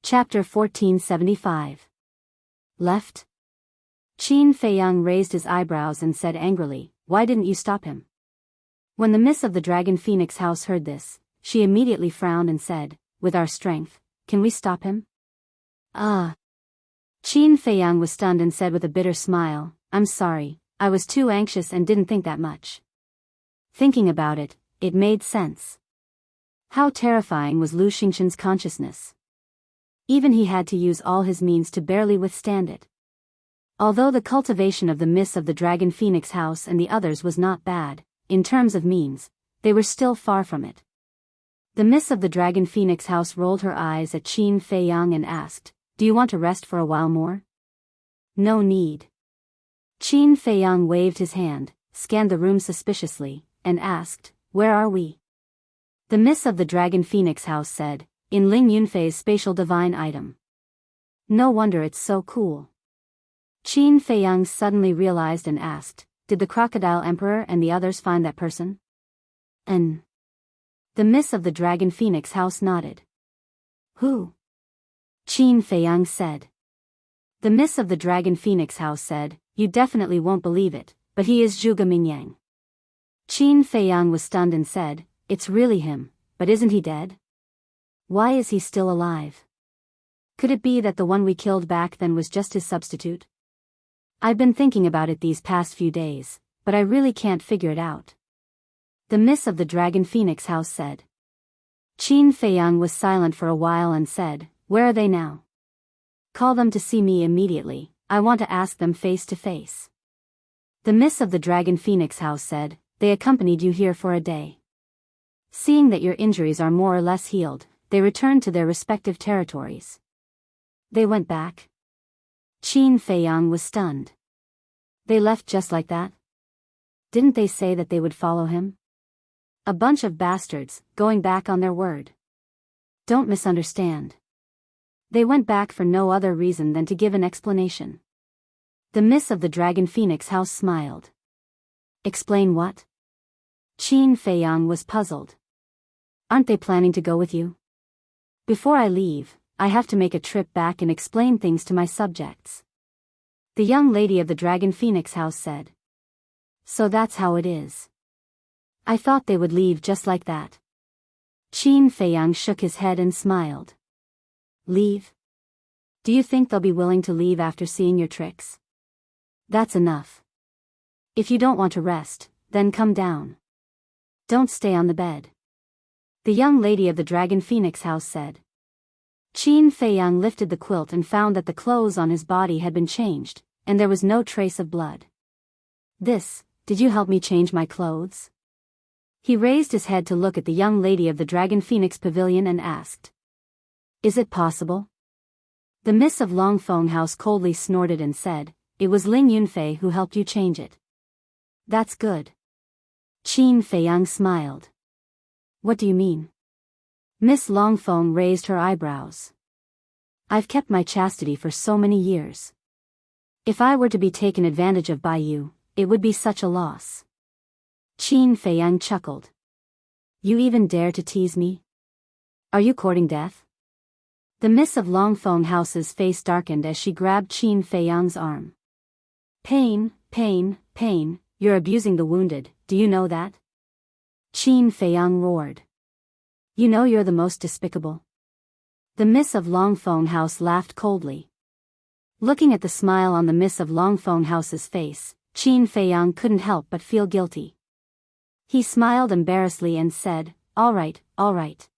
Chapter 1475. Left? Qin Feiyang raised his eyebrows and said angrily, "Why didn't you stop him?" When the Miss of the Dragon Phoenix House heard this, she immediately frowned and said, "With our strength, can we stop him?" Qin Feiyang was stunned and said with a bitter smile, "I'm sorry, I was too anxious and didn't think that much." Thinking about it, it made sense. How terrifying was Lu Xingqian's consciousness. Even he had to use all his means to barely withstand it. Although the cultivation of the Miss of the Dragon Phoenix House and the others was not bad, in terms of means, they were still far from it. The Miss of the Dragon Phoenix House rolled her eyes at Qin Feiyang and asked, "Do you want to rest for a while more?" "No need." Qin Feiyang waved his hand, scanned the room suspiciously, and asked, "Where are we?" The Miss of the Dragon Phoenix House said, "In Ling Yunfei's spatial divine item." "No wonder it's so cool." Qin Feiyang suddenly realized and asked, "Did the Crocodile Emperor and the others find that person?" The Miss of the Dragon Phoenix House nodded. "Who?" Qin Feiyang said. The Miss of the Dragon Phoenix House said, "You definitely won't believe it, but he is Zhuge Mingyang." Qin Feiyang was stunned and said, "It's really him, but isn't he dead? Why is he still alive? Could it be that the one we killed back then was just his substitute? I've been thinking about it these past few days, but I really can't figure it out." The Miss of the Dragon Phoenix House said. Qin Feiyang was silent for a while and said, "Where are they now? Call them to see me immediately, I want to ask them face to face." The Miss of the Dragon Phoenix House said, "They accompanied you here for a day. Seeing that your injuries are more or less healed, they returned to their respective territories." "They went back?" Qin Feiyang was stunned. "They left just like that? Didn't they say that they would follow him? A bunch of bastards, going back on their word. Don't misunderstand. They went back for no other reason than to give an explanation." The Miss of the Dragon Phoenix House smiled. "Explain what?" Qin Feiyang was puzzled. "Aren't they planning to go with you?" "Before I leave, I have to make a trip back and explain things to my subjects," the young lady of the Dragon Phoenix House said. "So that's how it is. I thought they would leave just like that." Qin Feiyang shook his head and smiled. "Leave? Do you think they'll be willing to leave after seeing your tricks? That's enough. If you don't want to rest, then come down. Don't stay on the bed," the young lady of the Dragon Phoenix House said. Qin Feiyang lifted the quilt and found that the clothes on his body had been changed, and there was no trace of blood. Did you help me change my clothes?" He raised his head to look at the young lady of the Dragon Phoenix Pavilion and asked. "Is it possible?" The Miss of Longfeng House coldly snorted and said, "It was Ling Yunfei who helped you change it." "That's good." Qin Feiyang smiled. "What do you mean?" Miss Longfeng raised her eyebrows. "I've kept my chastity for so many years. If I were to be taken advantage of by you, it would be such a loss." Qin Feiyang chuckled. "You even dare to tease me? Are you courting death?" The Miss of Longfeng House's face darkened as she grabbed Qin Feiyang's arm. Pain, pain, pain, you're abusing the wounded, do you know that?" Qin Feiyang roared. "You know you're the most despicable." The Miss of Longfeng House laughed coldly. Looking at the smile on the Miss of Longfeng House's face, Qin Feiyang couldn't help but feel guilty. He smiled embarrassedly and said, all right.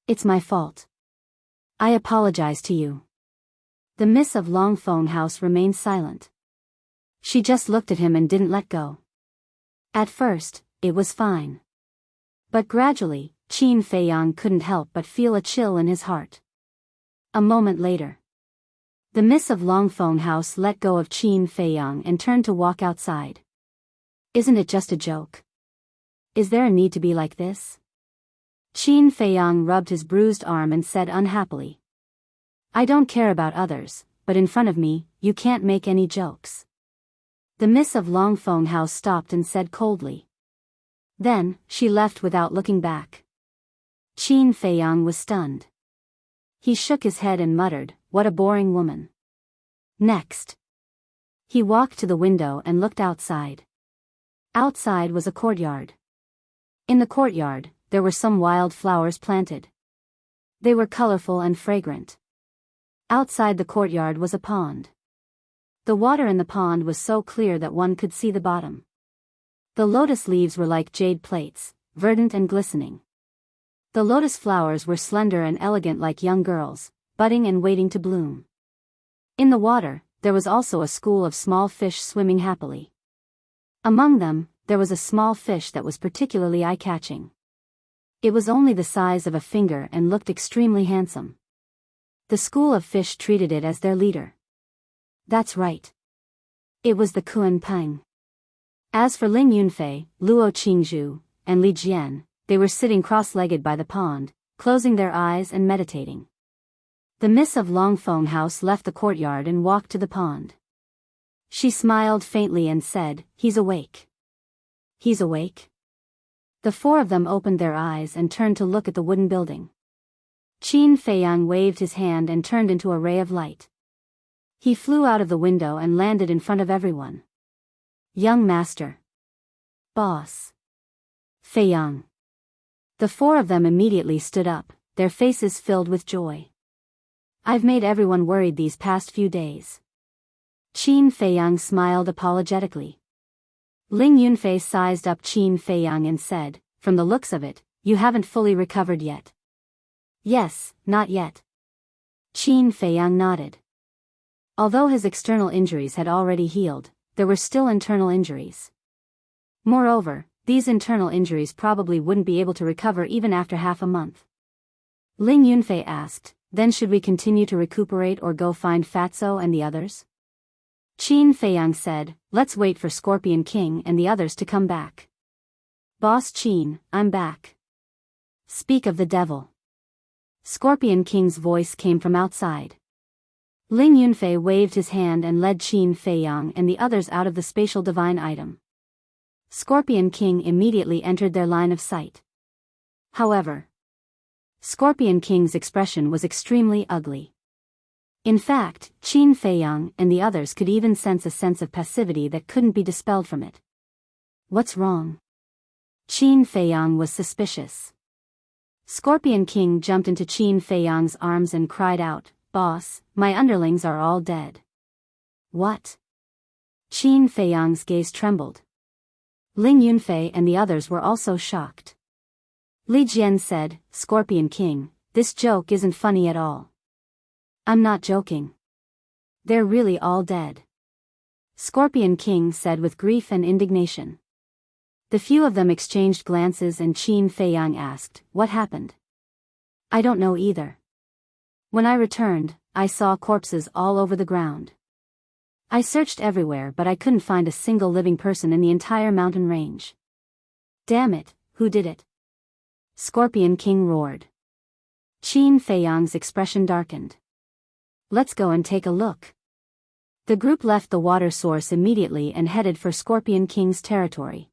It's my fault. I apologize to you." The Miss of Longfeng House remained silent. She just looked at him and didn't let go. At first, it was fine. But gradually, Qin Feiyang couldn't help but feel a chill in his heart. A moment later, the Miss of Longfeng House let go of Qin Feiyang and turned to walk outside. "Isn't it just a joke? Is there a need to be like this?" Qin Feiyang rubbed his bruised arm and said unhappily. "I don't care about others, but in front of me, you can't make any jokes." The Miss of Longfeng House stopped and said coldly. Then, she left without looking back. Qin Feiyang was stunned. He shook his head and muttered, "What a boring woman." Next, he walked to the window and looked outside. Outside was a courtyard. In the courtyard, there were some wild flowers planted. They were colorful and fragrant. Outside the courtyard was a pond. The water in the pond was so clear that one could see the bottom. The lotus leaves were like jade plates, verdant and glistening. The lotus flowers were slender and elegant like young girls, budding and waiting to bloom. In the water, there was also a school of small fish swimming happily. Among them, there was a small fish that was particularly eye-catching. It was only the size of a finger and looked extremely handsome. The school of fish treated it as their leader. That's right. It was the Kuan Peng. As for Ling Yunfei, Luo Qingzhu, and Li Jian, they were sitting cross-legged by the pond, closing their eyes and meditating. The Miss of Longfeng House left the courtyard and walked to the pond. She smiled faintly and said, "He's awake." "He's awake?" The four of them opened their eyes and turned to look at the wooden building. Qin Feiyang waved his hand and turned into a ray of light. He flew out of the window and landed in front of everyone. "Young master." "Boss." "Feiyang." The four of them immediately stood up, their faces filled with joy. "I've made everyone worried these past few days." Qin Feiyang smiled apologetically. Ling Yunfei sized up Qin Feiyang and said, "From the looks of it, you haven't fully recovered yet." "Yes, not yet." Qin Feiyang nodded. Although his external injuries had already healed, there were still internal injuries. Moreover, these internal injuries probably wouldn't be able to recover even after half a month. Ling Yunfei asked, "Then should we continue to recuperate or go find Fatso and the others?" Qin Feiyang said, "Let's wait for Scorpion King and the others to come back." "Boss Qin, I'm back." "Speak of the devil." Scorpion King's voice came from outside. Ling Yunfei waved his hand and led Qin Feiyang and the others out of the spatial divine item. Scorpion King immediately entered their line of sight. However, Scorpion King's expression was extremely ugly. In fact, Qin Feiyang and the others could even sense a sense of passivity that couldn't be dispelled from it. "What's wrong?" Qin Feiyang was suspicious. Scorpion King jumped into Qin Feiyang's arms and cried out, "Boss, my underlings are all dead." "What?" Qin Feiyang's gaze trembled. Ling Yunfei and the others were also shocked. Li Jian said, "Scorpion King, this joke isn't funny at all." "I'm not joking. They're really all dead," Scorpion King said with grief and indignation. The few of them exchanged glances and Qin Feiyang asked, "What happened?" "I don't know either. When I returned, I saw corpses all over the ground. I searched everywhere but I couldn't find a single living person in the entire mountain range." "Damn it, who did it?" Scorpion King roared. Qin Feiyang's expression darkened. "Let's go and take a look." The group left the water source immediately and headed for Scorpion King's territory.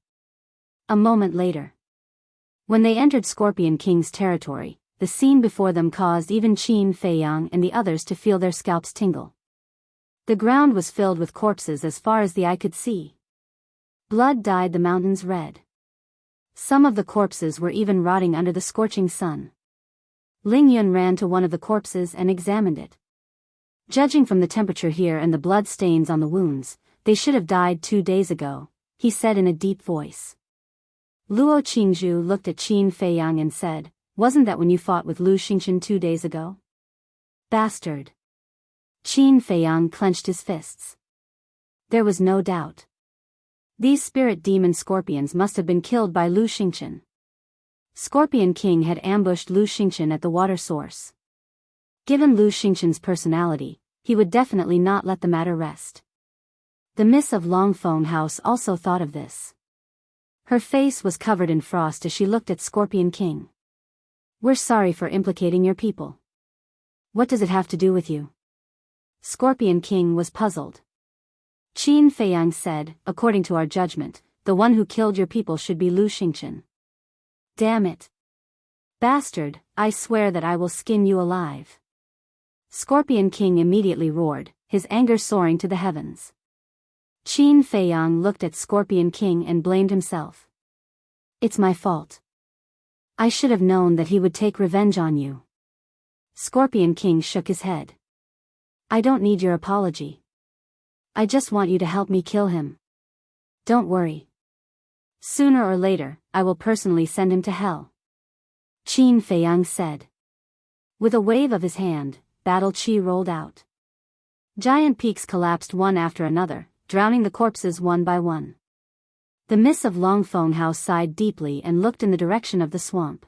A moment later, when they entered Scorpion King's territory, the scene before them caused even Qin Feiyang and the others to feel their scalps tingle. The ground was filled with corpses as far as the eye could see. Blood dyed the mountains red. Some of the corpses were even rotting under the scorching sun. Ling Yun ran to one of the corpses and examined it. "Judging from the temperature here and the blood stains on the wounds, they should have died 2 days ago," he said in a deep voice. Luo Qingzhu looked at Qin Feiyang and said, "Wasn't that when you fought with Lu Xingchen 2 days ago?" "Bastard." Qin Feiyang clenched his fists. There was no doubt. These spirit demon scorpions must have been killed by Lu Xingchen. Scorpion King had ambushed Lu Xingchen at the water source. Given Lu Xingchen's personality, he would definitely not let the matter rest. The Miss of Longfeng House also thought of this. Her face was covered in frost as she looked at Scorpion King. "We're sorry for implicating your people. What does it have to do with you?" Scorpion King was puzzled. Qin Feiyang said, "According to our judgment, the one who killed your people should be Lu Xingchen." "Damn it. Bastard, I swear that I will skin you alive." Scorpion King immediately roared, his anger soaring to the heavens. Qin Feiyang looked at Scorpion King and blamed himself. It's my fault. I should have known that he would take revenge on you. Scorpion King shook his head. I don't need your apology. I just want you to help me kill him. Don't worry. Sooner or later, I will personally send him to hell. Qin Feiyang said. With a wave of his hand, battle qi rolled out. Giant peaks collapsed one after another, drowning the corpses one by one. The miss of Longfeng House sighed deeply and looked in the direction of the swamp.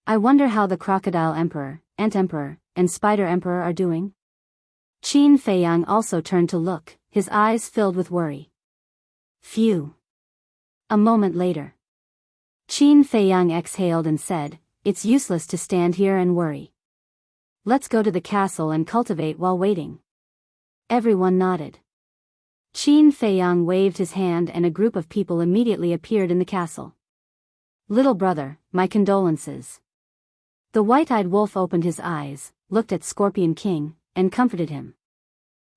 I wonder how the Crocodile Emperor, Ant Emperor, and Spider Emperor are doing? Qin Feiyang also turned to look, his eyes filled with worry. Phew. A moment later. Qin Feiyang exhaled and said, it's useless to stand here and worry. Let's go to the castle and cultivate while waiting. Everyone nodded. Qin Feiyang waved his hand and a group of people immediately appeared in the castle. Little brother, my condolences. The white-eyed wolf opened his eyes, looked at Scorpion King, and comforted him.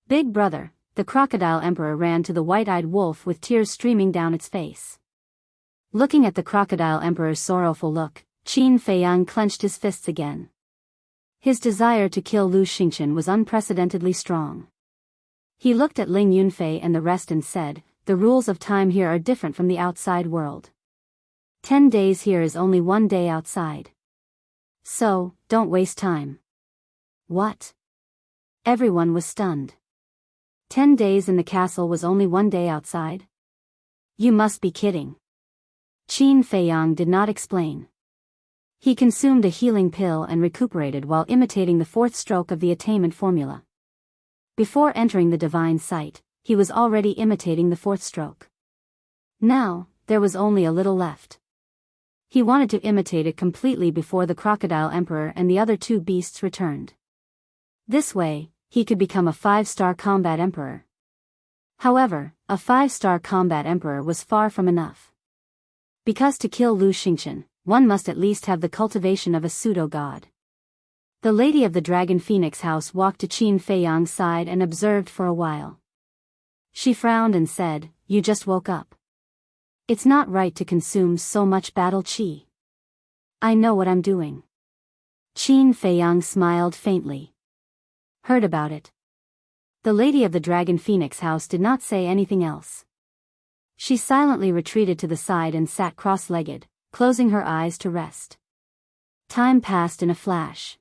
Big brother, the Crocodile Emperor ran to the white-eyed wolf with tears streaming down its face. Looking at the Crocodile Emperor's sorrowful look, Qin Feiyang clenched his fists again. His desire to kill Lu Xingchen was unprecedentedly strong. He looked at Ling Yunfei and the rest and said, the rules of time here are different from the outside world. 10 days here is only 1 day outside. So, don't waste time. What? Everyone was stunned. 10 days in the castle was only 1 day outside? You must be kidding. Qin Feiyang did not explain. He consumed a healing pill and recuperated while imitating the 4th stroke of the attainment formula. Before entering the divine sight, he was already imitating the 4th stroke. Now, there was only a little left. He wanted to imitate it completely before the Crocodile Emperor and the other 2 beasts returned. This way, he could become a 5-star combat emperor. However, a 5-star combat emperor was far from enough. Because to kill Lu Xingchen, one must at least have the cultivation of a pseudo-god. The lady of the Dragon Phoenix House walked to Qin Feiyang's side and observed for a while. She frowned and said, you just woke up. It's not right to consume so much battle qi. I know what I'm doing. Qin Feiyang smiled faintly. Heard about it. The lady of the Dragon Phoenix House did not say anything else. She silently retreated to the side and sat cross-legged, closing her eyes to rest. Time passed in a flash.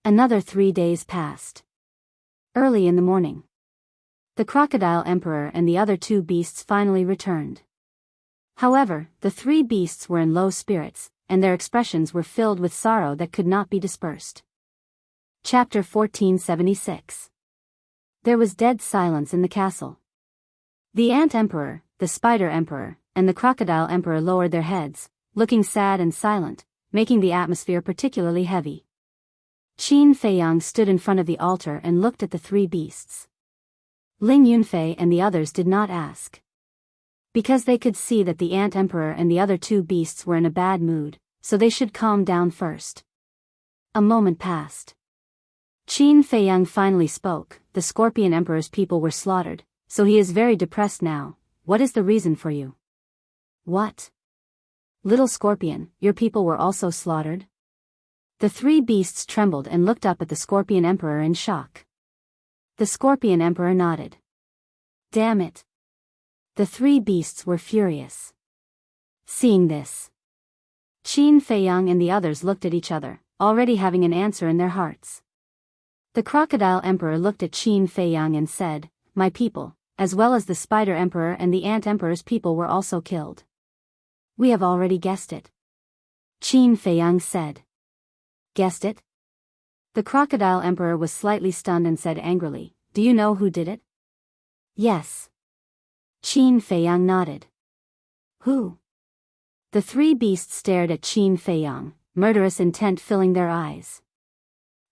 Another 3 days passed. Early in the morning, the Crocodile Emperor and the other 2 beasts finally returned. However, the 3 beasts were in low spirits, and their expressions were filled with sorrow that could not be dispersed. Chapter 1476. There was dead silence in the castle. The Ant Emperor, the Spider Emperor, and the Crocodile Emperor lowered their heads, looking sad and silent, making the atmosphere particularly heavy. Qin Feiyang stood in front of the altar and looked at the 3 beasts. Ling Yunfei and the others did not ask. Because they could see that the Ant Emperor and the other 2 beasts were in a bad mood, so they should calm down first. A moment passed. Qin Feiyang finally spoke, the Scorpion Emperor's people were slaughtered, so he is very depressed now. What is the reason for you? What? Little Scorpion, your people were also slaughtered? The 3 beasts trembled and looked up at the Scorpion Emperor in shock. The Scorpion Emperor nodded. Damn it. The 3 beasts were furious. Seeing this, Qin Feiyang and the others looked at each other, already having an answer in their hearts. The Crocodile Emperor looked at Qin Feiyang and said, my people, as well as the Spider Emperor and the Ant Emperor's people were also killed. We have already guessed it. Qin Feiyang said. Guessed it? The Crocodile Emperor was slightly stunned and said angrily, do you know who did it? Yes. Qin Feiyang nodded. Who? The 3 beasts stared at Qin Feiyang, murderous intent filling their eyes.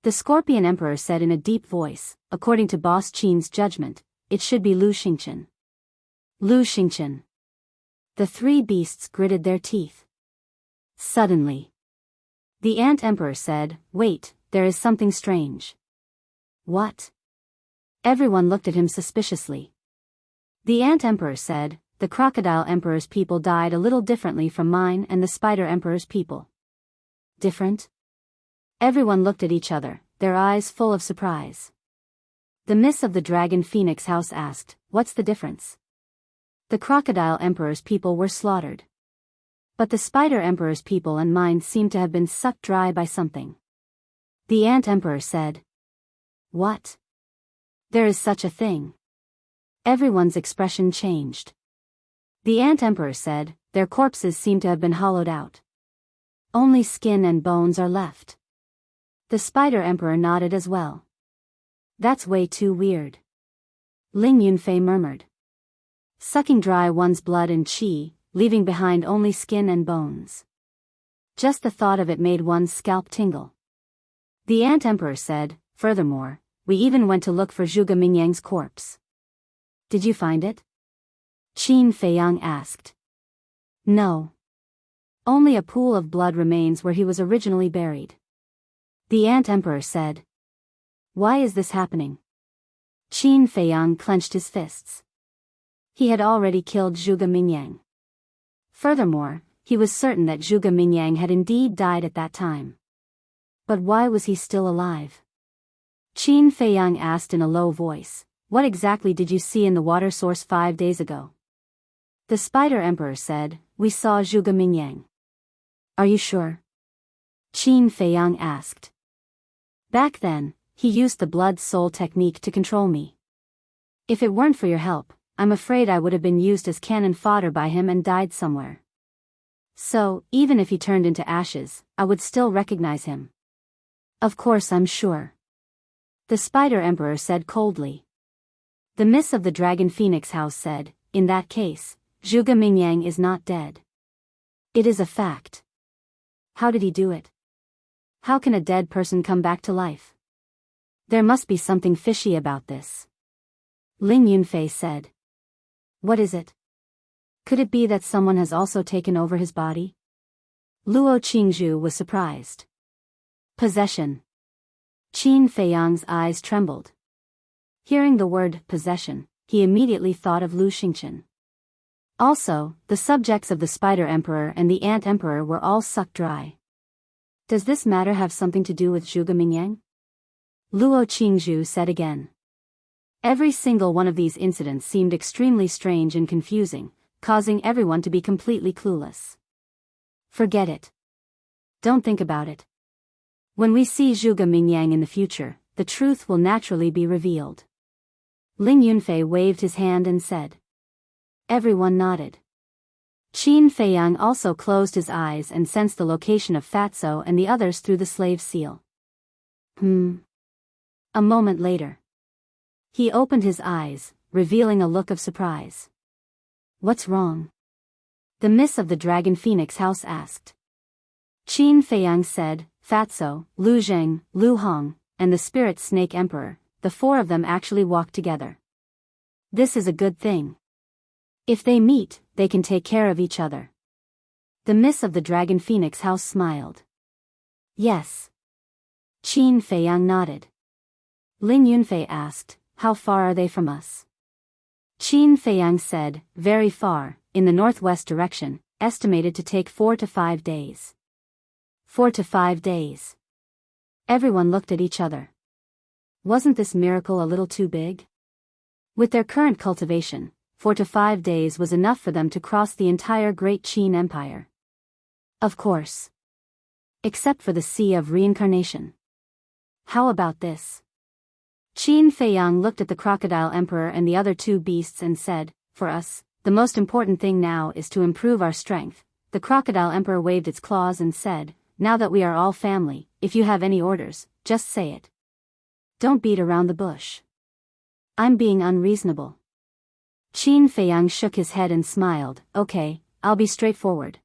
The Scorpion Emperor said in a deep voice, according to Boss Qin's judgment, it should be Lu Xingchen. Lu Xingchen. The 3 beasts gritted their teeth. Suddenly, the Ant Emperor said, wait, there is something strange. What? Everyone looked at him suspiciously. The Ant Emperor said, the Crocodile Emperor's people died a little differently from mine and the Spider Emperor's people. Different? Everyone looked at each other, their eyes full of surprise. The Miss of the Dragon Phoenix House asked, what's the difference? The Crocodile Emperor's people were slaughtered. But the Spider Emperor's people and mine seemed to have been sucked dry by something. The Ant Emperor said. What? There is such a thing. Everyone's expression changed. The Ant Emperor said, their corpses seem to have been hollowed out. Only skin and bones are left. The Spider Emperor nodded as well. That's way too weird. Ling Yunfei murmured. Sucking dry one's blood and qi, leaving behind only skin and bones. Just the thought of it made one's scalp tingle. The Ant Emperor said, furthermore, we even went to look for Zhuge Mingyang's corpse. Did you find it? Qin Feiyang asked. No. Only a pool of blood remains where he was originally buried. The Ant Emperor said. Why is this happening? Qin Feiyang clenched his fists. He had already killed Zhuge Mingyang. Furthermore, he was certain that Zhuge Mingyang had indeed died at that time. But why was he still alive? Qin Feiyang asked in a low voice, what exactly did you see in the water source 5 days ago? The Spider Emperor said, we saw Zhuge Mingyang. Are you sure? Qin Feiyang asked. Back then, he used the blood soul technique to control me. If it weren't for your help, I'm afraid I would have been used as cannon fodder by him and died somewhere. So, even if he turned into ashes, I would still recognize him. Of course I'm sure. The Spider Emperor said coldly. The Miss of the Dragon Phoenix House said, in that case, Zhuge Mingyang is not dead. It is a fact. How did he do it? How can a dead person come back to life? There must be something fishy about this. Ling Yunfei said. What is it? Could it be that someone has also taken over his body? Luo Qingzhu was surprised. Possession. Qin Feiyang's eyes trembled. Hearing the word possession, he immediately thought of Lu Xingchen. Also, the subjects of the Spider Emperor and the Ant Emperor were all sucked dry. Does this matter have something to do with Zhuge Mingyang? Luo Qingzhu said again. Every single one of these incidents seemed extremely strange and confusing, causing everyone to be completely clueless. Forget it. Don't think about it. When we see Zhuge Mingyang in the future, the truth will naturally be revealed. Ling Yunfei waved his hand and said. Everyone nodded. Qin Feiyang also closed his eyes and sensed the location of Fatso and the others through the slave seal. A moment later. He opened his eyes, revealing a look of surprise. What's wrong? The Miss of the Dragon Phoenix House asked. Qin Feiyang said, Fatso, Lu Zheng, Lu Hong, and the Spirit Snake Emperor, the 4 of them actually walked together. This is a good thing. If they meet, they can take care of each other. The Miss of the Dragon Phoenix House smiled. Yes. Qin Feiyang nodded. Ling Yunfei asked, how far are they from us? Qin Feiyang said, very far, in the northwest direction, estimated to take 4 to 5 days. 4 to 5 days. Everyone looked at each other. Wasn't this miracle a little too big? With their current cultivation, 4 to 5 days was enough for them to cross the entire Great Qin Empire. Of course. Except for the Sea of Reincarnation. How about this? Qin Feiyang looked at the Crocodile Emperor and the other 2 beasts and said, for us, the most important thing now is to improve our strength. The Crocodile Emperor waved its claws and said, now that we are all family, if you have any orders, just say it. Don't beat around the bush. I'm being unreasonable. Qin Feiyang shook his head and smiled, okay, I'll be straightforward.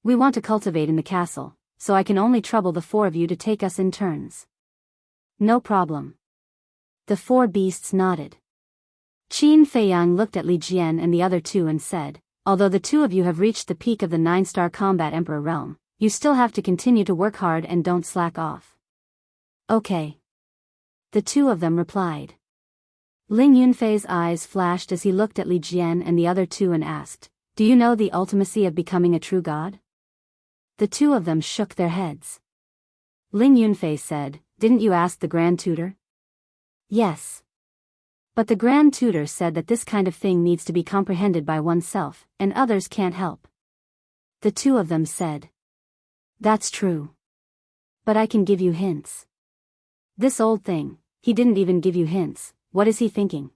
We want to cultivate in the castle, so I can only trouble the 4 of you to take us in turns. No problem. The 4 beasts nodded. Qin Feiyang looked at Li Jian and the other 2 and said, although the 2 of you have reached the peak of the 9-star combat emperor realm, you still have to continue to work hard and don't slack off. Okay. The two of them replied. Ling Yunfei's eyes flashed as he looked at Li Jian and the other two and asked, "Do you know the ultimacy of becoming a true god?" The two of them shook their heads. Ling Yunfei said, "Didn't you ask the Grand Tutor?" "Yes. But the Grand Tutor said that this kind of thing needs to be comprehended by oneself, and others can't help." The two of them said. "That's true. But I can give you hints." "This old thing, he didn't even give you hints, what is he thinking?"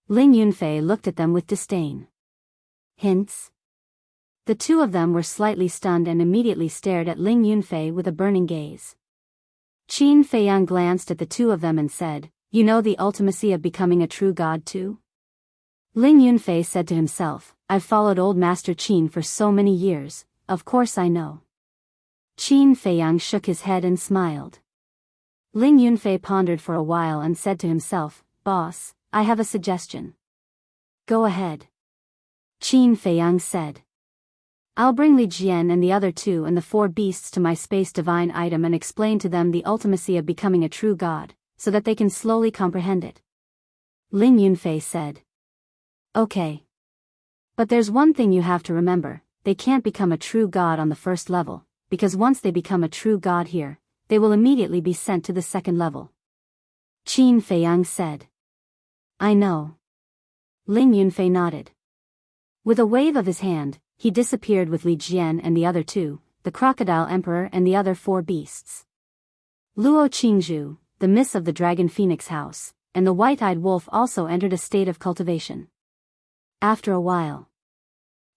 Ling Yunfei looked at them with disdain. "Hints?" The two of them were slightly stunned and immediately stared at Ling Yunfei with a burning gaze. Qin Feiyang glanced at the two of them and said, "You know the ultimacy of becoming a true god too?" Ling Yunfei said to himself, "I've followed old Master Qin for so many years, of course I know." Qin Feiyang shook his head and smiled. Ling Yunfei pondered for a while and said to himself, "Boss, I have a suggestion." "Go ahead." Qin Feiyang said. "I'll bring Li Jian and the other two and the four beasts to my space divine item and explain to them the ultimacy of becoming a true god, so that they can slowly comprehend it." Ling Yunfei said. "Okay. But there's one thing you have to remember, they can't become a true god on the first level, because once they become a true god here, they will immediately be sent to the second level." Qin Feiyang said. "I know." Ling Yunfei nodded. With a wave of his hand, he disappeared with Li Jian and the other two, the Crocodile Emperor and the other four beasts. Luo Qingzhu, the Miss of the Dragon Phoenix House, and the White-Eyed Wolf also entered a state of cultivation. After a while,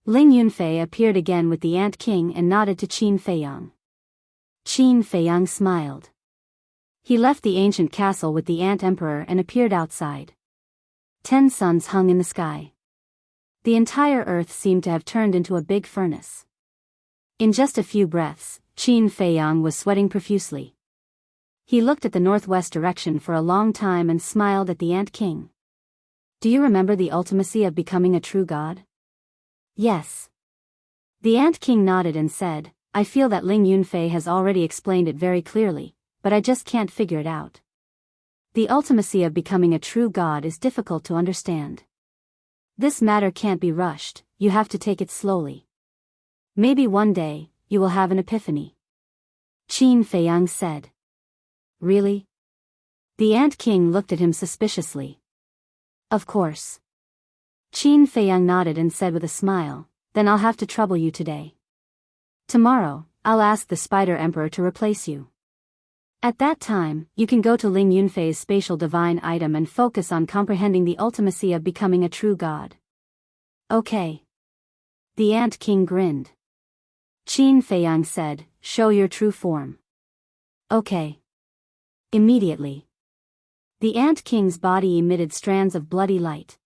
Ling Yunfei appeared again with the Ant King and nodded to Qin Feiyang. Qin Feiyang smiled. He left the ancient castle with the Ant Emperor and appeared outside. 10 suns hung in the sky. The entire earth seemed to have turned into a big furnace. In just a few breaths, Qin Feiyang was sweating profusely. He looked at the northwest direction for a long time and smiled at the Ant King. "Do you remember the ultimacy of becoming a true god?" "Yes." The Ant King nodded and said, "I feel that Ling Yunfei has already explained it very clearly, but I just can't figure it out. The ultimacy of becoming a true god is difficult to understand. This matter can't be rushed, you have to take it slowly. Maybe one day, you will have an epiphany." Qin Feiyang said. "Really?" The Ant King looked at him suspiciously. "Of course." Qin Feiyang nodded and said with a smile, "Then I'll have to trouble you today. Tomorrow, I'll ask the Spider Emperor to replace you. At that time, you can go to Ling Yunfei's spatial divine item and focus on comprehending the ultimacy of becoming a true god." "Okay." The Ant King grinned. Qin Feiyang said, "Show your true form." "Okay." Immediately, the Ant King's body emitted strands of bloody light.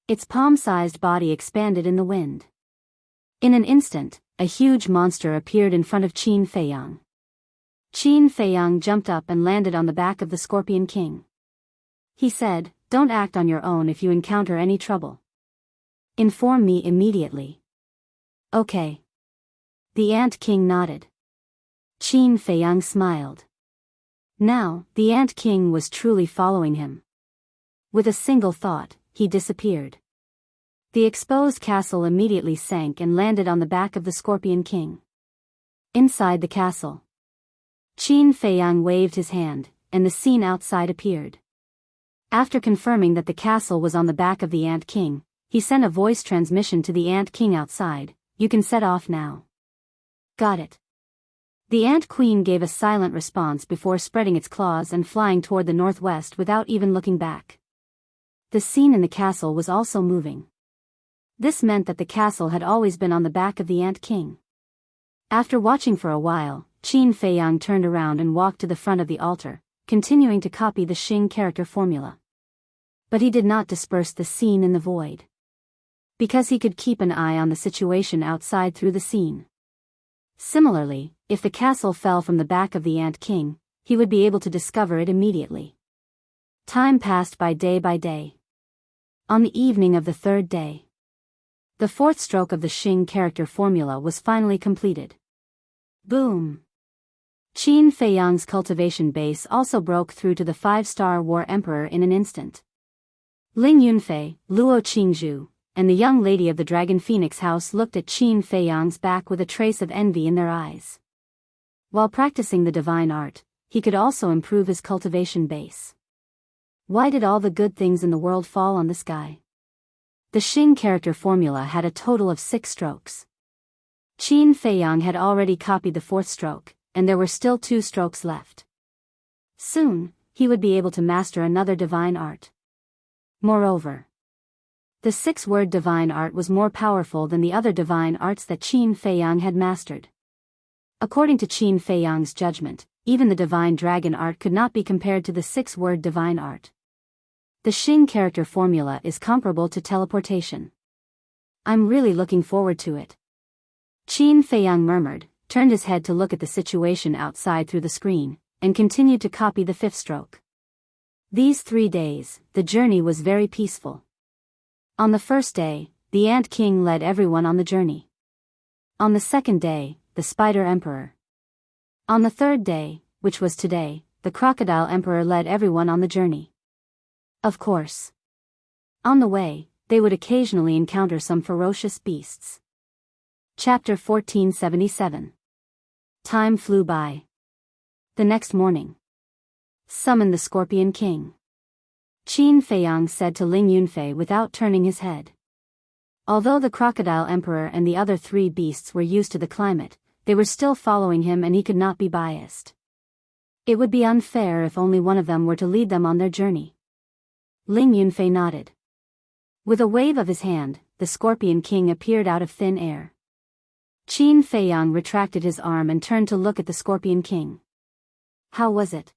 Its palm-sized body expanded in the wind. In an instant, a huge monster appeared in front of Qin Feiyang. Qin Feiyang jumped up and landed on the back of the Scorpion King. He said, "Don't act on your own if you encounter any trouble. Inform me immediately." "Okay." The Ant King nodded. Qin Feiyang smiled. Now, the Ant King was truly following him. With a single thought, he disappeared. The exposed castle immediately sank and landed on the back of the Scorpion King. Inside the castle, Qin Feiyang waved his hand, and the scene outside appeared. After confirming that the castle was on the back of the Ant King, he sent a voice transmission to the Ant King outside, "You can set off now." "Got it." The Ant Queen gave a silent response before spreading its claws and flying toward the northwest without even looking back. The scene in the castle was also moving. This meant that the castle had always been on the back of the Ant King. After watching for a while, Qin Feiyang turned around and walked to the front of the altar, continuing to copy the Xing character formula. But he did not disperse the scene in the void, because he could keep an eye on the situation outside through the scene. Similarly, if the castle fell from the back of the Ant King, he would be able to discover it immediately. Time passed by day. On the evening of the third day, the fourth stroke of the Xing character formula was finally completed. Boom! Qin Feiyang's cultivation base also broke through to the 5-star War Emperor in an instant. Ling Yunfei, Luo Qingzhu, and the young lady of the Dragon Phoenix House looked at Qin Feiyang's back with a trace of envy in their eyes. While practicing the divine art, he could also improve his cultivation base. Why did all the good things in the world fall on this guy? The Xing character formula had a total of 6 strokes. Qin Feiyang had already copied the 4th stroke, and there were still 2 strokes left. Soon, he would be able to master another divine art. Moreover, the 6-word divine art was more powerful than the other divine arts that Qin Feiyang had mastered. According to Qin Feiyang's judgment, even the divine dragon art could not be compared to the 6-word divine art. The Xing character formula is comparable to teleportation. I'm really looking forward to it. Qin Feiyang murmured, turned his head to look at the situation outside through the screen, and continued to copy the 5th stroke. These 3 days, the journey was very peaceful. On the first day, the Ant King led everyone on the journey. On the second day, the Spider Emperor. On the third day, which was today, the Crocodile Emperor led everyone on the journey. Of course. On the way, they would occasionally encounter some ferocious beasts. Chapter 1477. Time flew by. The next morning. Summon the Scorpion King. Qin Feiyang said to Ling Yunfei without turning his head. Although the Crocodile Emperor and the other 3 beasts were used to the climate, they were still following him and he could not be biased. It would be unfair if only one of them were to lead them on their journey. Ling Yunfei nodded. With a wave of his hand, the Scorpion King appeared out of thin air. Qin Feiyang retracted his arm and turned to look at the Scorpion King. How was it?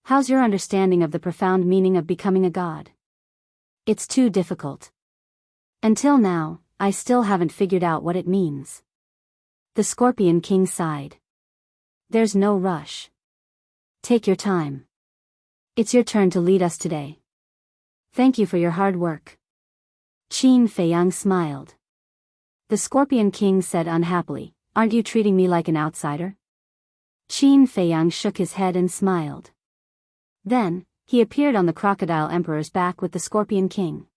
How's your understanding of the profound meaning of becoming a god? It's too difficult. Until now, I still haven't figured out what it means. The Scorpion King sighed. There's no rush. Take your time. It's your turn to lead us today. Thank you for your hard work. Qin Feiyang smiled. The Scorpion King said unhappily, aren't you treating me like an outsider? Qin Feiyang shook his head and smiled. Then, he appeared on the Crocodile Emperor's back with the Scorpion King.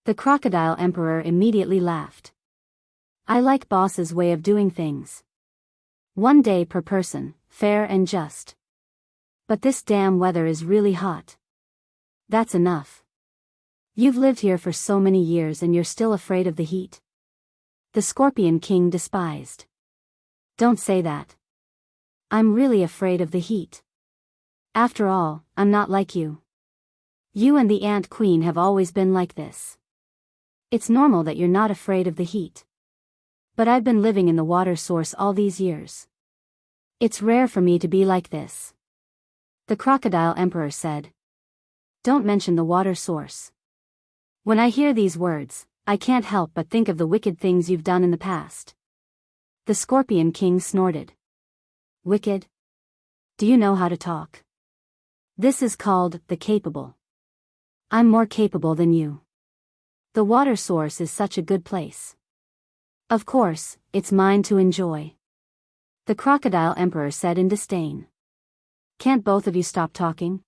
The Crocodile Emperor immediately laughed. I like boss's way of doing things. 1 day per person, fair and just. But this damn weather is really hot. That's enough. You've lived here for so many years and you're still afraid of the heat. The Scorpion King despised. Don't say that. I'm really afraid of the heat. After all, I'm not like you. You and the Ant Queen have always been like this. It's normal that you're not afraid of the heat. But I've been living in the water source all these years. It's rare for me to be like this. The Crocodile Emperor said. Don't mention the water source. When I hear these words, I can't help but think of the wicked things you've done in the past. The Scorpion King snorted. Wicked? Do you know how to talk? This is called the capable. I'm more capable than you. The water source is such a good place. Of course, it's mine to enjoy. The Crocodile Emperor said in disdain. Can't both of you stop talking?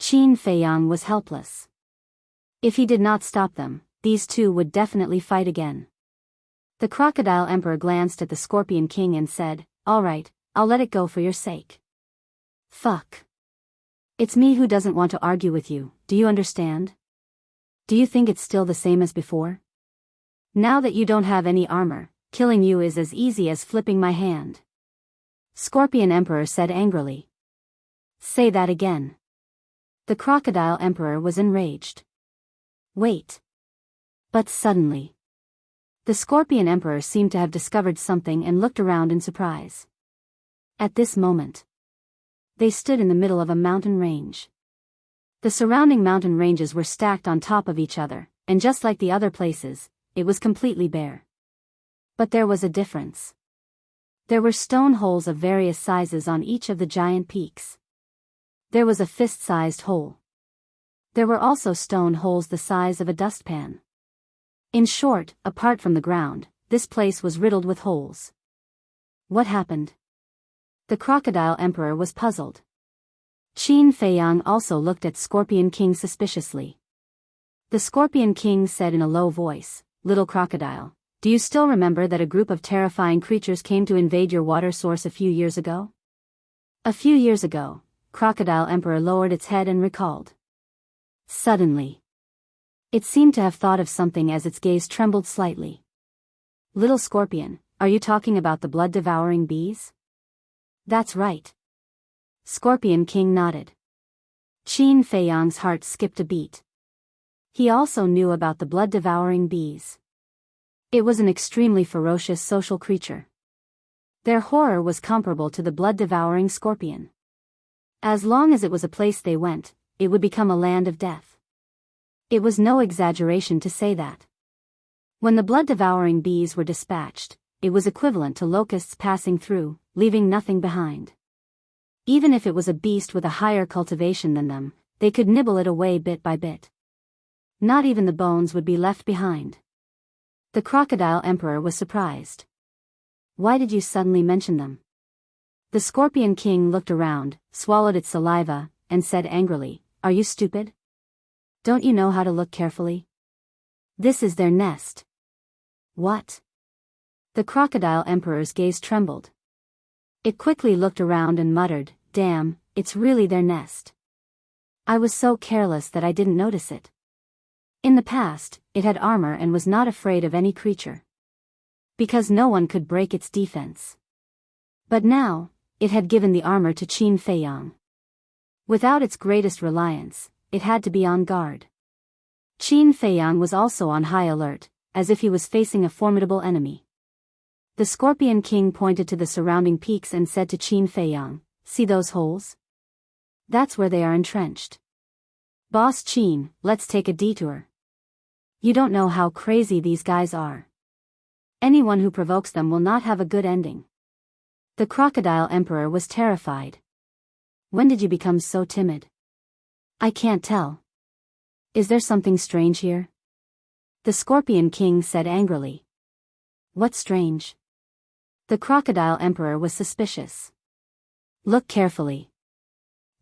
Qin Feiyang was helpless. If he did not stop them, these two would definitely fight again. The Crocodile Emperor glanced at the Scorpion King and said, all right, I'll let it go for your sake. Fuck. It's me who doesn't want to argue with you, do you understand? Do you think it's still the same as before? Now that you don't have any armor, killing you is as easy as flipping my hand. Scorpion Emperor said angrily. Say that again. The Crocodile Emperor was enraged. Wait. But suddenly, the Scorpion Emperor seemed to have discovered something and looked around in surprise. At this moment, they stood in the middle of a mountain range. The surrounding mountain ranges were stacked on top of each other, and just like the other places, it was completely bare. But there was a difference. There were stone holes of various sizes on each of the giant peaks. There was a fist-sized hole. There were also stone holes the size of a dustpan. In short, apart from the ground, this place was riddled with holes. What happened? The Crocodile Emperor was puzzled. Qin Feiyang also looked at Scorpion King suspiciously. The Scorpion King said in a low voice, "Little crocodile, do you still remember that a group of terrifying creatures came to invade your water source a few years ago?" A few years ago, Crocodile Emperor lowered its head and recalled. Suddenly, it seemed to have thought of something as its gaze trembled slightly. "Little Scorpion, are you talking about the blood-devouring bees?" "That's right." Scorpion King nodded. Qin Feiyang's heart skipped a beat. He also knew about the blood-devouring bees. It was an extremely ferocious social creature. Their horror was comparable to the blood-devouring scorpion. As long as it was a place they went, it would become a land of death. It was no exaggeration to say that. When the blood-devouring bees were dispatched, it was equivalent to locusts passing through, leaving nothing behind. Even if it was a beast with a higher cultivation than them, they could nibble it away bit by bit. Not even the bones would be left behind. The Crocodile Emperor was surprised. "Why did you suddenly mention them?" The Scorpion King looked around, swallowed its saliva, and said angrily, "Are you stupid? Don't you know how to look carefully? This is their nest." "What?" The Crocodile Emperor's gaze trembled. It quickly looked around and muttered, "Damn, it's really their nest. I was so careless that I didn't notice it." In the past, it had armor and was not afraid of any creature, because no one could break its defense. But now, it had given the armor to Qin Feiyang. Without its greatest reliance, it had to be on guard. Qin Feiyang was also on high alert, as if he was facing a formidable enemy. The Scorpion King pointed to the surrounding peaks and said to Qin Feiyang, "See those holes? That's where they are entrenched. Boss Qin, let's take a detour. You don't know how crazy these guys are. Anyone who provokes them will not have a good ending." The Crocodile Emperor was terrified. "When did you become so timid?" "I can't tell. Is there something strange here?" The Scorpion King said angrily. "What's strange?" The Crocodile Emperor was suspicious. "Look carefully.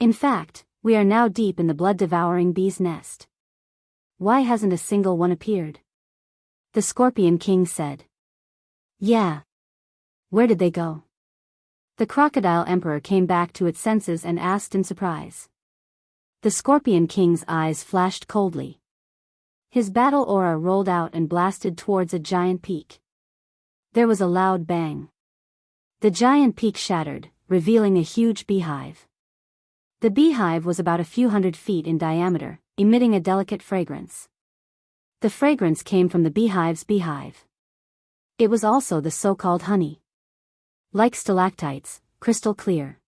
In fact, we are now deep in the blood-devouring bee's nest. Why hasn't a single one appeared?" The Scorpion King said. "Yeah. Where did they go?" The Crocodile Emperor came back to its senses and asked in surprise. The Scorpion King's eyes flashed coldly. His battle aura rolled out and blasted towards a giant peak. There was a loud bang. The giant peak shattered, revealing a huge beehive. The beehive was about a few hundred feet in diameter, emitting a delicate fragrance. The fragrance came from the beehive's beehive. It was also the so-called honey. Like stalactites, crystal clear.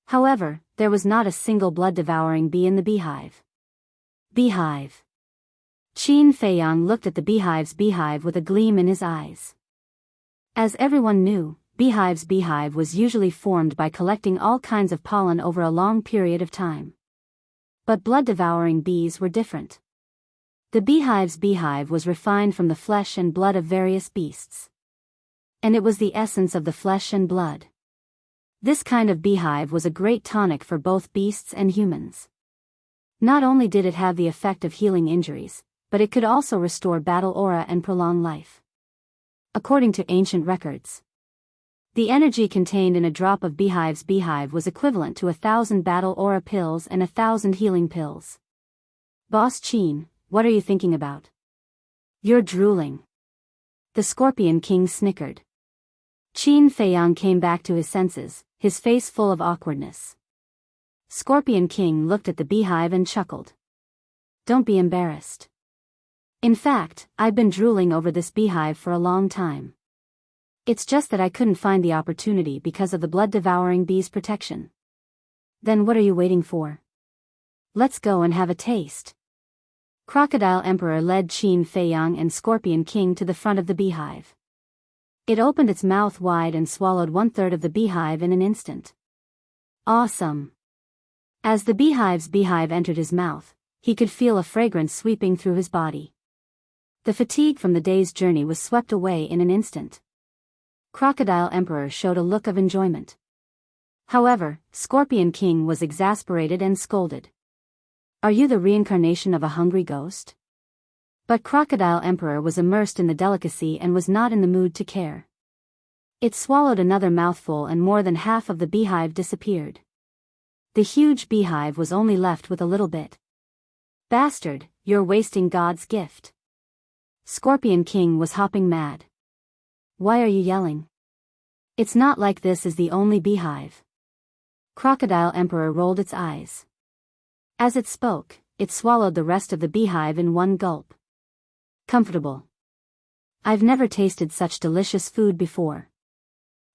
However, there was not a single blood-devouring bee in the beehive. Beehive. Qin Feiyang looked at the beehive's beehive with a gleam in his eyes. As everyone knew, beehive's beehive was usually formed by collecting all kinds of pollen over a long period of time. But blood-devouring bees were different. The beehive's beehive was refined from the flesh and blood of various beasts. And it was the essence of the flesh and blood. This kind of beehive was a great tonic for both beasts and humans. Not only did it have the effect of healing injuries, but it could also restore battle aura and prolong life. According to ancient records, the energy contained in a drop of beehive's beehive was equivalent to 1,000 battle aura pills and 1,000 healing pills. "Boss Qin, what are you thinking about?" "You're drooling." The Scorpion King snickered. Qin Feiyang came back to his senses, his face full of awkwardness. Scorpion King looked at the beehive and chuckled. "Don't be embarrassed. In fact, I've been drooling over this beehive for a long time. It's just that I couldn't find the opportunity because of the blood-devouring bee's protection." "Then what are you waiting for? Let's go and have a taste." Crocodile Emperor led Qin Feiyang and Scorpion King to the front of the beehive. It opened its mouth wide and swallowed 1/3 of the beehive in an instant. Awesome! As the beehive's beehive entered his mouth, he could feel a fragrance sweeping through his body. The fatigue from the day's journey was swept away in an instant. Crocodile Emperor showed a look of enjoyment. However, Scorpion King was exasperated and scolded. Are you the reincarnation of a hungry ghost? But Crocodile Emperor was immersed in the delicacy and was not in the mood to care. It swallowed another mouthful and more than half of the beehive disappeared. The huge beehive was only left with a little bit. Bastard, you're wasting God's gift. Scorpion King was hopping mad. Why are you yelling? It's not like this is the only beehive. Crocodile Emperor rolled its eyes. As it spoke, it swallowed the rest of the beehive in one gulp. Comfortable. I've never tasted such delicious food before.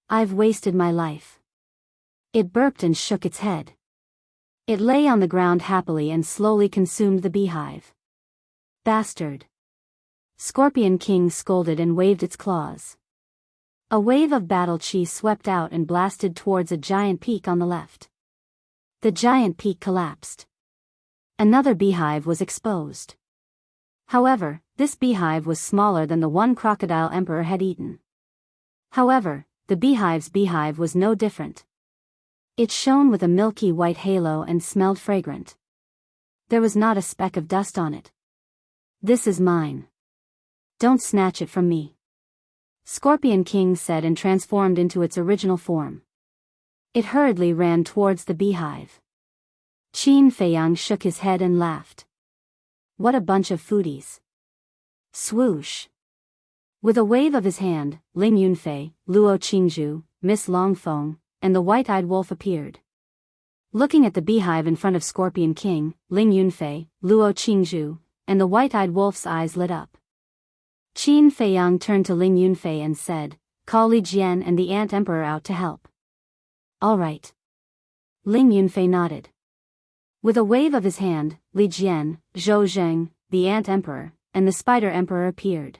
I've wasted my life. It burped and shook its head. It lay on the ground happily and slowly consumed the beehive. Bastard. Scorpion King scolded and waved its claws. A wave of battle chi swept out and blasted towards a giant peak on the left. The giant peak collapsed. Another beehive was exposed. However, this beehive was smaller than the one Crocodile Emperor had eaten. However, the beehive's beehive was no different. It shone with a milky white halo and smelled fragrant. There was not a speck of dust on it. This is mine. Don't snatch it from me. Scorpion King said and transformed into its original form. It hurriedly ran towards the beehive. Qin Feiyang shook his head and laughed. What a bunch of foodies. Swoosh. With a wave of his hand, Ling Yunfei, Luo Qingzhu, Miss Longfeng, and the white-eyed wolf appeared. Looking at the beehive in front of Scorpion King, Ling Yunfei, Luo Qingzhu, and the white-eyed wolf's eyes lit up. Qin Feiyang turned to Ling Yunfei and said, Call Li Jian and the Ant Emperor out to help. All right. Ling Yunfei nodded. With a wave of his hand, Li Jian, Zhou Zheng, the Ant Emperor, and the Spider Emperor appeared.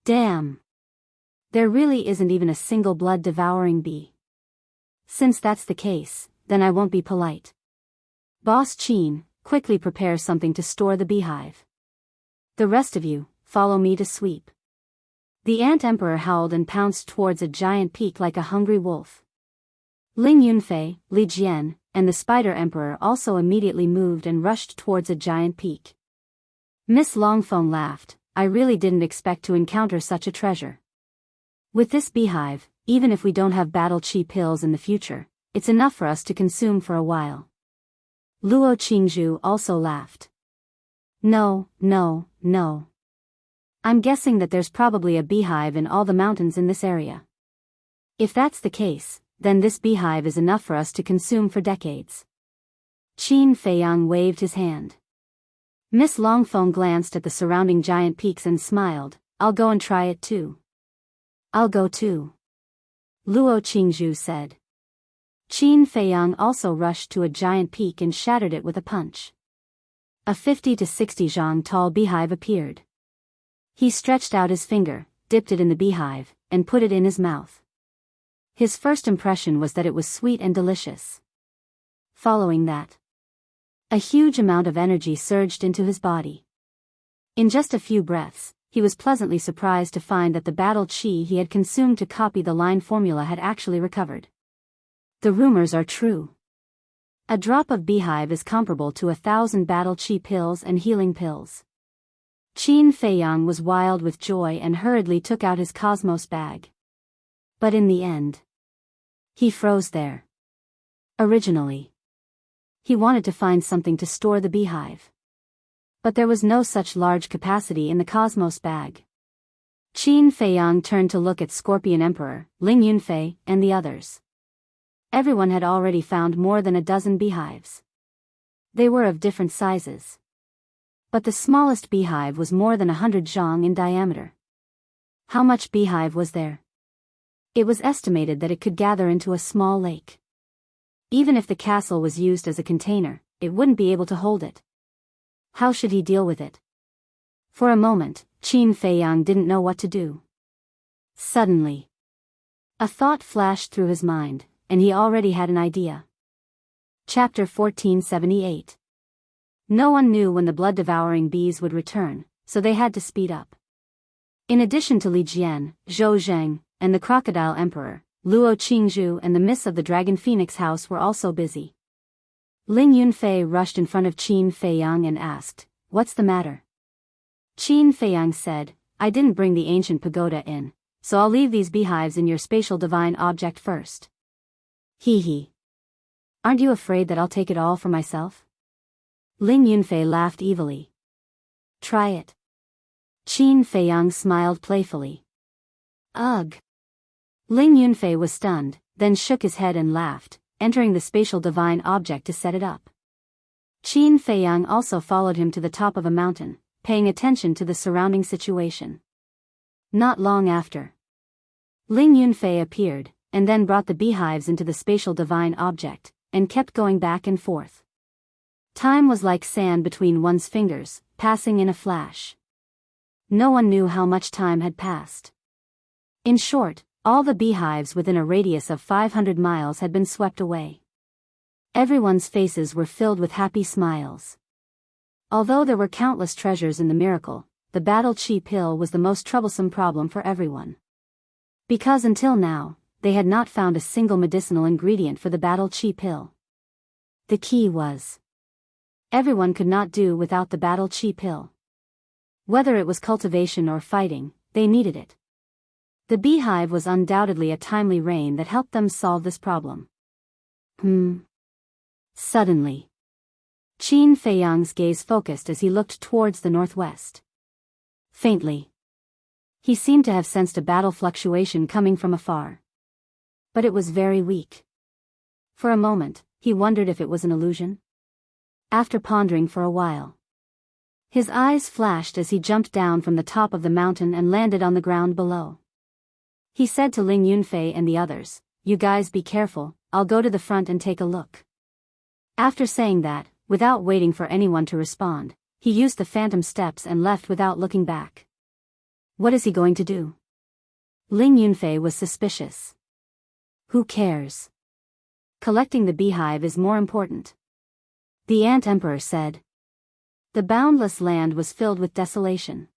Damn! There really isn't even a single blood-devouring bee. Since that's the case, then I won't be polite. Boss Qin, quickly prepare something to store the beehive. The rest of you, follow me to sweep. The Ant Emperor howled and pounced towards a giant peak like a hungry wolf. Ling Yunfei, Li Jian, and the Spider Emperor also immediately moved and rushed towards a giant peak. Miss Longfeng laughed. I really didn't expect to encounter such a treasure. With this beehive, even if we don't have battle chi pills in the future, it's enough for us to consume for a while. Luo Qingzhu also laughed. No. I'm guessing that there's probably a beehive in all the mountains in this area. If that's the case, then this beehive is enough for us to consume for decades. Qin Feiyang waved his hand. Miss Longfeng glanced at the surrounding giant peaks and smiled. I'll go and try it too. I'll go too. Luo Qingzhu said. Qin Feiyang also rushed to a giant peak and shattered it with a punch. A 50 to 60 zhang tall beehive appeared. He stretched out his finger, dipped it in the beehive, and put it in his mouth. His first impression was that it was sweet and delicious. Following that, a huge amount of energy surged into his body. In just a few breaths, he was pleasantly surprised to find that the battle chi he had consumed to copy the line formula had actually recovered. The rumors are true. A drop of beehive is comparable to 1,000 battle chi pills and healing pills. Qin Feiyang was wild with joy and hurriedly took out his cosmos bag. But in the end, he froze there. Originally, he wanted to find something to store the beehive. But there was no such large capacity in the cosmos bag. Qin Feiyang turned to look at Scorpion Emperor, Ling Yunfei, and the others. Everyone had already found more than a dozen beehives. They were of different sizes. But the smallest beehive was more than 100 zhang in diameter. How much beehive was there? It was estimated that it could gather into a small lake. Even if the castle was used as a container, it wouldn't be able to hold it. How should he deal with it? For a moment, Qin Feiyang didn't know what to do. Suddenly, a thought flashed through his mind, and he already had an idea. Chapter 1478. No one knew when the blood-devouring bees would return, so they had to speed up. In addition to Li Jian, Zhou Zheng, and the Crocodile Emperor, Luo Qingzhu and the Miss of the Dragon Phoenix House were also busy. Ling Yunfei rushed in front of Qin Feiyang and asked, "What's the matter?" Qin Feiyang said, "I didn't bring the ancient pagoda in, so I'll leave these beehives in your spatial divine object first." Hee. Aren't you afraid that I'll take it all for myself? Ling Yunfei laughed evilly. Try it. Qin Feiyang smiled playfully. Ugh. Ling Yunfei was stunned, then shook his head and laughed, entering the spatial divine object to set it up. Qin Feiyang also followed him to the top of a mountain, paying attention to the surrounding situation. Not long after, Ling Yunfei appeared, and then brought the beehives into the spatial divine object, and kept going back and forth. Time was like sand between one's fingers, passing in a flash. No one knew how much time had passed. In short, all the beehives within a radius of 500 miles had been swept away. Everyone's faces were filled with happy smiles. Although there were countless treasures in the miracle, the battle chi pill was the most troublesome problem for everyone. Because until now, they had not found a single medicinal ingredient for the battle chi pill. The key was, everyone could not do without the battle chi pill. Whether it was cultivation or fighting, they needed it. The beehive was undoubtedly a timely rain that helped them solve this problem. Suddenly, Qin Feiyang's gaze focused as he looked towards the northwest. Faintly, he seemed to have sensed a battle fluctuation coming from afar. But it was very weak. For a moment, he wondered if it was an illusion. After pondering for a while, his eyes flashed as he jumped down from the top of the mountain and landed on the ground below. He said to Ling Yunfei and the others, "You guys be careful, I'll go to the front and take a look." After saying that, without waiting for anyone to respond, he used the phantom steps and left without looking back. What is he going to do? Ling Yunfei was suspicious. Who cares? Collecting the beehive is more important. The Ant Emperor said. The boundless land was filled with desolation.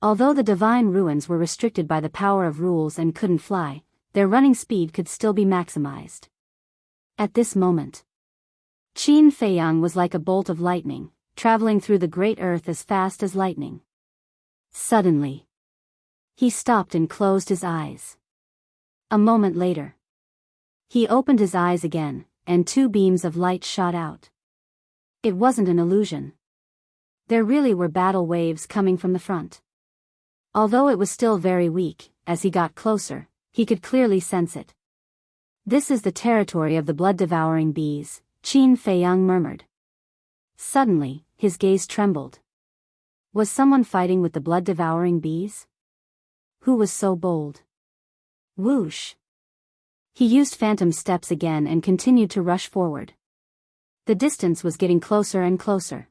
Although the divine ruins were restricted by the power of rules and couldn't fly, their running speed could still be maximized. At this moment, Qin Feiyang was like a bolt of lightning, traveling through the great earth as fast as lightning. Suddenly, he stopped and closed his eyes. A moment later, he opened his eyes again, and two beams of light shot out. It wasn't an illusion. There really were battle waves coming from the front. Although it was still very weak, as he got closer, he could clearly sense it. This is the territory of the blood-devouring bees, Qin Feiyang murmured. Suddenly, his gaze trembled. Was someone fighting with the blood-devouring bees? Who was so bold? Whoosh! He used phantom steps again and continued to rush forward. The distance was getting closer and closer.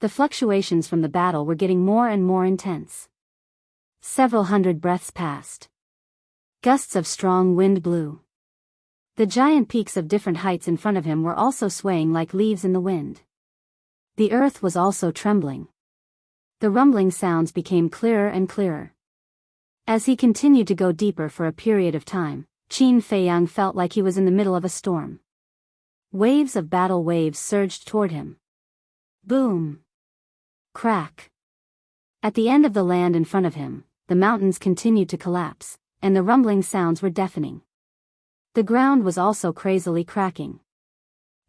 The fluctuations from the battle were getting more and more intense. Several hundred breaths passed. Gusts of strong wind blew. The giant peaks of different heights in front of him were also swaying like leaves in the wind. The earth was also trembling. The rumbling sounds became clearer and clearer. As he continued to go deeper for a period of time, Qin Feiyang felt like he was in the middle of a storm. Waves of battle waves surged toward him. Boom! Crack! At the end of the land in front of him, the mountains continued to collapse, and the rumbling sounds were deafening. The ground was also crazily cracking.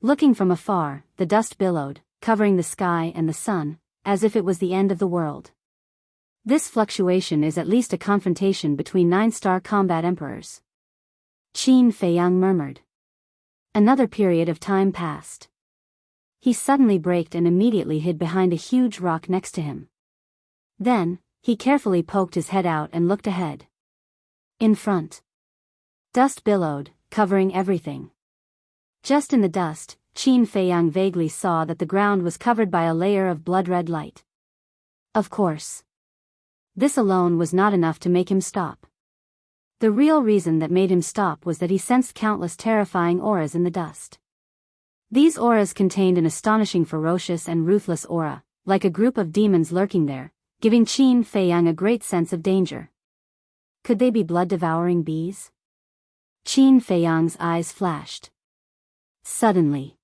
Looking from afar, the dust billowed, covering the sky and the sun, as if it was the end of the world. This fluctuation is at least a confrontation between 9-star combat emperors. Qin Feiyang murmured. Another period of time passed. He suddenly braked and immediately hid behind a huge rock next to him. Then, he carefully poked his head out and looked ahead. In front, dust billowed, covering everything. Just in the dust, Qin Feiyang vaguely saw that the ground was covered by a layer of blood-red light. Of course, this alone was not enough to make him stop. The real reason that made him stop was that he sensed countless terrifying auras in the dust. These auras contained an astonishing ferocious and ruthless aura, like a group of demons lurking there, giving Qin Feiyang a great sense of danger. Could they be blood-devouring bees? Qin Feiyang's eyes flashed. Suddenly,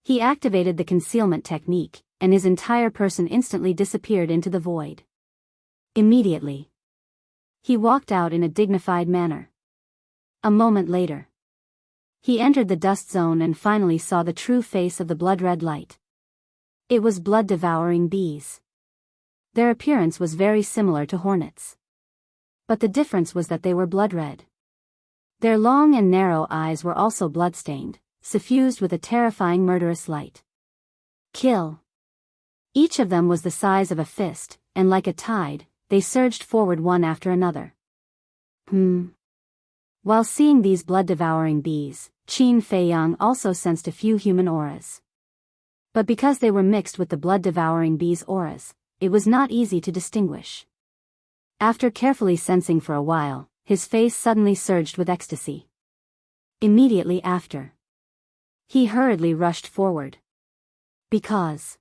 he activated the concealment technique, and his entire person instantly disappeared into the void. Immediately, he walked out in a dignified manner. A moment later, he entered the dust zone and finally saw the true face of the blood-red light. It was blood-devouring bees. Their appearance was very similar to hornets. But the difference was that they were blood-red. Their long and narrow eyes were also blood-stained, suffused with a terrifying murderous light. Kill! Each of them was the size of a fist, and like a tide, they surged forward one after another. While seeing these blood-devouring bees, Qin Feiyang also sensed a few human auras. But because they were mixed with the blood-devouring bees' auras, it was not easy to distinguish. After carefully sensing for a while, his face suddenly surged with ecstasy. Immediately after, he hurriedly rushed forward. Because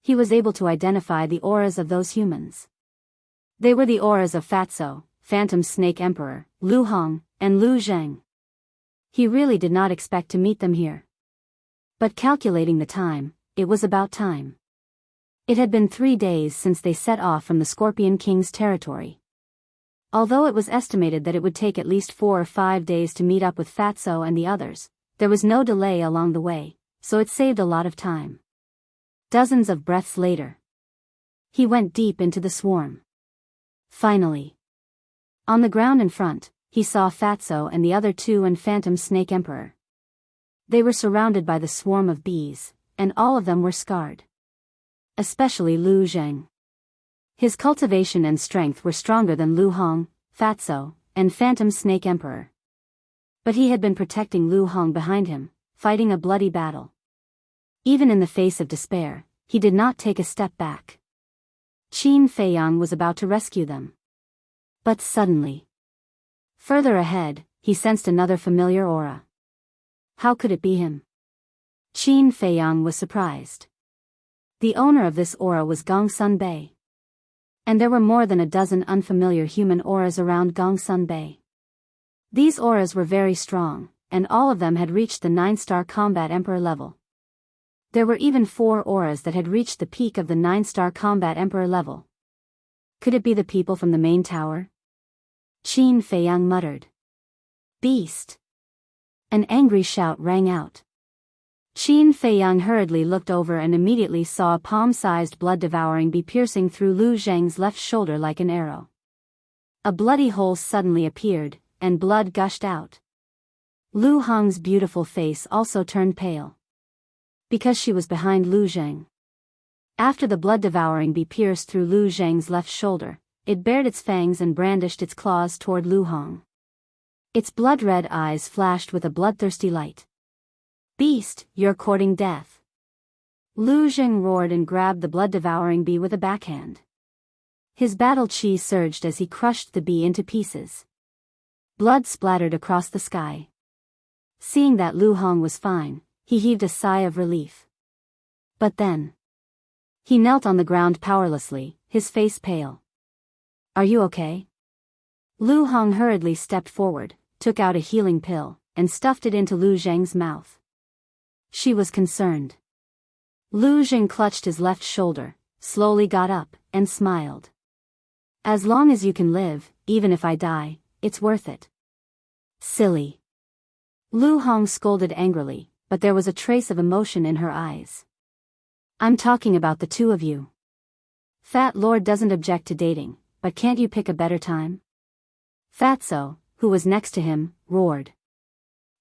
he was able to identify the auras of those humans. They were the auras of Fatso, Phantom Snake Emperor, Lu Hong, and Lu Zheng. He really did not expect to meet them here. But calculating the time, it was about time. It had been 3 days since they set off from the Scorpion King's territory. Although it was estimated that it would take at least 4 or 5 days to meet up with Fatso and the others, there was no delay along the way, so it saved a lot of time. Dozens of breaths later, he went deep into the swarm. Finally, on the ground in front, he saw Fatso and the other 2 and Phantom Snake Emperor. They were surrounded by the swarm of bees, and all of them were scarred. Especially Lu Zheng. His cultivation and strength were stronger than Lu Hong, Fatso, and Phantom Snake Emperor. But he had been protecting Lu Hong behind him, fighting a bloody battle. Even in the face of despair, he did not take a step back. Qin Feiyang was about to rescue them. But suddenly, further ahead, he sensed another familiar aura. How could it be him? Qin Feiyang was surprised. The owner of this aura was Gongsun Bei. And there were more than a dozen unfamiliar human auras around Gongsun Bei. These auras were very strong, and all of them had reached the 9-star combat emperor level. There were even 4 auras that had reached the peak of the 9-star combat emperor level. Could it be the people from the main tower? Qin Feiyang muttered. Beast! An angry shout rang out. Qin Feiyang hurriedly looked over and immediately saw a palm-sized blood-devouring bee piercing through Lu Zheng's left shoulder like an arrow. A bloody hole suddenly appeared, and blood gushed out. Lu Hong's beautiful face also turned pale. Because she was behind Lu Zheng. After the blood-devouring bee pierced through Lu Zheng's left shoulder, it bared its fangs and brandished its claws toward Lu Hong. Its blood-red eyes flashed with a bloodthirsty light. Beast, you're courting death. Lu Zheng roared and grabbed the blood-devouring bee with a backhand. His battle chi surged as he crushed the bee into pieces. Blood splattered across the sky. Seeing that Lu Hong was fine, he heaved a sigh of relief. But then, he knelt on the ground powerlessly, his face pale. Are you okay? Lu Hong hurriedly stepped forward, took out a healing pill, and stuffed it into Lu Zheng's mouth. She was concerned. Lu Zheng clutched his left shoulder, slowly got up, and smiled. As long as you can live, even if I die, it's worth it. Silly. Lu Hong scolded angrily, but there was a trace of emotion in her eyes. I'm talking about the 2 of you. Fat Lord doesn't object to dating, but can't you pick a better time? Fatso, who was next to him, roared.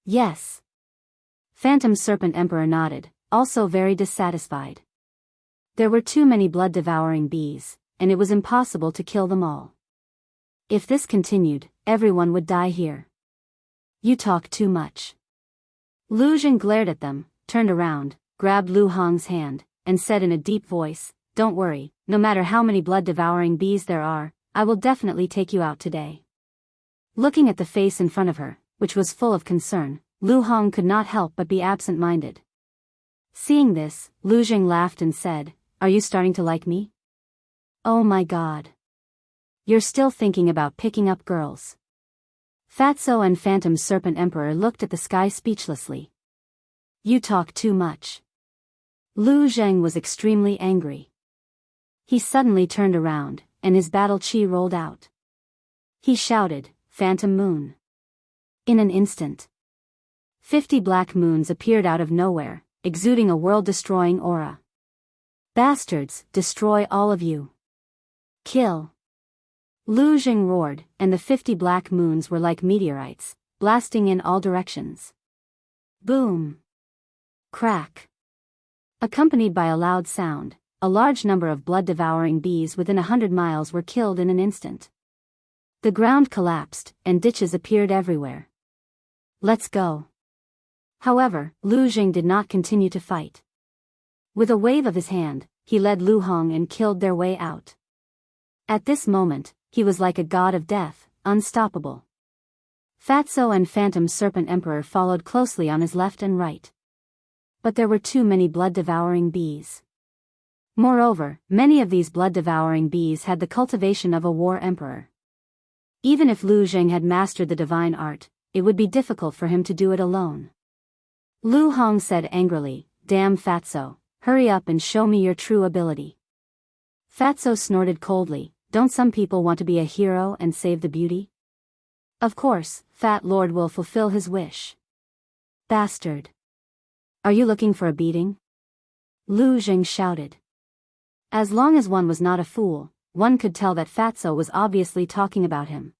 Yes. Phantom Serpent Emperor nodded, also very dissatisfied. There were too many blood-devouring bees, and it was impossible to kill them all. If this continued, everyone would die here. You talk too much. Lu Zheng glared at them, turned around, grabbed Lu Hong's hand, and said in a deep voice, Don't worry, no matter how many blood-devouring bees there are, I will definitely take you out today. Looking at the face in front of her, which was full of concern, Lu Hong could not help but be absent-minded. Seeing this, Lu Zheng laughed and said, Are you starting to like me? Oh my god. You're still thinking about picking up girls. Fatso and Phantom Serpent Emperor looked at the sky speechlessly. You talk too much. Lu Zheng was extremely angry. He suddenly turned around, and his battle chi rolled out. He shouted, Phantom Moon. In an instant, 50 black moons appeared out of nowhere, exuding a world-destroying aura. Bastards, destroy all of you. Kill. Lu Zheng roared, and the 50 black moons were like meteorites, blasting in all directions. Boom. Crack. Accompanied by a loud sound, a large number of blood-devouring bees within 100 miles were killed in an instant. The ground collapsed, and ditches appeared everywhere. Let's go. However, Lu Zheng did not continue to fight. With a wave of his hand, he led Lu Hong and killed their way out. At this moment, he was like a god of death, unstoppable. Fatso and Phantom Serpent Emperor followed closely on his left and right. But there were too many blood-devouring bees. Moreover, many of these blood-devouring bees had the cultivation of a war emperor. Even if Lu Zheng had mastered the divine art, it would be difficult for him to do it alone. Lu Hong said angrily, Damn Fatso, hurry up and show me your true ability. Fatso snorted coldly, Don't some people want to be a hero and save the beauty? Of course, Fat Lord will fulfill his wish. Bastard. Are you looking for a beating? Lu Zheng shouted. As long as one was not a fool, one could tell that Fatso was obviously talking about him.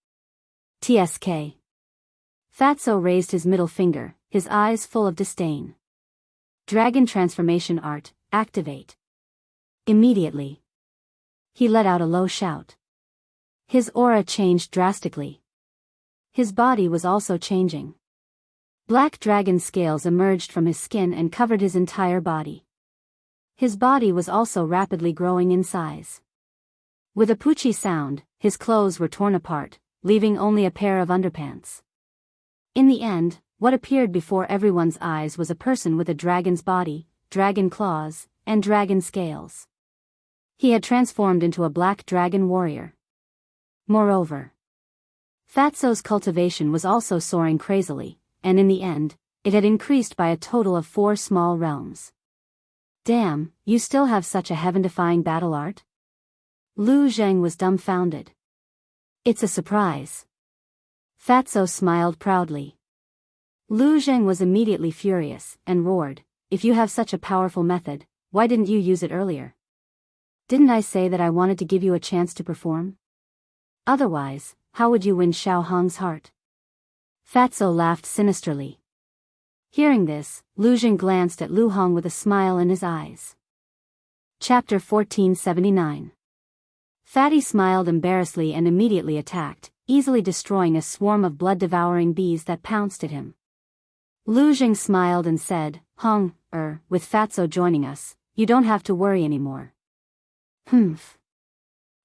TSK. Fatso raised his middle finger, his eyes full of disdain. Dragon transformation art, activate. Immediately. He let out a low shout. His aura changed drastically. His body was also changing. Black dragon scales emerged from his skin and covered his entire body. His body was also rapidly growing in size. With a poochie sound, his clothes were torn apart, leaving only a pair of underpants. In the end, what appeared before everyone's eyes was a person with a dragon's body, dragon claws, and dragon scales. He had transformed into a black dragon warrior. Moreover, Fatso's cultivation was also soaring crazily, and in the end, it had increased by a total of 4 small realms. Damn, you still have such a heaven-defying battle art? Lu Zheng was dumbfounded. It's a surprise. Fatso smiled proudly. Lu Zheng was immediately furious, and roared, If you have such a powerful method, why didn't you use it earlier? Didn't I say that I wanted to give you a chance to perform? Otherwise, how would you win Xiao Hong's heart? Fatso laughed sinisterly. Hearing this, Lu Zheng glanced at Lu Hong with a smile in his eyes. Chapter 1479. Fatty smiled embarrassedly and immediately attacked, easily destroying a swarm of blood-devouring bees that pounced at him. Lu Zheng smiled and said, Hong, with Fatso joining us, you don't have to worry anymore. Humph.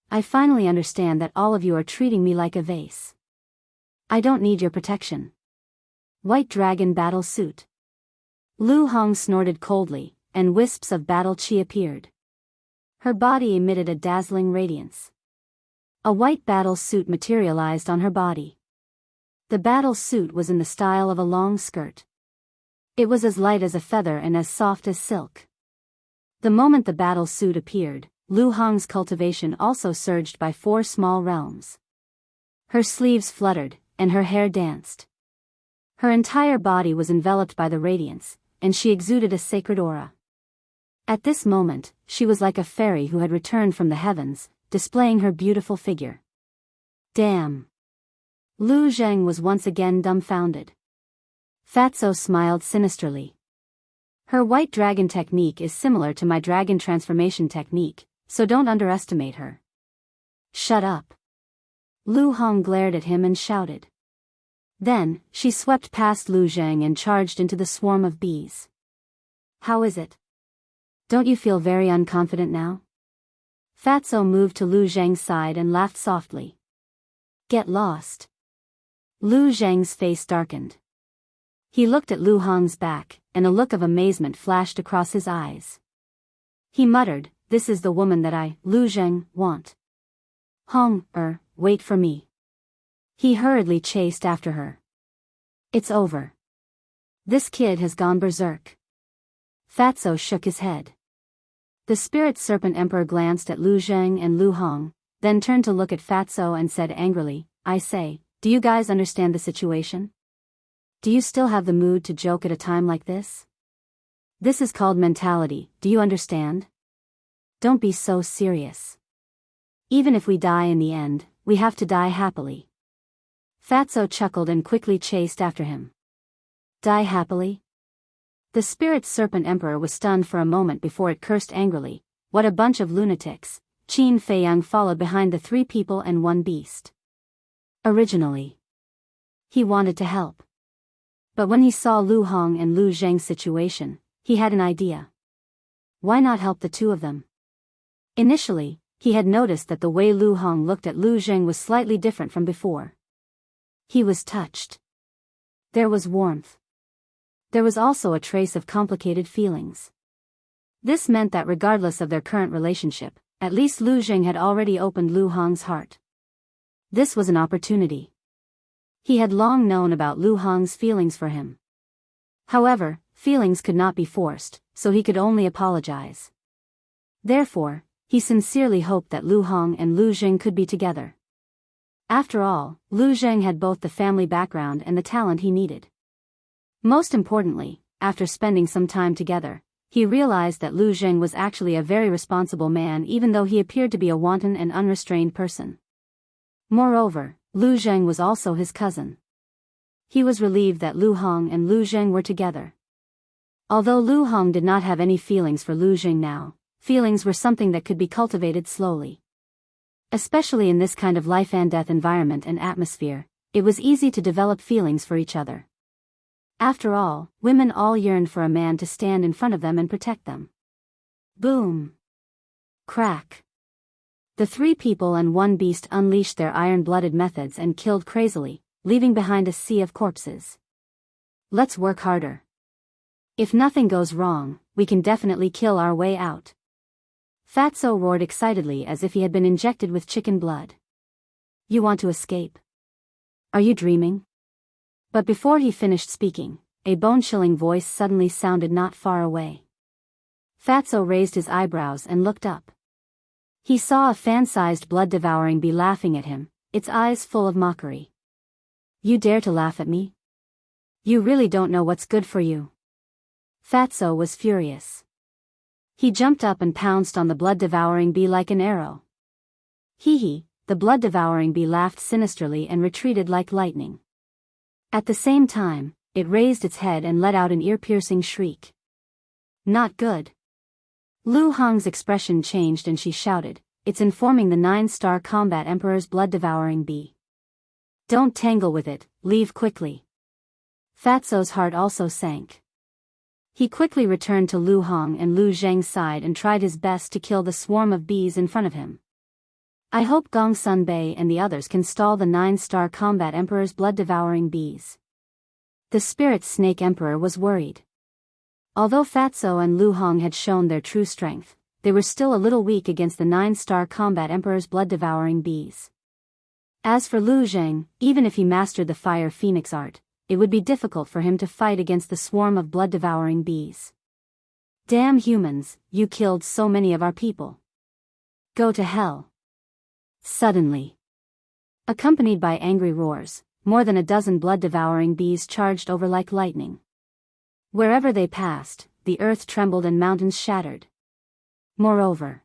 I finally understand that all of you are treating me like a vase. I don't need your protection. White Dragon Battle Suit. Lu Hong snorted coldly, and wisps of battle chi appeared. Her body emitted a dazzling radiance. A white battle suit materialized on her body. The battle suit was in the style of a long skirt. It was as light as a feather and as soft as silk. The moment the battle suit appeared, Lu Hong's cultivation also surged by 4 small realms. Her sleeves fluttered, and her hair danced. Her entire body was enveloped by the radiance, and she exuded a sacred aura. At this moment, she was like a fairy who had returned from the heavens, displaying her beautiful figure. Damn! Lu Zheng was once again dumbfounded. Fatso smiled sinisterly. Her white dragon technique is similar to my dragon transformation technique, so don't underestimate her. Shut up. Lu Hong glared at him and shouted. Then, she swept past Lu Zheng and charged into the swarm of bees. How is it? Don't you feel very unconfident now? Fatso moved to Lu Zheng's side and laughed softly. Get lost. Lu Zheng's face darkened. He looked at Lu Hong's back, and a look of amazement flashed across his eyes. He muttered, This is the woman that I, Lu Zheng, want. Hong, wait for me. He hurriedly chased after her. It's over. This kid has gone berserk. Fatso shook his head. The spirit serpent emperor glanced at Lu Zheng and Lu Hong, then turned to look at Fatso and said angrily, I say, do you guys understand the situation? Do you still have the mood to joke at a time like this? This is called mentality, do you understand? Don't be so serious. Even if we die in the end, we have to die happily. Fatso chuckled and quickly chased after him. Die happily? The spirit serpent emperor was stunned for a moment before it cursed angrily, what a bunch of lunatics. Qin Feiyang followed behind the 3 people and 1 beast. Originally, he wanted to help. But when he saw Lu Hong and Lu Zheng's situation, he had an idea. Why not help the 2 of them? Initially, he had noticed that the way Lu Hong looked at Lu Zheng was slightly different from before. He was touched. There was warmth. There was also a trace of complicated feelings. This meant that regardless of their current relationship, at least Lu Zheng had already opened Lu Hong's heart. This was an opportunity. He had long known about Lu Hong's feelings for him. However, feelings could not be forced, so he could only apologize. Therefore, he sincerely hoped that Lu Hong and Lu Zheng could be together. After all, Lu Zheng had both the family background and the talent he needed. Most importantly, after spending some time together, he realized that Lu Zheng was actually a very responsible man even though he appeared to be a wanton and unrestrained person. Moreover, Lu Zheng was also his cousin. He was relieved that Lu Hong and Lu Zheng were together. Although Lu Hong did not have any feelings for Lu Zheng now, feelings were something that could be cultivated slowly. Especially in this kind of life and death environment and atmosphere, it was easy to develop feelings for each other. After all, women all yearned for a man to stand in front of them and protect them. Boom! Crack! The 3 people and 1 beast unleashed their iron-blooded methods and killed crazily, leaving behind a sea of corpses. Let's work harder. If nothing goes wrong, we can definitely kill our way out. Fatso roared excitedly as if he had been injected with chicken blood. You want to escape? Are you dreaming? But before he finished speaking, a bone-chilling voice suddenly sounded not far away. Fatso raised his eyebrows and looked up. He saw a fan-sized blood-devouring bee laughing at him, its eyes full of mockery. You dare to laugh at me? You really don't know what's good for you. Fatso was furious. He jumped up and pounced on the blood-devouring bee like an arrow. Hee, the blood-devouring bee laughed sinisterly and retreated like lightning. At the same time, it raised its head and let out an ear-piercing shriek. Not good. Lu Hong's expression changed and she shouted, it's informing the 9-star combat emperor's blood-devouring bee. Don't tangle with it, leave quickly. Fatso's heart also sank. He quickly returned to Lu Hong and Lu Zheng's side and tried his best to kill the swarm of bees in front of him. I hope Gong Sun Bei and the others can stall the 9-star combat emperor's blood-devouring bees. The spirit snake emperor was worried. Although Fatso and Lu Hong had shown their true strength, they were still a little weak against the 9-star combat emperor's blood-devouring bees. As for Lu Zheng, even if he mastered the fire phoenix art, it would be difficult for him to fight against the swarm of blood-devouring bees. Damn humans, you killed so many of our people. Go to hell. Suddenly, accompanied by angry roars, more than a dozen blood-devouring bees charged over like lightning. Wherever they passed, the earth trembled and mountains shattered. Moreover,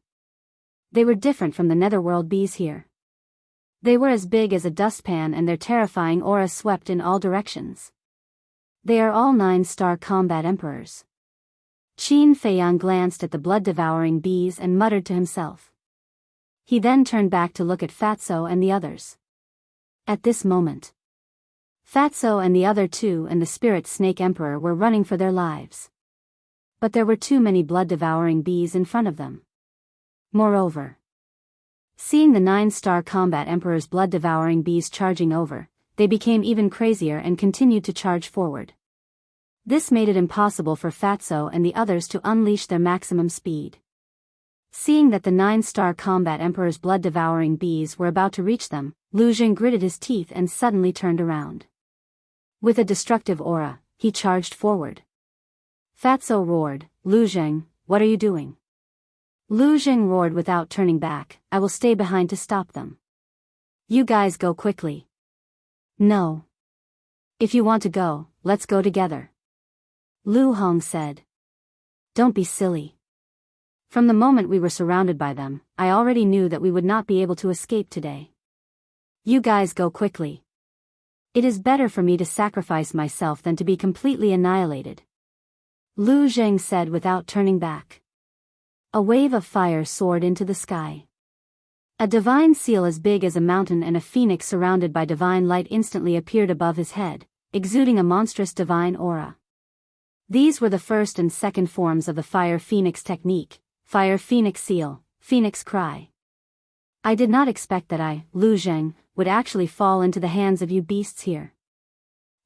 they were different from the netherworld bees here. They were as big as a dustpan and their terrifying aura swept in all directions. They are all 9-star combat emperors. Qin Feiyang glanced at the blood-devouring bees and muttered to himself. He then turned back to look at Fatso and the others. At this moment, Fatso and the other 2 and the spirit snake emperor were running for their lives. But there were too many blood-devouring bees in front of them. Moreover, seeing the 9-star combat emperor's blood-devouring bees charging over, they became even crazier and continued to charge forward. This made it impossible for Fatso and the others to unleash their maximum speed. Seeing that the 9-star combat emperor's blood-devouring bees were about to reach them, Lu Jing gritted his teeth and suddenly turned around. With a destructive aura, he charged forward. Fatso roared, "Lu Jing, what are you doing?" Lu Jing roared without turning back, "I will stay behind to stop them." "You guys go quickly." "No. If you want to go, let's go together," Lu Hong said. "Don't be silly. From the moment we were surrounded by them, I already knew that we would not be able to escape today. You guys go quickly. It is better for me to sacrifice myself than to be completely annihilated," Lu Jing said without turning back. A wave of fire soared into the sky. A divine seal as big as a mountain and a phoenix surrounded by divine light instantly appeared above his head, exuding a monstrous divine aura. These were the first and second forms of the Fire Phoenix technique: Fire Phoenix Seal, Phoenix Cry. "I did not expect that I, Lu Jing, would actually fall into the hands of you beasts here.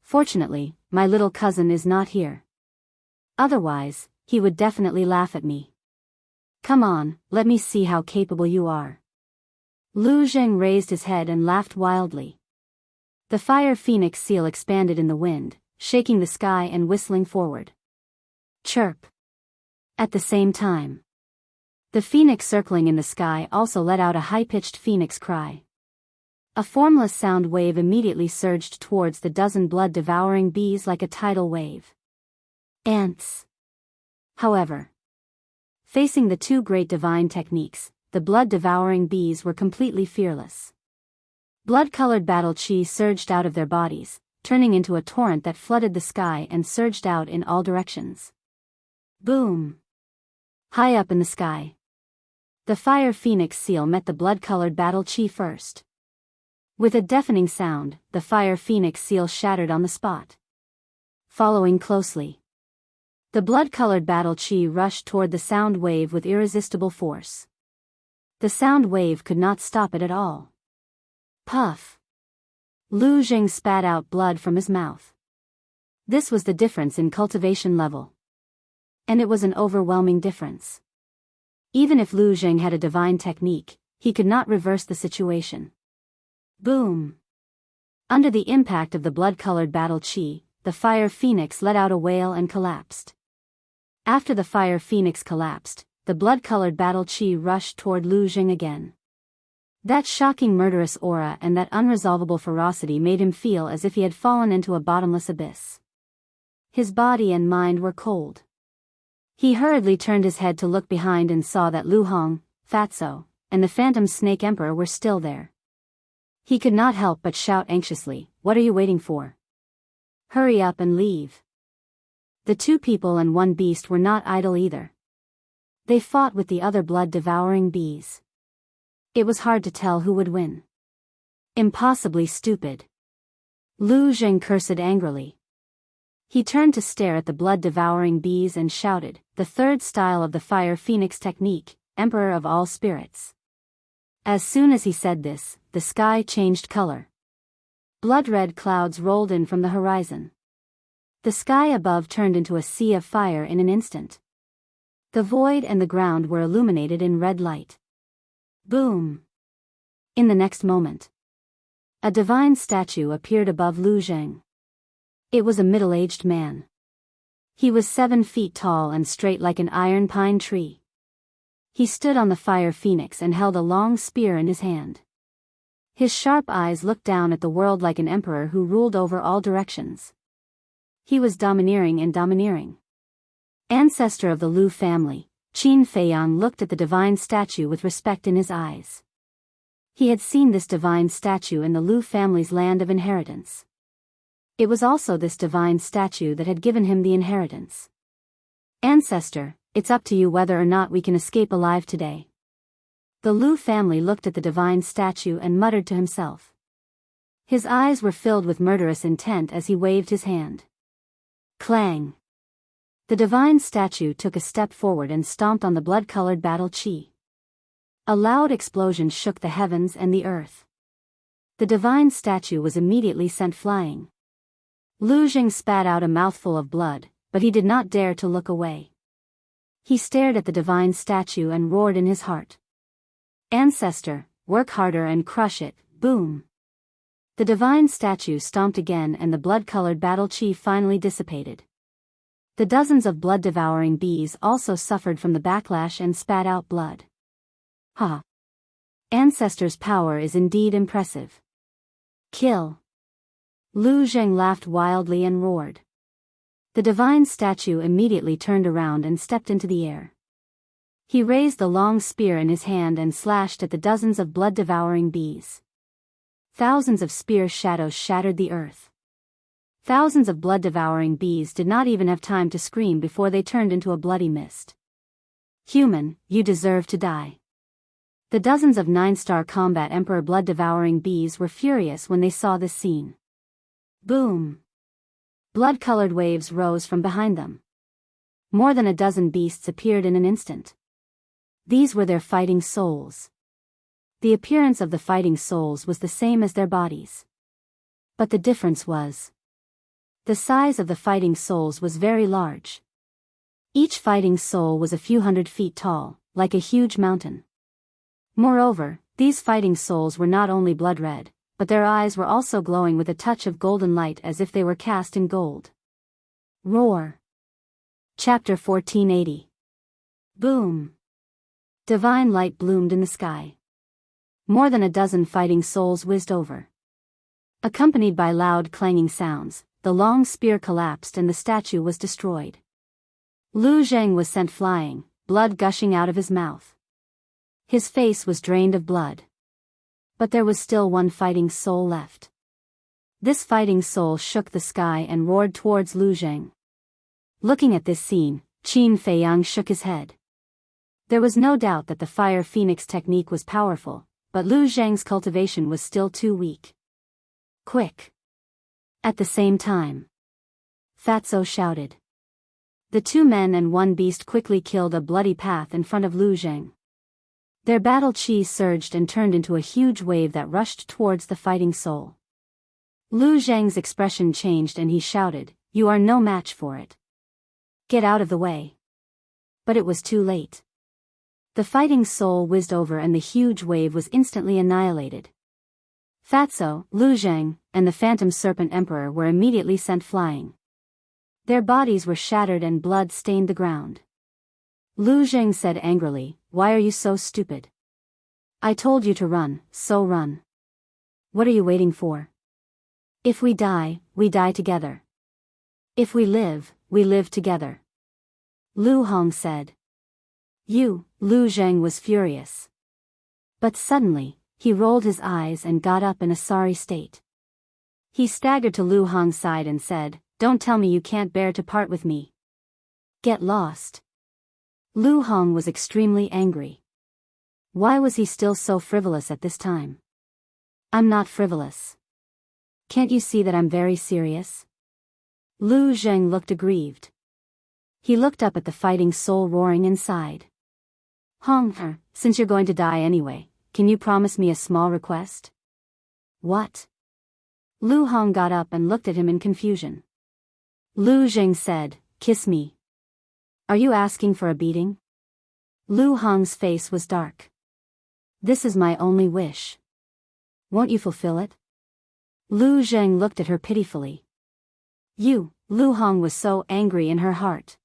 Fortunately, my little cousin is not here. Otherwise, he would definitely laugh at me. Come on, let me see how capable you are." Lu Jing raised his head and laughed wildly. The Fire Phoenix seal expanded in the wind, shaking the sky and whistling forward. Chirp. At the same time, the phoenix circling in the sky also let out a high-pitched phoenix cry. A formless sound wave immediately surged towards the dozen blood-devouring bees like a tidal wave. Ants. However, facing the two great divine techniques, the blood-devouring bees were completely fearless. Blood-colored battle chi surged out of their bodies, turning into a torrent that flooded the sky and surged out in all directions. Boom! High up in the sky, the Fire Phoenix seal met the blood-colored battle chi first. With a deafening sound, the Fire Phoenix seal shattered on the spot. Following closely, the blood-colored battle chi rushed toward the sound wave with irresistible force. The sound wave could not stop it at all. Puff! Lu Jing spat out blood from his mouth. This was the difference in cultivation level. And it was an overwhelming difference. Even if Lu Jing had a divine technique, he could not reverse the situation. Boom! Under the impact of the blood-colored battle chi, the Fire Phoenix let out a wail and collapsed. After the Fire Phoenix collapsed, the blood-colored battle chi rushed toward Lu Jing again. That shocking murderous aura and that unresolvable ferocity made him feel as if he had fallen into a bottomless abyss. His body and mind were cold. He hurriedly turned his head to look behind and saw that Lu Hong, Fatso, and the Phantom Snake Emperor were still there. He could not help but shout anxiously, "What are you waiting for? Hurry up and leave." The two people and one beast were not idle either. They fought with the other blood-devouring bees. It was hard to tell who would win. Impossibly stupid. Lu Jing cursed angrily. He turned to stare at the blood-devouring bees and shouted, "The third style of the Fire Phoenix technique, Emperor of all spirits." As soon as he said this, the sky changed color. Blood-red clouds rolled in from the horizon. The sky above turned into a sea of fire in an instant. The void and the ground were illuminated in red light. Boom! In the next moment, a divine statue appeared above Lu Jing. It was a middle-aged man. He was 7 feet tall and straight like an iron pine tree. He stood on the Fire Phoenix and held a long spear in his hand. His sharp eyes looked down at the world like an emperor who ruled over all directions. He was domineering and domineering. Ancestor of the Lu family, Qin Feiyang looked at the divine statue with respect in his eyes. He had seen this divine statue in the Lu family's land of inheritance. It was also this divine statue that had given him the inheritance. "Ancestor, it's up to you whether or not we can escape alive today." The Lu family looked at the divine statue and muttered to himself. His eyes were filled with murderous intent as he waved his hand. Clang! The divine statue took a step forward and stomped on the blood-colored battle chi. A loud explosion shook the heavens and the earth. The divine statue was immediately sent flying. Lu Jing spat out a mouthful of blood, but he did not dare to look away. He stared at the divine statue and roared in his heart. "Ancestor, work harder and crush it." Boom! The divine statue stomped again and the blood-colored battle chi finally dissipated. The dozens of blood-devouring bees also suffered from the backlash and spat out blood. Ha! Ancestors' power is indeed impressive. Kill! Lu Zheng laughed wildly and roared. The divine statue immediately turned around and stepped into the air. He raised the long spear in his hand and slashed at the dozens of blood-devouring bees. Thousands of spear shadows shattered the earth. Thousands of blood-devouring bees did not even have time to scream before they turned into a bloody mist. Human, you deserve to die. The dozens of 9-star combat Emperor blood-devouring bees were furious when they saw this scene. Boom! Blood-colored waves rose from behind them. More than a dozen beasts appeared in an instant. These were their fighting souls. The appearance of the fighting souls was the same as their bodies. But the difference was, the size of the fighting souls was very large. Each fighting soul was a few hundred feet tall, like a huge mountain. Moreover, these fighting souls were not only blood red, but their eyes were also glowing with a touch of golden light as if they were cast in gold. Roar! Chapter 1480. Boom! Divine light bloomed in the sky. More than a dozen fighting souls whizzed over. Accompanied by loud clanging sounds, the long spear collapsed and the statue was destroyed. Lu Zheng was sent flying, blood gushing out of his mouth. His face was drained of blood. But there was still one fighting soul left. This fighting soul shook the sky and roared towards Lu Zheng. Looking at this scene, Qin Feiyang shook his head. There was no doubt that the fire phoenix technique was powerful, but Lu Zheng's cultivation was still too weak. Quick! At the same time, Fatso shouted. The 2 men and 1 beast quickly killed a bloody path in front of Lu Zheng. Their battle chi surged and turned into a huge wave that rushed towards the fighting soul. Lu Zheng's expression changed and he shouted, "You are no match for it. Get out of the way." But it was too late. The fighting soul whizzed over and the huge wave was instantly annihilated. Fatso, Lu Zheng, and the Phantom Serpent Emperor were immediately sent flying. Their bodies were shattered and blood stained the ground. Lu Zheng said angrily, "Why are you so stupid? I told you to run, so run. What are you waiting for? If we die together. If we live together." Lu Hong said. Lu Zheng was furious. But suddenly, he rolled his eyes and got up in a sorry state. He staggered to Lu Hong's side and said, "Don't tell me you can't bear to part with me. Get lost." Lu Hong was extremely angry. Why was he still so frivolous at this time? "I'm not frivolous. Can't you see that I'm very serious?" Lu Zheng looked aggrieved. He looked up at the fighting soul roaring inside. "Hong, since you're going to die anyway, can you promise me a small request?" "What?" Lu Hong got up and looked at him in confusion. Lu Zheng said, "Kiss me." "Are you asking for a beating?" Lu Hong's face was dark. "This is my only wish. Won't you fulfill it?" Lu Zheng looked at her pitifully. Lu Hong was so angry in her heart.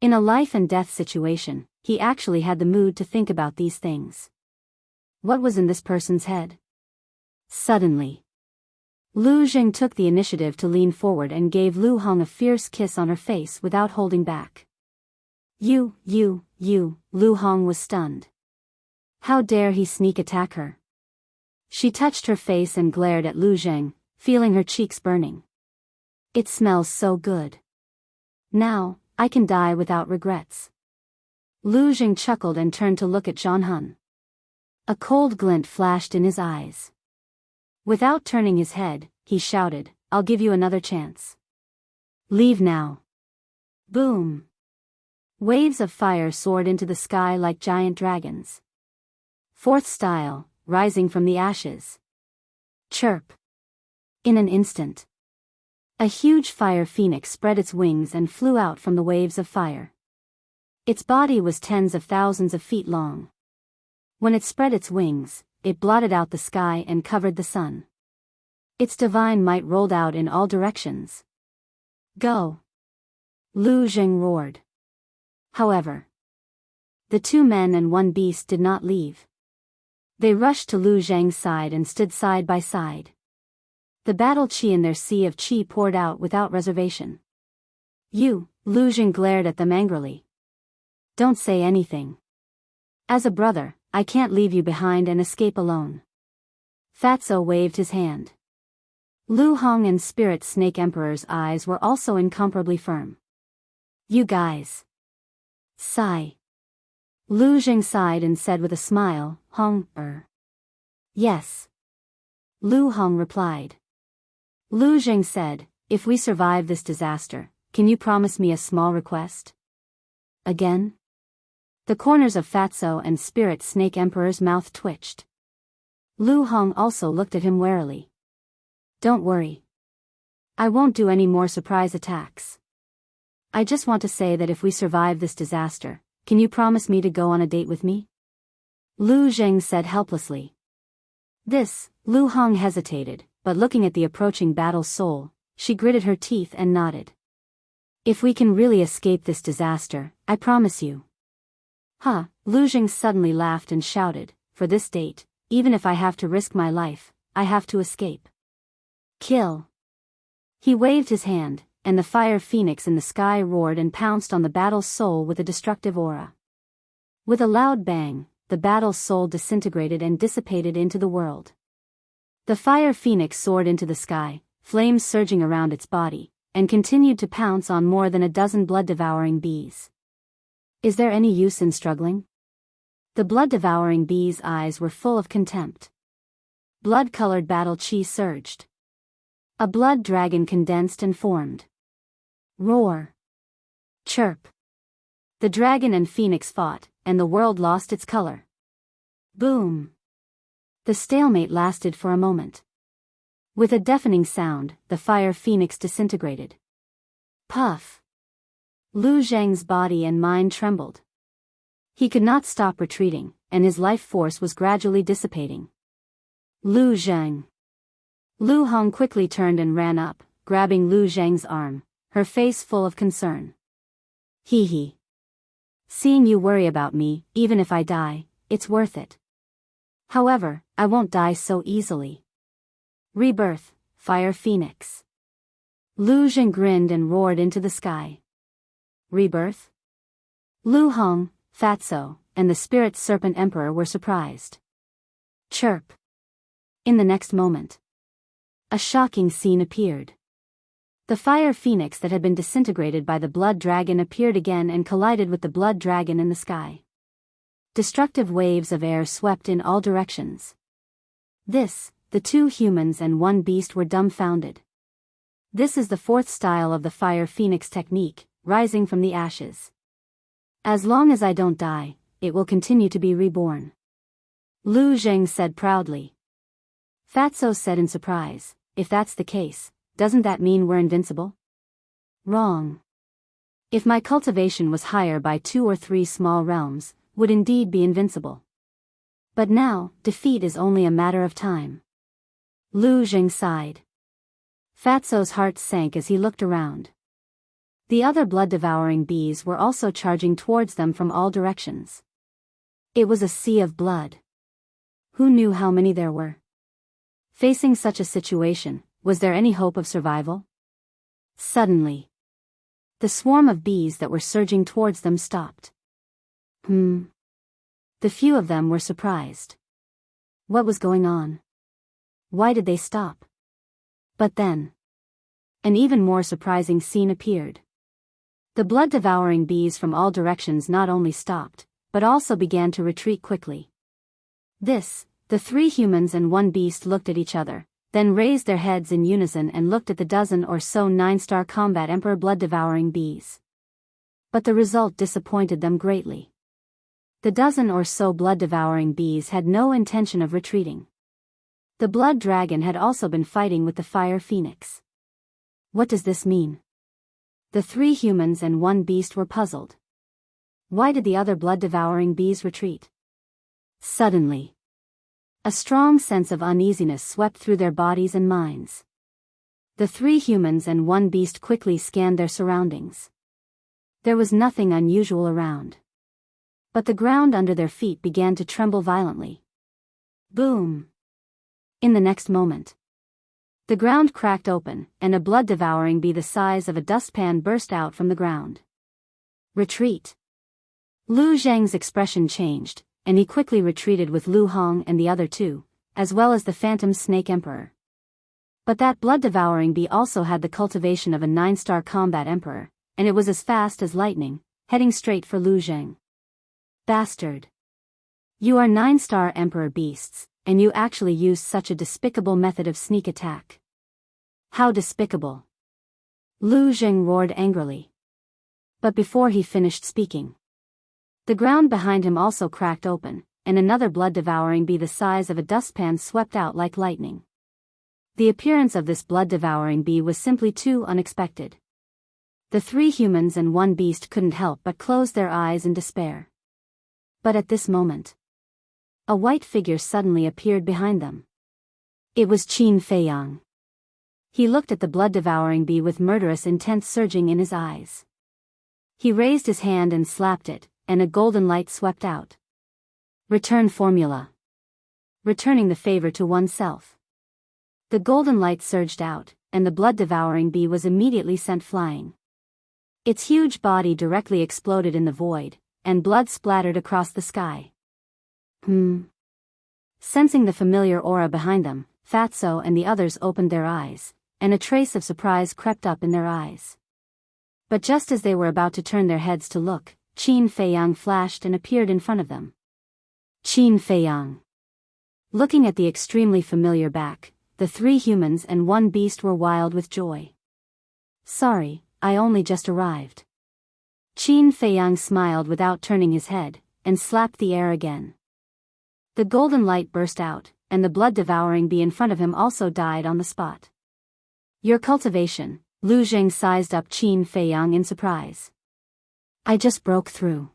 In a life and death situation, he actually had the mood to think about these things. What was in this person's head? Suddenly, Lu Zheng took the initiative to lean forward and gave Lu Hong a fierce kiss on her face without holding back. Lu Hong was stunned. How dare he sneak attack her? She touched her face and glared at Lu Zheng, feeling her cheeks burning. "It smells so good. Now, I can die without regrets." Lu Zheng chuckled and turned to look at Zhan Hun. A cold glint flashed in his eyes. Without turning his head, he shouted, "I'll give you another chance. Leave now." Boom! Waves of fire soared into the sky like giant dragons. Fourth style, rising from the ashes. Chirp! In an instant, a huge fire phoenix spread its wings and flew out from the waves of fire. Its body was tens of thousands of feet long. When it spread its wings, it blotted out the sky and covered the sun. Its divine might rolled out in all directions. Go! Lu Zheng roared. However, the 2 men and 1 beast did not leave. They rushed to Lu Zheng's side and stood side by side. The battle chi in their sea of chi poured out without reservation. You, Lu Zheng glared at them angrily. Don't say anything. As a brother, I can't leave you behind and escape alone. Fatso waved his hand. Lu Hong and Spirit Snake Emperor's eyes were also incomparably firm. You guys. Sigh. Lu Zheng sighed and said with a smile, Yes. Lu Hong replied. Lu Zheng said, if we survive this disaster, can you promise me a small request? Again? The corners of Fatso and Spirit Snake Emperor's mouth twitched. Lu Hong also looked at him warily. Don't worry. I won't do any more surprise attacks. I just want to say that if we survive this disaster, can you promise me to go on a date with me? Lu Zheng said helplessly. This, Lu Hong hesitated, but looking at the approaching battle soul, she gritted her teeth and nodded. If we can really escape this disaster, I promise you. Lu Zheng suddenly laughed and shouted, for this date, even if I have to risk my life, I have to escape. Kill. He waved his hand, and the fire phoenix in the sky roared and pounced on the battle soul with a destructive aura. With a loud bang, the battle soul disintegrated and dissipated into the world. The fire phoenix soared into the sky, flames surging around its body, and continued to pounce on more than a dozen blood-devouring bees. Is there any use in struggling? The blood-devouring bees' eyes were full of contempt. Blood-colored battle chi surged. A blood dragon condensed and formed. Roar. Chirp. The dragon and phoenix fought, and the world lost its color. Boom. The stalemate lasted for a moment. With a deafening sound, the fire phoenix disintegrated. Puff. Lu Zheng's body and mind trembled. He could not stop retreating, and his life force was gradually dissipating. Lu Zheng. Lu Hong quickly turned and ran up, grabbing Lu Zheng's arm, her face full of concern. Hee hee. Seeing you worry about me, even if I die, it's worth it. However, I won't die so easily. Rebirth, Fire Phoenix. Lu Zheng grinned and roared into the sky. Rebirth? Lu Hong, Fatso, and the Spirit Serpent Emperor were surprised. Chirp. In the next moment, a shocking scene appeared. The fire phoenix that had been disintegrated by the blood dragon appeared again and collided with the blood dragon in the sky. Destructive waves of air swept in all directions. The 2 humans and 1 beast were dumbfounded. This is the 4th style of the fire phoenix technique, rising from the ashes. As long as I don't die, it will continue to be reborn. Lu Zheng said proudly. Fatso said in surprise, if that's the case, doesn't that mean we're invincible? Wrong. If my cultivation was higher by 2 or 3 small realms, would indeed be invincible. But now, defeat is only a matter of time. Lu Zheng sighed. Fatso's heart sank as he looked around. The other blood-devouring bees were also charging towards them from all directions. It was a sea of blood. Who knew how many there were? Facing such a situation, was there any hope of survival? Suddenly, the swarm of bees that were surging towards them stopped. The few of them were surprised. What was going on? Why did they stop? But then, an even more surprising scene appeared. The blood-devouring bees from all directions not only stopped, but also began to retreat quickly. The 3 humans and 1 beast looked at each other, then raised their heads in unison and looked at the dozen or so 9-star combat emperor blood-devouring bees. But the result disappointed them greatly. The dozen or so blood-devouring bees had no intention of retreating. The blood dragon had also been fighting with the fire phoenix. What does this mean? The 3 humans and 1 beast were puzzled. Why did the other blood-devouring bees retreat? Suddenly, A strong sense of uneasiness swept through their bodies and minds. The 3 humans and 1 beast quickly scanned their surroundings. There was nothing unusual around. But the ground under their feet began to tremble violently. Boom! In the next moment, the ground cracked open, and a blood-devouring bee the size of a dustpan burst out from the ground. Retreat! Lu Zheng's expression changed, and he quickly retreated with Lu Hong and the other 2, as well as the Phantom Snake Emperor. But that blood-devouring bee also had the cultivation of a 9-star combat emperor, and it was as fast as lightning, heading straight for Lu Zheng. Bastard! You are 9-star emperor beasts, and you actually used such a despicable method of sneak attack. How despicable! Lu Zheng roared angrily. But before he finished speaking, the ground behind him also cracked open, and another blood-devouring bee the size of a dustpan swept out like lightning. The appearance of this blood-devouring bee was simply too unexpected. The 3 humans and 1 beast couldn't help but close their eyes in despair. But at this moment, a white figure suddenly appeared behind them. It was Qin Feiyang. He looked at the blood-devouring bee with murderous intent surging in his eyes. He raised his hand and slapped it, and a golden light swept out. Return formula. Returning the favor to oneself. The golden light surged out, and the blood-devouring bee was immediately sent flying. Its huge body directly exploded in the void, and blood splattered across the sky. Sensing the familiar aura behind them, Fatso and the others opened their eyes, and a trace of surprise crept up in their eyes. But just as they were about to turn their heads to look, Qin Feiyang flashed and appeared in front of them. Qin Feiyang. Looking at the extremely familiar back, the 3 humans and 1 beast were wild with joy. Sorry, I only just arrived. Qin Feiyang smiled without turning his head, and slapped the air again. The golden light burst out, and the blood-devouring bee in front of him also died on the spot. Your cultivation, Lu Zheng sized up Qin Feiyang in surprise. I just broke through.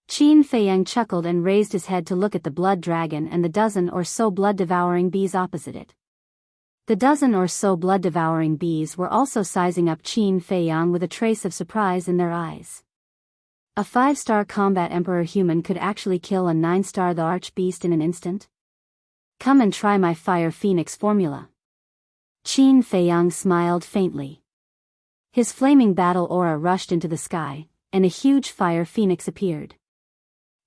Qin Feiyang chuckled and raised his head to look at the blood dragon and the dozen or so blood-devouring bees opposite it. The dozen or so blood-devouring bees were also sizing up Qin Feiyang with a trace of surprise in their eyes. A 5-star combat emperor human could actually kill a 9-star the archbeast in an instant? Come and try my fire phoenix formula. Qin Feiyang smiled faintly. His flaming battle aura rushed into the sky, and a huge fire phoenix appeared.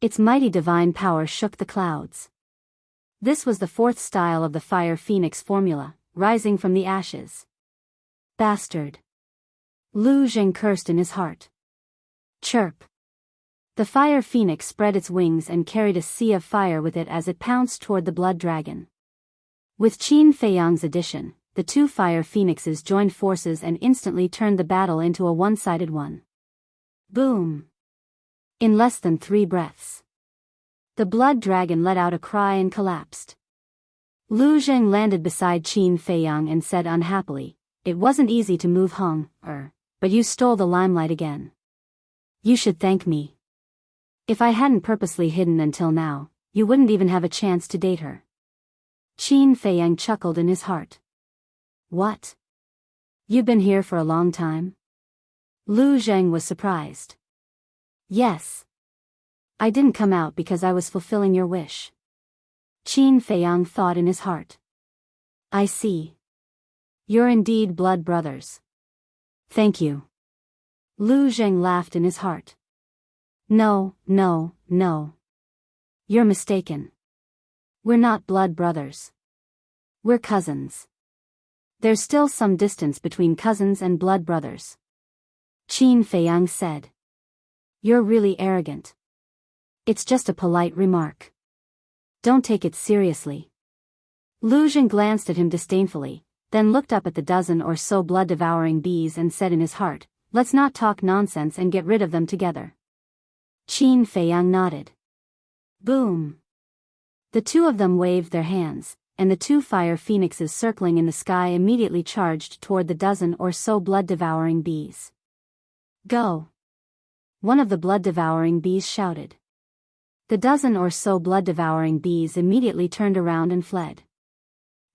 Its mighty divine power shook the clouds. This was the 4th style of the fire phoenix formula, rising from the ashes. Bastard! Lu Zheng cursed in his heart. Chirp! The fire phoenix spread its wings and carried a sea of fire with it as it pounced toward the blood dragon. With Qin Feiyang's addition, the 2 fire phoenixes joined forces and instantly turned the battle into a one-sided one. Boom! In less than 3 breaths, the blood dragon let out a cry and collapsed. Lu Zheng landed beside Qin Feiyang and said unhappily, "It wasn't easy to move Hong, but you stole the limelight again. You should thank me. If I hadn't purposely hidden until now, you wouldn't even have a chance to date her." Qin Feiyang chuckled in his heart. What? You've been here for a long time? Lu Zheng was surprised. Yes. I didn't come out because I was fulfilling your wish. Qin Feiyang thought in his heart. I see. You're indeed blood brothers. Thank you. Lu Zheng laughed in his heart. No. You're mistaken. We're not blood brothers. We're cousins. There's still some distance between cousins and blood brothers. Qin Feiyang said. You're really arrogant. It's just a polite remark. Don't take it seriously. Lu Zheng glanced at him disdainfully, then looked up at the dozen or so blood-devouring bees and said in his heart, let's not talk nonsense and get rid of them together. Qin Feiyang nodded. Boom! The 2 of them waved their hands, and the 2 fire phoenixes circling in the sky immediately charged toward the dozen or so blood-devouring bees. Go! One of the blood-devouring bees shouted. The dozen or so blood-devouring bees immediately turned around and fled.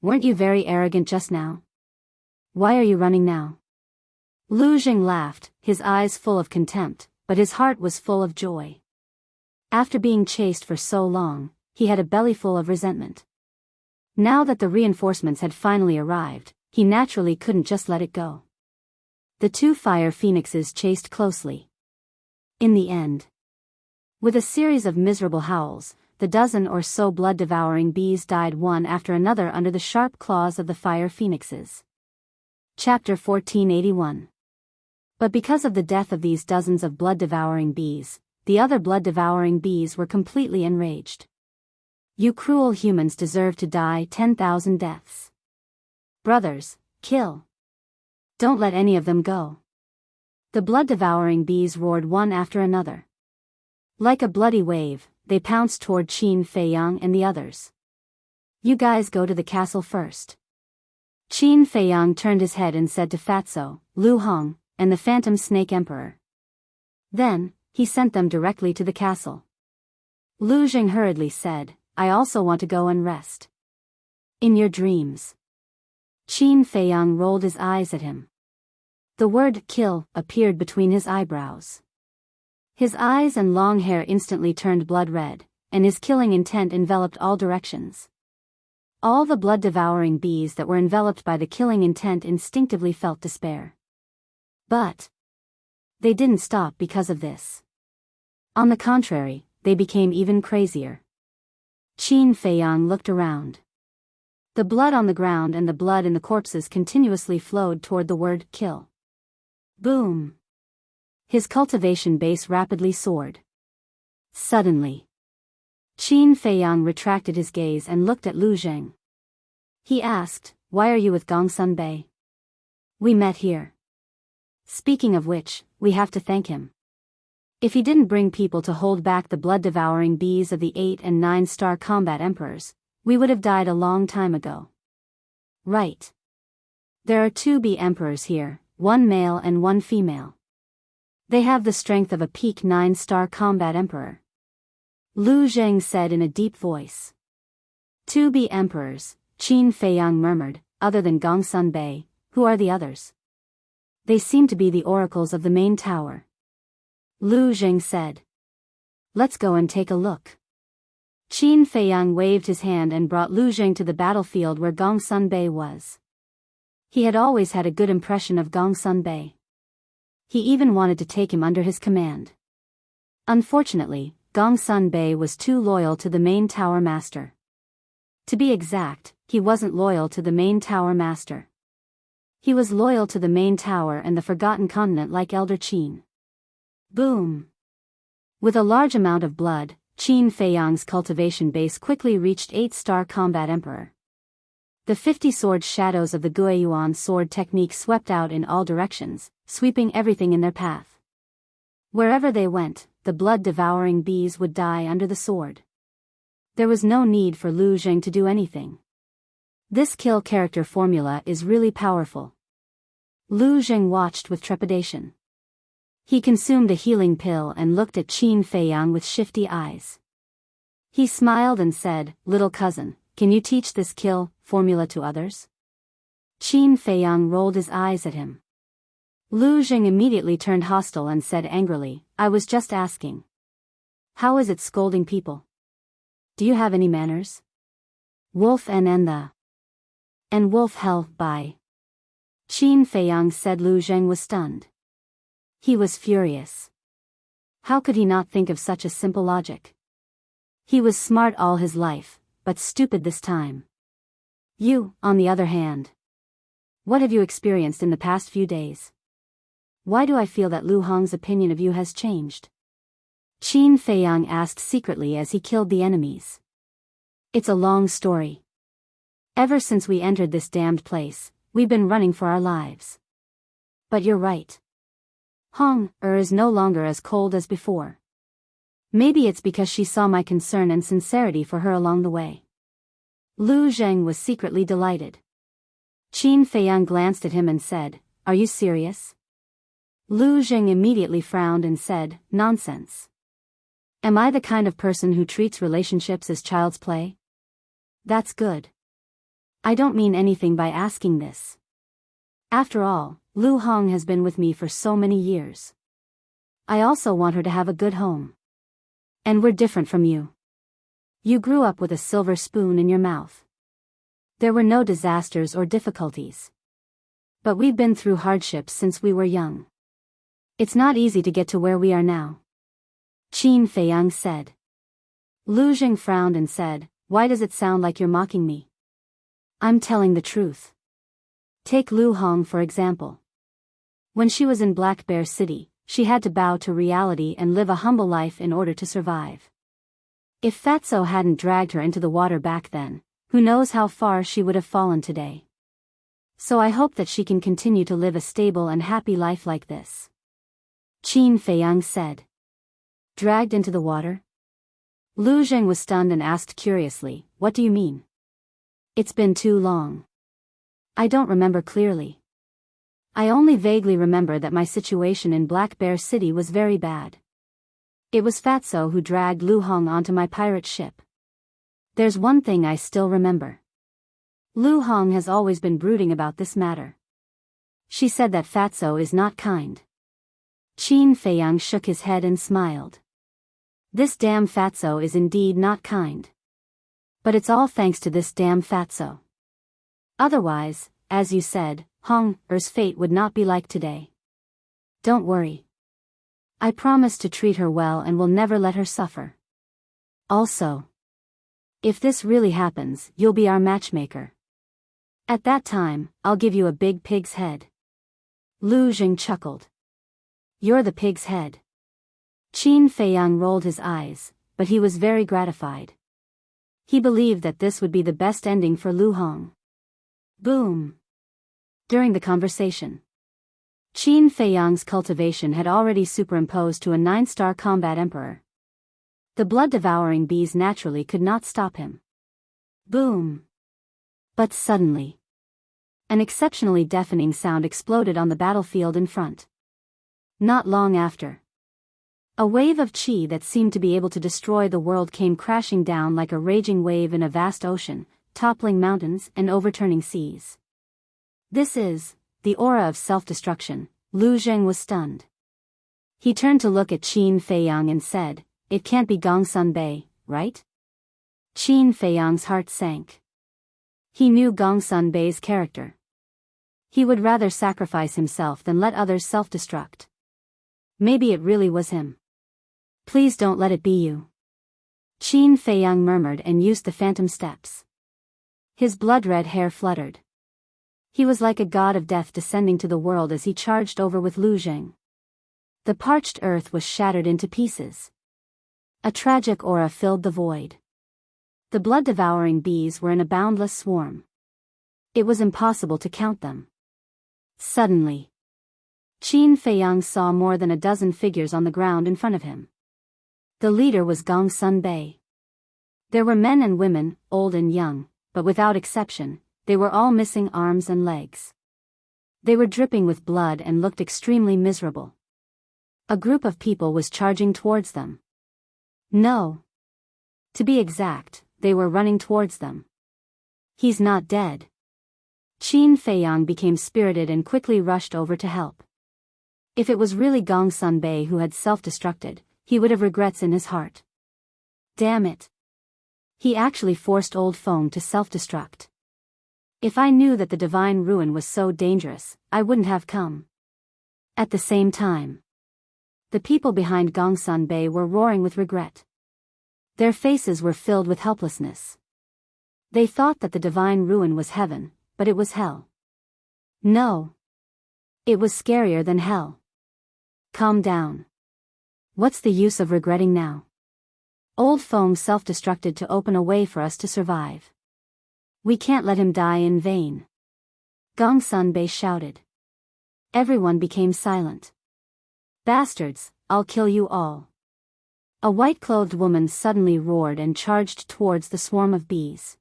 Weren't you very arrogant just now? Why are you running now? Lu Jing laughed, his eyes full of contempt, but his heart was full of joy. After being chased for so long, he had a bellyful of resentment. Now that the reinforcements had finally arrived, he naturally couldn't just let it go. The two fire phoenixes chased closely. In the end, with a series of miserable howls, the dozen or so blood-devouring bees died one after another under the sharp claws of the fire phoenixes. Chapter 1481. But because of the death of these dozens of blood-devouring bees, the other blood-devouring bees were completely enraged. You cruel humans deserve to die 10,000 deaths. Brothers, kill. Don't let any of them go. The blood-devouring bees roared one after another. Like a bloody wave, they pounced toward Qin Feiyang and the others. You guys go to the castle first. Qin Feiyang turned his head and said to Fatso, Lu Hong, and the Phantom Snake Emperor. Then, he sent them directly to the castle. Lu Jing hurriedly said, I also want to go and rest. In your dreams. Qin Feiyang rolled his eyes at him. The word kill appeared between his eyebrows. His eyes and long hair instantly turned blood red, and his killing intent enveloped all directions. All the blood-devouring bees that were enveloped by the killing intent instinctively felt despair. But they didn't stop because of this. On the contrary, they became even crazier. Qin Feiyang looked around. The blood on the ground and the blood in the corpses continuously flowed toward the word kill. Boom! His cultivation base rapidly soared. Suddenly, Qin Feiyang retracted his gaze and looked at Lu Jing. He asked, Why are you with Gongsun Bei? We met here. Speaking of which, we have to thank him. If he didn't bring people to hold back the blood-devouring bees of the 8 and 9-star combat emperors, we would have died a long time ago. Right. There are 2 bee emperors here, 1 male and 1 female. They have the strength of a peak 9-star combat emperor. Lu Jing said in a deep voice. 2 bee emperors, Qin Feiyang murmured, other than Gongsun Bei, who are the others? They seem to be the oracles of the main tower. Lu Jing said. Let's go and take a look. Qin Feiyang waved his hand and brought Lu Jing to the battlefield where Gongsun Bei was. He had always had a good impression of Gongsun Bei. He even wanted to take him under his command. Unfortunately, Gongsun Bei was too loyal to the main tower master. To be exact, he wasn't loyal to the main tower master. He was loyal to the main tower and the Forgotten Continent like Elder Qin. Boom! With a large amount of blood, Qin Feiyang's cultivation base quickly reached 8-star combat emperor. The 50-sword shadows of the Guiyuan sword technique swept out in all directions, sweeping everything in their path. Wherever they went, the blood-devouring bees would die under the sword. There was no need for Lu Jing to do anything. This kill character formula is really powerful. Lu Jing watched with trepidation. He consumed a healing pill and looked at Qin Feiyang with shifty eyes. He smiled and said, Little cousin, can you teach this kill formula to others? Qin Feiyang rolled his eyes at him. Lu Jing immediately turned hostile and said angrily, I was just asking. How is it scolding people? Do you have any manners? Wolf and the. And wolf hell by. Qin Feiyang said. Lu Jing was stunned. He was furious. How could he not think of such a simple logic? He was smart all his life, but stupid this time. You, on the other hand. What have you experienced in the past few days? Why do I feel that Lu Hong's opinion of you has changed? Qin Feiyang asked secretly as he killed the enemies. It's a long story. Ever since we entered this damned place, we've been running for our lives. But you're right. Hong is no longer as cold as before. Maybe it's because she saw my concern and sincerity for her along the way. Lu Jing was secretly delighted. Qin Feiyang glanced at him and said, Are you serious? Lu Jing immediately frowned and said, Nonsense. Am I the kind of person who treats relationships as child's play? That's good. I don't mean anything by asking this. After all, Lu Hong has been with me for so many years. I also want her to have a good home. And we're different from you. You grew up with a silver spoon in your mouth. There were no disasters or difficulties. But we've been through hardships since we were young. It's not easy to get to where we are now. Qin Feiyang said. Lu Jing frowned and said, why does it sound like you're mocking me? I'm telling the truth. Take Lu Hong for example. When she was in Black Bear City, she had to bow to reality and live a humble life in order to survive. If Fatso hadn't dragged her into the water back then, who knows how far she would have fallen today. So I hope that she can continue to live a stable and happy life like this. Qin Feiyang said. Dragged into the water? Lu Jing was stunned and asked curiously, what do you mean? It's been too long. I don't remember clearly. I only vaguely remember that my situation in Black Bear City was very bad. It was Fatso who dragged Lu Hong onto my pirate ship. There's one thing I still remember. Lu Hong has always been brooding about this matter. She said that Fatso is not kind. Qin Feiyang shook his head and smiled. This damn Fatso is indeed not kind. But it's all thanks to this damn Fatso. Otherwise, as you said, Hong-er's fate would not be like today. Don't worry. I promise to treat her well and will never let her suffer. Also, if this really happens, you'll be our matchmaker. At that time, I'll give you a big pig's head. Lu Jing chuckled. You're the pig's head. Qin Feiyang rolled his eyes, but he was very gratified. He believed that this would be the best ending for Lu Hong. Boom. During the conversation, Qin Feiyang's cultivation had already superimposed to a 9-star combat emperor. The blood-devouring bees naturally could not stop him. Boom. But suddenly, an exceptionally deafening sound exploded on the battlefield in front. Not long after, a wave of qi that seemed to be able to destroy the world came crashing down like a raging wave in a vast ocean, toppling mountains and overturning seas. This is the aura of self-destruction. Lu Jing was stunned. He turned to look at Qin Feiyang and said, it can't be Gongsun Bei, right? Qin Feiyang's heart sank. He knew Gongsun Bei's character. He would rather sacrifice himself than let others self-destruct. Maybe it really was him. Please don't let it be you. Qin Feiyang murmured and used the phantom steps. His blood-red hair fluttered. He was like a god of death descending to the world as he charged over with Lu Jing. The parched earth was shattered into pieces. A tragic aura filled the void. The blood-devouring bees were in a boundless swarm. It was impossible to count them. Suddenly, Qin Feiyang saw more than a dozen figures on the ground in front of him. The leader was Gongsun Bei. There were men and women, old and young, but without exception, they were all missing arms and legs. They were dripping with blood and looked extremely miserable. A group of people was charging towards them. No. To be exact, they were running towards them. He's not dead. Qin Feiyang became spirited and quickly rushed over to help. If it was really Gongsun Bei who had self-destructed, he would have regrets in his heart. Damn it. He actually forced Old Feng to self-destruct. If I knew that the divine ruin was so dangerous, I wouldn't have come. At the same time, the people behind Gongsun Bei were roaring with regret. Their faces were filled with helplessness. They thought that the divine ruin was heaven, but it was hell. No. It was scarier than hell. Calm down. What's the use of regretting now? Old Feng self-destructed to open a way for us to survive. We can't let him die in vain. Gongsun Bei shouted. Everyone became silent. Bastards, I'll kill you all. A white-clothed woman suddenly roared and charged towards the swarm of bees.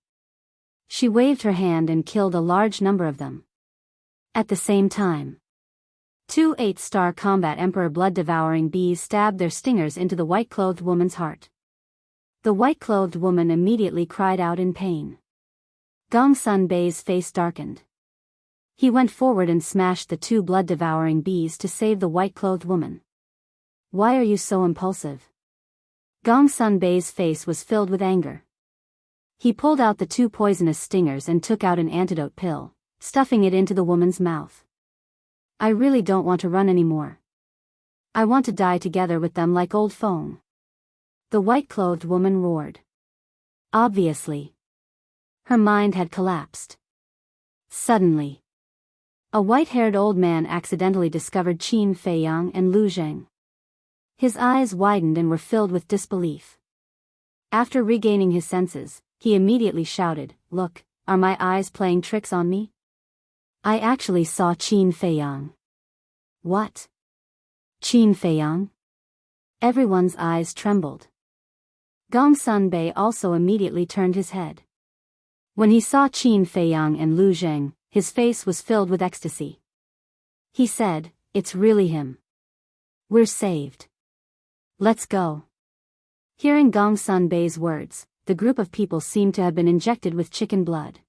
She waved her hand and killed a large number of them. At the same time, Two 8-star combat emperor blood-devouring bees stabbed their stingers into the white-clothed woman's heart. The white-clothed woman immediately cried out in pain. Gongsun Bei's face darkened. He went forward and smashed the two blood-devouring bees to save the white-clothed woman. Why are you so impulsive? Gongsun Bei's face was filled with anger. He pulled out the two poisonous stingers and took out an antidote pill, stuffing it into the woman's mouth. I really don't want to run anymore. I want to die together with them like old foam. The white-clothed woman roared. Obviously. Her mind had collapsed. Suddenly, a white-haired old man accidentally discovered Qin Feiyang and Lu Zheng. His eyes widened and were filled with disbelief. After regaining his senses, he immediately shouted, "Look, are my eyes playing tricks on me? I actually saw Qin Feiyang." What? Qin Feiyang? Everyone's eyes trembled. Gongsun Bei also immediately turned his head. When he saw Qin Feiyang and Lu Zheng, his face was filled with ecstasy. He said, "It's really him. We're saved. Let's go." Hearing Gongsun Bei's words, the group of people seemed to have been injected with chicken blood.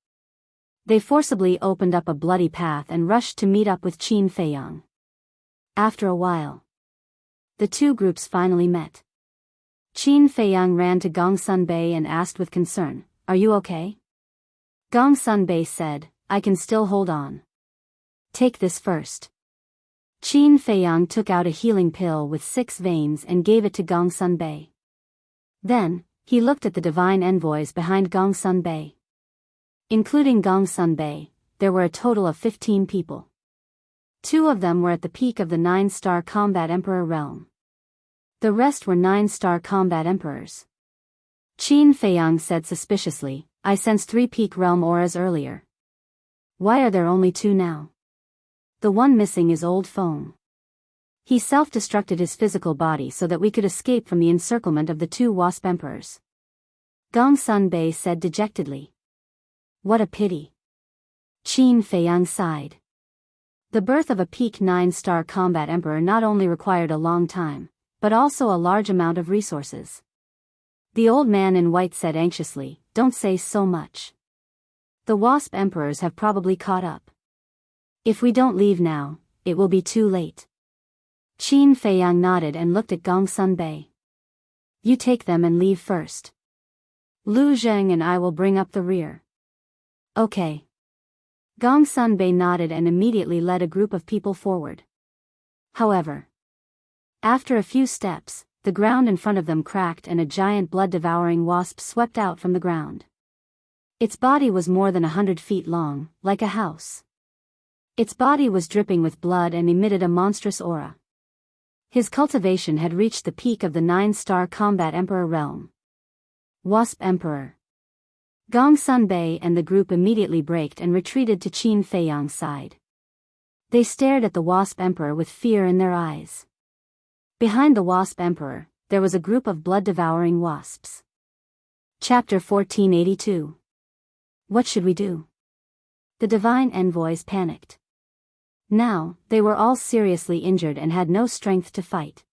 They forcibly opened up a bloody path and rushed to meet up with Qin Feiyang. After a while, the two groups finally met. Qin Feiyang ran to Gongsun Bei and asked with concern, "Are you okay?" Gongsun Bei said, "I can still hold on. Take this first." Qin Feiyang took out a healing pill with 6 veins and gave it to Gongsun Bei. Then, he looked at the divine envoys behind Gongsun Bei. Including Gongsun Bei, there were a total of 15 people. 2 of them were at the peak of the 9-star combat emperor realm. The rest were 9-star combat emperors. Qin Feiyang said suspiciously, "I sensed 3 peak realm auras earlier. Why are there only 2 now? The one missing is old foam. He self-destructed his physical body so that we could escape from the encirclement of the 2 wasp emperors." Gongsun Bei said dejectedly. "What a pity." Qin Feiyang sighed. The birth of a peak 9-star combat emperor not only required a long time, but also a large amount of resources. The old man in white said anxiously, "Don't say so much. The wasp emperors have probably caught up. If we don't leave now, it will be too late." Qin Feiyang nodded and looked at Gongsun Bei. "You take them and leave first. Lu Zheng and I will bring up the rear." "Okay." Gongsun Bei nodded and immediately led a group of people forward. However, after a few steps, the ground in front of them cracked and a giant blood-devouring wasp swept out from the ground. Its body was more than 100 feet long, like a house. Its body was dripping with blood and emitted a monstrous aura. His cultivation had reached the peak of the 9-star combat emperor realm. Wasp Emperor. Gongsun Bei and the group immediately braked and retreated to Qin Feiyang's side. They stared at the Wasp Emperor with fear in their eyes. Behind the Wasp Emperor, there was a group of blood-devouring wasps. Chapter 1482. What should we do? The divine envoys panicked. Now, they were all seriously injured and had no strength to fight.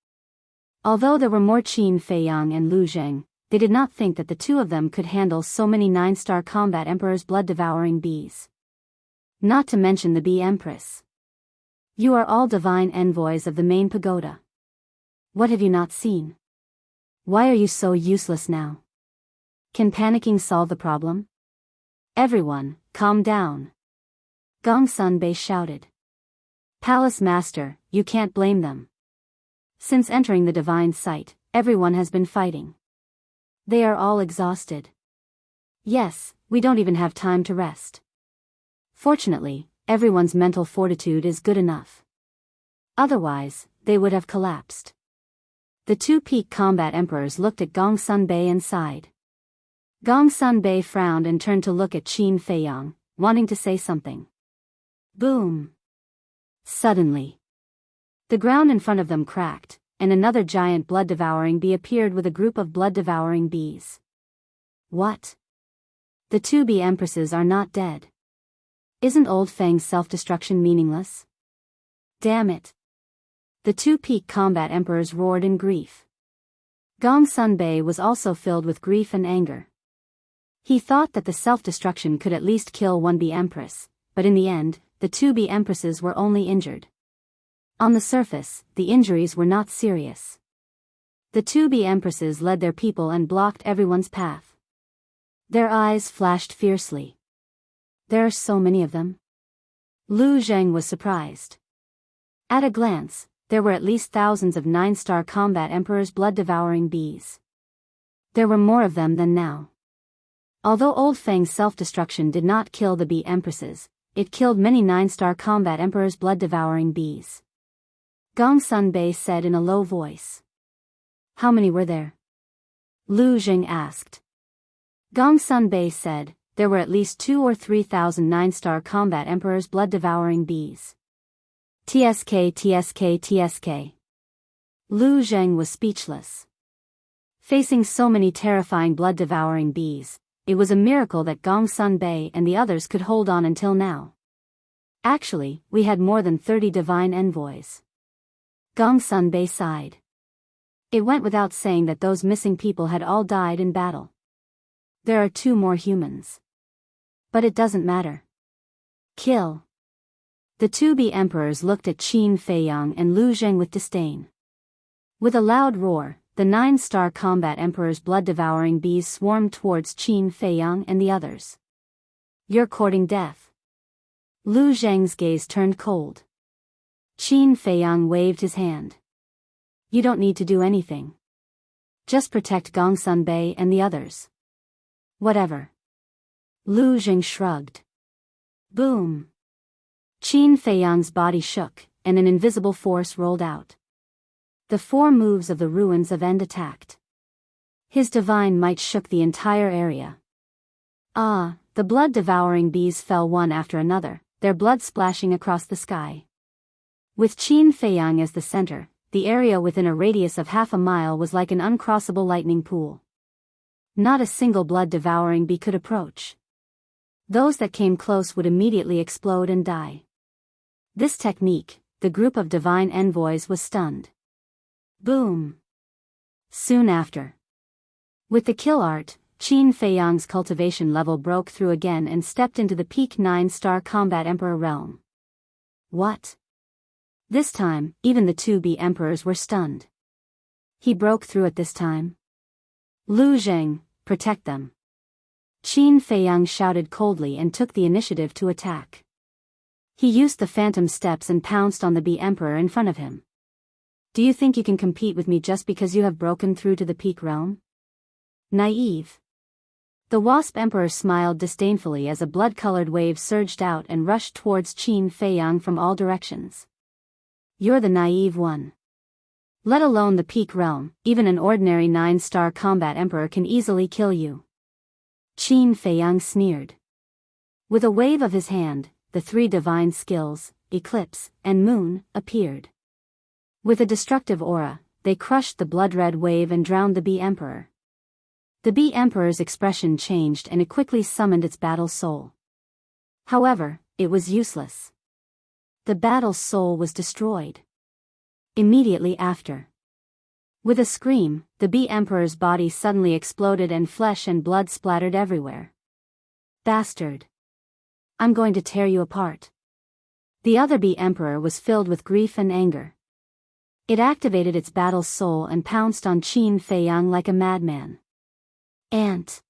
Although there were more Qin Feiyang and Lu Zheng, they did not think that the 2 of them could handle so many 9-star combat emperors' blood-devouring bees. Not to mention the bee empress. You are all divine envoys of the main pagoda. What have you not seen? Why are you so useless now? Can panicking solve the problem? Everyone, calm down. Gongsun Bei shouted. Palace Master, you can't blame them. Since entering the divine site, everyone has been fighting. They are all exhausted. Yes, we don't even have time to rest. Fortunately, everyone's mental fortitude is good enough. Otherwise, they would have collapsed. The 2 peak combat emperors looked at Gongsun Bei and sighed. Gongsun Bei frowned and turned to look at Qin Feiyang, wanting to say something. Boom! Suddenly, the ground in front of them cracked, and another giant blood-devouring bee appeared with a group of blood-devouring bees. What? The 2 bee empresses are not dead. Isn't Old Fang's self-destruction meaningless? Damn it. The two peak combat emperors roared in grief. Gongsun was also filled with grief and anger. He thought that the self-destruction could at least kill one bee empress, but in the end, the two bee empresses were only injured. On the surface, the injuries were not serious. The two bee empresses led their people and blocked everyone's path. Their eyes flashed fiercely. There are so many of them. Lu Zheng was surprised. At a glance, there were at least thousands of 9-star combat emperors blood-devouring bees. There were more of them than now. Although Old Fang's self-destruction did not kill the bee empresses, it killed many 9-star combat emperors blood-devouring bees. Gongsun said in a low voice. How many were there? Lu Jing asked. Gongsun said, there were at least 2,000 or 3,000 9-star combat emperors blood-devouring bees. TSK. Lu Zheng was speechless. Facing so many terrifying blood-devouring bees, it was a miracle that Gongsun and the others could hold on until now. Actually, we had more than 30 divine envoys. Gongsun sighed. It went without saying that those missing people had all died in battle. There are 2 more humans. But it doesn't matter. Kill. The two bee emperors looked at Qin Feiyang and Lu Zheng with disdain. With a loud roar, the 9-star combat emperor's blood-devouring bees swarmed towards Qin Feiyang and the others. You're courting death. Lu Zheng's gaze turned cold. Qin Feiyang waved his hand. You don't need to do anything. Just protect Gongsun and the others. Whatever. Lu Zheng shrugged. Boom. Qin Feiyang's body shook, and an invisible force rolled out. The 4 moves of the ruins of End attacked. His divine might shook the entire area. The blood-devouring bees fell one after another, their blood splashing across the sky. With Qin Feiyang as the center, the area within a radius of half a mile was like an uncrossable lightning pool. Not a single blood-devouring bee could approach. Those that came close would immediately explode and die. This technique, the group of divine envoys was stunned. Boom. Soon after. With the kill art, Qin Feiyang's cultivation level broke through again and stepped into the peak 9-star combat emperor realm. What? This time, even the 2 bee emperors were stunned. He broke through it this time. Lu Zheng, protect them. Qin Feiyang shouted coldly and took the initiative to attack. He used the phantom steps and pounced on the bee emperor in front of him. Do you think you can compete with me just because you have broken through to the peak realm? Naive. The wasp emperor smiled disdainfully as a blood-colored wave surged out and rushed towards Qin Feiyang from all directions. You're the naive one. Let alone the peak realm, even an ordinary 9-star combat emperor can easily kill you. Qin Feiyang sneered. With a wave of his hand, the 3 divine skills, Eclipse and Moon, appeared. With a destructive aura, they crushed the blood-red wave and drowned the bee emperor. The bee emperor's expression changed and it quickly summoned its battle soul. However, it was useless. The battle soul was destroyed. Immediately after. With a scream, the bee emperor's body suddenly exploded and flesh and blood splattered everywhere. Bastard. I'm going to tear you apart. The other bee emperor was filled with grief and anger. It activated its battle soul and pounced on Qin Feiyang like a madman. Ant.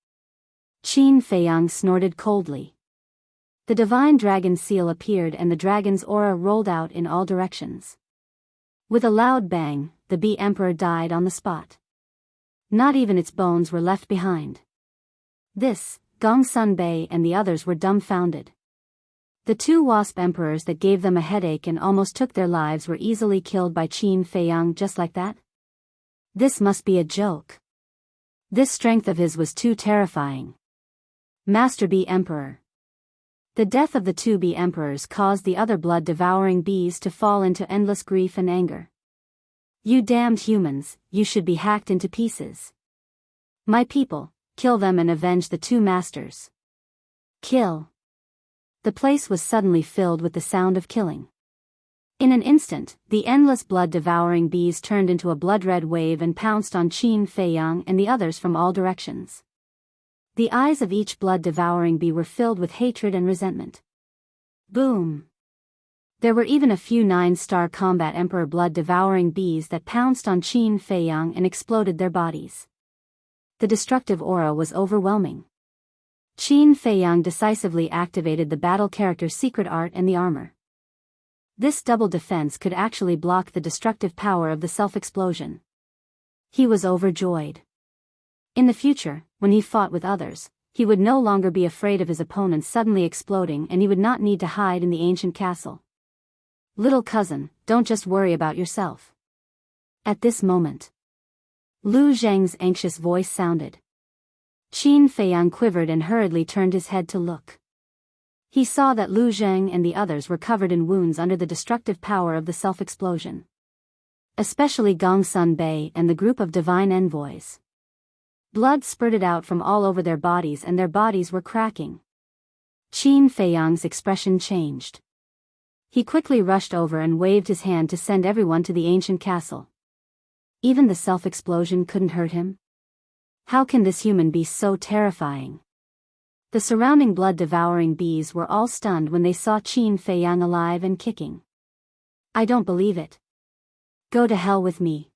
Qin Feiyang snorted coldly. The divine dragon seal appeared and the dragon's aura rolled out in all directions. With a loud bang, the bee emperor died on the spot. Not even its bones were left behind. This, Gongsun and the others were dumbfounded. The 2 wasp emperors that gave them a headache and almost took their lives were easily killed by Qin Feiyang just like that? This must be a joke. This strength of his was too terrifying. Master Bee Emperor. The death of the 2 bee emperors caused the other blood-devouring bees to fall into endless grief and anger. You damned humans, you should be hacked into pieces. My people, kill them and avenge the 2 masters. Kill. The place was suddenly filled with the sound of killing. In an instant, the endless blood-devouring bees turned into a blood-red wave and pounced on Qin Feiyang and the others from all directions. The eyes of each blood-devouring bee were filled with hatred and resentment. Boom! There were even a few 9-star combat emperor blood-devouring bees that pounced on Qin Feiyang and exploded their bodies. The destructive aura was overwhelming. Qin Feiyang decisively activated the battle character's secret art and the armor. This double defense could actually block the destructive power of the self-explosion. He was overjoyed. In the future, when he fought with others, he would no longer be afraid of his opponents suddenly exploding, and he would not need to hide in the ancient castle. Little cousin, don't just worry about yourself. At this moment, Lu Zheng's anxious voice sounded. Qin Feiyang quivered and hurriedly turned his head to look. He saw that Lu Zheng and the others were covered in wounds under the destructive power of the self-explosion. Especially Gongsun Bei and the group of divine envoys. Blood spurted out from all over their bodies and their bodies were cracking. Qin Feiyang's expression changed. He quickly rushed over and waved his hand to send everyone to the ancient castle. Even the self-explosion couldn't hurt him? How can this human be so terrifying? The surrounding blood-devouring bees were all stunned when they saw Qin Feiyang alive and kicking. I don't believe it. Go to hell with me.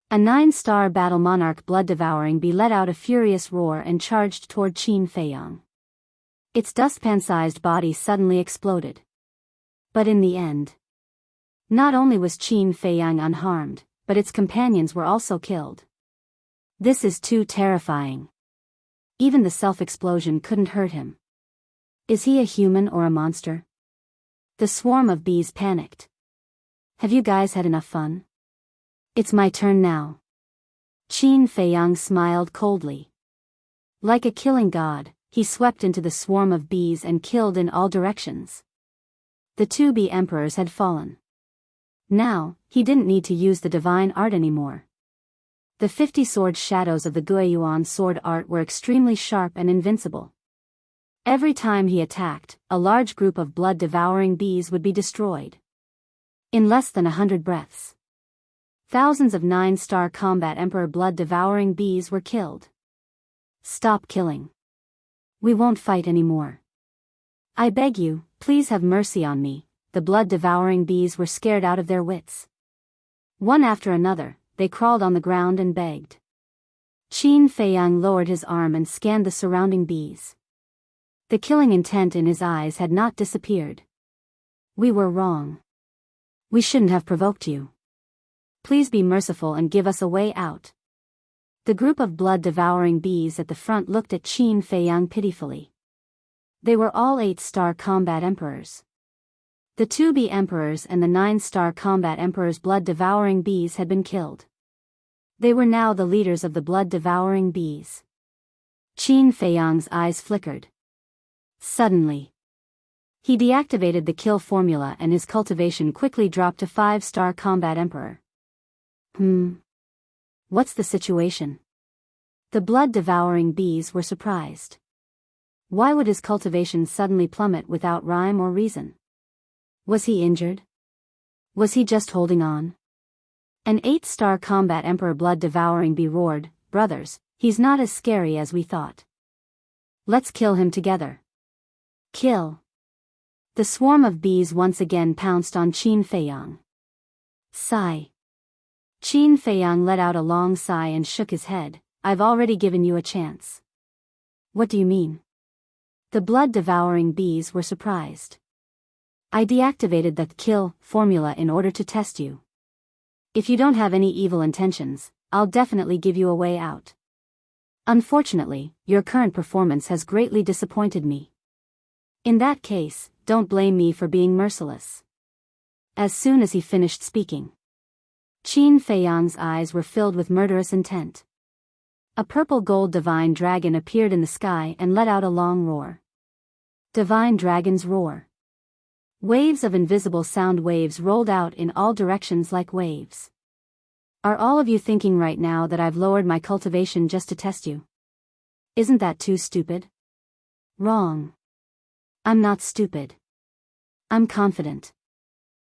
A 9-star battle monarch blood-devouring bee let out a furious roar and charged toward Qin Feiyang. Its dustpan-sized body suddenly exploded. But in the end, not only was Qin Feiyang unharmed, but its companions were also killed. This is too terrifying. Even the self-explosion couldn't hurt him. Is he a human or a monster? The swarm of bees panicked. Have you guys had enough fun? It's my turn now. Qin Feiyang smiled coldly. Like a killing god, he swept into the swarm of bees and killed in all directions. The 2 bee emperors had fallen. Now, he didn't need to use the divine art anymore. The 50 sword shadows of the Guiyuan sword art were extremely sharp and invincible. Every time he attacked, a large group of blood-devouring bees would be destroyed. In less than 100 breaths, thousands of 9-star combat emperor blood-devouring bees were killed. Stop killing. We won't fight anymore. I beg you, please have mercy on me. The blood-devouring bees were scared out of their wits. One after another, they crawled on the ground and begged. Qin Feiyang lowered his arm and scanned the surrounding bees. The killing intent in his eyes had not disappeared. We were wrong. We shouldn't have provoked you. Please be merciful and give us a way out. The group of blood-devouring bees at the front looked at Qin Feiyang pitifully. They were all 8-star combat emperors. The 2 bee emperors and the 9-star combat emperor's blood-devouring bees had been killed. They were now the leaders of the blood-devouring bees. Qin Feiyang's eyes flickered. Suddenly, he deactivated the kill formula and his cultivation quickly dropped to 5-star combat emperor. What's the situation? The blood-devouring bees were surprised. Why would his cultivation suddenly plummet without rhyme or reason? Was he injured? Was he just holding on? An 8-star combat emperor blood-devouring bee roared, "Brothers, he's not as scary as we thought. Let's kill him together." Kill. The swarm of bees once again pounced on Qin Feiyang. Sigh. Qin Feiyang let out a long sigh and shook his head. I've already given you a chance. What do you mean? The blood-devouring bees were surprised. I deactivated the kill formula in order to test you. If you don't have any evil intentions, I'll definitely give you a way out. Unfortunately, your current performance has greatly disappointed me. In that case, don't blame me for being merciless. As soon as he finished speaking, Qin Feiyang's eyes were filled with murderous intent. A purple gold divine dragon appeared in the sky and let out a long roar. Divine dragon's roar. Waves of invisible sound waves rolled out in all directions like waves. Are all of you thinking right now that I've lowered my cultivation just to test you? Isn't that too stupid? Wrong. I'm not stupid. I'm confident.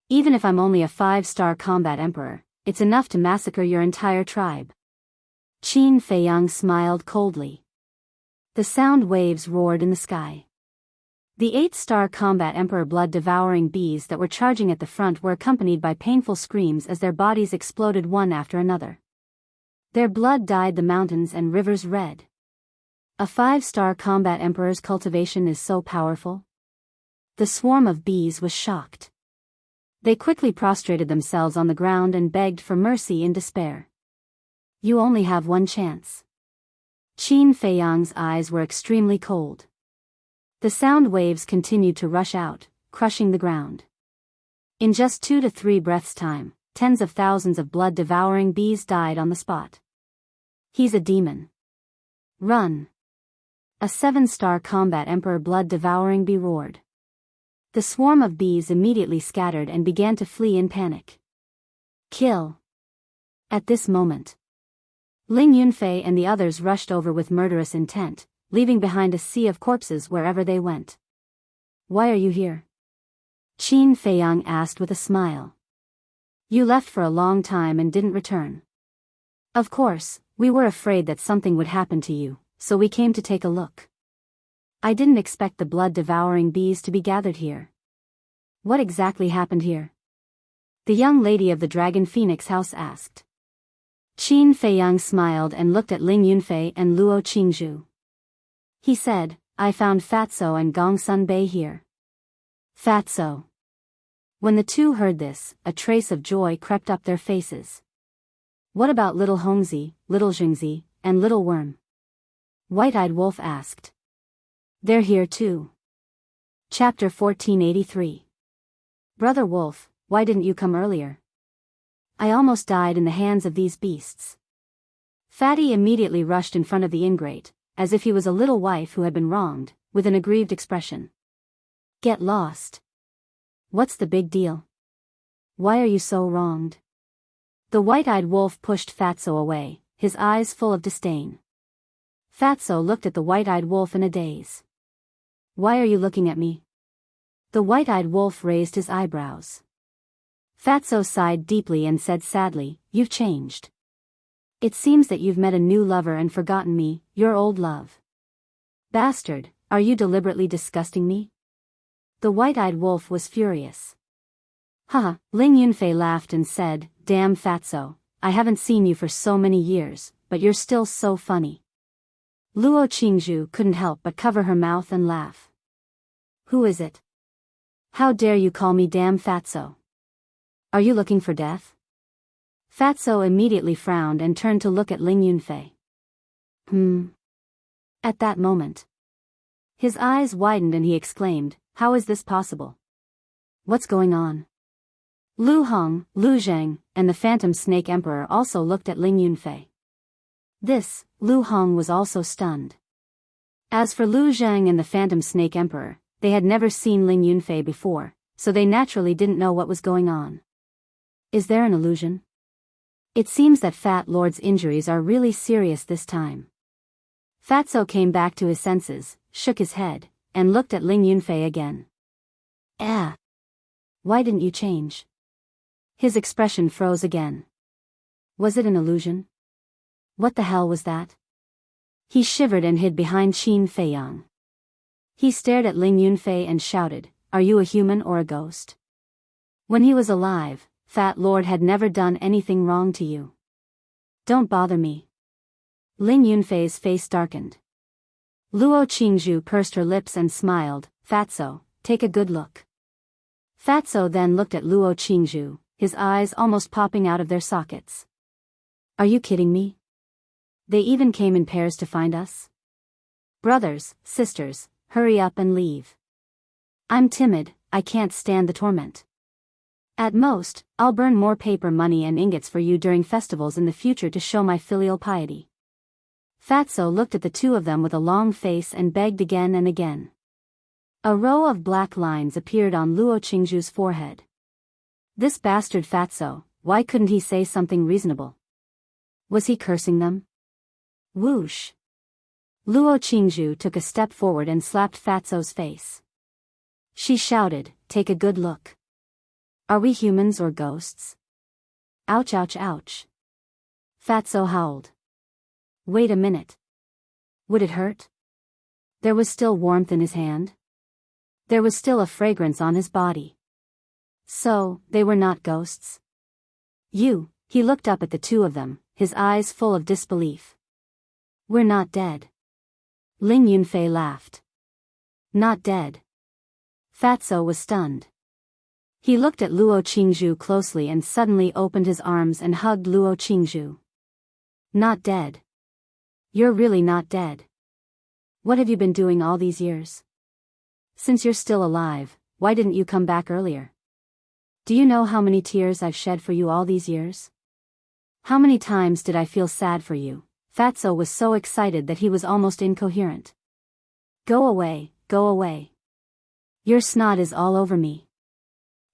Even if I'm only a 5-star combat emperor, it's enough to massacre your entire tribe. Qin Feiyang smiled coldly. The sound waves roared in the sky. The 8-star combat emperor blood-devouring bees that were charging at the front were accompanied by painful screams as their bodies exploded one after another. Their blood dyed the mountains and rivers red. A 5-star combat emperor's cultivation is so powerful? The swarm of bees was shocked. They quickly prostrated themselves on the ground and begged for mercy in despair. You only have one chance. Qin Feiyang's eyes were extremely cold. The sound waves continued to rush out, crushing the ground. In just 2 to 3 breaths' time, tens of thousands of blood-devouring bees died on the spot. He's a demon. Run! A 7-star combat emperor blood-devouring bee roared. The swarm of bees immediately scattered and began to flee in panic. Kill! At this moment, Ling Yunfei and the others rushed over with murderous intent, leaving behind a sea of corpses wherever they went. Why are you here? Qin Feiyang asked with a smile. You left for a long time and didn't return. Of course, we were afraid that something would happen to you, so we came to take a look. I didn't expect the blood-devouring bees to be gathered here. What exactly happened here? The young lady of the Dragon Phoenix House asked. Qin Feiyang smiled and looked at Ling Yunfei and Luo Qingzhu. He said, I found Fatso and Gongsun Bei here. Fatso. When the two heard this, a trace of joy crept up their faces. What about little Hongzi, little Jingzi, and little Worm? White-Eyed Wolf asked. They're here too. Chapter 1483. Brother Wolf, why didn't you come earlier? I almost died in the hands of these beasts. Fatty immediately rushed in front of the ingrate, as if he was a little wife who had been wronged, with an aggrieved expression. Get lost. What's the big deal? Why are you so wronged? The white-eyed wolf pushed Fatso away, his eyes full of disdain. Fatso looked at the white-eyed wolf in a daze. Why are you looking at me? The white-eyed wolf raised his eyebrows. Fatso sighed deeply and said sadly, You've changed. It seems that you've met a new lover and forgotten me, your old love. Bastard, are you deliberately disgusting me? The white-eyed wolf was furious. Haha, Ling Yunfei laughed and said, Damn Fatso, I haven't seen you for so many years, but you're still so funny. Luo Qingzhu couldn't help but cover her mouth and laugh. Who is it? How dare you call me damn Fatso? Are you looking for death? Fatso immediately frowned and turned to look at Ling Yunfei. At that moment, his eyes widened and he exclaimed, How is this possible? What's going on? Lu Hong, Lu Zheng, and the Phantom Snake Emperor also looked at Ling Yunfei. Lu Hong was also stunned. As for Lu Zheng and the Phantom Snake Emperor, they had never seen Ling Yunfei before, so they naturally didn't know what was going on. Is there an illusion? It seems that Fat Lord's injuries are really serious this time. Fatso came back to his senses, shook his head, and looked at Ling Yunfei again. Why didn't you change? His expression froze again. Was it an illusion? What the hell was that? He shivered and hid behind Qin Feiyang. He stared at Ling Yunfei and shouted, Are you a human or a ghost? When he was alive, Fat Lord had never done anything wrong to you. Don't bother me. Ling Yunfei's face darkened. Luo Qingzhu pursed her lips and smiled, Fatso, take a good look. Fatso then looked at Luo Qingzhu, his eyes almost popping out of their sockets. Are you kidding me? They even came in pairs to find us? Brothers, sisters, hurry up and leave. I'm timid, I can't stand the torment. At most, I'll burn more paper money and ingots for you during festivals in the future to show my filial piety. Fatso looked at the two of them with a long face and begged again and again. A row of black lines appeared on Luo Qingzhu's forehead. This bastard Fatso, why couldn't he say something reasonable? Was he cursing them? Whoosh! Luo Qingzhu took a step forward and slapped Fatso's face. She shouted, Take a good look. Are we humans or ghosts? Ouch, ouch, ouch. Fatso howled. Wait a minute. Would it hurt? There was still warmth in his hand. There was still a fragrance on his body. So, they were not ghosts? He looked up at the two of them, his eyes full of disbelief. We're not dead. Ling Yunfei laughed. Not dead. Fatso was stunned. He looked at Luo Qingzhu closely and suddenly opened his arms and hugged Luo Qingzhu. Not dead. You're really not dead. What have you been doing all these years? Since you're still alive, why didn't you come back earlier? Do you know how many tears I've shed for you all these years? How many times did I feel sad for you? Fatso was so excited that he was almost incoherent. Go away, go away. Your snot is all over me.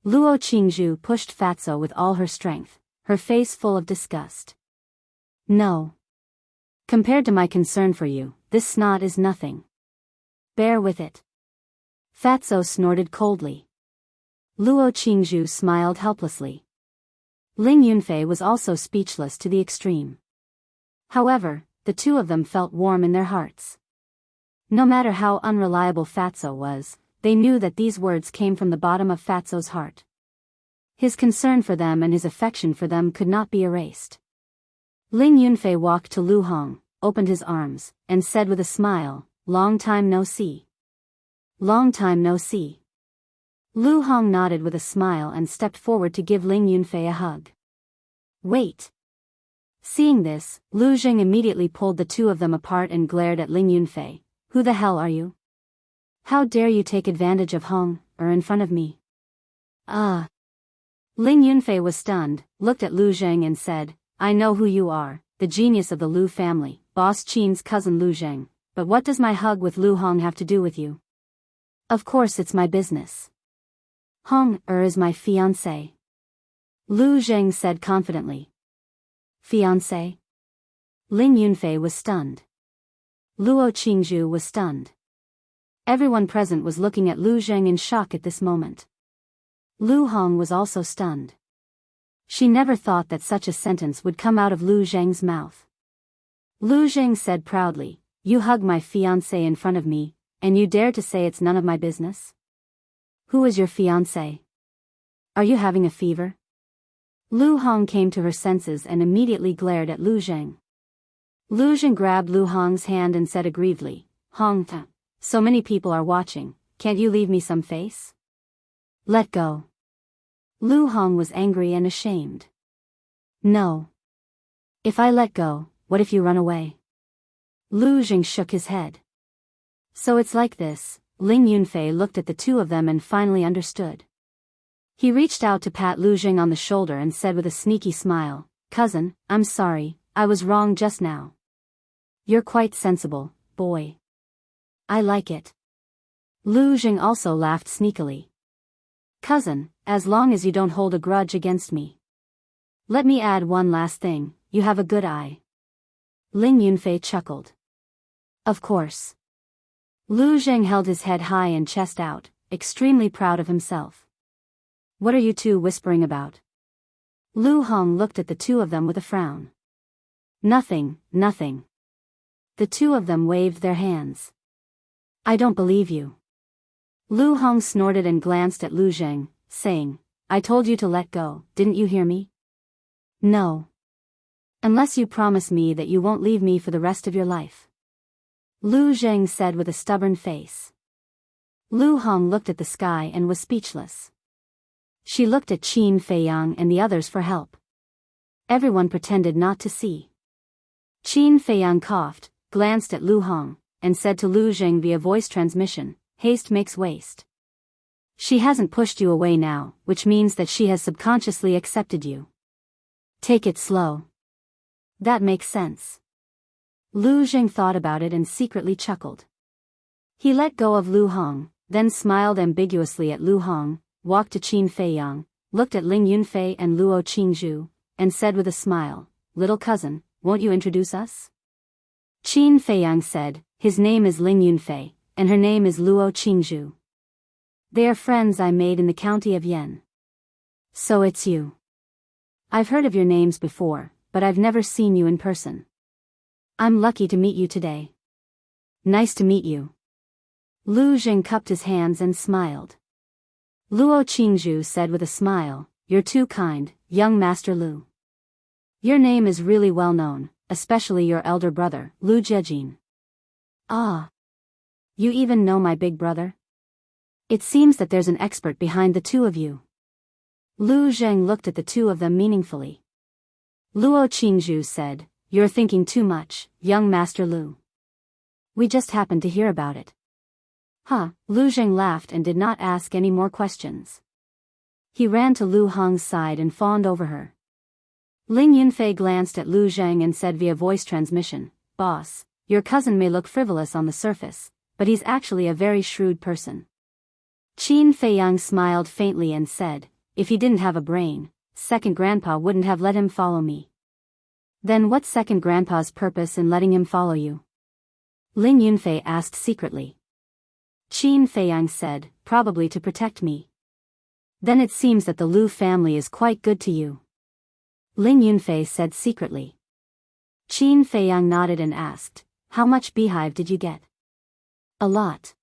Luo Qingzhu pushed Fatso with all her strength, her face full of disgust. No. Compared to my concern for you, this snot is nothing. Bear with it. Fatso snorted coldly. Luo Qingzhu smiled helplessly. Ling Yunfei was also speechless to the extreme. However, the two of them felt warm in their hearts. No matter how unreliable Fatso was, they knew that these words came from the bottom of Fatso's heart. His concern for them and his affection for them could not be erased. Ling Yunfei walked to Lu Hong, opened his arms, and said with a smile, "Long time no see." Long time no see. Lu Hong nodded with a smile and stepped forward to give Ling Yunfei a hug. Wait. Seeing this, Lu Jing immediately pulled the two of them apart and glared at Ling Yunfei. Who the hell are you? How dare you take advantage of Hong, in front of me? Ling Yunfei was stunned, looked at Lu Jing and said, I know who you are, the genius of the Lu family, Boss Qin's cousin Lu Jing, but what does my hug with Lu Hong have to do with you? Of course it's my business. Hong is my fiancé. Lu Jing said confidently. Fiancé? Ling Yunfei was stunned. Luo Qingzhu was stunned. Everyone present was looking at Lu Jing in shock at this moment. Lu Hong was also stunned. She never thought that such a sentence would come out of Lu Zheng's mouth. Lu Jing said proudly, You hug my fiancé in front of me, and you dare to say it's none of my business? Who is your fiancé? Are you having a fever? Lu Hong came to her senses and immediately glared at Lu Jing. Lu Jing grabbed Lu Hong's hand and said aggrievedly, Hong, so many people are watching, can't you leave me some face? Let go. Lu Hong was angry and ashamed. No. If I let go, what if you run away? Lu Jing shook his head. So it's like this. Ling Yunfei looked at the two of them and finally understood. He reached out to pat Lu Jing on the shoulder and said with a sneaky smile, Cousin, I'm sorry, I was wrong just now. You're quite sensible, boy. I like it. Lu Jing also laughed sneakily. Cousin, as long as you don't hold a grudge against me. Let me add one last thing, you have a good eye. Ling Yunfei chuckled. Of course. Lu Jing held his head high and chest out, extremely proud of himself. What are you two whispering about? Lu Hong looked at the two of them with a frown. Nothing, nothing. The two of them waved their hands. I don't believe you. Lu Hong snorted and glanced at Lu Jing, saying, I told you to let go, didn't you hear me? No. Unless you promise me that you won't leave me for the rest of your life. Lu Jing said with a stubborn face. Lu Hong looked at the sky and was speechless. She looked at Qin Feiyang and the others for help. Everyone pretended not to see. Qin Feiyang coughed, glanced at Lu Hong, and said to Lu Jing via voice transmission, Haste makes waste. She hasn't pushed you away now, which means that she has subconsciously accepted you. Take it slow. That makes sense. Lu Jing thought about it and secretly chuckled. He let go of Lu Hong, then smiled ambiguously at Lu Hong, walked to Qin Feiyang, looked at Ling Yunfei and Luo Qingzhu, and said with a smile, Little cousin, won't you introduce us? Qin Feiyang said, His name is Ling Yunfei, and her name is Luo Qingzhu. They are friends I made in the county of Yan. So it's you. I've heard of your names before, but I've never seen you in person. I'm lucky to meet you today. Nice to meet you. Lu Zheng cupped his hands and smiled. Luo Qingzhu said with a smile, "You're too kind, young Master Lu. Your name is really well known, especially your elder brother, Lu Jiejin." "Ah. You even know my big brother? It seems that there's an expert behind the two of you." Lu Zheng looked at the two of them meaningfully. Luo Qingzhu said, "You're thinking too much, young Master Lu. We just happened to hear about it." "Huh," Lu Zheng laughed and did not ask any more questions. He ran to Lu Hong's side and fawned over her. Ling Yunfei glanced at Lu Zheng and said via voice transmission, "Boss, your cousin may look frivolous on the surface, but he's actually a very shrewd person." Qin Feiyang smiled faintly and said, "If he didn't have a brain, second grandpa wouldn't have let him follow me." "Then what's second grandpa's purpose in letting him follow you?" Ling Yunfei asked secretly. Qin Feiyang said, "Probably to protect me." "Then it seems that the Lu family is quite good to you," Ling Yunfei said secretly. Qin Feiyang nodded and asked, "How much beehive did you get?" "A lot.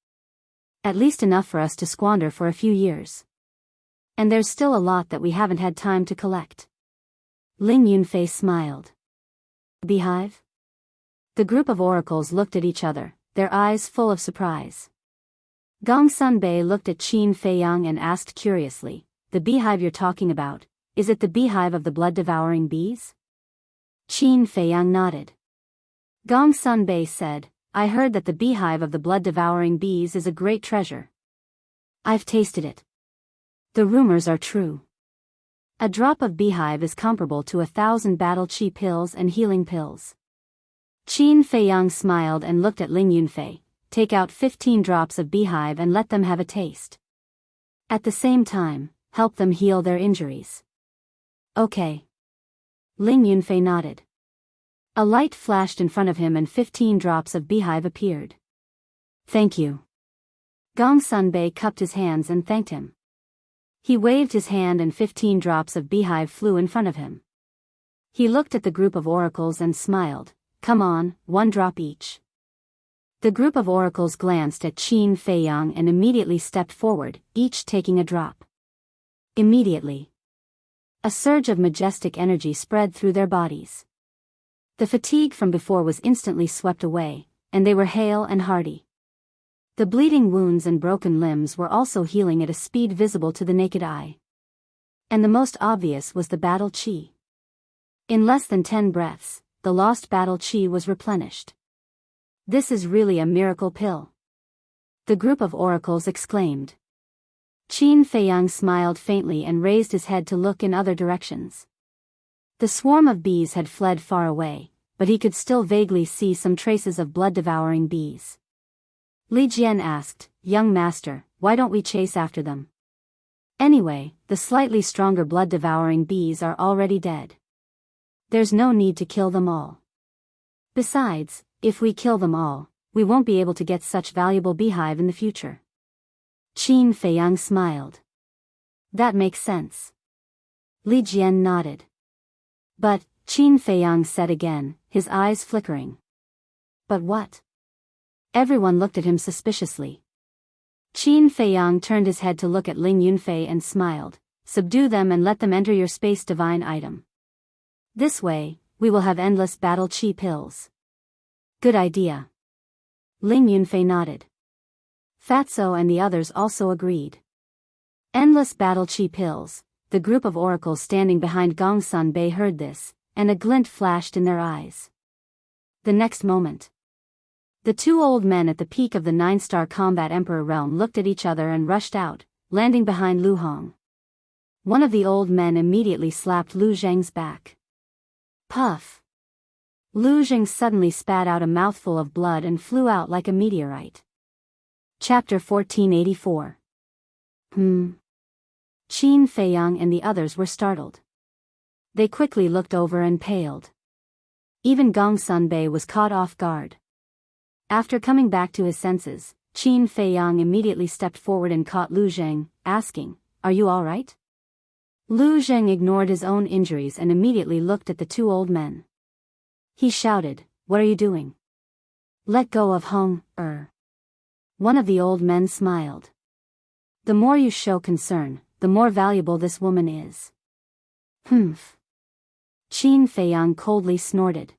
At least enough for us to squander for a few years. And there's still a lot that we haven't had time to collect." Ling Yunfei smiled. "Beehive?" The group of oracles looked at each other, their eyes full of surprise. Gong Sunbei looked at Qin Feiyang and asked curiously, "The beehive you're talking about, is it the beehive of the blood-devouring bees?" Qin Feiyang nodded. Gong Sunbei said, "I heard that the beehive of the blood-devouring bees is a great treasure. I've tasted it. The rumors are true. A drop of beehive is comparable to 1,000 battle chi pills and healing pills." Qin Feiyang smiled and looked at Ling Yunfei. "Take out 15 drops of beehive and let them have a taste. At the same time, help them heal their injuries." "Okay." Ling Yunfei nodded. A light flashed in front of him and 15 drops of beehive appeared. "Thank you." Gong Sunbei cupped his hands and thanked him. He waved his hand and 15 drops of beehive flew in front of him. He looked at the group of oracles and smiled, "Come on, 1 drop each." The group of oracles glanced at Qin Feiyang and immediately stepped forward, each taking a drop. Immediately, a surge of majestic energy spread through their bodies. The fatigue from before was instantly swept away, and they were hale and hearty. The bleeding wounds and broken limbs were also healing at a speed visible to the naked eye. And the most obvious was the battle chi. In less than 10 breaths, the lost battle chi was replenished. "This is really a miracle pill," the group of oracles exclaimed. Qin Feiyang smiled faintly and raised his head to look in other directions. The swarm of bees had fled far away, but he could still vaguely see some traces of blood-devouring bees. Li Jian asked, "Young master, why don't we chase after them? Anyway, the slightly stronger blood-devouring bees are already dead. There's no need to kill them all. Besides, if we kill them all, we won't be able to get such valuable beehive in the future." Qin Feiyang smiled. "That makes sense." Li Jian nodded. "But," Qin Feiyang said again, his eyes flickering. "But what?" Everyone looked at him suspiciously. Qin Feiyang turned his head to look at Ling Yunfei and smiled, "Subdue them and let them enter your space divine item. This way, we will have endless battle chi pills." "Good idea." Ling Yunfei nodded. Fatso and the others also agreed. Endless battle chi pills. The group of oracles standing behind Gong Sunbei heard this, and a glint flashed in their eyes. The next moment, the 2 old men at the peak of the 9-star combat emperor realm looked at each other and rushed out, landing behind Lu Hong. One of the old men immediately slapped Lu Zheng's back. Puff! Lu Zheng suddenly spat out a mouthful of blood and flew out like a meteorite. Chapter 1484. Qin Feiyang and the others were startled. They quickly looked over and paled. Even Gong Sunbei was caught off guard. After coming back to his senses, Qin Feiyang immediately stepped forward and caught Lu Zheng, asking, "Are you all right?" Lu Zheng ignored his own injuries and immediately looked at the two old men. He shouted, "What are you doing? Let go of Hong, One of the old men smiled. The more you show concern, the more valuable this woman is. Humph. Qin Feiyang coldly snorted.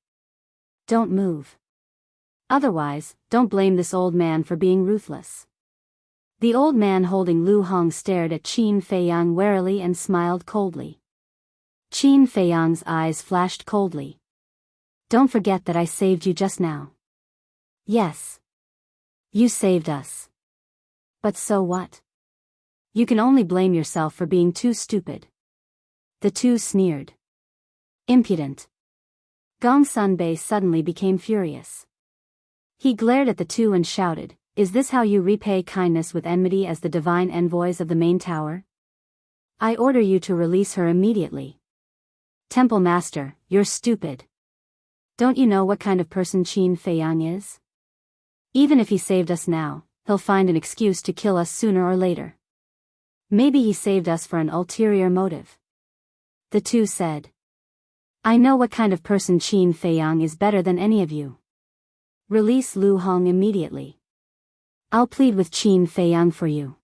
Don't move. Otherwise, don't blame this old man for being ruthless. The old man holding Lu Hong stared at Qin Feiyang warily and smiled coldly. Qin Feiyang's eyes flashed coldly. Don't forget that I saved you just now. Yes. You saved us. But so what? You can only blame yourself for being too stupid. The two sneered. Impudent. Gong Sunbei suddenly became furious. He glared at the two and shouted, "Is this how you repay kindness with enmity as the divine envoys of the main tower? I order you to release her immediately. Temple Master, you're stupid. Don't you know what kind of person Qin Feiyang is? Even if he saved us now, he'll find an excuse to kill us sooner or later. Maybe he saved us for an ulterior motive." The two said. I know what kind of person Qin Feiyang is better than any of you. Release Lu Hong immediately. I'll plead with Qin Feiyang for you.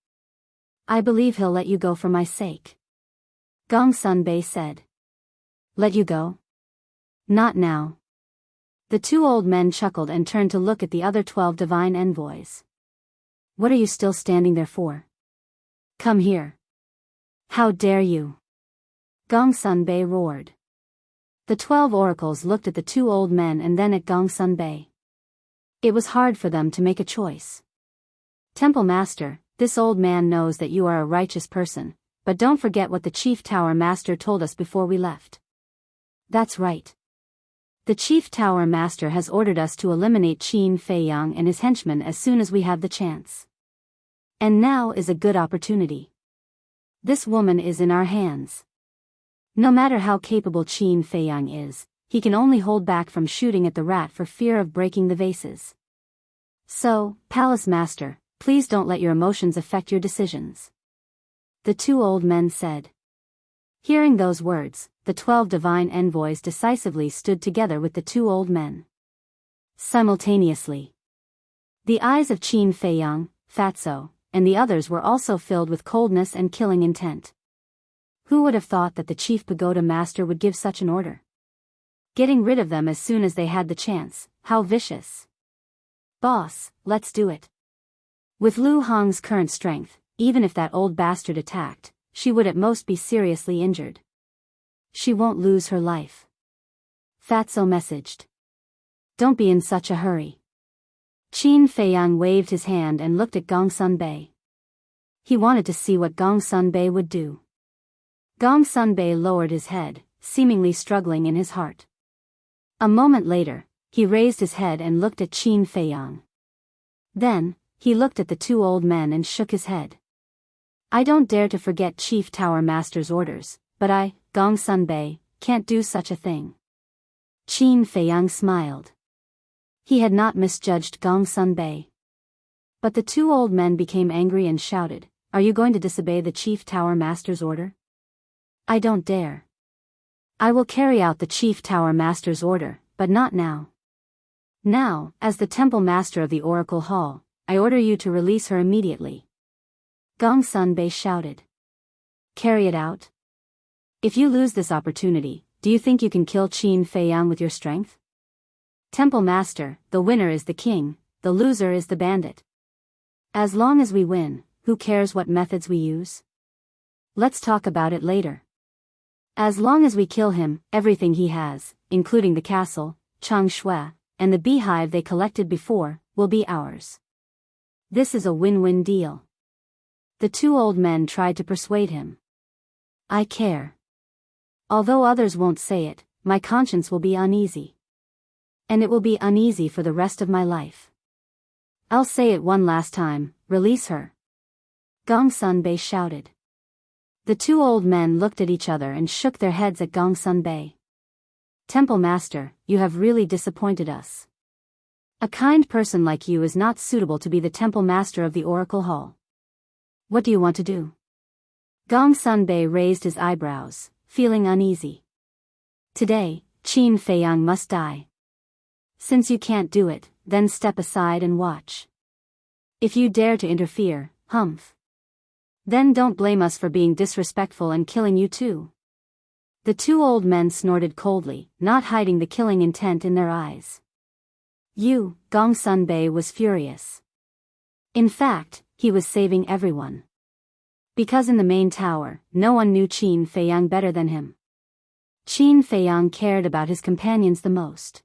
I believe he'll let you go for my sake. Gong Sunbei said. Let you go? Not now. The two old men chuckled and turned to look at the other 12 divine envoys. What are you still standing there for? Come here. How dare you? Gong Sunbei roared. The 12 oracles looked at the two old men and then at Gong Sunbei. It was hard for them to make a choice. Temple Master, this old man knows that you are a righteous person, but don't forget what the Chief Tower Master told us before we left. That's right. The Chief Tower Master has ordered us to eliminate Qin Feiyang and his henchmen as soon as we have the chance. And now is a good opportunity. This woman is in our hands. No matter how capable Qin Feiyang is, he can only hold back from shooting at the rat for fear of breaking the vases. So, Palace Master, please don't let your emotions affect your decisions. The two old men said. Hearing those words, the 12 divine envoys decisively stood together with the two old men. Simultaneously, the eyes of Qin Feiyang, Fatso, and the others were also filled with coldness and killing intent. Who would have thought that the Chief Pagoda Master would give such an order? Getting rid of them as soon as they had the chance, how vicious. Boss, let's do it. With Lu Hong's current strength, even if that old bastard attacked, she would at most be seriously injured. She won't lose her life. Fatso messaged. Don't be in such a hurry. Qin Feiyang waved his hand and looked at Gong Sunbei. He wanted to see what Gong Sunbei would do. Gong Sunbei lowered his head, seemingly struggling in his heart. A moment later, he raised his head and looked at Qin Feiyang. Then, he looked at the two old men and shook his head. I don't dare to forget Chief Tower Master's orders, but I, Gong Sunbei, can't do such a thing. Qin Feiyang smiled. He had not misjudged Gong Sunbei. But the two old men became angry and shouted, Are you going to disobey the Chief Tower Master's order? I don't dare. I will carry out the Chief Tower Master's order, but not now. Now, as the Temple Master of the Oracle Hall, I order you to release her immediately. Gong Sunbei shouted. Carry it out? If you lose this opportunity, do you think you can kill Qin Feiyang with your strength? Temple Master, the winner is the king, the loser is the bandit. As long as we win, who cares what methods we use? Let's talk about it later. As long as we kill him, everything he has, including the castle, Changshui, and the beehive they collected before, will be ours. This is a win-win deal. The two old men tried to persuade him. I care. Although others won't say it, my conscience will be uneasy. And it will be uneasy for the rest of my life. I'll say it one last time, release her. Gong Sunbei shouted. The two old men looked at each other and shook their heads at Gong Sunbei. Temple Master, you have really disappointed us. A kind person like you is not suitable to be the Temple Master of the Oracle Hall. What do you want to do? Gong Sunbei raised his eyebrows, feeling uneasy. Today, Qin Feiyang must die. Since you can't do it, then step aside and watch. If you dare to interfere, humph. Then don't blame us for being disrespectful and killing you too. The two old men snorted coldly, not hiding the killing intent in their eyes. Gong Sunbei was furious. In fact, he was saving everyone. Because in the main tower, no one knew Qin Feiyang better than him. Qin Feiyang cared about his companions the most.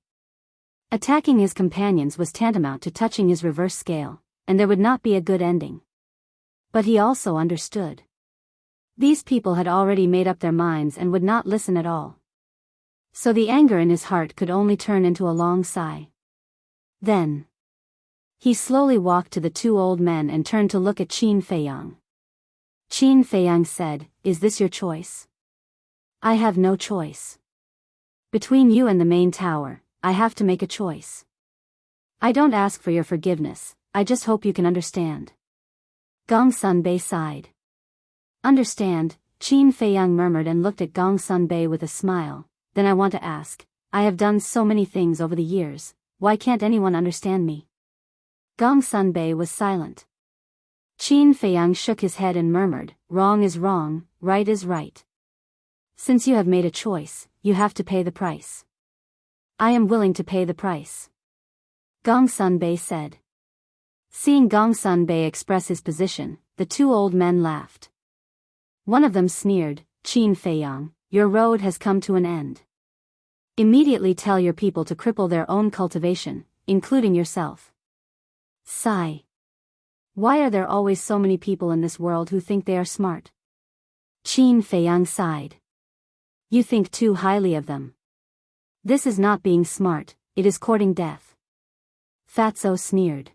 Attacking his companions was tantamount to touching his reverse scale, and there would not be a good ending. But he also understood. These people had already made up their minds and would not listen at all. So the anger in his heart could only turn into a long sigh. Then he slowly walked to the two old men and turned to look at Qin Feiyang. Qin Feiyang said, "Is this your choice?" "I have no choice. Between you and the main tower, I have to make a choice. I don't ask for your forgiveness, I just hope you can understand." Gong Sunbei sighed. "Understand," Qin Feiyang murmured and looked at Gong Sunbei with a smile. "Then I want to ask, I have done so many things over the years, why can't anyone understand me?" Gong Sunbei was silent. Qin Feiyang shook his head and murmured, "Wrong is wrong, right is right. Since you have made a choice, you have to pay the price." "I am willing to pay the price," Gong Sunbei said. Seeing Gong Sunbei express his position, the two old men laughed. One of them sneered, "Qin Feiyang, your road has come to an end. Immediately tell your people to cripple their own cultivation, including yourself." Sigh. Why are there always so many people in this world who think they are smart? Qin Feiyang sighed. You think too highly of them. This is not being smart, it is courting death. Fatso sneered.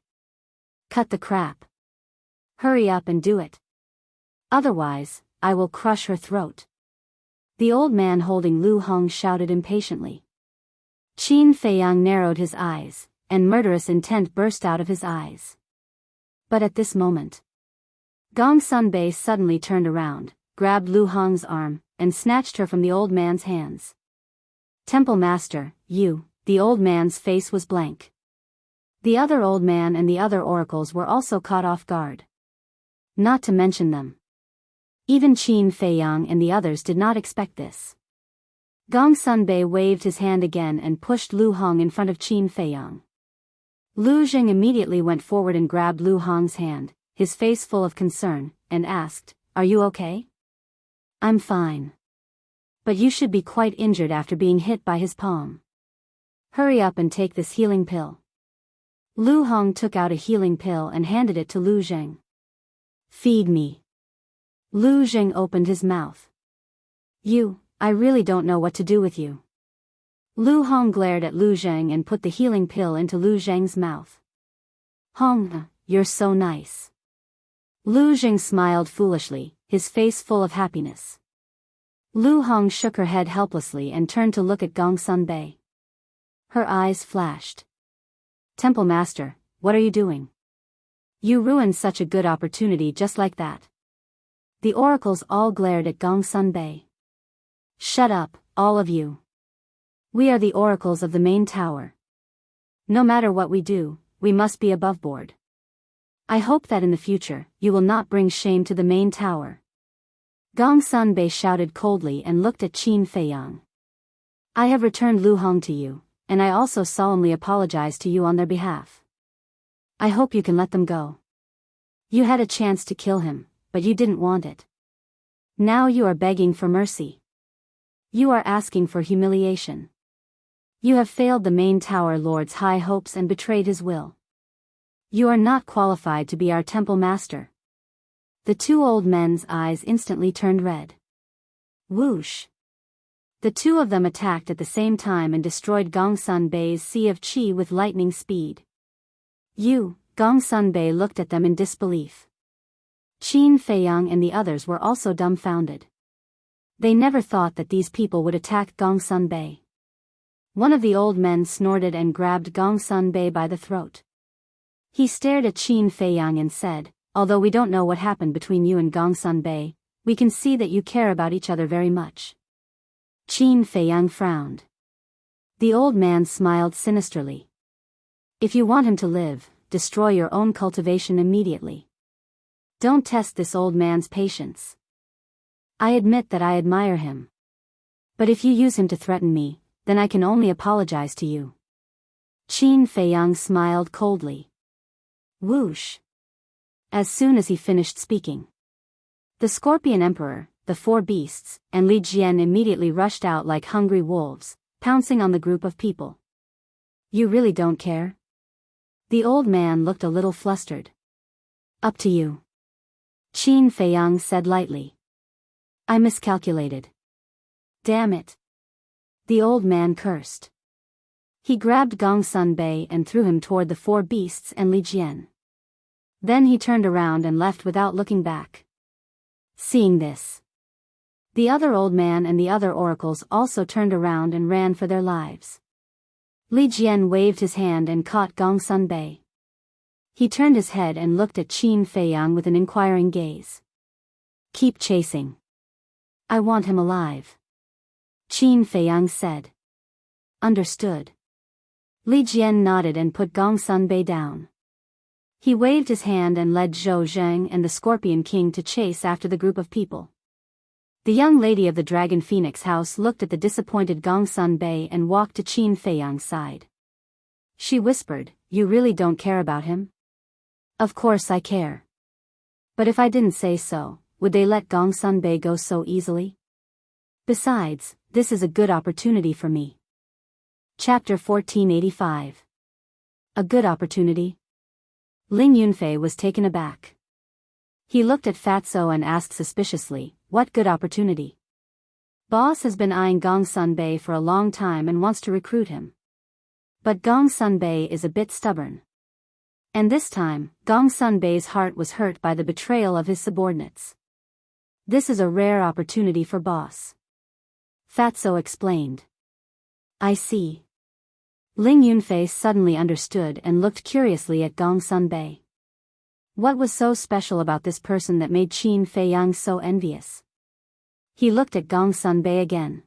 Cut the crap. Hurry up and do it. Otherwise, I will crush her throat. The old man holding Lu Hong shouted impatiently. Qin Feiyang narrowed his eyes, and murderous intent burst out of his eyes. But at this moment, Gong Sunbei suddenly turned around, grabbed Lu Hong's arm, and snatched her from the old man's hands. "Temple Master, you," the old man's face was blank. The other old man and the other oracles were also caught off guard. Not to mention them. Even Qin Feiyang and the others did not expect this. Gong Sunbei waved his hand again and pushed Lu Hong in front of Qin Feiyang. Lu Jing immediately went forward and grabbed Lu Hong's hand, his face full of concern, and asked, "Are you okay?" "I'm fine. But you should be quite injured after being hit by his palm. Hurry up and take this healing pill." Lu Hong took out a healing pill and handed it to Lu Jing. "Feed me." Lu Jing opened his mouth. I really don't know what to do with you." Lu Hong glared at Lu Zheng and put the healing pill into Lu Zheng's mouth. "Hong, you're so nice." Lu Zheng smiled foolishly, his face full of happiness. Lu Hong shook her head helplessly and turned to look at Gong Sunbei. Her eyes flashed. "Temple Master, what are you doing? You ruined such a good opportunity just like that." The oracles all glared at Gong Sunbei. "Shut up, all of you. We are the oracles of the main tower. No matter what we do, we must be above board. I hope that in the future, you will not bring shame to the main tower." Gong Sunbei shouted coldly and looked at Qin Feiyang. "I have returned Lu Hong to you, and I also solemnly apologize to you on their behalf. I hope you can let them go. You had a chance to kill him, but you didn't want it. Now you are begging for mercy. You are asking for humiliation. You have failed the main tower lord's high hopes and betrayed his will. You are not qualified to be our temple master." The two old men's eyes instantly turned red. Whoosh! The two of them attacked at the same time and destroyed Gong Sunbei's sea of qi with lightning speed. Gong Sunbei looked at them in disbelief. Qin Feiyang and the others were also dumbfounded. They never thought that these people would attack Gong Sunbei. One of the old men snorted and grabbed Gong Sunbei by the throat. He stared at Qin Feiyang and said, "Although we don't know what happened between you and Gong Sunbei, We can see that you care about each other very much. Qin Feiyang frowned. The old man smiled sinisterly. If you want him to live, destroy your own cultivation immediately. Don't test this old man's patience. I admit that I admire him. But if you use him to threaten me, then I can only apologize to you. Qin Feiyang smiled coldly. Whoosh. As soon as he finished speaking, the Scorpion Emperor, the four beasts, and Li Jian immediately rushed out like hungry wolves, pouncing on the group of people. You really don't care? The old man looked a little flustered. Up to you. Qin Feiyang said lightly. I miscalculated. Damn it. The old man cursed. He grabbed Gongsun Bei and threw him toward the four beasts and Li Jian. Then he turned around and left without looking back. Seeing this, the other old man and the other oracles also turned around and ran for their lives. Li Jian waved his hand and caught Gongsun Bei. He turned his head and looked at Qin Feiyang with an inquiring gaze. Keep chasing. I want him alive. Qin Feiyang said. Understood. Li Jian nodded and put Gongsun Bei down. He waved his hand and led Zhou Zheng and the Scorpion King to chase after the group of people. The young lady of the Dragon Phoenix house looked at the disappointed Gongsun Bei and walked to Qin Feiyang's side. She whispered, You really don't care about him? Of course I care. But if I didn't say so, would they let Gongsun Bei go so easily? Besides, this is a good opportunity for me. Chapter 1485. A good opportunity? Ling Yunfei was taken aback. He looked at Fatso and asked suspiciously, What good opportunity? Boss has been eyeing Gongsun Bei for a long time and wants to recruit him. But Gongsun Bei is a bit stubborn. And this time, Gongsun Bei's heart was hurt by the betrayal of his subordinates. This is a rare opportunity for boss. Fatso explained. I see. Ling Yunfei suddenly understood and looked curiously at Gongsun Bei. What was so special about this person that made Qin Feiyang so envious? He looked at Gongsun Bei again.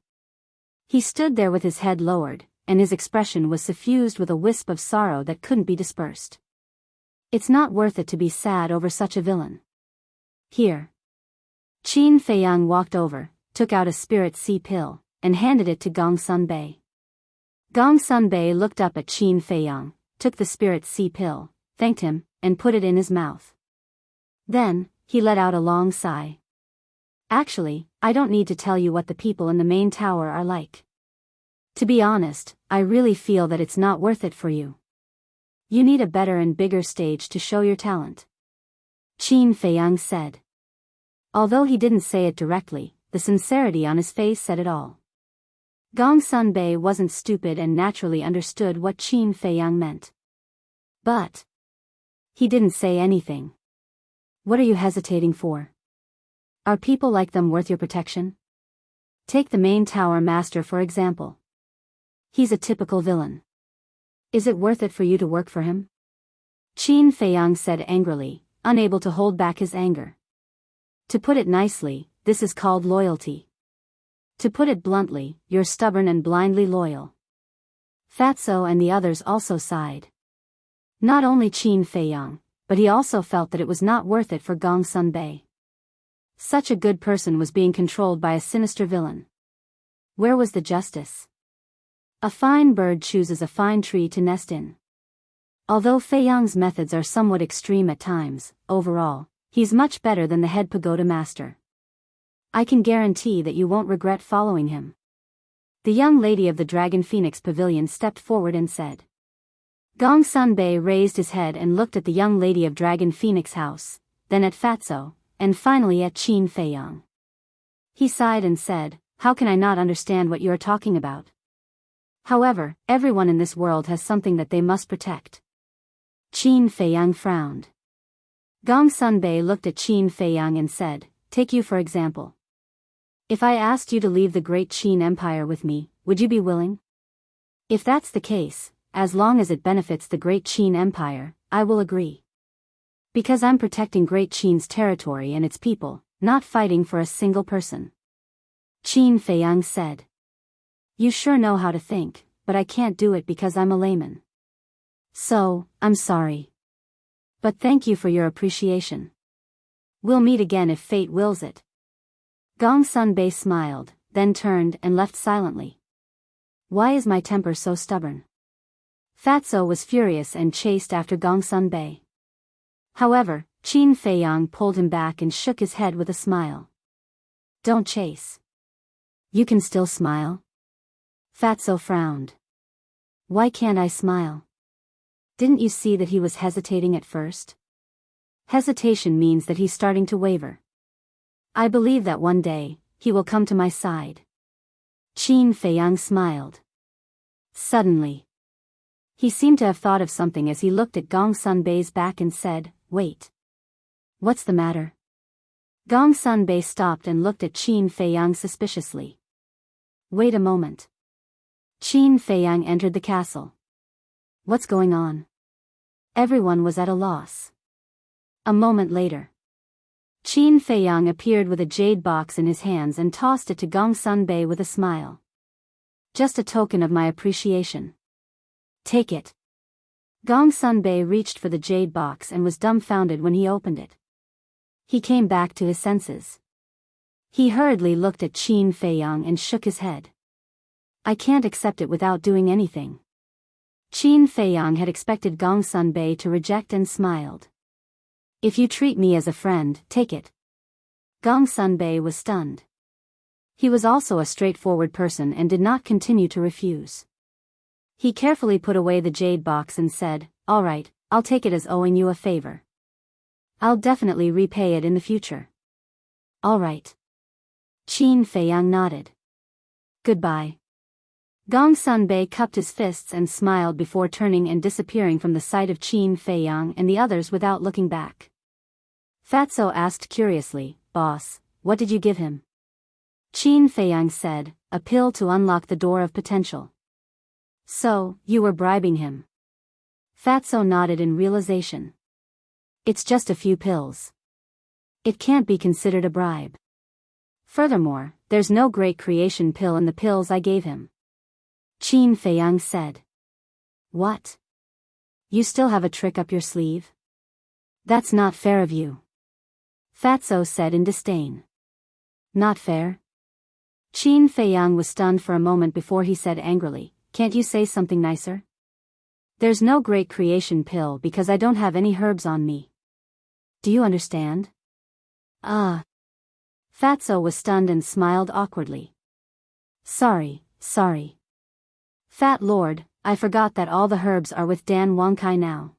He stood there with his head lowered, and his expression was suffused with a wisp of sorrow that couldn't be dispersed. It's not worth it to be sad over such a villain. Here. Qin Feiyang walked over, took out a spirit sea pill, and handed it to Gongsun Bei. Gongsun Bei looked up at Qin Feiyang, took the spirit sea pill, thanked him, and put it in his mouth. Then, he let out a long sigh. Actually, I don't need to tell you what the people in the main tower are like. To be honest, I really feel that it's not worth it for you. You need a better and bigger stage to show your talent. Qin Feiyang said. Although he didn't say it directly, the sincerity on his face said it all. Gongsun Bei wasn't stupid and naturally understood what Qin Feiyang meant. But he didn't say anything. What are you hesitating for? Are people like them worth your protection? Take the main tower master for example. He's a typical villain. Is it worth it for you to work for him? Qin Feiyang said angrily, unable to hold back his anger. To put it nicely, this is called loyalty. To put it bluntly, you're stubborn and blindly loyal. Fatso and the others also sighed. Not only Qin Feiyang, but he also felt that it was not worth it for Gongsun Bei. Such a good person was being controlled by a sinister villain. Where was the justice? A fine bird chooses a fine tree to nest in. Although Feiyang's methods are somewhat extreme at times, overall, he's much better than the head pagoda master. I can guarantee that you won't regret following him. The young lady of the Dragon Phoenix Pavilion stepped forward and said. Gongsun Bei raised his head and looked at the young lady of Dragon Phoenix House, then at Fatso, and finally at Qin Feiyang. He sighed and said, How can I not understand what you are talking about? However, everyone in this world has something that they must protect. Qin Feiyang frowned. Gongsun Bei looked at Qin Feiyang and said, Take you for example. If I asked you to leave the great Qin Empire with me, would you be willing? If that's the case, as long as it benefits the great Qin Empire, I will agree. Because I'm protecting Great Qin's territory and its people, not fighting for a single person. Qin Feiyang said. You sure know how to think, but I can't do it because I'm a layman. So, I'm sorry. But thank you for your appreciation. We'll meet again if fate wills it. Gong Sunbei smiled, then turned and left silently. Why is my temper so stubborn? Fatso was furious and chased after Gong Sunbei. However, Qin Feiyang pulled him back and shook his head with a smile. Don't chase. You can still smile? Fatso frowned. Why can't I smile? Didn't you see that he was hesitating at first? Hesitation means that he's starting to waver. I believe that one day, he will come to my side. Qin Feiyang smiled. Suddenly, he seemed to have thought of something as he looked at Gong Sunbei's back and said, Wait. What's the matter? Gong Sunbei stopped and looked at Qin Feiyang suspiciously. Wait a moment. Qin Feiyang entered the castle. What's going on? Everyone was at a loss. A moment later, Qin Feiyang appeared with a jade box in his hands and tossed it to Gong Sunbei with a smile. Just a token of my appreciation. Take it. Gong Sunbei reached for the jade box and was dumbfounded when he opened it. He came back to his senses. He hurriedly looked at Qin Feiyang and shook his head. I can't accept it without doing anything. Qin Feiyang had expected Gong Sunbei to reject and smiled. If you treat me as a friend, take it. Gong Sunbei was stunned. He was also a straightforward person and did not continue to refuse. He carefully put away the jade box and said, All right, I'll take it as owing you a favor. I'll definitely repay it in the future. All right. Qin Feiyang nodded. Goodbye. Gong Sunbei cupped his fists and smiled before turning and disappearing from the sight of Qin Feiyang and the others without looking back. Fatso asked curiously, Boss, what did you give him? Qin Feiyang said, a pill to unlock the door of potential. So, you were bribing him. Fatso nodded in realization. It's just a few pills. It can't be considered a bribe. Furthermore, there's no great creation pill in the pills I gave him. Qin Feiyang said. What? You still have a trick up your sleeve? That's not fair of you. Fatso said in disdain. Not fair? Qin Feiyang was stunned for a moment before he said angrily, Can't you say something nicer? There's no great creation pill because I don't have any herbs on me. Do you understand? Fatso was stunned and smiled awkwardly. Sorry. Fat Lord, I forgot that all the herbs are with Dan Wangkai now.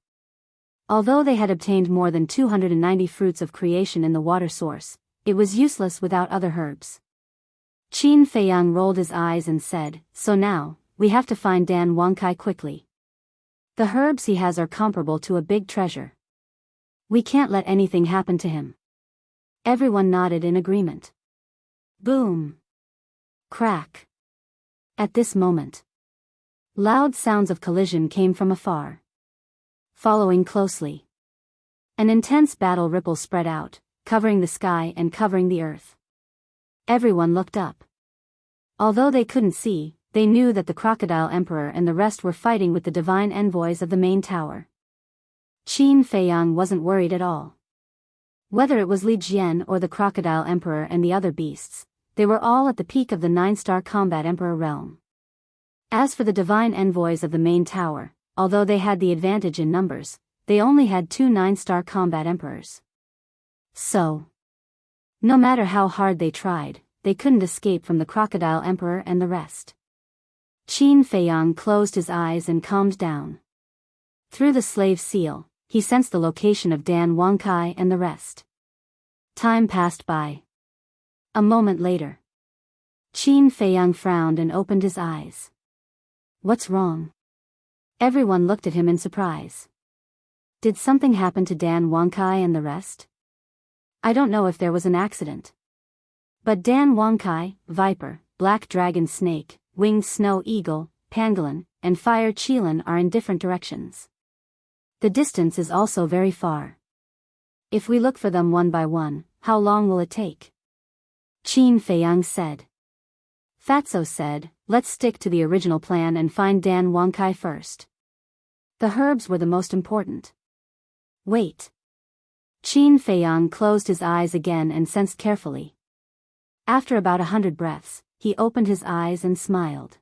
Although they had obtained more than 290 fruits of creation in the water source, it was useless without other herbs. Qin Feiyang rolled his eyes and said, So now, we have to find Dan Wangkai quickly. The herbs he has are comparable to a big treasure. We can't let anything happen to him. Everyone nodded in agreement. Boom. Crack. At this moment, loud sounds of collision came from afar. Following closely, an intense battle ripple spread out, covering the sky and covering the earth. Everyone looked up. Although they couldn't see, they knew that the Crocodile Emperor and the rest were fighting with the divine envoys of the main tower. Qin Feiyang wasn't worried at all. Whether it was Li Jian or the Crocodile Emperor and the other beasts, they were all at the peak of the 9-star combat emperor realm. As for the divine envoys of the main tower, although they had the advantage in numbers, they only had 2 9-star combat emperors. So, no matter how hard they tried, they couldn't escape from the Crocodile Emperor and the rest. Qin Feiyang closed his eyes and calmed down. Through the slave seal, he sensed the location of Dan Wangkai and the rest. Time passed by. A moment later, Qin Feiyang frowned and opened his eyes. What's wrong? Everyone looked at him in surprise. Did something happen to Dan Wangkai and the rest? I don't know if there was an accident. But Dan Wangkai, Viper, Black Dragon Snake, Winged Snow Eagle, Pangolin, and Fire Qilin are in different directions. The distance is also very far. If we look for them one by one, how long will it take? Qin Feiyang said. Fatso said, let's stick to the original plan and find Dan Wangkai first. The herbs were the most important. Wait. Qin Feiyang closed his eyes again and sensed carefully. After about 100 breaths, he opened his eyes and smiled.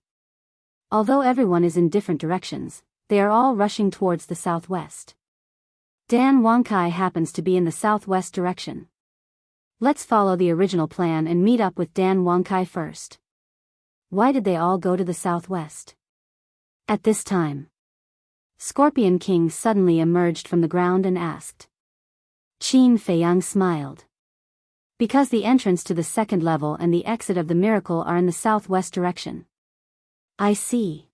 Although everyone is in different directions, they are all rushing towards the southwest. Dan Wangkai happens to be in the southwest direction. Let's follow the original plan and meet up with Dan Wangkai first. Why did they all go to the southwest? At this time, Scorpion King suddenly emerged from the ground and asked. Qin Feiyang smiled. Because the entrance to the second level and the exit of the miracle are in the southwest direction. I see.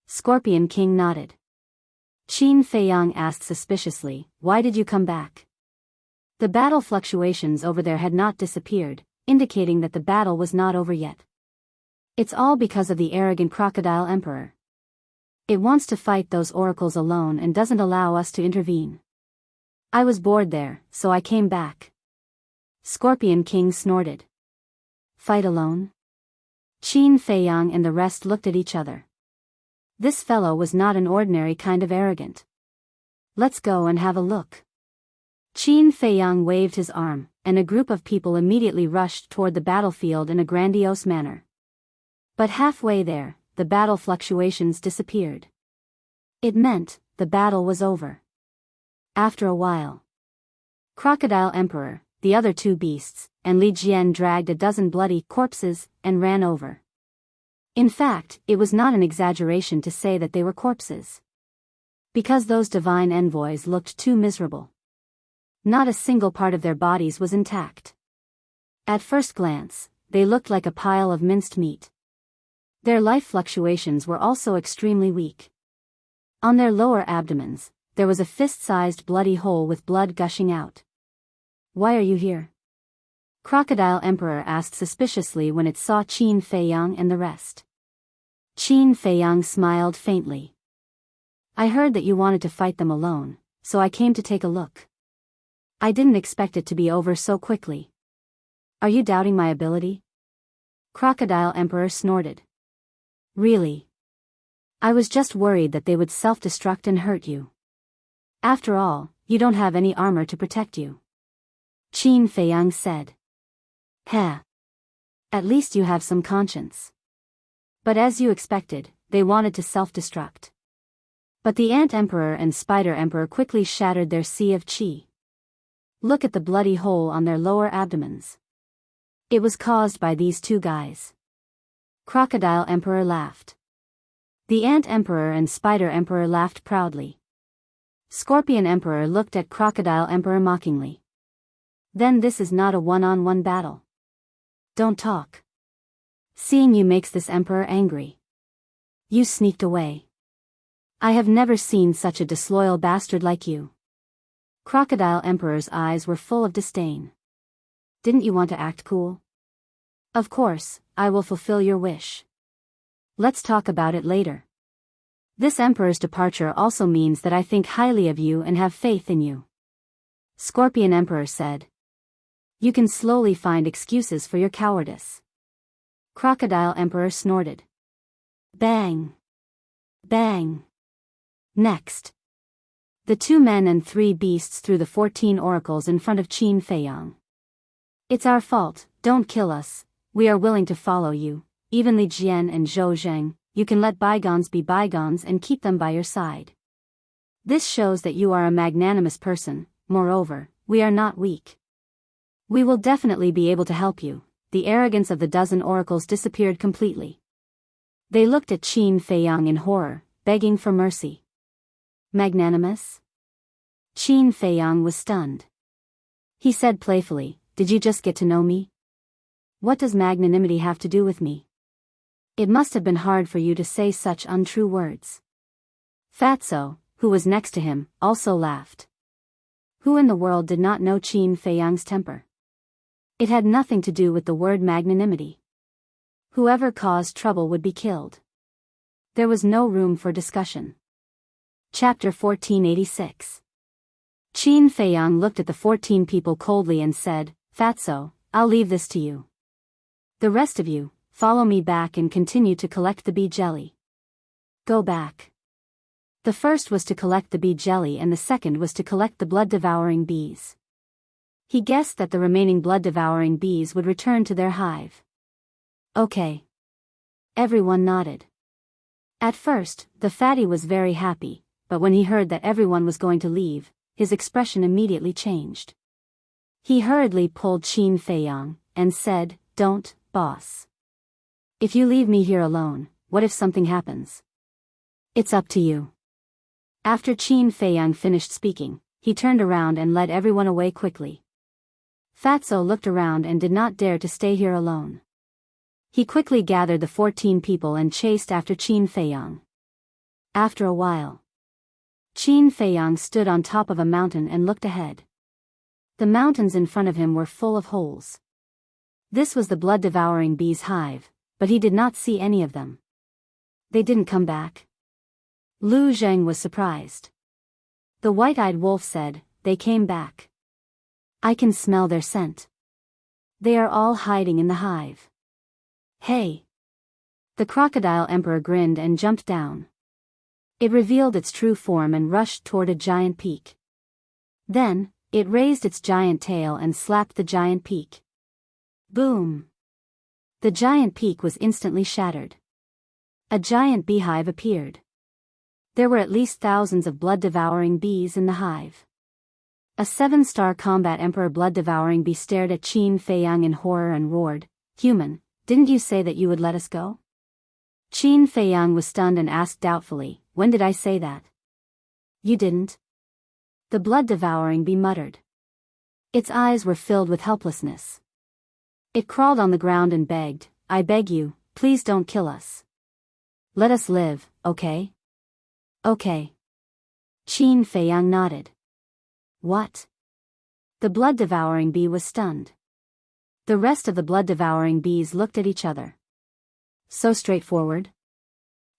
Scorpion King nodded. Qin Feiyang asked suspiciously, why did you come back? The battle fluctuations over there had not disappeared, indicating that the battle was not over yet. It's all because of the arrogant Crocodile Emperor. It wants to fight those oracles alone and doesn't allow us to intervene. I was bored there, so I came back. Scorpion King snorted. Fight alone? Qin Feiyang and the rest looked at each other. This fellow was not an ordinary kind of arrogant. Let's go and have a look. Qin Feiyang waved his arm, and a group of people immediately rushed toward the battlefield in a grandiose manner. But halfway there, the battle fluctuations disappeared. It meant the battle was over. After a while, Crocodile Emperor, the other two beasts, and Li Jian dragged a dozen bloody corpses and ran over. In fact, it was not an exaggeration to say that they were corpses. Because those divine envoys looked too miserable. Not a single part of their bodies was intact. At first glance, they looked like a pile of minced meat. Their life fluctuations were also extremely weak. On their lower abdomens, there was a fist-sized bloody hole with blood gushing out. Why are you here? Crocodile Emperor asked suspiciously when it saw Qin Feiyang and the rest. Qin Feiyang smiled faintly. I heard that you wanted to fight them alone, so I came to take a look. I didn't expect it to be over so quickly. Are you doubting my ability? Crocodile Emperor snorted. Really? I was just worried that they would self-destruct and hurt you. After all, you don't have any armor to protect you. Qin Feiyang said. Heh. At least you have some conscience. But as you expected, they wanted to self-destruct. But the Ant Emperor and Spider Emperor quickly shattered their sea of qi. Look at the bloody hole on their lower abdomens. It was caused by these two guys. Crocodile Emperor laughed. The Ant Emperor and Spider Emperor laughed proudly. Scorpion Emperor looked at Crocodile Emperor mockingly. Then this is not a one-on-one battle. Don't talk. Seeing you makes this Emperor angry. You sneaked away. I have never seen such a disloyal bastard like you. Crocodile Emperor's eyes were full of disdain. Didn't you want to act cool? Of course, I will fulfill your wish. Let's talk about it later. This Emperor's departure also means that I think highly of you and have faith in you. Scorpion Emperor said. You can slowly find excuses for your cowardice. Crocodile Emperor snorted. Bang! Bang! Next. The 2 men and 3 beasts threw the 14 oracles in front of Qin Feiyang. It's our fault, don't kill us, we are willing to follow you, even Li Jian and Zhou Zheng, you can let bygones be bygones and keep them by your side. This shows that you are a magnanimous person, moreover, we are not weak. We will definitely be able to help you. The arrogance of the dozen oracles disappeared completely. They looked at Qin Feiyang in horror, begging for mercy. Magnanimous? Qin Feiyang was stunned. He said playfully, did you just get to know me? What does magnanimity have to do with me? It must have been hard for you to say such untrue words. Fatso, who was next to him, also laughed. Who in the world did not know Qin Feiyang's temper? It had nothing to do with the word magnanimity. Whoever caused trouble would be killed. There was no room for discussion. Chapter 1486. Qin Feiyang looked at the 14 people coldly and said, Fatso, I'll leave this to you. The rest of you, follow me back and continue to collect the bee jelly. Go back. The first was to collect the bee jelly and the second was to collect the blood-devouring bees. He guessed that the remaining blood-devouring bees would return to their hive. Okay. Everyone nodded. At first, the fatty was very happy, but when he heard that everyone was going to leave, his expression immediately changed. He hurriedly pulled Qin Feiyang and said, "Don't, boss. If you leave me here alone, what if something happens? It's up to you." After Qin Feiyang finished speaking, he turned around and led everyone away quickly. Fatso looked around and did not dare to stay here alone. He quickly gathered the 14 people and chased after Qin Feiyang. After a while, Qin Feiyang stood on top of a mountain and looked ahead. The mountains in front of him were full of holes. This was the blood-devouring bees' hive, but he did not see any of them. They didn't come back. Lu Zheng was surprised. The white-eyed wolf said, "They came back. I can smell their scent. They are all hiding in the hive." Hey! The crocodile emperor grinned and jumped down. It revealed its true form and rushed toward a giant peak. Then, it raised its giant tail and slapped the giant peak. Boom! The giant peak was instantly shattered. A giant beehive appeared. There were at least thousands of blood-devouring bees in the hive. A 7-star combat emperor blood-devouring bee stared at Qin Feiyang in horror and roared, "Human, didn't you say that you would let us go?" Qin Feiyang was stunned and asked doubtfully, "When did I say that?" "You didn't." The blood-devouring bee muttered. Its eyes were filled with helplessness. It crawled on the ground and begged, "I beg you, please don't kill us. Let us live, okay?" "Okay." Qin Feiyang nodded. "What?" The blood-devouring bee was stunned. The rest of the blood-devouring bees looked at each other. So straightforward?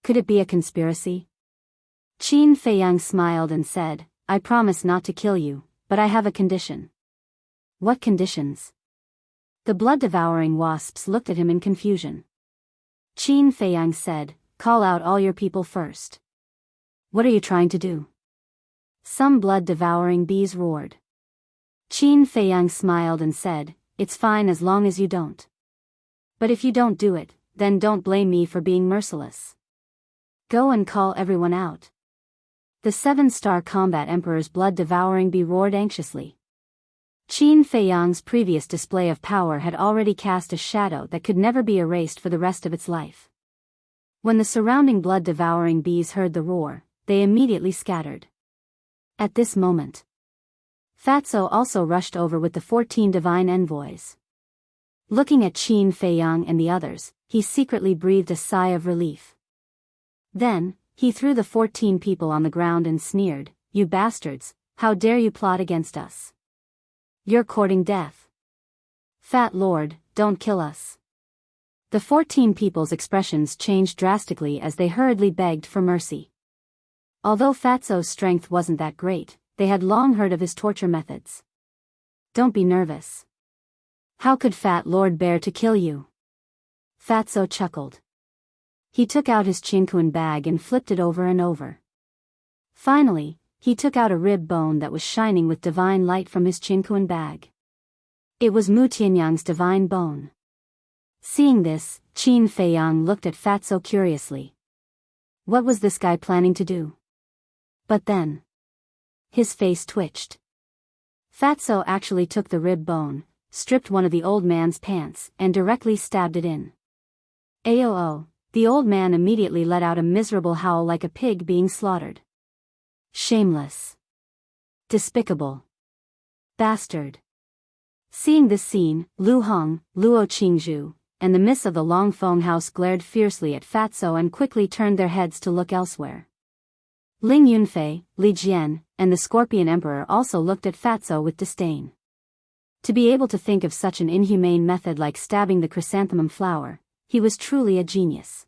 Could it be a conspiracy? Qin Feiyang smiled and said, "I promise not to kill you, but I have a condition." "What conditions?" The blood-devouring wasps looked at him in confusion. Qin Feiyang said, "Call out all your people first." "What are you trying to do?" Some blood-devouring bees roared. Qin Feiyang smiled and said, "It's fine as long as you don't. But if you don't do it, then don't blame me for being merciless. Go and call everyone out." The 7-star combat emperor's blood-devouring bee roared anxiously. Qin Feiyang's previous display of power had already cast a shadow that could never be erased for the rest of its life. When the surrounding blood-devouring bees heard the roar, they immediately scattered. At this moment, Fatso also rushed over with the 14 divine envoys. Looking at Qin Feiyang and the others, he secretly breathed a sigh of relief. Then, he threw the 14 people on the ground and sneered, "You bastards, how dare you plot against us? You're courting death. Fat Lord, don't kill us." The 14 people's expressions changed drastically as they hurriedly begged for mercy. Although Fatso's strength wasn't that great, they had long heard of his torture methods. "Don't be nervous. How could Fat Lord bear to kill you?" Fatso chuckled. He took out his chinkuan bag and flipped it over and over. Finally, he took out a rib bone that was shining with divine light from his chinkuan bag. It was Mu Tianyang's divine bone. Seeing this, Qin Feiyang looked at Fatso curiously. What was this guy planning to do? But then, his face twitched. Fatso actually took the rib bone, stripped one of the old man's pants, and directly stabbed it in. Aoo! The old man immediately let out a miserable howl like a pig being slaughtered. Shameless. Despicable. Bastard. Seeing this scene, Lu Hong, Luo Qingzhu, and the miss of the Longfeng house glared fiercely at Fatso and quickly turned their heads to look elsewhere. Ling Yunfei, Li Jian, and the Scorpion Emperor also looked at Fatso with disdain. To be able to think of such an inhumane method like stabbing the chrysanthemum flower, he was truly a genius.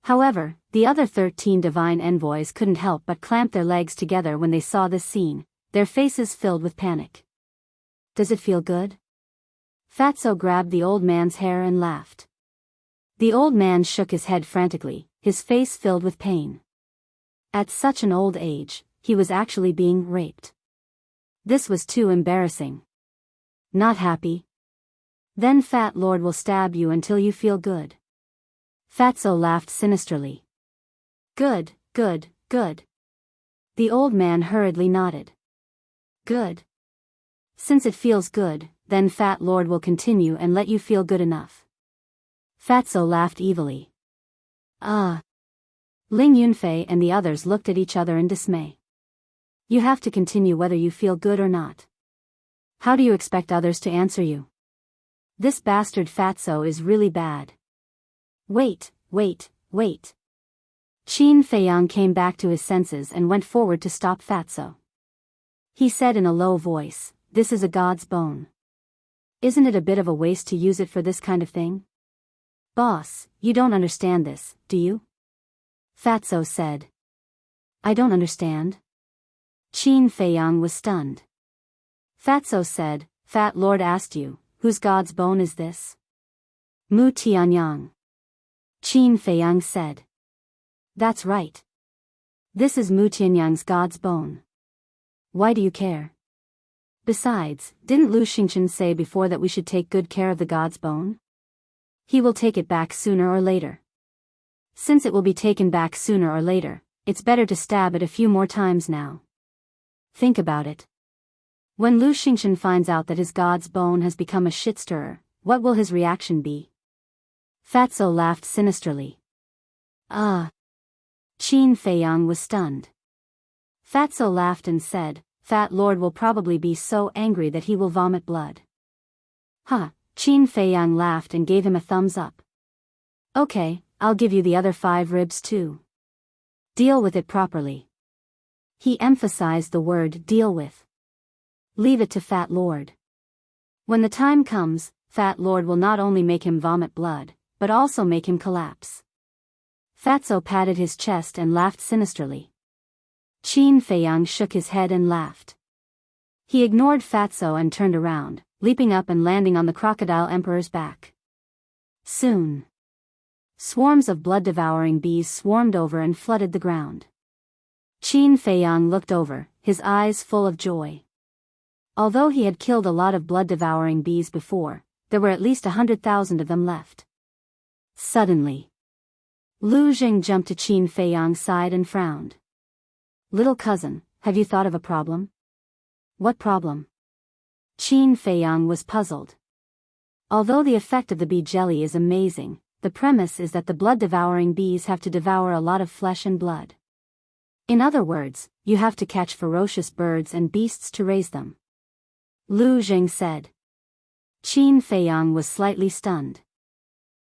However, the other 13 divine envoys couldn't help but clamp their legs together when they saw this scene, their faces filled with panic. Does it feel good? Fatso grabbed the old man's hair and laughed. The old man shook his head frantically, his face filled with pain. At such an old age, he was actually being raped. This was too embarrassing. Not happy? Then Fat Lord will stab you until you feel good. Fatso laughed sinisterly. Good, good, good. The old man hurriedly nodded. Good. Since it feels good, then Fat Lord will continue and let you feel good enough. Fatso laughed evilly. Ling Yunfei and the others looked at each other in dismay. You have to continue whether you feel good or not. How do you expect others to answer you? This bastard Fatso is really bad. Wait. Qin Feiyang came back to his senses and went forward to stop Fatso. He said in a low voice, "This is a god's bone. Isn't it a bit of a waste to use it for this kind of thing?" "Boss, you don't understand this, do you?" Fatso said. "I don't understand." Qin Feiyang was stunned. Fatso said, "Fat Lord asked you, whose god's bone is this?" "Mu Tianyang." Qin Feiyang said. "That's right. This is Mu Tianyang's god's bone. Why do you care? Besides, didn't Lu Xingchen say before that we should take good care of the god's bone? He will take it back sooner or later. Since it will be taken back sooner or later, it's better to stab it a few more times now. Think about it. When Lu Xingchen finds out that his god's bone has become a shit stirrer, what will his reaction be?" Fatso laughed sinisterly. Qin Feiyang was stunned. Fatso laughed and said, "Fat Lord will probably be so angry that he will vomit blood." Qin Feiyang laughed and gave him a thumbs up. "Okay, I'll give you the other 5 ribs too. Deal with it properly." He emphasized the word "deal with." Leave it to Fat Lord. When the time comes, Fat Lord will not only make him vomit blood, but also make him collapse. Fatso patted his chest and laughed sinisterly. Qin Feiyang shook his head and laughed. He ignored Fatso and turned around, leaping up and landing on the Crocodile Emperor's back. Soon, swarms of blood-devouring bees swarmed over and flooded the ground. Qin Feiyang looked over, his eyes full of joy. Although he had killed a lot of blood-devouring bees before, there were at least 100,000 of them left. Suddenly, Lu Jing jumped to Qin Feiyang's side and frowned. "Little cousin, have you thought of a problem?" "What problem?" Qin Feiyang was puzzled. Although the effect of the bee jelly is amazing, the premise is that the blood-devouring bees have to devour a lot of flesh and blood. In other words, you have to catch ferocious birds and beasts to raise them. Lu Jing said. Qin Feiyang was slightly stunned.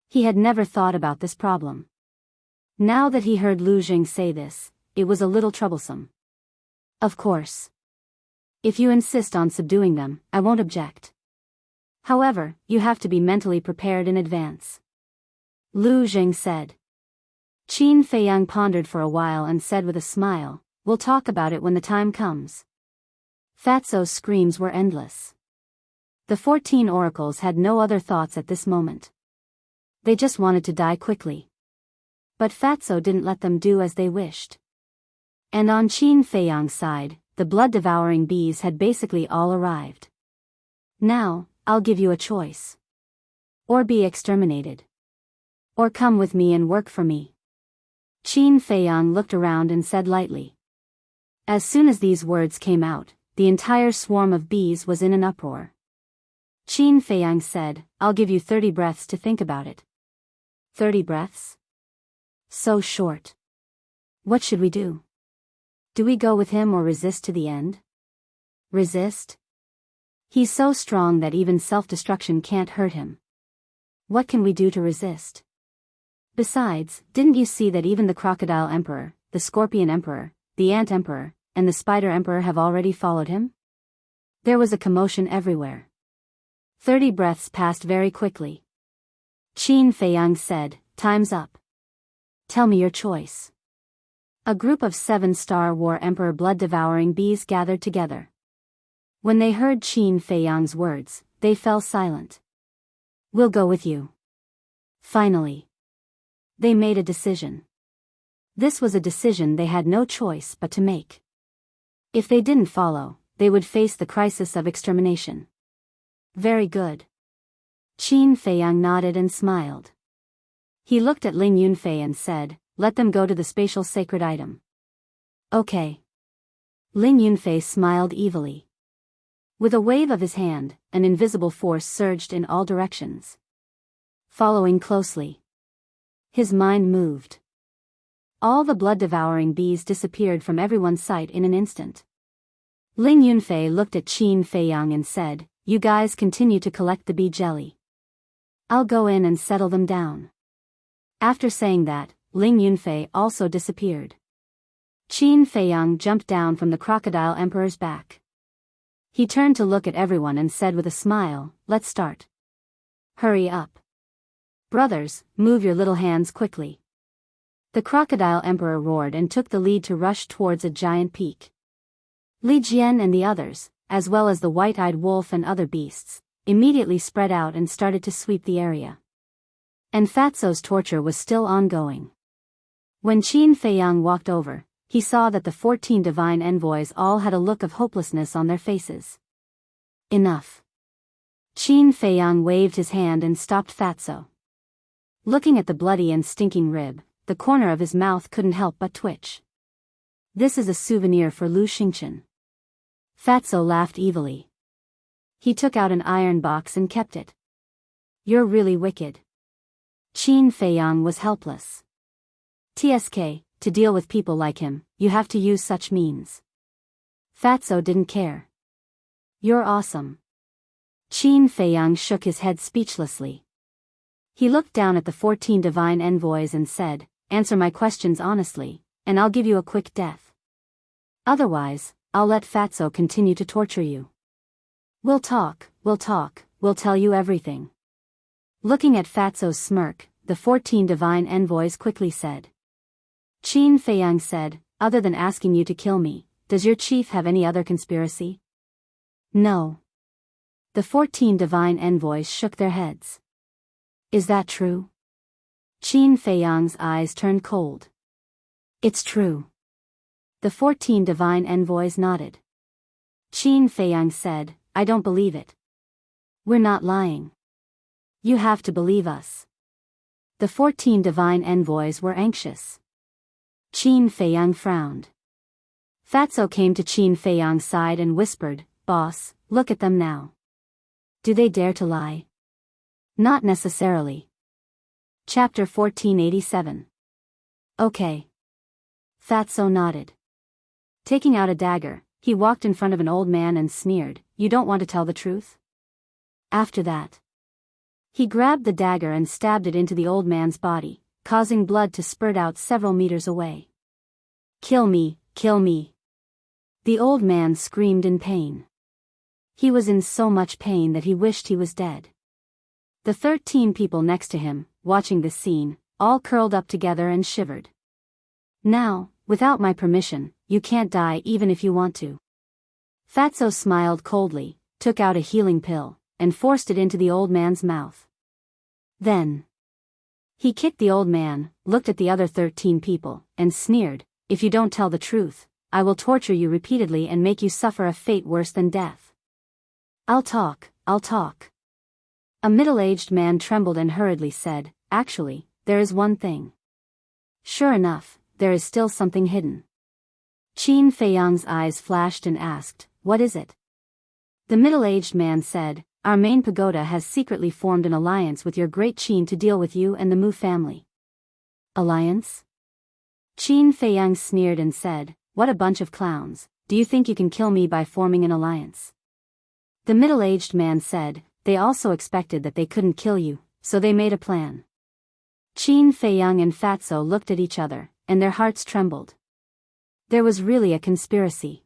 He had never thought about this problem. Now that he heard Lu Jing say this, it was a little troublesome. "Of course. If you insist on subduing them, I won't object. However, you have to be mentally prepared in advance," Lu Jing said. Qin Feiyang pondered for a while and said with a smile, "We'll talk about it when the time comes." Fatso's screams were endless. The 14 oracles had no other thoughts at this moment. They just wanted to die quickly. But Fatso didn't let them do as they wished. And on Qin Feiyang's side, the blood-devouring bees had basically all arrived. "Now, I'll give you a choice. Or be exterminated. Or come with me and work for me." Qin Feiyang looked around and said lightly. As soon as these words came out, the entire swarm of bees was in an uproar. Qin Feiyang said, "I'll give you 30 breaths to think about it." 30 breaths? So short. What should we do? Do we go with him or resist to the end? Resist? He's so strong that even self-destruction can't hurt him. What can we do to resist? Besides, didn't you see that even the Crocodile Emperor, the Scorpion Emperor, the Ant Emperor, and the Spider Emperor have already followed him? There was a commotion everywhere. 30 breaths passed very quickly. Qin Feiyang said, "Time's up. Tell me your choice." A group of 7 Star War Emperor blood-devouring bees gathered together. When they heard Qin Feiyang's words, they fell silent. We'll go with you. Finally. They made a decision. This was a decision they had no choice but to make. If they didn't follow, they would face the crisis of extermination. Very good. Qin Feiyang nodded and smiled. He looked at Ling Yunfei and said, let them go to the spatial sacred item. Okay. Ling Yunfei smiled evilly. With a wave of his hand, an invisible force surged in all directions. Following closely. His mind moved. All the blood-devouring bees disappeared from everyone's sight in an instant. Ling Yunfei looked at Qin Feiyang and said, you guys continue to collect the bee jelly. I'll go in and settle them down. After saying that, Ling Yunfei also disappeared. Qin Feiyang jumped down from the crocodile emperor's back. He turned to look at everyone and said with a smile, let's start. Hurry up. Brothers, move your little hands quickly. The crocodile emperor roared and took the lead to rush towards a giant peak. Li Jian and the others, as well as the white-eyed wolf and other beasts, immediately spread out and started to sweep the area. And Fatso's torture was still ongoing. When Qin Feiyang walked over, he saw that the 14 divine envoys all had a look of hopelessness on their faces. Enough. Qin Feiyang waved his hand and stopped Fatso. Looking at the bloody and stinking rib, the corner of his mouth couldn't help but twitch. This is a souvenir for Lu Xingchen. Fatso laughed evilly. He took out an iron box and kept it. You're really wicked. Qin Feiyang was helpless. TSK, to deal with people like him, you have to use such means. Fatso didn't care. You're awesome. Qin Feiyang shook his head speechlessly. He looked down at the 14 divine envoys and said, answer my questions honestly, and I'll give you a quick death. Otherwise, I'll let Fatso continue to torture you. We'll talk, we'll tell you everything. Looking at Fatso's smirk, the 14 divine envoys quickly said. Qin Feiyang said, other than asking you to kill me, does your chief have any other conspiracy? No. The 14 divine envoys shook their heads. Is that true? Qin Feiyang's eyes turned cold. It's true. The 14 divine envoys nodded. Qin Feiyang said, I don't believe it. We're not lying. You have to believe us. The 14 divine envoys were anxious. Qin Feiyang frowned. Fatso came to Qin Feiyang's side and whispered, Boss, look at them now. Do they dare to lie? Not necessarily. Chapter 1487. Okay. Fatso nodded. Taking out a dagger, he walked in front of an old man and sneered, You don't want to tell the truth? After that, he grabbed the dagger and stabbed it into the old man's body, causing blood to spurt out several meters away. Kill me, kill me. The old man screamed in pain. He was in so much pain that he wished he was dead. The 13 people next to him, watching this scene, all curled up together and shivered. Now, without my permission, you can't die even if you want to. Fatso smiled coldly, took out a healing pill, and forced it into the old man's mouth. Then, he kicked the old man, looked at the other 13 people, and sneered, If you don't tell the truth, I will torture you repeatedly and make you suffer a fate worse than death. I'll talk. A middle-aged man trembled and hurriedly said, Actually, there is one thing. Sure enough, there is still something hidden. Qin Feiyang's eyes flashed and asked, What is it? The middle-aged man said, Our main pagoda has secretly formed an alliance with your great Qin to deal with you and the Mu family. Alliance? Qin Feiyang sneered and said, What a bunch of clowns, do you think you can kill me by forming an alliance? The middle-aged man said, They also expected that they couldn't kill you, so they made a plan. Qin Feiyang and Fatso looked at each other, and their hearts trembled. There was really a conspiracy.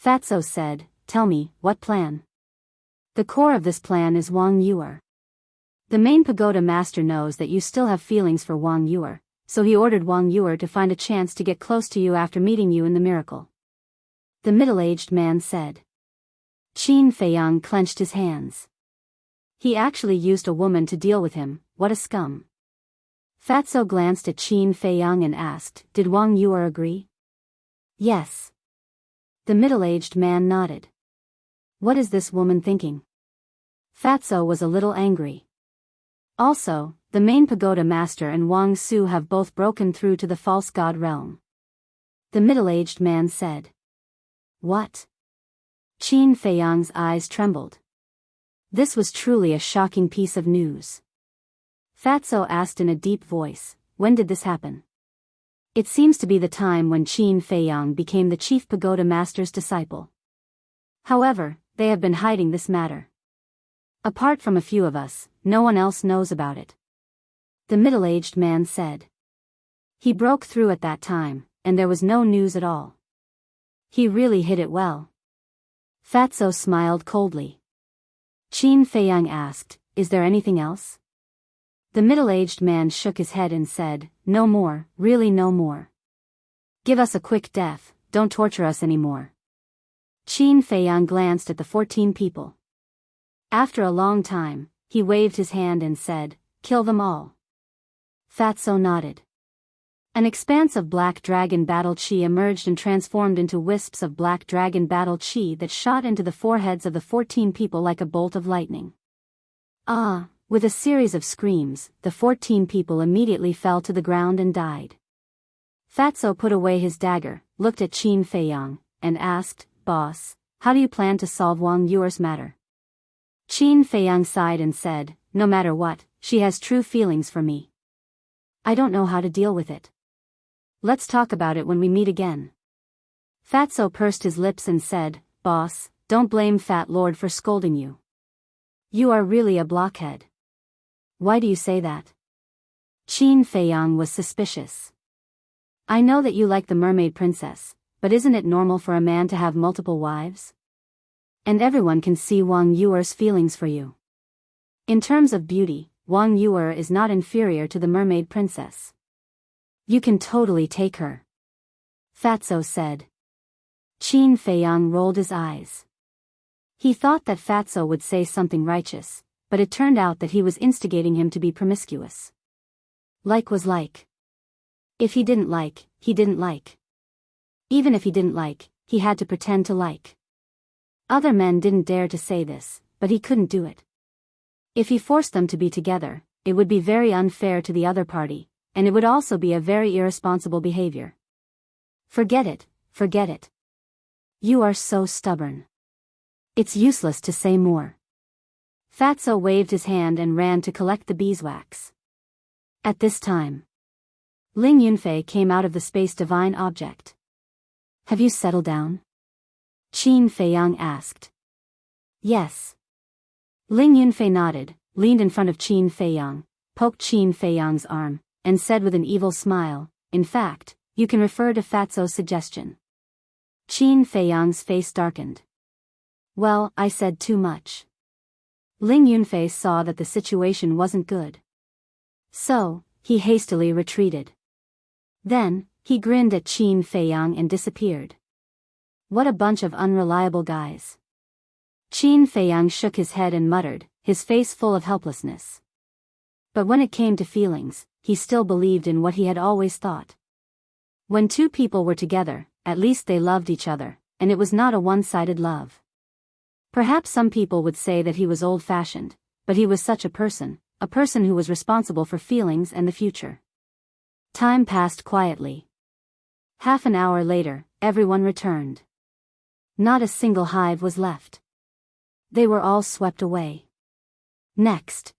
Fatso said, Tell me, what plan? The core of this plan is Wang Yuer. The main pagoda master knows that you still have feelings for Wang Yuer, so he ordered Wang Yuer to find a chance to get close to you after meeting you in the miracle. The middle-aged man said. Qin Feiyang clenched his hands. He actually used a woman to deal with him, what a scum. Fatso glanced at Qin Feiyang and asked, did Wang Yuer agree? Yes. The middle-aged man nodded. What is this woman thinking? Fatso was a little angry. Also, the main pagoda master and Wang Su have both broken through to the false god realm. The middle-aged man said. What? Qin Feiyang's eyes trembled. This was truly a shocking piece of news. Fatso asked in a deep voice, when did this happen? It seems to be the time when Qin Feiyang became the chief pagoda master's disciple. However, they have been hiding this matter. Apart from a few of us, no one else knows about it. The middle-aged man said. He broke through at that time, and there was no news at all. He really hid it well. Fatso smiled coldly. Qin Feiyang asked, is there anything else? The middle-aged man shook his head and said, no more, really no more. Give us a quick death, don't torture us anymore. Qin Feiyang glanced at the 14 people. After a long time, he waved his hand and said, kill them all. Fatso nodded. An expanse of black dragon battle chi emerged and transformed into wisps of black dragon battle chi that shot into the foreheads of the 14 people like a bolt of lightning. Ah! With a series of screams, the 14 people immediately fell to the ground and died. Fatso put away his dagger, looked at Qin Feiyang, and asked, Boss, how do you plan to solve Wang Yuer's matter? Qin Feiyang sighed and said, no matter what, she has true feelings for me. I don't know how to deal with it. Let's talk about it when we meet again. Fatso pursed his lips and said, Boss, don't blame Fat Lord for scolding you. You are really a blockhead. Why do you say that? Qin Feiyang was suspicious. I know that you like the mermaid princess, but isn't it normal for a man to have multiple wives? And everyone can see Wang Yuer's feelings for you. In terms of beauty, Wang Yuer is not inferior to the mermaid princess. You can totally take her. Fatso said. Qin Feiyang rolled his eyes. He thought that Fatso would say something righteous, but it turned out that he was instigating him to be promiscuous. Like was like. If he didn't like, he didn't like. Even if he didn't like, he had to pretend to like. Other men didn't dare to say this, but he couldn't do it. If he forced them to be together, it would be very unfair to the other party, and it would also be a very irresponsible behavior. Forget it, forget it. You are so stubborn. It's useless to say more. Fatso waved his hand and ran to collect the beeswax. At this time, Ling Yunfei came out of the space divine object. Have you settled down? Qin Feiyang asked. Yes. Ling Yunfei nodded, leaned in front of Qin Feiyang, poked Qin Feiyang's arm, and said with an evil smile, in fact, you can refer to Fatso's suggestion. Qin Feiyang's face darkened. Well, I said too much. Ling Yunfei saw that the situation wasn't good. So, he hastily retreated. Then, he grinned at Qin Feiyang and disappeared. What a bunch of unreliable guys. Qin Feiyang shook his head and muttered, his face full of helplessness. But when it came to feelings, he still believed in what he had always thought. When two people were together, at least they loved each other, and it was not a one-sided love. Perhaps some people would say that he was old-fashioned, but he was such a person who was responsible for feelings and the future. Time passed quietly. Half an hour later, everyone returned. Not a single hive was left. They were all swept away. Next.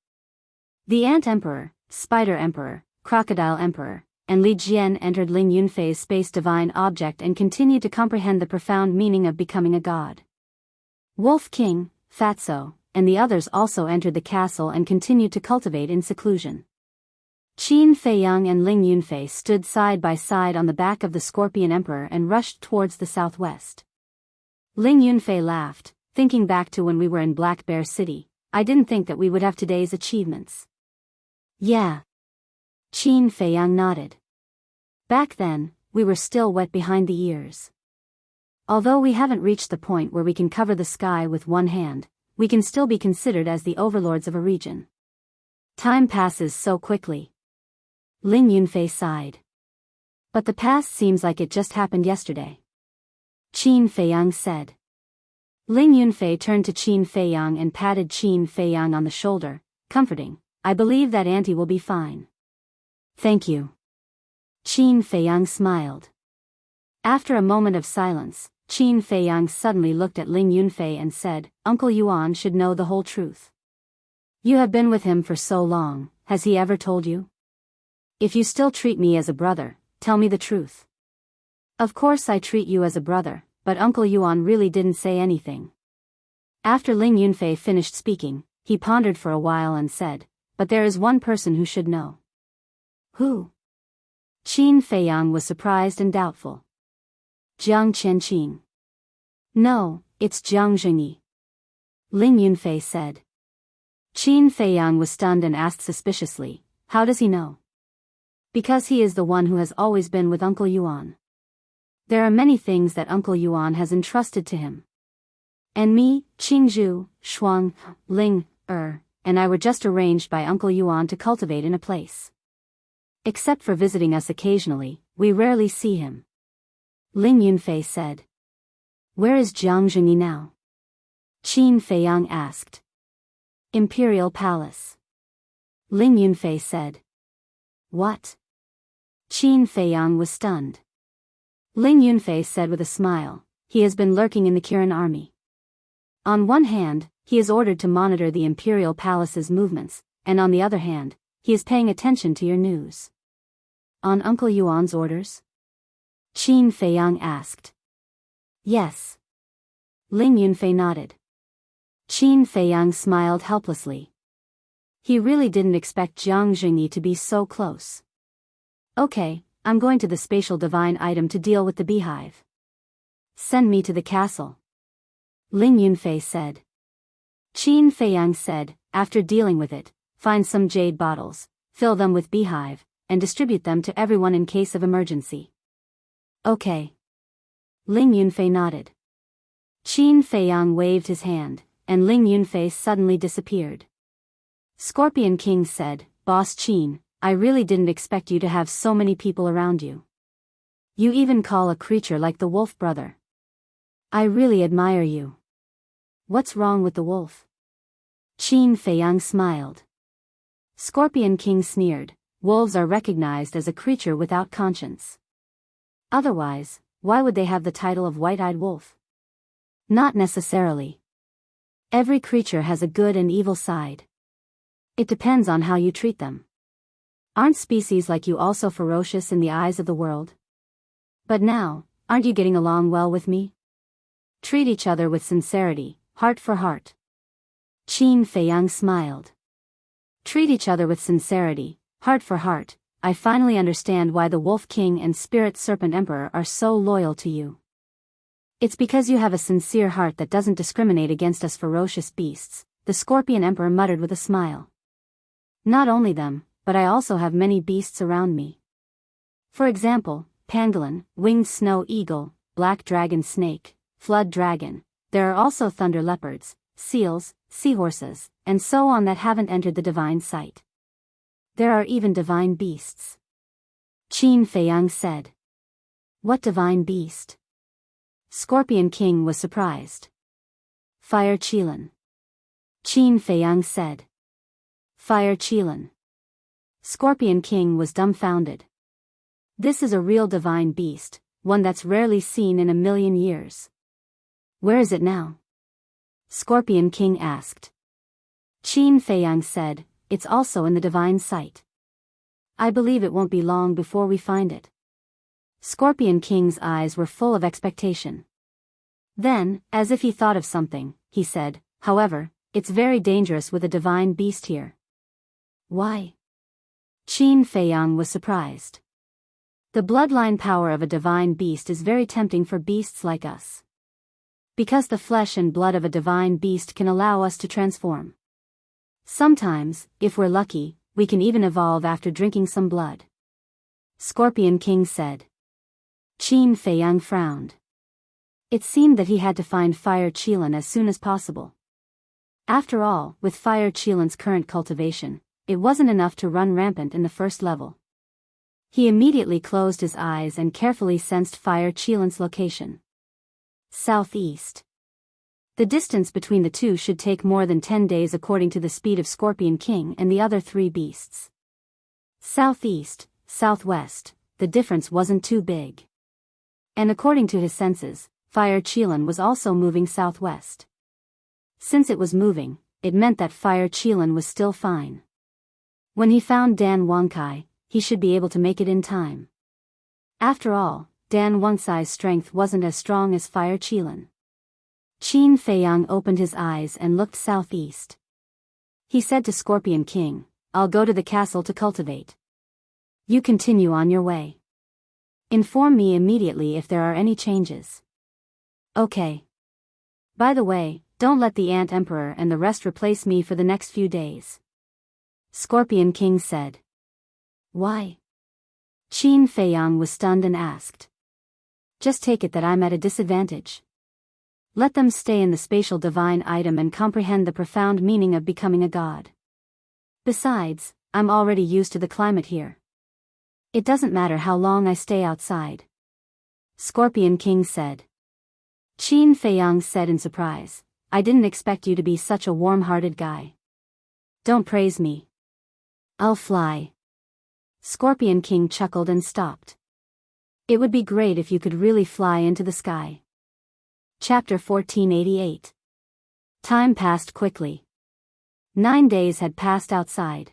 The Ant Emperor, Spider Emperor, Crocodile Emperor, and Li Jian entered Ling Yunfei's space divine object and continued to comprehend the profound meaning of becoming a god. Wolf King, Fatso, and the others also entered the castle and continued to cultivate in seclusion. Qin Feiyang and Ling Yunfei stood side by side on the back of the Scorpion Emperor and rushed towards the southwest. Ling Yunfei laughed, thinking back to when we were in Black Bear City, I didn't think that we would have today's achievements. Yeah. Qin Feiyang nodded. Back then, we were still wet behind the ears. Although we haven't reached the point where we can cover the sky with one hand, we can still be considered as the overlords of a region. Time passes so quickly. Ling Yunfei sighed. But the past seems like it just happened yesterday. Qin Feiyang said. Ling Yunfei turned to Qin Feiyang and patted Qin Feiyang on the shoulder, comforting, I believe that auntie will be fine. Thank you. Qin Feiyang smiled. After a moment of silence, Qin Feiyang suddenly looked at Ling Yunfei and said, Uncle Yuan should know the whole truth. You have been with him for so long, has he ever told you? If you still treat me as a brother, tell me the truth. Of course I treat you as a brother, but Uncle Yuan really didn't say anything. After Ling Yunfei finished speaking, he pondered for a while and said, but there is one person who should know. Who? Qin Feiyang was surprised and doubtful. Jiang Qianqing. No, it's Jiang Zhengyi. Ling Yunfei said. Qin Feiyang was stunned and asked suspiciously, how does he know? Because he is the one who has always been with Uncle Yuan. There are many things that Uncle Yuan has entrusted to him. And me, Qingzhu, Shuang, Ling, and I were just arranged by Uncle Yuan to cultivate in a place. Except for visiting us occasionally, we rarely see him. Ling Yunfei said. Where is Jiang Zhengyi now? Qin Feiyang asked. Imperial Palace. Ling Yunfei said. What? Qin Feiyang was stunned. Ling Yunfei said with a smile, he has been lurking in the Kirin army. On one hand, he is ordered to monitor the Imperial Palace's movements, and on the other hand, he is paying attention to your news. On Uncle Yuan's orders? Qin Feiyang asked. Yes. Ling Yunfei nodded. Qin Feiyang smiled helplessly. He really didn't expect Jiang Zhengyi to be so close. Okay, I'm going to the spatial divine item to deal with the beehive. Send me to the castle. Ling Yunfei said. Qin Feiyang said, after dealing with it, find some jade bottles, fill them with beehive, and distribute them to everyone in case of emergency. Okay. Ling Yunfei nodded. Qin Feiyang waved his hand, and Ling Yunfei suddenly disappeared. Scorpion King said, Boss Qin, I really didn't expect you to have so many people around you. You even call a creature like the wolf brother. I really admire you. What's wrong with the wolf? Qin Feiyang smiled. Scorpion King sneered, wolves are recognized as a creature without conscience. Otherwise, why would they have the title of white-eyed wolf? Not necessarily. Every creature has a good and evil side. It depends on how you treat them. Aren't species like you also ferocious in the eyes of the world? But now, aren't you getting along well with me? Treat each other with sincerity, heart for heart. Qin Feiyang smiled. Treat each other with sincerity, heart for heart. I finally understand why the Wolf King and Spirit Serpent Emperor are so loyal to you. It's because you have a sincere heart that doesn't discriminate against us ferocious beasts, the Scorpion Emperor muttered with a smile. Not only them, but I also have many beasts around me. For example, pangolin, winged snow eagle, black dragon snake, flood dragon. There are also thunder leopards, seals, seahorses, and so on that haven't entered the divine sight. There are even divine beasts. Qin Feiyang said. What divine beast? Scorpion King was surprised. Fire Qilin. Qin Feiyang said. Fire Qilin. Scorpion King was dumbfounded. This is a real divine beast, one that's rarely seen in a million years. Where is it now? Scorpion King asked. Qin Feiyang said, it's also in the divine sight. I believe it won't be long before we find it. Scorpion King's eyes were full of expectation. Then, as if he thought of something, he said, however, it's very dangerous with a divine beast here. Why? Qin Feiyang was surprised. The bloodline power of a divine beast is very tempting for beasts like us. Because the flesh and blood of a divine beast can allow us to transform. Sometimes, if we're lucky, we can even evolve after drinking some blood. Scorpion King said. Qin Feiyang frowned. It seemed that he had to find Fire Qilin as soon as possible. After all, with Fire Qilan's current cultivation, it wasn't enough to run rampant in the first level. He immediately closed his eyes and carefully sensed Fire Qilan's location. Southeast. The distance between the two should take more than 10 days according to the speed of Scorpion King and the other 3 beasts. Southeast, southwest, the difference wasn't too big. And according to his senses, Fire Qilan was also moving southwest. Since it was moving, it meant that Fire Qilan was still fine. When he found Dan Wangkai, he should be able to make it in time. After all, Dan Wangcai's strength wasn't as strong as Fire Qilan. Qin Feiyang opened his eyes and looked southeast. He said to Scorpion King, "I'll go to the castle to cultivate. You continue on your way. Inform me immediately if there are any changes." "Okay. By the way, don't let the Ant Emperor and the rest replace me for the next few days," Scorpion King said. "Why?" Qin Feiyang was stunned and asked. "Just take it that I'm at a disadvantage. Let them stay in the spatial divine item and comprehend the profound meaning of becoming a god. Besides, I'm already used to the climate here. It doesn't matter how long I stay outside," Scorpion King said. Qin Feiyang said in surprise, "I didn't expect you to be such a warm-hearted guy. Don't praise me. I'll fly." Scorpion King chuckled and stopped. "It would be great if you could really fly into the sky." Chapter 1488. Time passed quickly. 9 days had passed outside.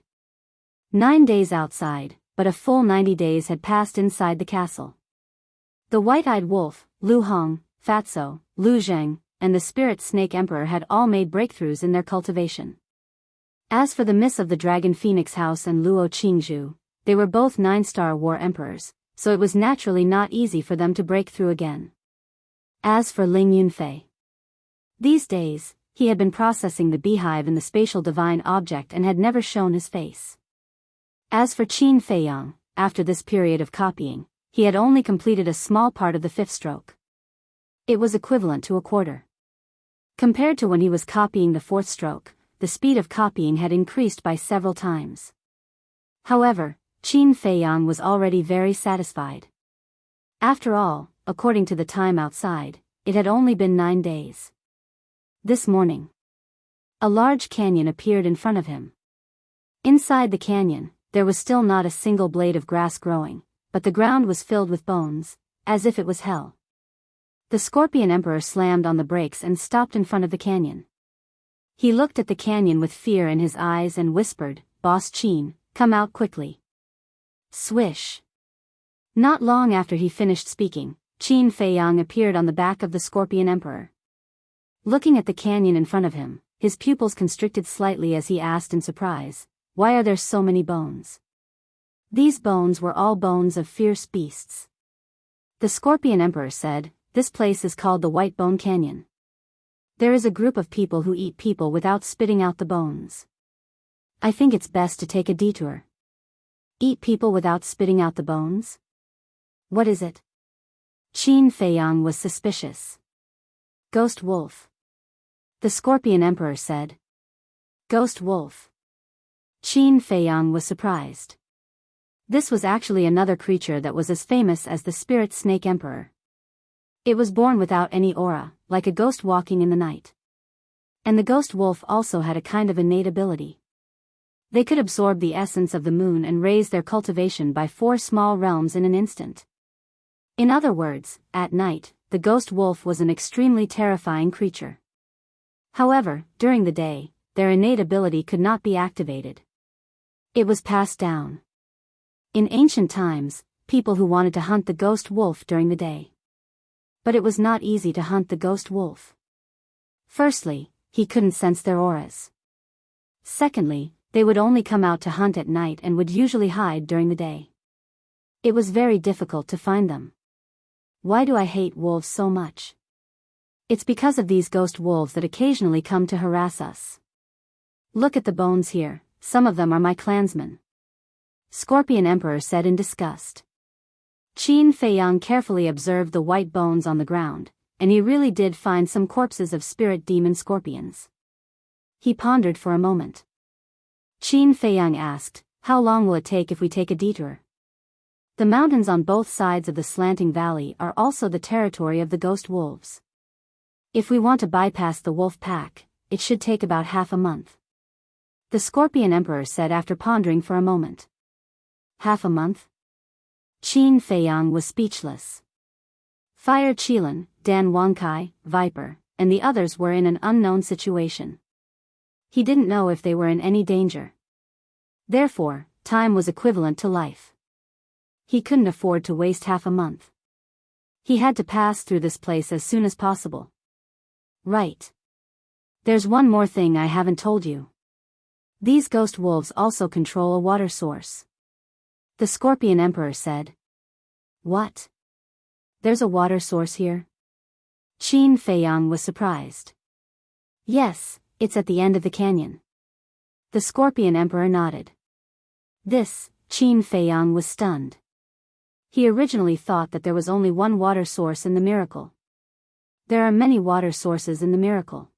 9 days outside, but a full 90 days had passed inside the castle. The white-eyed wolf, Lu Hong, Fatso, Lu Zheng, and the spirit snake emperor had all made breakthroughs in their cultivation. As for the Miss of the Dragon Phoenix House and Luo Qingzhu, they were both 9-star war emperors, so it was naturally not easy for them to break through again. As for Ling Yunfei, these days, he had been processing the beehive in the spatial divine object and had never shown his face. As for Qin Feiyang, after this period of copying, he had only completed a small part of the 5th stroke. It was equivalent to a quarter. Compared to when he was copying the 4th stroke, the speed of copying had increased by several times. However, Qin Feiyang was already very satisfied. After all, according to the time outside, it had only been 9 days. This morning, a large canyon appeared in front of him. Inside the canyon, there was still not a single blade of grass growing, but the ground was filled with bones, as if it was hell. The Scorpion Emperor slammed on the brakes and stopped in front of the canyon. He looked at the canyon with fear in his eyes and whispered, "Boss Qin, come out quickly." Swish. Not long after he finished speaking, Qin Feiyang appeared on the back of the Scorpion Emperor. Looking at the canyon in front of him, his pupils constricted slightly as he asked in surprise, "Why are there so many bones?" These bones were all bones of fierce beasts. The Scorpion Emperor said, "This place is called the White Bone Canyon. There is a group of people who eat people without spitting out the bones. I think it's best to take a detour." "Eat people without spitting out the bones? What is it?" Qin Feiyang was suspicious. "Ghost wolf," the Scorpion Emperor said. "Ghost wolf." Qin Feiyang was surprised. This was actually another creature that was as famous as the Spirit Snake Emperor. It was born without any aura, like a ghost walking in the night. And the ghost wolf also had a kind of innate ability. They could absorb the essence of the moon and raise their cultivation by 4 small realms in an instant. In other words, at night, the ghost wolf was an extremely terrifying creature. However, during the day, their innate ability could not be activated. It was passed down. In ancient times, people who wanted to hunt the ghost wolf during the day. But it was not easy to hunt the ghost wolf. Firstly, he couldn't sense their auras. Secondly, they would only come out to hunt at night and would usually hide during the day. It was very difficult to find them. Why do I hate wolves so much? It's because of these ghost wolves that occasionally come to harass us. Look at the bones here, some of them are my clansmen, Scorpion Emperor said in disgust. Qin Feiyang carefully observed the white bones on the ground, and he really did find some corpses of spirit demon scorpions. He pondered for a moment. Qin Feiyang asked, how long will it take if we take a detour? The mountains on both sides of the slanting valley are also the territory of the ghost wolves. If we want to bypass the wolf pack, it should take about half a month. The Scorpion Emperor said after pondering for a moment. Half a month? Qin Feiyang was speechless. Fire Qilin, Dan Wangkai, Viper, and the others were in an unknown situation. He didn't know if they were in any danger. Therefore, time was equivalent to life. He couldn't afford to waste half a month. He had to pass through this place as soon as possible. Right. There's one more thing I haven't told you. These ghost wolves also control a water source. The Scorpion Emperor said. What? There's a water source here? Qin Feiyang was surprised. Yes, it's at the end of the canyon. The Scorpion Emperor nodded. This, Qin Feiyang was stunned. He originally thought that there was only one water source in the miracle. There are many water sources in the miracle.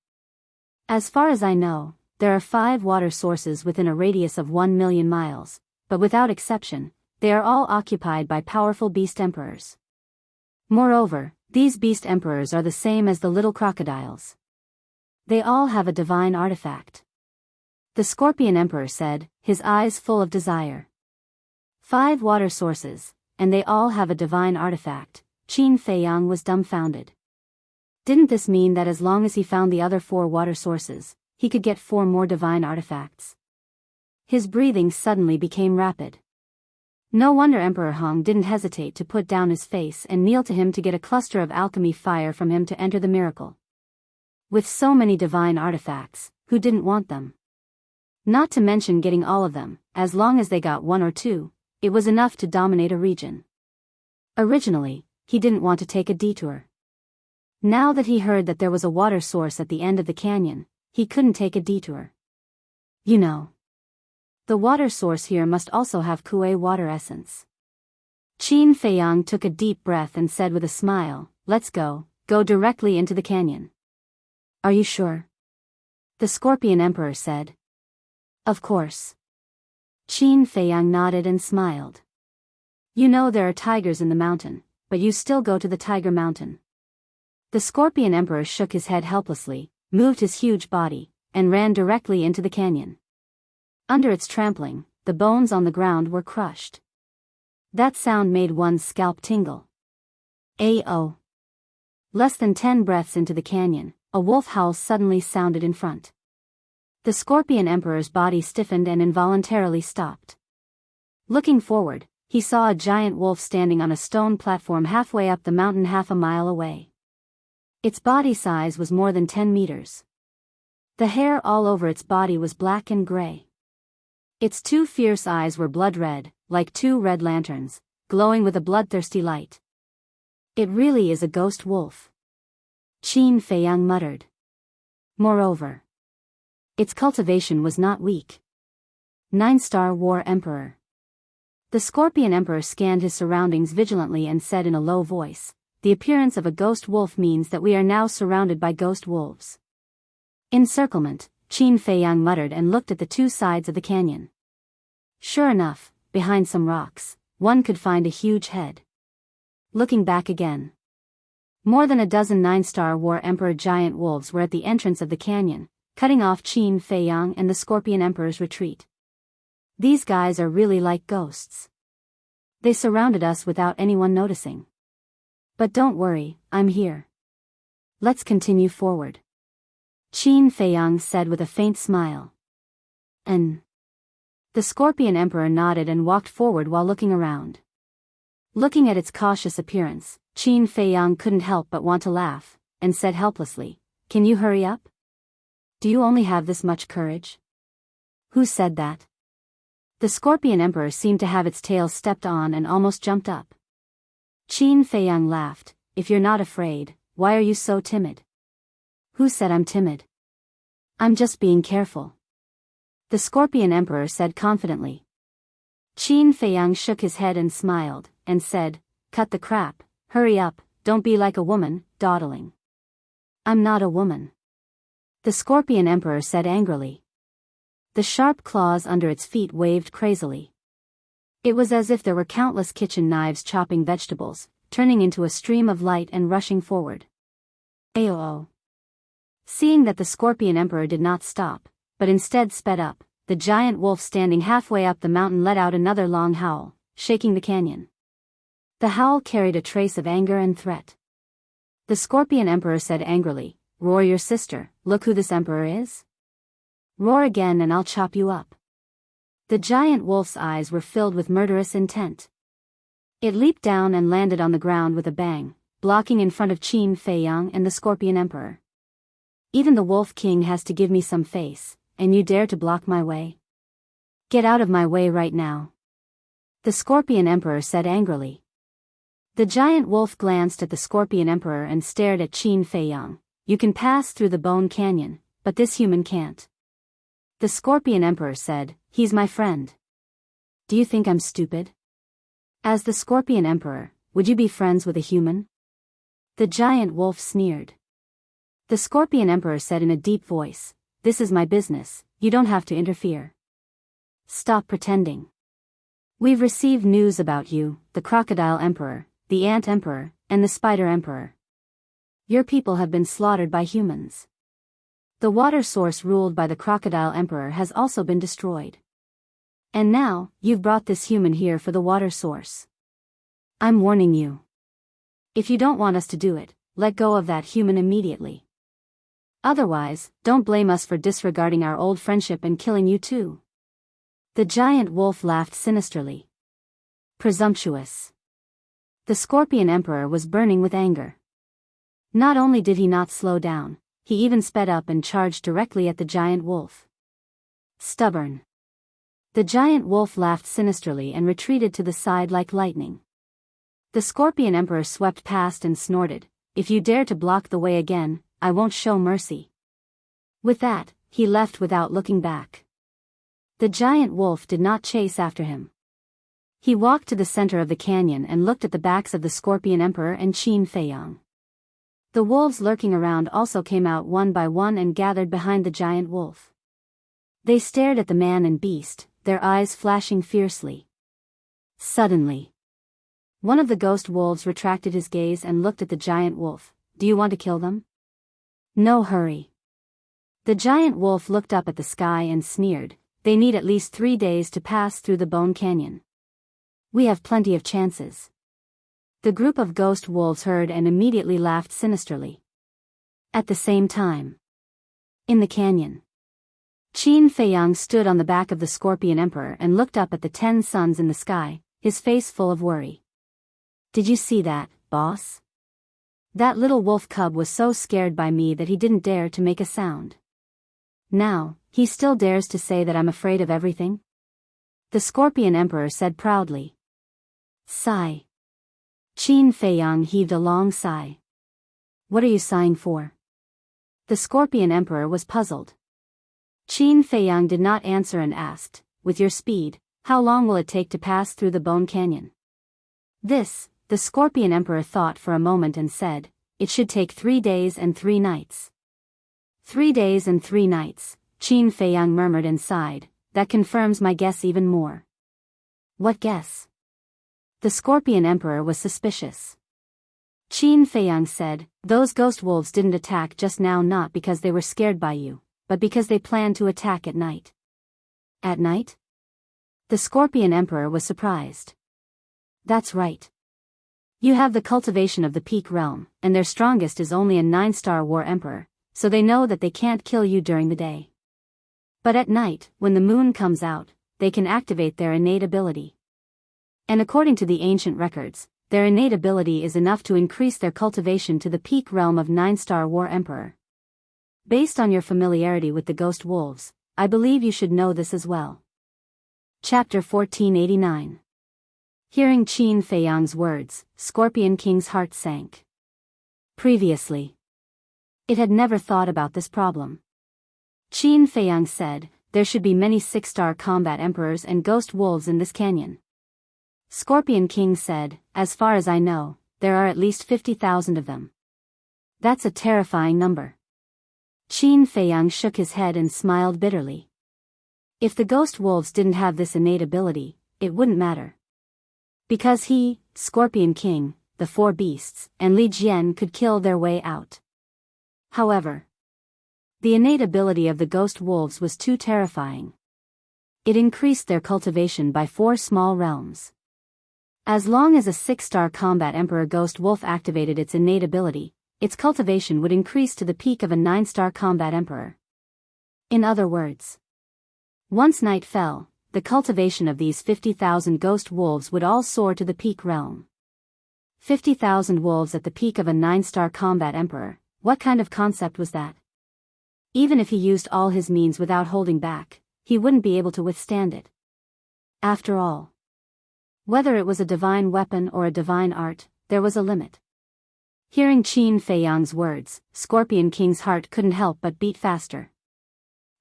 As far as I know, there are 5 water sources within a radius of 1 million miles, but without exception, they are all occupied by powerful beast emperors. Moreover, these beast emperors are the same as the little crocodiles. They all have a divine artifact. The Scorpion Emperor said, his eyes full of desire. 5 water sources, and they all have a divine artifact. Qin Feiyang was dumbfounded. Didn't this mean that as long as he found the other 4 water sources, he could get 4 more divine artifacts? His breathing suddenly became rapid. No wonder Emperor Hong didn't hesitate to put down his face and kneel to him to get a cluster of alchemy fire from him to enter the miracle. With so many divine artifacts, who didn't want them? Not to mention getting all of them, as long as they got 1 or 2, it was enough to dominate a region. Originally, he didn't want to take a detour. Now that he heard that there was a water source at the end of the canyon, he couldn't take a detour. You know. The water source here must also have Kuei water essence. Qin Feiyang took a deep breath and said with a smile, let's go directly into the canyon. Are you sure? The Scorpion Emperor said. Of course. Qin Feiyang nodded and smiled. You know there are tigers in the mountain, but you still go to the Tiger Mountain. The Scorpion Emperor shook his head helplessly, moved his huge body, and ran directly into the canyon. Under its trampling, the bones on the ground were crushed. That sound made one's scalp tingle. A-oh. Less than 10 breaths into the canyon, a wolf howl suddenly sounded in front. The Scorpion Emperor's body stiffened and involuntarily stopped. Looking forward, he saw a giant wolf standing on a stone platform halfway up the mountain half a mile away. Its body size was more than 10 meters. The hair all over its body was black and gray. Its 2 fierce eyes were blood red, like 2 red lanterns, glowing with a bloodthirsty light. It really is a ghost wolf. Qin Feiyang muttered. Moreover, its cultivation was not weak. 9-star War Emperor. The Scorpion Emperor scanned his surroundings vigilantly and said in a low voice, the appearance of a ghost wolf means that we are now surrounded by ghost wolves. Encirclement, Qin Feiyang muttered and looked at the 2 sides of the canyon. Sure enough, behind some rocks, one could find a huge head. Looking back again. More than a dozen 9-star War Emperor giant wolves were at the entrance of the canyon, cutting off Qin Feiyang and the Scorpion Emperor's retreat. These guys are really like ghosts. They surrounded us without anyone noticing. But don't worry, I'm here. Let's continue forward. Qin Feiyang said with a faint smile. The Scorpion Emperor nodded and walked forward while looking around. Looking at its cautious appearance, Qin Feiyang couldn't help but want to laugh, and said helplessly, can you hurry up? Do you only have this much courage? Who said that? The Scorpion Emperor seemed to have its tail stepped on and almost jumped up. Qin Feiyang laughed, if you're not afraid, why are you so timid? Who said I'm timid? I'm just being careful. The Scorpion Emperor said confidently. Qin Feiyang shook his head and smiled, and said, cut the crap, hurry up, don't be like a woman, dawdling. I'm not a woman. The Scorpion Emperor said angrily. The sharp claws under its feet waved crazily. It was as if there were countless kitchen knives chopping vegetables, turning into a stream of light and rushing forward. Ayo! Seeing that the Scorpion Emperor did not stop, but instead sped up, the giant wolf standing halfway up the mountain let out another long howl, shaking the canyon. The howl carried a trace of anger and threat. The Scorpion Emperor said angrily, "Roar your sister, look who this emperor is? Roar again and I'll chop you up." The giant wolf's eyes were filled with murderous intent. It leaped down and landed on the ground with a bang, blocking in front of Qin Feiyang and the Scorpion Emperor. Even the Wolf King has to give me some face, and you dare to block my way? Get out of my way right now. The Scorpion Emperor said angrily. The giant wolf glanced at the Scorpion Emperor and stared at Qin Feiyang. You can pass through the Bone Canyon, but this human can't. The Scorpion Emperor said, he's my friend. Do you think I'm stupid? As the Scorpion Emperor, would you be friends with a human? The giant wolf sneered. The Scorpion Emperor said in a deep voice, this is my business, you don't have to interfere. Stop pretending. We've received news about you, the Crocodile Emperor, the Ant Emperor, and the Spider Emperor. Your people have been slaughtered by humans. The water source ruled by the Crocodile Emperor has also been destroyed. And now, you've brought this human here for the water source. I'm warning you. If you don't want us to do it, let go of that human immediately. Otherwise, don't blame us for disregarding our old friendship and killing you too. The giant wolf laughed sinisterly. Presumptuous. The Scorpion Emperor was burning with anger. Not only did he not slow down, he even sped up and charged directly at the giant wolf. Stubborn. The giant wolf laughed sinisterly and retreated to the side like lightning. The Scorpion Emperor swept past and snorted, if you dare to block the way again, I won't show mercy. With that, he left without looking back. The giant wolf did not chase after him. He walked to the center of the canyon and looked at the backs of the Scorpion Emperor and Qin Feiyang. The wolves lurking around also came out one by one and gathered behind the giant wolf. They stared at the man and beast, their eyes flashing fiercely. Suddenly, one of the ghost wolves retracted his gaze and looked at the giant wolf. Do you want to kill them? No hurry. The giant wolf looked up at the sky and sneered, they need at least 3 days to pass through the Bone Canyon. We have plenty of chances. The group of ghost wolves heard and immediately laughed sinisterly. At the same time, in the canyon, Qin Feiyang stood on the back of the Scorpion Emperor and looked up at the 10 suns in the sky, his face full of worry. Did you see that, boss? That little wolf cub was so scared by me that he didn't dare to make a sound. Now, he still dares to say that I'm afraid of everything? The Scorpion Emperor said proudly. Sigh. Qin Feiyang heaved a long sigh. What are you sighing for? The Scorpion Emperor was puzzled. Qin Feiyang did not answer and asked, with your speed, how long will it take to pass through the Bone Canyon? The Scorpion Emperor thought for a moment and said, it should take 3 days and 3 nights. 3 days and 3 nights, Qin Feiyang murmured and sighed, that confirms my guess even more. What guess? The Scorpion Emperor was suspicious. Qin Feiyang said, those ghost wolves didn't attack just now not because they were scared by you, but because they planned to attack at night. At night? The Scorpion Emperor was surprised. That's right. You have the cultivation of the Peak Realm, and their strongest is only a 9-star war emperor, so they know that they can't kill you during the day. But at night, when the moon comes out, they can activate their innate ability. And according to the ancient records, their innate ability is enough to increase their cultivation to the peak realm of 9-star war emperor. Based on your familiarity with the ghost wolves, I believe you should know this as well. Chapter 1489. Hearing Qin Feiyang's words, Scorpion King's heart sank. Previously, it had never thought about this problem. Qin Feiyang said, there should be many 6-star combat emperors and ghost wolves in this canyon. Scorpion King said, as far as I know, there are at least 50,000 of them. That's a terrifying number. Qin Feiyang shook his head and smiled bitterly. If the ghost wolves didn't have this innate ability, it wouldn't matter. Because he, Scorpion King, the four beasts, and Li Jian could kill their way out. However, the innate ability of the ghost wolves was too terrifying. It increased their cultivation by 4 small realms. As long as a 6-star combat emperor ghost wolf activated its innate ability, its cultivation would increase to the peak of a 9-star combat emperor. In other words, once night fell, the cultivation of these 50,000 ghost wolves would all soar to the peak realm. 50,000 wolves at the peak of a 9-star combat emperor, what kind of concept was that? Even if he used all his means without holding back, he wouldn't be able to withstand it. After all, whether it was a divine weapon or a divine art, there was a limit. Hearing Qin Feiyang's words, Scorpion King's heart couldn't help but beat faster.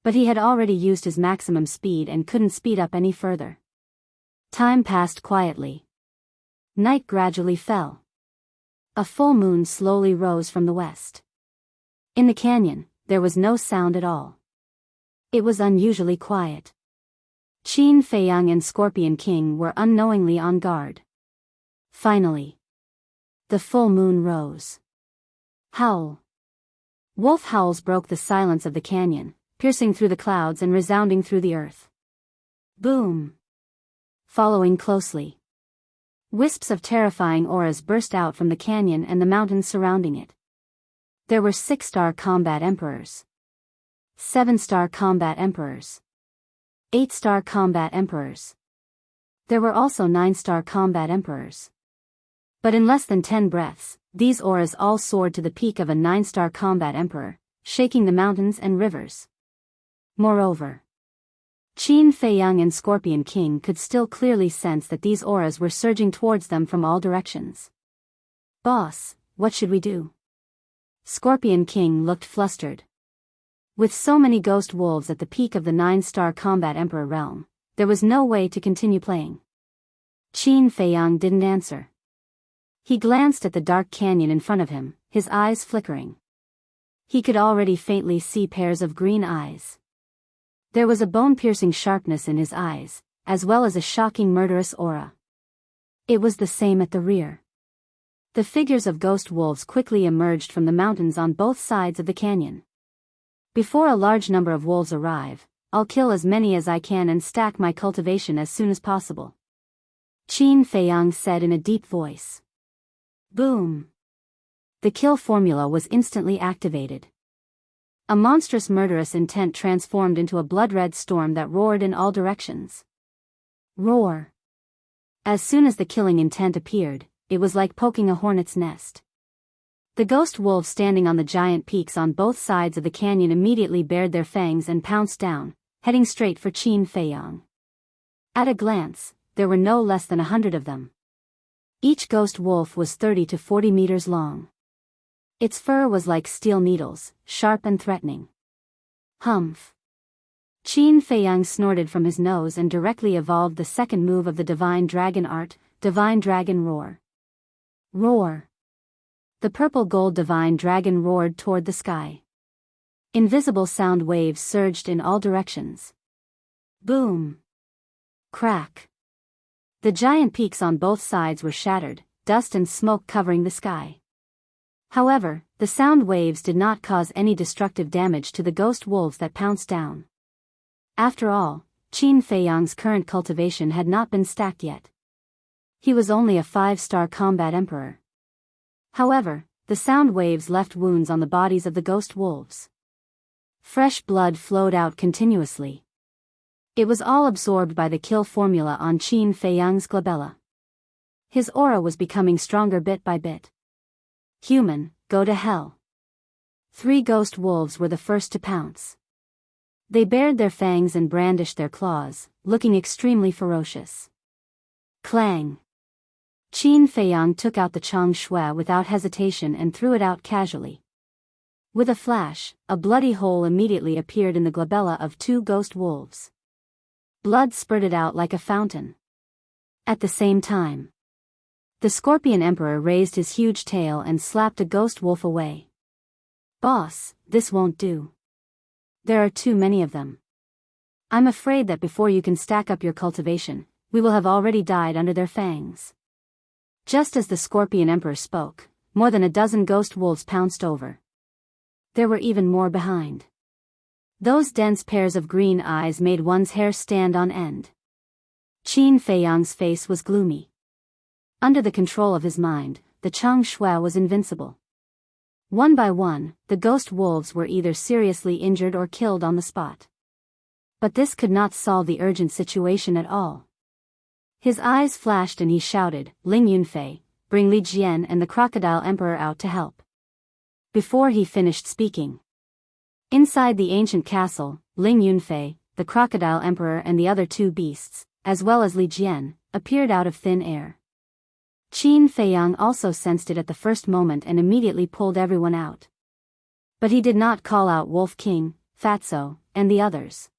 But he had already used his maximum speed and couldn't speed up any further. Time passed quietly. Night gradually fell. A full moon slowly rose from the west. In the canyon, there was no sound at all. It was unusually quiet. Qin Feiyang and Scorpion King were unknowingly on guard. Finally, the full moon rose. Howl. Wolf howls broke the silence of the canyon, piercing through the clouds and resounding through the earth. Boom. Following closely, wisps of terrifying auras burst out from the canyon and the mountains surrounding it. There were 6-star combat emperors, 7-star combat emperors, 8-star combat emperors. There were also 9-star combat emperors. But in less than 10 breaths, these auras all soared to the peak of a 9-star combat emperor, shaking the mountains and rivers. Moreover, Qin Feiyang and Scorpion King could still clearly sense that these auras were surging towards them from all directions. Boss, what should we do? Scorpion King looked flustered. With so many ghost wolves at the peak of the 9-star combat emperor realm, there was no way to continue playing. Qin Feiyang didn't answer. He glanced at the dark canyon in front of him, his eyes flickering. He could already faintly see pairs of green eyes. There was a bone-piercing sharpness in his eyes, as well as a shocking murderous aura. It was the same at the rear. The figures of ghost wolves quickly emerged from the mountains on both sides of the canyon. Before a large number of wolves arrive, I'll kill as many as I can and stack my cultivation as soon as possible. Qin Feiyang said in a deep voice. Boom. The kill formula was instantly activated. A monstrous murderous intent transformed into a blood-red storm that roared in all directions. Roar. As soon as the killing intent appeared, it was like poking a hornet's nest. The ghost wolves standing on the giant peaks on both sides of the canyon immediately bared their fangs and pounced down, heading straight for Qin Feiyang. At a glance, there were no less than 100 of them. Each ghost wolf was 30 to 40 meters long. Its fur was like steel needles, sharp and threatening. Humph. Qin Feiyang snorted from his nose and directly evolved the second move of the Divine Dragon art, Divine Dragon Roar. Roar. The purple-gold Divine Dragon roared toward the sky. Invisible sound waves surged in all directions. Boom. Crack. The giant peaks on both sides were shattered, dust and smoke covering the sky. However, the sound waves did not cause any destructive damage to the ghost wolves that pounced down. After all, Qin Feiyang's current cultivation had not been stacked yet. He was only a 5-star combat emperor. However, the sound waves left wounds on the bodies of the ghost wolves. Fresh blood flowed out continuously. It was all absorbed by the kill formula on Qin Feiyang's glabella. His aura was becoming stronger bit by bit. Human, go to hell. 3 ghost wolves were the first to pounce. They bared their fangs and brandished their claws, looking extremely ferocious. Clang. Qin Feiyang took out the Chang Shui without hesitation and threw it out casually. With a flash, a bloody hole immediately appeared in the glabella of 2 ghost wolves. Blood spurted out like a fountain. At the same time, the Scorpion Emperor raised his huge tail and slapped a ghost wolf away. Boss, this won't do. There are too many of them. I'm afraid that before you can stack up your cultivation, we will have already died under their fangs. Just as the Scorpion Emperor spoke, more than a dozen ghost wolves pounced over. There were even more behind. Those dense pairs of green eyes made one's hair stand on end. Qin Feiyang's face was gloomy. Under the control of his mind, the Chang Shui was invincible. One by one, the ghost wolves were either seriously injured or killed on the spot. But this could not solve the urgent situation at all. His eyes flashed and he shouted, "Ling Yunfei, bring Li Jian and the Crocodile Emperor out to help." Before he finished speaking, inside the ancient castle, Ling Yunfei, the Crocodile Emperor and the other two beasts, as well as Li Jian, appeared out of thin air. Qin Feiyang also sensed it at the first moment and immediately pulled everyone out. But he did not call out Wolf King, Fatso, and the others.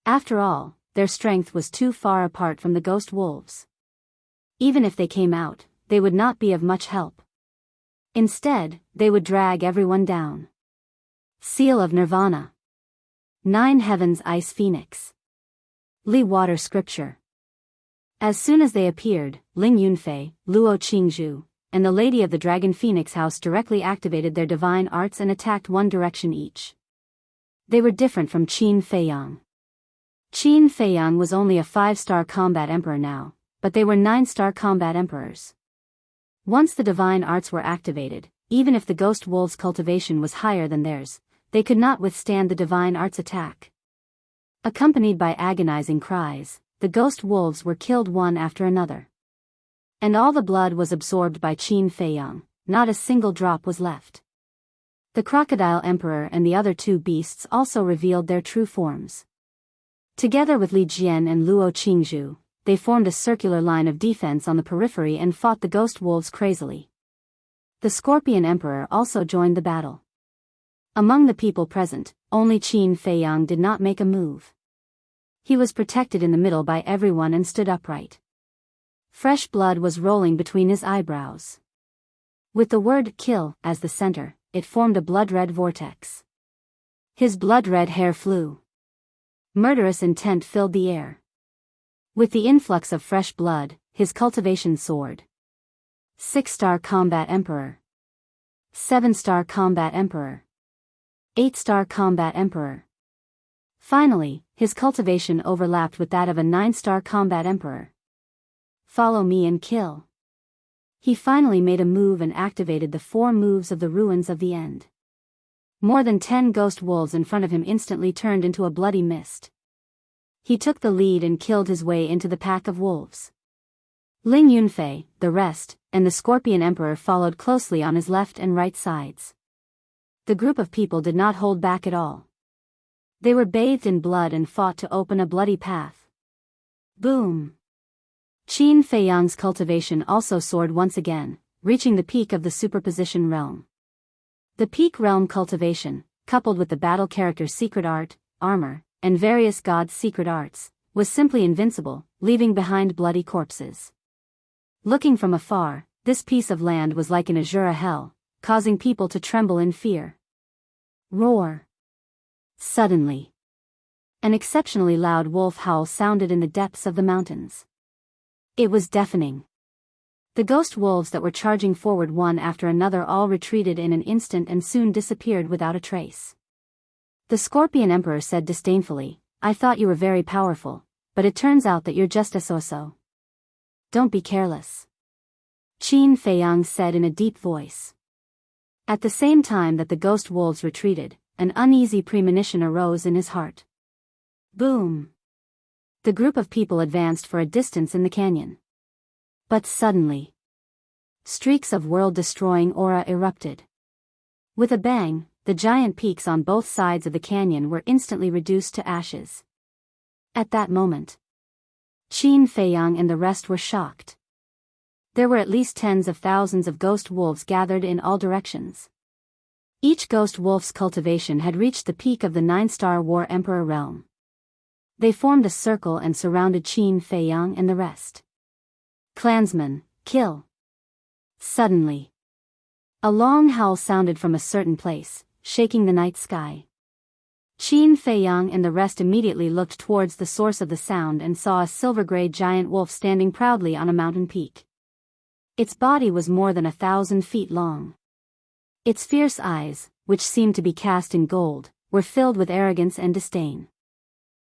After all, their strength was too far apart from the ghost wolves. Even if they came out, they would not be of much help. Instead, they would drag everyone down. Seal of Nirvana. 9 Heavens Ice Phoenix. Li Water Scripture. As soon as they appeared, Ling Yunfei, Luo Qingzhu, and the Lady of the Dragon Phoenix House directly activated their divine arts and attacked one direction each. They were different from Qin Feiyang. Qin Feiyang was only a 5-star combat emperor now, but they were 9-star combat emperors. Once the divine arts were activated, even if the ghost wolves' cultivation was higher than theirs, they could not withstand the divine arts attack. Accompanied by agonizing cries, the ghost wolves were killed one after another. And all the blood was absorbed by Qin Feiyang, not a single drop was left. The Crocodile Emperor and the other two beasts also revealed their true forms. Together with Li Jian and Luo Qingzhu, they formed a circular line of defense on the periphery and fought the ghost wolves crazily. The Scorpion Emperor also joined the battle. Among the people present, only Qin Feiyang did not make a move. He was protected in the middle by everyone and stood upright. Fresh blood was rolling between his eyebrows. With the word "kill" as the center, it formed a blood-red vortex. His blood-red hair flew. Murderous intent filled the air. With the influx of fresh blood, his cultivation soared. 6-star Combat Emperor. 7-star Combat Emperor. 8-star Combat Emperor. Finally, his cultivation overlapped with that of a 9-star Combat Emperor. Follow me and kill. He finally made a move and activated the 4 moves of the Ruins of the End. More than 10 ghost wolves in front of him instantly turned into a bloody mist. He took the lead and killed his way into the pack of wolves. Ling Yunfei, the rest, and the Scorpion Emperor followed closely on his left and right sides. The group of people did not hold back at all. They were bathed in blood and fought to open a bloody path. Boom! Qin Feiyang's cultivation also soared once again, reaching the peak of the superposition realm. The peak realm cultivation, coupled with the battle character's secret art, armor, and various gods' secret arts, was simply invincible, leaving behind bloody corpses. Looking from afar, this piece of land was like an Azura hell, causing people to tremble in fear. Roar! Suddenly, an exceptionally loud wolf howl sounded in the depths of the mountains. It was deafening. The ghost wolves that were charging forward one after another all retreated in an instant and soon disappeared without a trace. The Scorpion Emperor said disdainfully, "I thought you were very powerful, but it turns out that you're just a so-so. Don't be careless," Qin Feiyang said in a deep voice. At the same time that the ghost wolves retreated, an uneasy premonition arose in his heart. Boom! The group of people advanced for a distance in the canyon. But suddenly, streaks of world-destroying aura erupted. With a bang, the giant peaks on both sides of the canyon were instantly reduced to ashes. At that moment, Qin Feiyang and the rest were shocked. There were at least tens of thousands of ghost wolves gathered in all directions. Each ghost wolf's cultivation had reached the peak of the 9-star War Emperor realm. They formed a circle and surrounded Qin Feiyang and the rest. Clansmen, kill! Suddenly, a long howl sounded from a certain place, shaking the night sky. Qin Feiyang and the rest immediately looked towards the source of the sound and saw a silver-gray giant wolf standing proudly on a mountain peak. Its body was more than 1,000 feet long. Its fierce eyes, which seemed to be cast in gold, were filled with arrogance and disdain.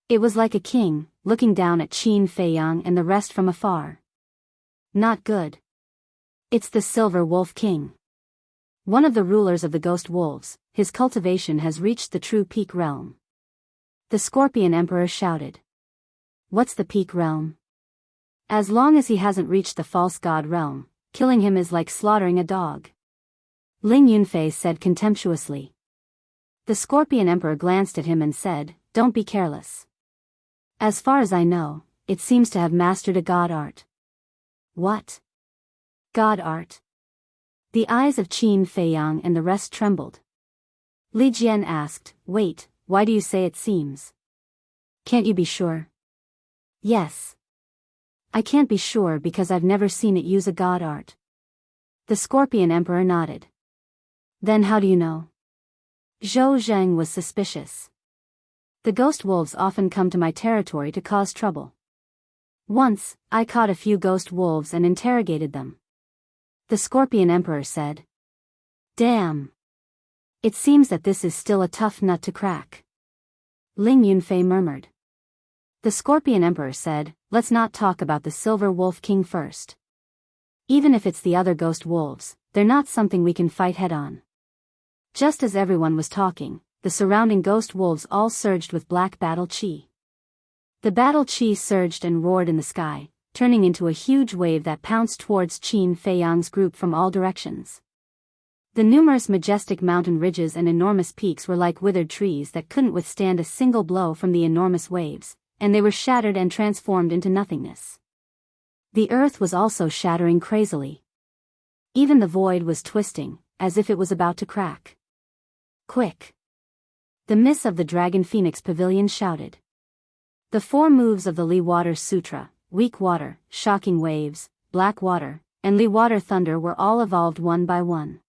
It was like a king, looking down at Qin Feiyang and the rest from afar. Not good. It's the Silver Wolf King. One of the rulers of the Ghost Wolves. His cultivation has reached the true peak realm. The Scorpion Emperor shouted. What's the peak realm? As long as he hasn't reached the false god realm, killing him is like slaughtering a dog. Ling Yunfei said contemptuously. The Scorpion Emperor glanced at him and said, don't be careless. As far as I know, it seems to have mastered a god art. What? God art? The eyes of Qin Feiyang and the rest trembled. Li Jian asked, wait, why do you say it seems? Can't you be sure? Yes. I can't be sure because I've never seen it use a god art. The Scorpion Emperor nodded. Then how do you know? Zhou Zheng was suspicious. The ghost wolves often come to my territory to cause trouble. Once, I caught a few ghost wolves and interrogated them. The Scorpion Emperor said. Damn. It seems that this is still a tough nut to crack. Ling Yunfei murmured. The Scorpion Emperor said, let's not talk about the Silver Wolf King first. Even if it's the other ghost wolves, they're not something we can fight head-on. Just as everyone was talking, the surrounding ghost wolves all surged with black battle chi. The battle chi surged and roared in the sky, turning into a huge wave that pounced towards Qin Feiyang's group from all directions. The numerous majestic mountain ridges and enormous peaks were like withered trees that couldn't withstand a single blow from the enormous waves, and they were shattered and transformed into nothingness. The earth was also shattering crazily. Even the void was twisting, as if it was about to crack. Quick! The Miss of the Dragon Phoenix Pavilion shouted. The 4 moves of the Li Water Sutra, Weak Water, Shocking Waves, Black Water, and Li Water Thunder were all evolved one by one.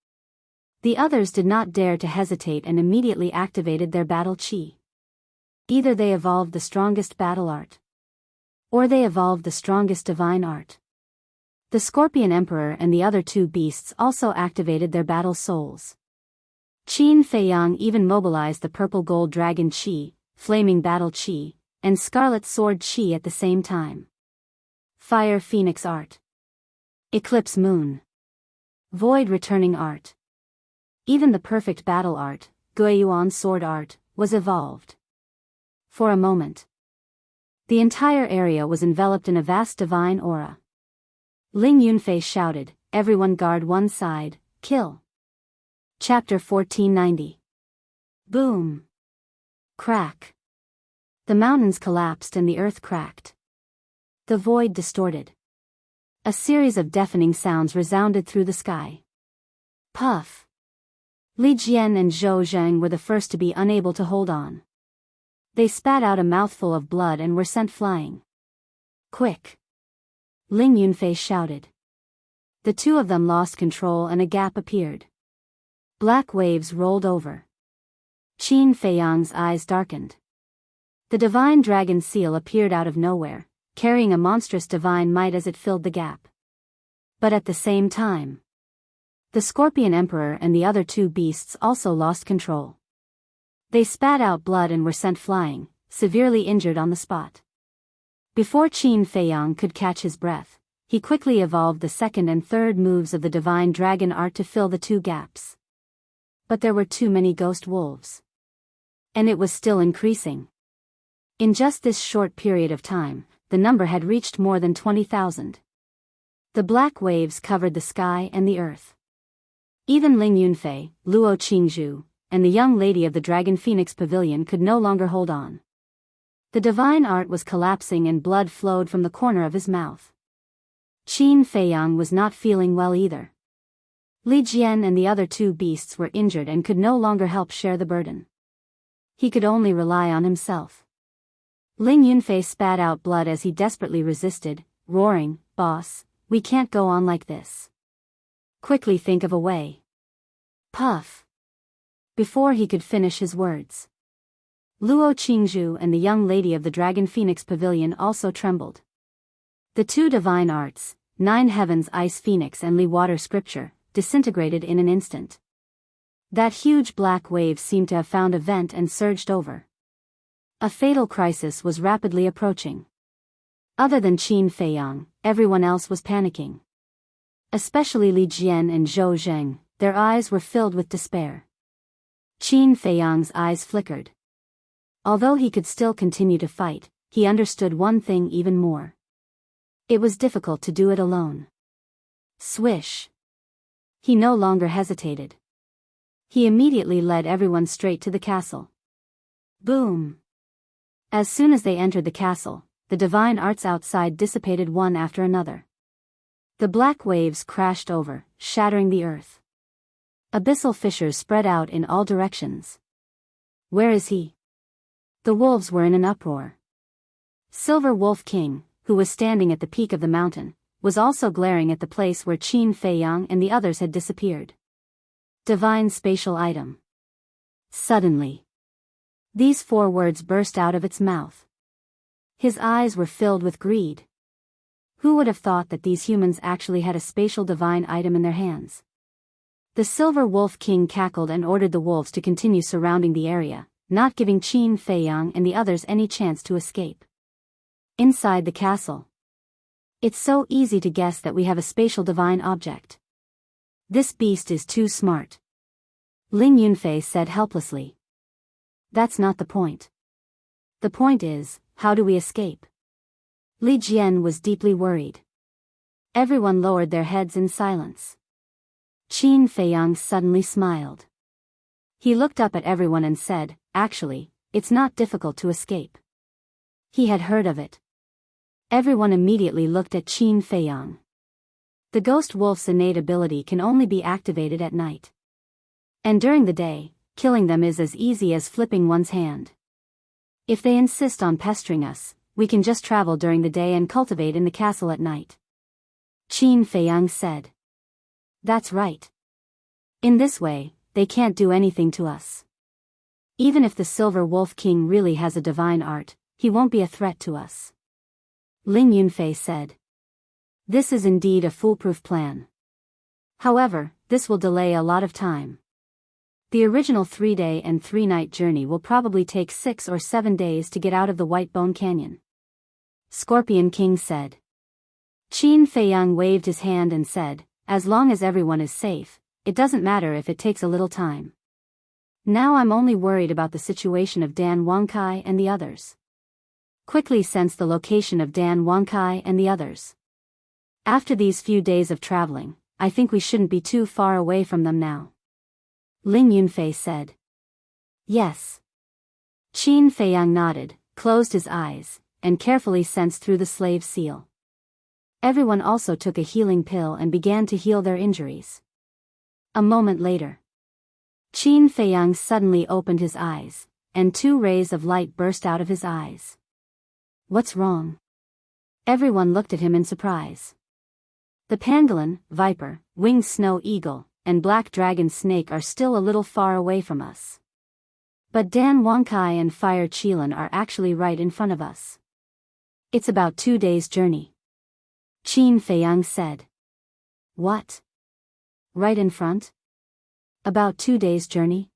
The others did not dare to hesitate and immediately activated their battle chi. Either they evolved the strongest battle art, or they evolved the strongest divine art. The Scorpion Emperor and the other 2 beasts also activated their battle souls. Qin Feiyang even mobilized the purple gold dragon chi, flaming battle chi, and scarlet sword chi at the same time. Fire Phoenix art. Eclipse Moon. Void returning art. Even the perfect battle art, Guiyuan sword art, was evolved. For a moment, the entire area was enveloped in a vast divine aura. Ling Yunfei shouted, everyone guard one side, kill. Chapter 1490. Boom. Crack. The mountains collapsed and the earth cracked. The void distorted. A series of deafening sounds resounded through the sky. Puff. Li Jian and Zhou Zheng were the first to be unable to hold on. They spat out a mouthful of blood and were sent flying. Quick! Ling Yunfei shouted. The 2 of them lost control and a gap appeared. Black waves rolled over. Qin Feiyang's eyes darkened. The divine dragon seal appeared out of nowhere, carrying a monstrous divine might as it filled the gap. But at the same time, the Scorpion Emperor and the other 2 beasts also lost control. They spat out blood and were sent flying, severely injured on the spot. Before Qin Feiyang could catch his breath, he quickly evolved the 2nd and 3rd moves of the divine dragon art to fill the 2 gaps. But there were too many ghost wolves. And it was still increasing. In just this short period of time, the number had reached more than 20,000. The black waves covered the sky and the earth. Even Ling Yunfei, Luo Qingzhu, and the young lady of the Dragon Phoenix Pavilion could no longer hold on. The divine art was collapsing and blood flowed from the corner of his mouth. Qin Feiyang was not feeling well either. Li Jian and the other 2 beasts were injured and could no longer help share the burden. He could only rely on himself. Ling Yunfei spat out blood as he desperately resisted, roaring, "Boss, we can't go on like this. Quickly think of a way." Puff. Before he could finish his words, Luo Qingzhu and the young lady of the Dragon Phoenix Pavilion also trembled. The two divine arts, Nine Heavens Ice Phoenix and Li Water Scripture, disintegrated in an instant. That huge black wave seemed to have found a vent and surged over. A fatal crisis was rapidly approaching. Other than Qin Feiyang, everyone else was panicking. Especially Li Jian and Zhou Zheng, their eyes were filled with despair. Qin Feiyang's eyes flickered. Although he could still continue to fight, he understood one thing even more. It was difficult to do it alone. Swish. He no longer hesitated. He immediately led everyone straight to the castle. Boom. As soon as they entered the castle, the divine arts outside dissipated one after another. The black waves crashed over, shattering the earth. Abyssal fissures spread out in all directions. Where is he? The wolves were in an uproar. Silver Wolf King, who was standing at the peak of the mountain, was also glaring at the place where Qin Feiyang and the others had disappeared. Divine spatial item. Suddenly. These 4 words burst out of its mouth. His eyes were filled with greed. Who would have thought that these humans actually had a spatial divine item in their hands? The Silver Wolf King cackled and ordered the wolves to continue surrounding the area, not giving Qin Feiyang and the others any chance to escape. Inside the castle. It's so easy to guess that we have a spatial divine object. This beast is too smart. Ling Yunfei said helplessly. That's not the point. The point is, how do we escape? Li Jian was deeply worried. Everyone lowered their heads in silence. Qin Feiyang suddenly smiled. He looked up at everyone and said, actually, it's not difficult to escape. He had heard of it. Everyone immediately looked at Qin Feiyang. The ghost wolf's innate ability can only be activated at night. And during the day, killing them is as easy as flipping one's hand. If they insist on pestering us, we can just travel during the day and cultivate in the castle at night. Qin Feiyang said. That's right. In this way, they can't do anything to us. Even if the Silver Wolf King really has a divine art, he won't be a threat to us. Ling Yunfei said. This is indeed a foolproof plan. However, this will delay a lot of time. The original 3-day and 3-night journey will probably take 6 or 7 days to get out of the White Bone Canyon. Scorpion King said. Qin Feiyang waved his hand and said, as long as everyone is safe, it doesn't matter if it takes a little time. Now I'm only worried about the situation of Dan Wangkai and the others. Quickly sense the location of Dan Wangkai and the others. After these few days of traveling, I think we shouldn't be too far away from them now. Ling Yunfei said. Yes. Qin Feiyang nodded, closed his eyes, and carefully sensed through the slave seal. Everyone also took a healing pill and began to heal their injuries. A moment later. Qin Feiyang suddenly opened his eyes, and 2 rays of light burst out of his eyes. What's wrong? Everyone looked at him in surprise. The pangolin, viper, winged snow eagle, and black dragon snake are still a little far away from us. But Dan Wangkai and Fire Qilin are actually right in front of us. It's about 2 days' journey. Qin Feiyang said. What? Right in front? About 2 days' journey?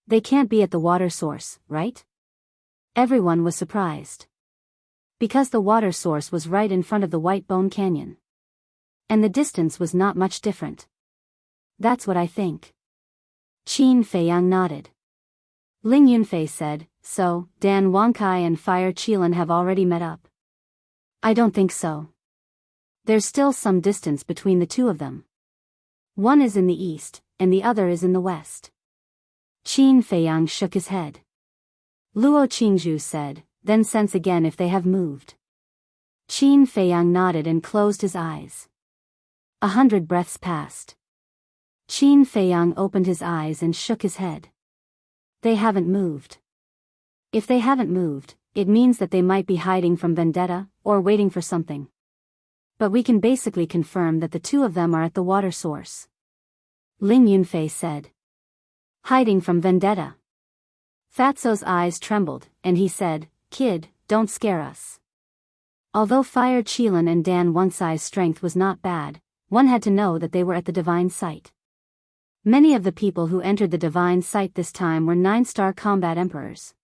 They can't be at the water source, right? Everyone was surprised. Because the water source was right in front of the White Bone Canyon. And the distance was not much different. That's what I think. Qin Feiyang nodded. Ling Yunfei said, so, Dan Wangkai and Fire Qilin have already met up. I don't think so. There's still some distance between the 2 of them. One is in the east, and the other is in the west. Qin Feiyang shook his head. Luo Qingzhu said, then sense again if they have moved. Qin Feiyang nodded and closed his eyes. 100 breaths passed. Qin Feiyang opened his eyes and shook his head. They haven't moved. If they haven't moved, it means that they might be hiding from vendetta, or waiting for something. But we can basically confirm that the 2 of them are at the water source. Ling Yunfei said. Hiding from vendetta. Fatso's eyes trembled, and he said, "Kid, don't scare us." Although Fire Qilin and Dan One-Si's strength was not bad, one had to know that they were at the divine site. Many of the people who entered the divine site this time were 9-star combat emperors.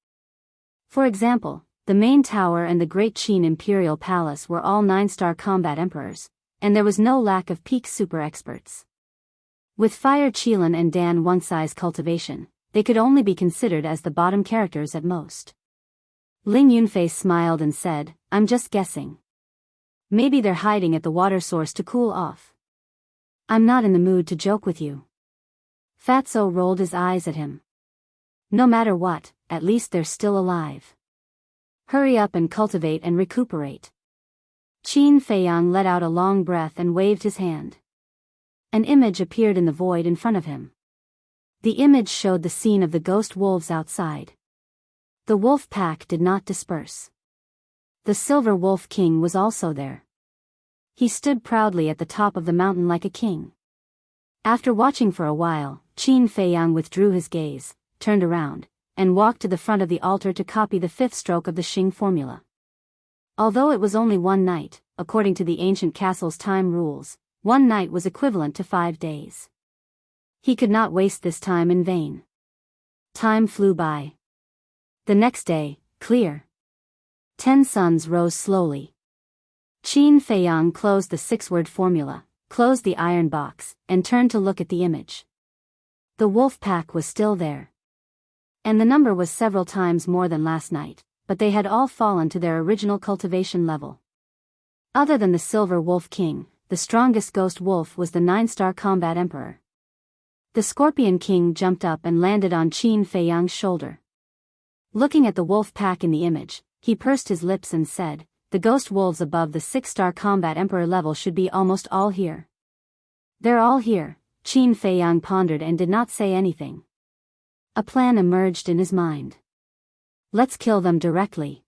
For example, the main tower and the Great Qin Imperial Palace were all 9-star combat emperors, and there was no lack of peak super experts. With Fire Qilin and Dan One-Si's cultivation, they could only be considered as the bottom characters at most. Ling Yunfei smiled and said, "I'm just guessing. Maybe they're hiding at the water source to cool off. I'm not in the mood to joke with you." Fatso rolled his eyes at him. "No matter what, at least they're still alive. Hurry up and cultivate and recuperate." Qin Feiyang let out a long breath and waved his hand. An image appeared in the void in front of him. The image showed the scene of the ghost wolves outside. The wolf pack did not disperse. The Silver Wolf King was also there. He stood proudly at the top of the mountain like a king. After watching for a while, Qin Feiyang withdrew his gaze, turned around, and walked to the front of the altar to copy the 5th stroke of the Xing formula. Although it was only one night, according to the ancient castle's time rules, one night was equivalent to 5 days. He could not waste this time in vain. Time flew by. The next day, clear. 10 suns rose slowly. Qin Feiyang closed the 6-word formula, closed the iron box, and turned to look at the image. The wolf pack was still there. And the number was several times more than last night, but they had all fallen to their original cultivation level. Other than the Silver Wolf King, the strongest ghost wolf was the 9-star combat emperor. The Scorpion King jumped up and landed on Qin Feiyang's shoulder. Looking at the wolf pack in the image, he pursed his lips and said, "The ghost wolves above the 6-star combat emperor level should be almost all here." "They're all here," Qin Feiyang pondered and did not say anything. A plan emerged in his mind. "Let's kill them directly.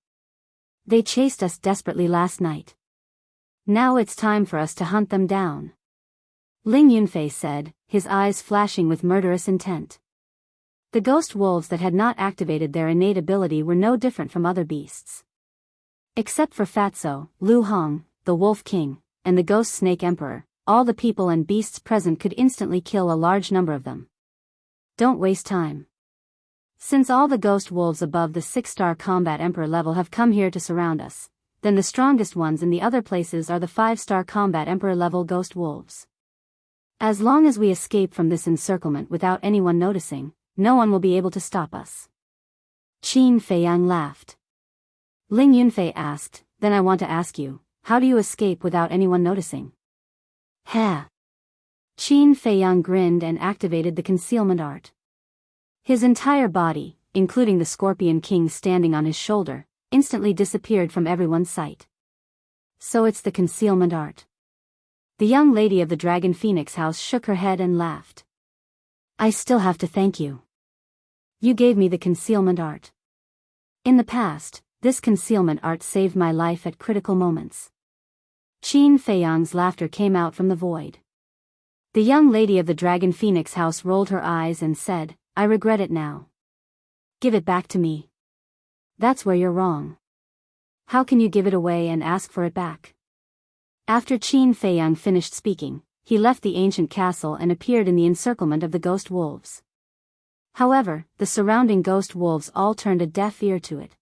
They chased us desperately last night. Now it's time for us to hunt them down," Ling Yunfei said, his eyes flashing with murderous intent. The ghost wolves that had not activated their innate ability were no different from other beasts. Except for Fatso, Lu Hong, the Wolf King, and the Ghost Snake Emperor, all the people and beasts present could instantly kill a large number of them. Don't waste time. Since all the ghost wolves above the 6-star combat emperor level have come here to surround us, then the strongest ones in the other places are the 5-star combat emperor level ghost wolves. As long as we escape from this encirclement without anyone noticing, no one will be able to stop us. Qin Feiyang laughed. Ling Yunfei asked, "Then I want to ask you, how do you escape without anyone noticing?" "Ha!" Qin Feiyang grinned and activated the concealment art. His entire body, including the Scorpion King standing on his shoulder, instantly disappeared from everyone's sight. "So it's the concealment art." The young lady of the Dragon Phoenix house shook her head and laughed. "I still have to thank you. You gave me the concealment art. In the past, this concealment art saved my life at critical moments." Qin Feiyang's laughter came out from the void. The young lady of the Dragon Phoenix house rolled her eyes and said, "I regret it now. Give it back to me." "That's where you're wrong. How can you give it away and ask for it back?" After Qin Feiyang finished speaking, he left the ancient castle and appeared in the encirclement of the ghost wolves. However, the surrounding ghost wolves all turned a deaf ear to it.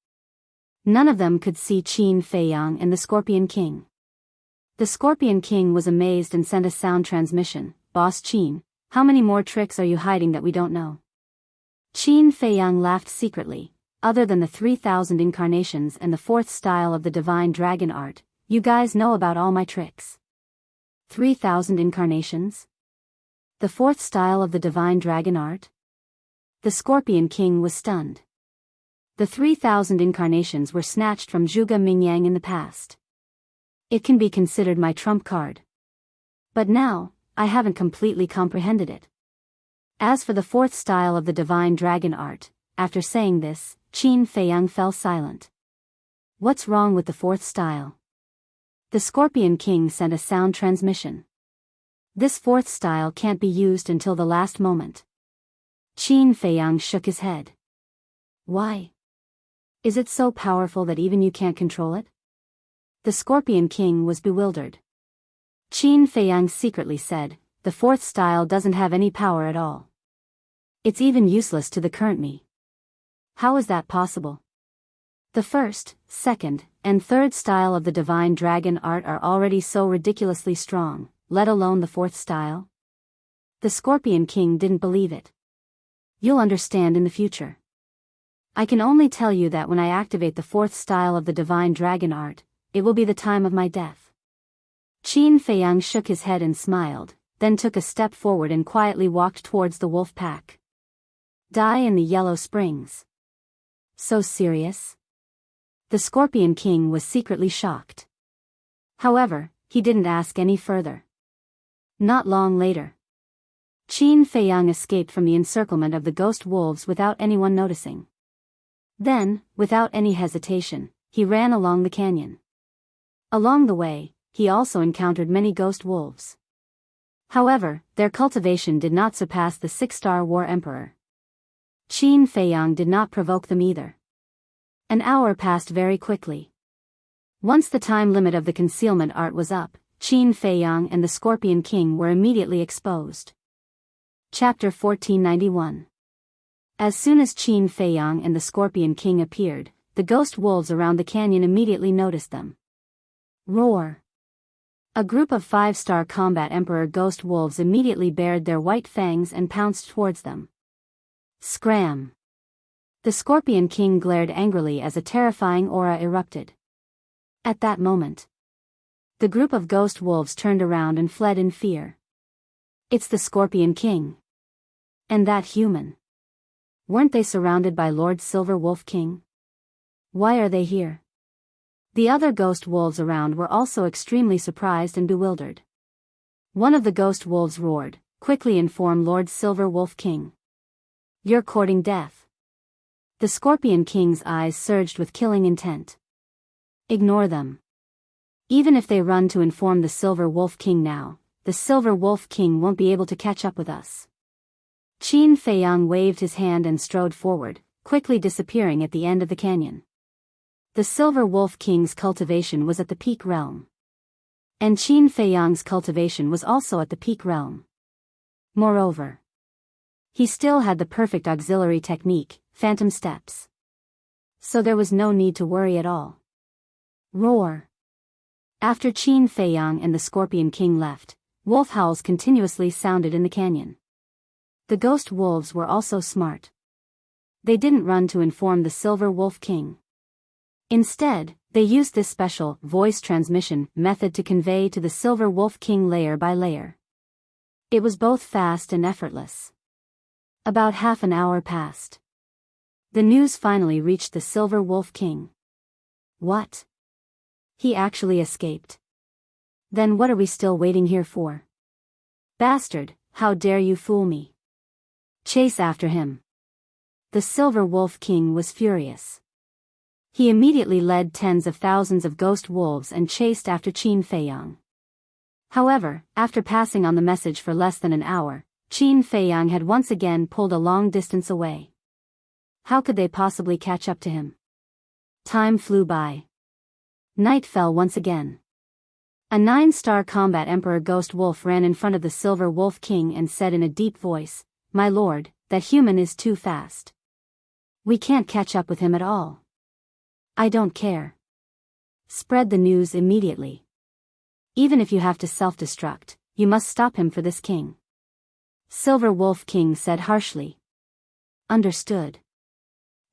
None of them could see Qin Feiyang and the Scorpion King. The Scorpion King was amazed and sent a sound transmission, "Boss Qin, how many more tricks are you hiding that we don't know?" Qin Feiyang laughed secretly. "Other than the 3,000 incarnations and the 4th style of the divine dragon art, you guys know about all my tricks." 3,000 incarnations? The 4th style of the divine dragon art? The Scorpion King was stunned. The 3,000 incarnations were snatched from Zhuge Mingyang in the past. It can be considered my trump card. But now, I haven't completely comprehended it. As for the 4th style of the divine dragon art, after saying this, Qin Feiyang fell silent. What's wrong with the 4th style? The Scorpion King sent a sound transmission. This 4th style can't be used until the last moment. Qin Feiyang shook his head. Why? Is it so powerful that even you can't control it? The Scorpion King was bewildered. Qin Feiyang secretly said, the fourth style doesn't have any power at all. It's even useless to the current me. How is that possible? The first, second, and third style of the divine dragon art are already so ridiculously strong, let alone the fourth style. The Scorpion King didn't believe it. You'll understand in the future. I can only tell you that when I activate the fourth style of the divine dragon art, it will be the time of my death. Qin Feiyang shook his head and smiled, then took a step forward and quietly walked towards the wolf pack. Die in the Yellow Springs. So serious? The Scorpion King was secretly shocked. However, he didn't ask any further. Not long later, Qin Feiyang escaped from the encirclement of the ghost wolves without anyone noticing. Then, without any hesitation, he ran along the canyon. Along the way, he also encountered many ghost wolves. However, their cultivation did not surpass the 6-star War Emperor. Qin Feiyang did not provoke them either. An hour passed very quickly. Once the time limit of the concealment art was up, Qin Feiyang and the Scorpion King were immediately exposed. Chapter 1491. As soon as Qin Feiyang and the Scorpion King appeared, the ghost wolves around the canyon immediately noticed them. Roar! A group of 5-star combat emperor ghost wolves immediately bared their white fangs and pounced towards them. Scram! The Scorpion King glared angrily as a terrifying aura erupted. At that moment, the group of ghost wolves turned around and fled in fear. It's the Scorpion King. And that human. Weren't they surrounded by Lord Silver Wolf King? Why are they here? The other ghost wolves around were also extremely surprised and bewildered. One of the ghost wolves roared, quickly inform Lord Silver Wolf King. You're courting death. The Scorpion King's eyes surged with killing intent. Ignore them. Even if they run to inform the Silver Wolf King now, the Silver Wolf King won't be able to catch up with us. Qin Feiyang waved his hand and strode forward, quickly disappearing at the end of the canyon. The Silver Wolf King's cultivation was at the peak realm. And Qin Feiyang's cultivation was also at the peak realm. Moreover, he still had the perfect auxiliary technique, phantom steps. So there was no need to worry at all. Roar! After Qin Feiyang and the Scorpion King left, wolf howls continuously sounded in the canyon. The ghost wolves were also smart. They didn't run to inform the Silver Wolf King. Instead, they used this special voice transmission method to convey to the Silver Wolf King layer by layer. It was both fast and effortless. About half an hour passed. The news finally reached the Silver Wolf King. What? He actually escaped. Then what are we still waiting here for? Bastard, how dare you fool me? Chase after him. The Silver Wolf King was furious. He immediately led tens of thousands of ghost wolves and chased after Qin Feiyang. However, after passing on the message for less than an hour, Qin Feiyang had once again pulled a long distance away. How could they possibly catch up to him? Time flew by. Night fell once again. A 9-star combat emperor ghost wolf ran in front of the Silver Wolf King and said in a deep voice, My lord, that human is too fast. We can't catch up with him at all. I don't care. Spread the news immediately. Even if you have to self-destruct, you must stop him for this king. Silver Wolf King said harshly. Understood.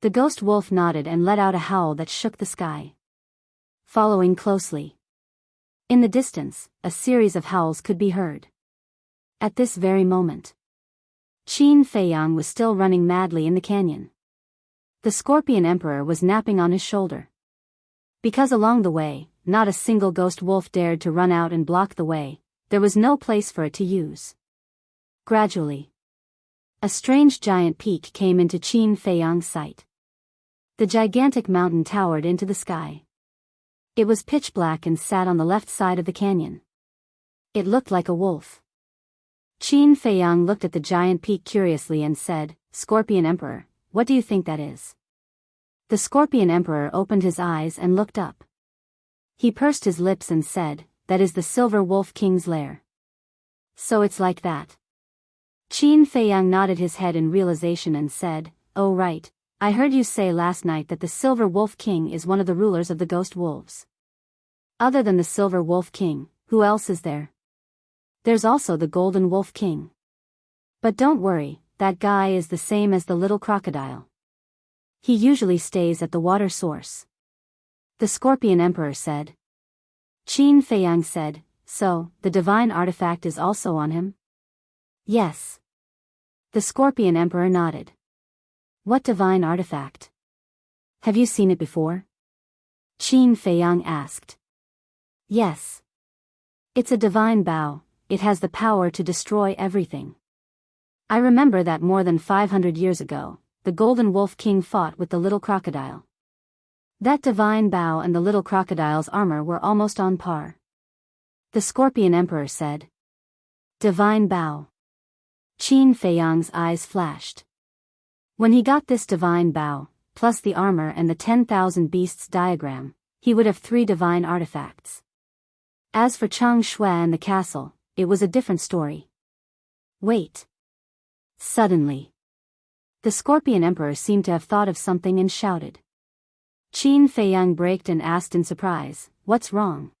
The ghost wolf nodded and let out a howl that shook the sky. Following closely. In the distance, a series of howls could be heard. At this very moment, Qin Feiyang was still running madly in the canyon. The Scorpion Emperor was napping on his shoulder. Because along the way, not a single ghost wolf dared to run out and block the way, there was no place for it to use. Gradually, a strange giant peak came into Qin Feiyang's sight. The gigantic mountain towered into the sky. It was pitch black and sat on the left side of the canyon. It looked like a wolf. Qin Feiyang looked at the giant peak curiously and said, Scorpion Emperor, what do you think that is? The Scorpion Emperor opened his eyes and looked up. He pursed his lips and said, "That is the Silver Wolf King's lair." "So it's like that." Qin Feiyang nodded his head in realization and said, "Oh right, I heard you say last night that the Silver Wolf King is one of the rulers of the Ghost Wolves. Other than the Silver Wolf King, who else is there?" "There's also the Golden Wolf King. But don't worry, that guy is the same as the little crocodile. He usually stays at the water source," the Scorpion Emperor said. Qin Feiyang said, "So, the divine artifact is also on him?" "Yes." The Scorpion Emperor nodded. "What divine artifact? Have you seen it before?" Qin Feiyang asked. "Yes. It's a divine bow, it has the power to destroy everything. I remember that more than 500 years ago, the Golden Wolf King fought with the little crocodile. That divine bow and the little crocodile's armor were almost on par," the Scorpion Emperor said. "Divine bow." Qin Feiyang's eyes flashed. When he got this divine bow, plus the armor and the 10,000 beasts diagram, he would have 3 divine artifacts. As for Chang Shui and the castle, it was a different story. "Wait." Suddenly, the Scorpion Emperor seemed to have thought of something and shouted. Qin Feiyang braked and asked in surprise, "What's wrong?"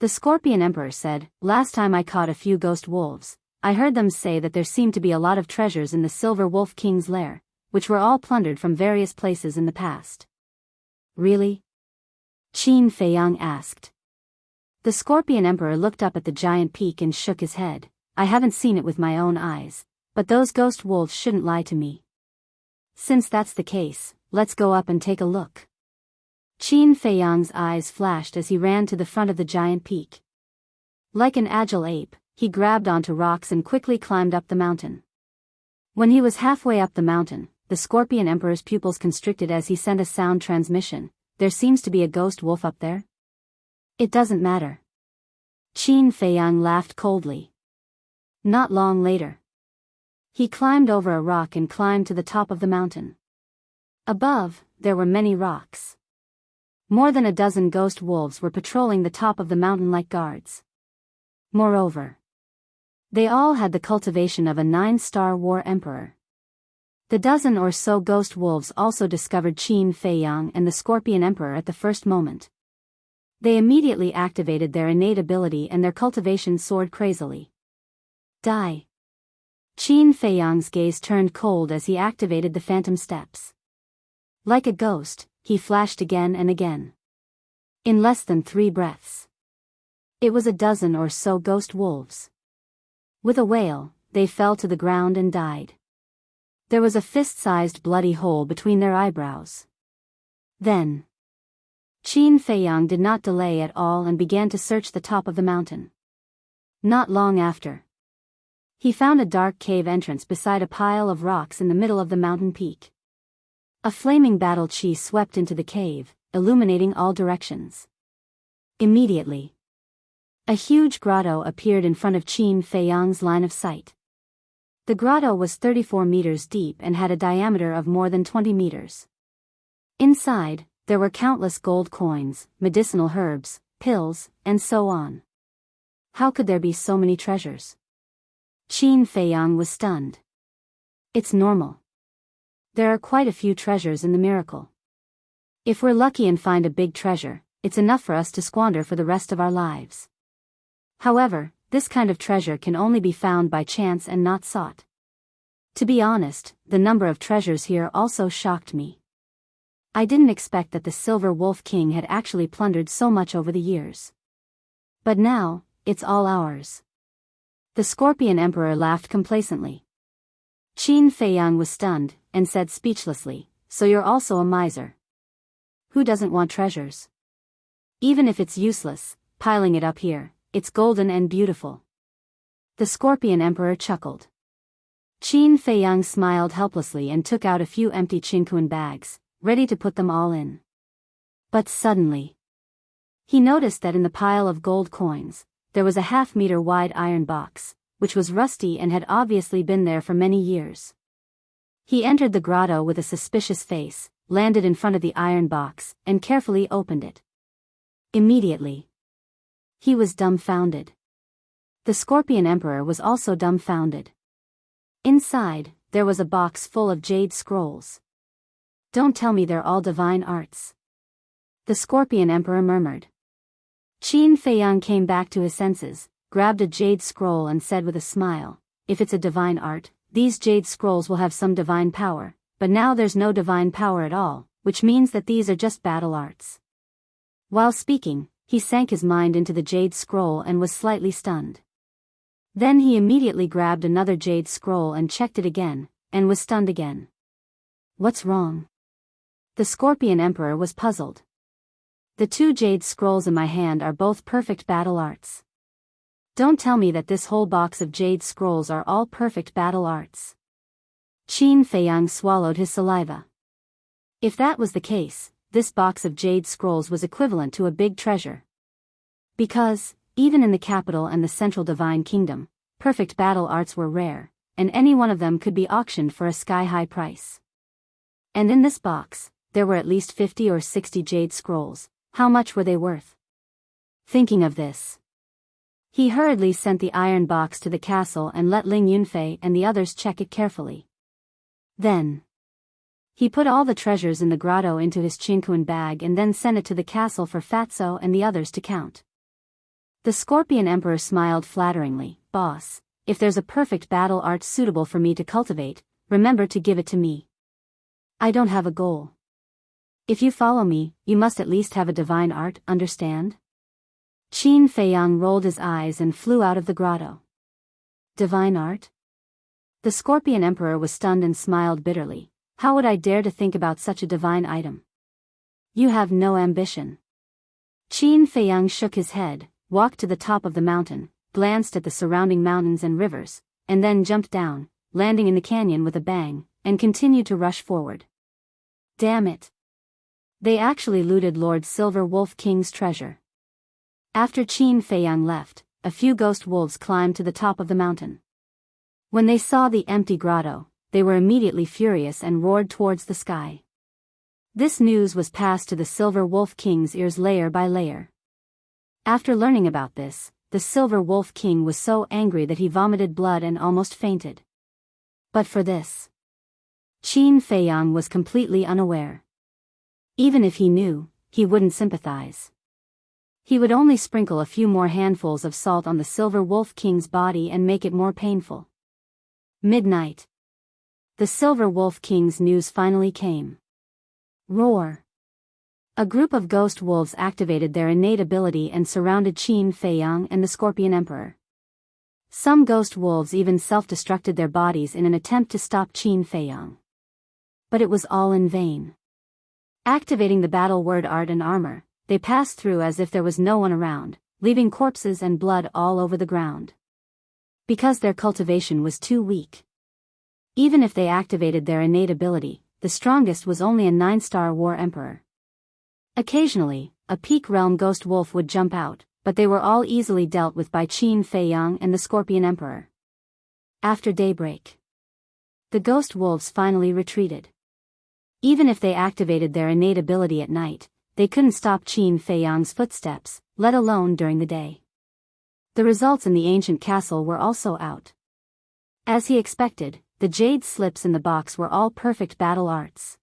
The Scorpion Emperor said, "Last time I caught a few ghost wolves, I heard them say that there seemed to be a lot of treasures in the Silver Wolf King's lair, which were all plundered from various places in the past." "Really?" Qin Feiyang asked. The Scorpion Emperor looked up at the giant peak and shook his head. "I haven't seen it with my own eyes, but those ghost wolves shouldn't lie to me. Since that's the case, let's go up and take a look." Qin Feiyang's eyes flashed as he ran to the front of the giant peak. Like an agile ape, he grabbed onto rocks and quickly climbed up the mountain. When he was halfway up the mountain, the Scorpion Emperor's pupils constricted as he sent a sound transmission. "There seems to be a ghost wolf up there." "It doesn't matter." Qin Feiyang laughed coldly. Not long later, he climbed over a rock and climbed to the top of the mountain. Above, there were many rocks. More than a dozen ghost wolves were patrolling the top of the mountain like guards. Moreover, they all had the cultivation of a 9-star war emperor. The dozen or so ghost wolves also discovered Qin Feiyang and the Scorpion Emperor at the first moment. They immediately activated their innate ability and their cultivation soared crazily. "Die." Qin Feiyang's gaze turned cold as he activated the phantom steps. Like a ghost, he flashed again and again. In less than 3 breaths, it was a dozen or so ghost wolves. With a wail, they fell to the ground and died. There was a fist-sized bloody hole between their eyebrows. Then, Qin Feiyang did not delay at all and began to search the top of the mountain. Not long after, he found a dark cave entrance beside a pile of rocks in the middle of the mountain peak. A flaming battle chi swept into the cave, illuminating all directions. Immediately, a huge grotto appeared in front of Qin Feiyang's line of sight. The grotto was 34 meters deep and had a diameter of more than 20 meters. Inside, there were countless gold coins, medicinal herbs, pills, and so on. How could there be so many treasures? Qin Feiyang was stunned. It's normal. There are quite a few treasures in the miracle. If we're lucky and find a big treasure, it's enough for us to squander for the rest of our lives. However, this kind of treasure can only be found by chance and not sought. To be honest, the number of treasures here also shocked me. I didn't expect that the Silver Wolf King had actually plundered so much over the years. But now, it's all ours. The Scorpion Emperor laughed complacently. Qin Feiyang was stunned, and said speechlessly, "So you're also a miser. Who doesn't want treasures? Even if it's useless, piling it up here, it's golden and beautiful." The Scorpion Emperor chuckled. Qin Feiyang smiled helplessly and took out a few empty chinquan bags, ready to put them all in. But suddenly, he noticed that in the pile of gold coins, there was a half-meter wide iron box, which was rusty and had obviously been there for many years. He entered the grotto with a suspicious face, landed in front of the iron box, and carefully opened it. Immediately, he was dumbfounded. The Scorpion Emperor was also dumbfounded. Inside, there was a box full of jade scrolls. "Don't tell me they're all divine arts," the Scorpion Emperor murmured. Qin Feiyang came back to his senses, grabbed a jade scroll and said with a smile, "If it's a divine art, these jade scrolls will have some divine power, but now there's no divine power at all, which means that these are just battle arts." While speaking, he sank his mind into the jade scroll and was slightly stunned. Then he immediately grabbed another jade scroll and checked it again, and was stunned again. "What's wrong?" The Scorpion Emperor was puzzled. "The two jade scrolls in my hand are both perfect battle arts. Don't tell me that this whole box of jade scrolls are all perfect battle arts." Qin Feiyang swallowed his saliva. If that was the case, this box of jade scrolls was equivalent to a big treasure. Because, even in the capital and the central divine kingdom, perfect battle arts were rare, and any one of them could be auctioned for a sky-high price. And in this box, there were at least 50 or 60 jade scrolls. How much were they worth? Thinking of this, he hurriedly sent the iron box to the castle and let Ling Yunfei and the others check it carefully. Then, he put all the treasures in the grotto into his Qinquan bag and then sent it to the castle for Fatso and the others to count. The Scorpion Emperor smiled flatteringly. "Boss, if there's a perfect battle art suitable for me to cultivate, remember to give it to me. I don't have a goal. If you follow me, you must at least have a divine art, understand?" Qin Feiyang rolled his eyes and flew out of the grotto. "Divine art?" The Scorpion Emperor was stunned and smiled bitterly. "How would I dare to think about such a divine item? You have no ambition." Qin Feiyang shook his head, walked to the top of the mountain, glanced at the surrounding mountains and rivers, and then jumped down, landing in the canyon with a bang, and continued to rush forward. Damn it! They actually looted Lord Silver Wolf King's treasure. After Qin Feiyang left, a few ghost wolves climbed to the top of the mountain. When they saw the empty grotto, they were immediately furious and roared towards the sky. This news was passed to the Silver Wolf King's ears layer by layer. After learning about this, the Silver Wolf King was so angry that he vomited blood and almost fainted. But for this, Qin Feiyang was completely unaware. Even if he knew, he wouldn't sympathize. He would only sprinkle a few more handfuls of salt on the Silver Wolf King's body and make it more painful. Midnight. The Silver Wolf King's news finally came. Roar. A group of ghost wolves activated their innate ability and surrounded Qin Feiyang and the Scorpion Emperor. Some ghost wolves even self-destructed their bodies in an attempt to stop Qin Feiyang. But it was all in vain. Activating the battle word art and armor, they passed through as if there was no one around, leaving corpses and blood all over the ground. Because their cultivation was too weak. Even if they activated their innate ability, the strongest was only a 9-star war emperor. Occasionally, a peak realm ghost wolf would jump out, but they were all easily dealt with by Qin Feiyang and the Scorpion Emperor. After daybreak, the ghost wolves finally retreated. Even if they activated their innate ability at night, they couldn't stop Qin Feiyang's footsteps, let alone during the day. The results in the ancient castle were also out. As he expected, the jade slips in the box were all perfect battle arts.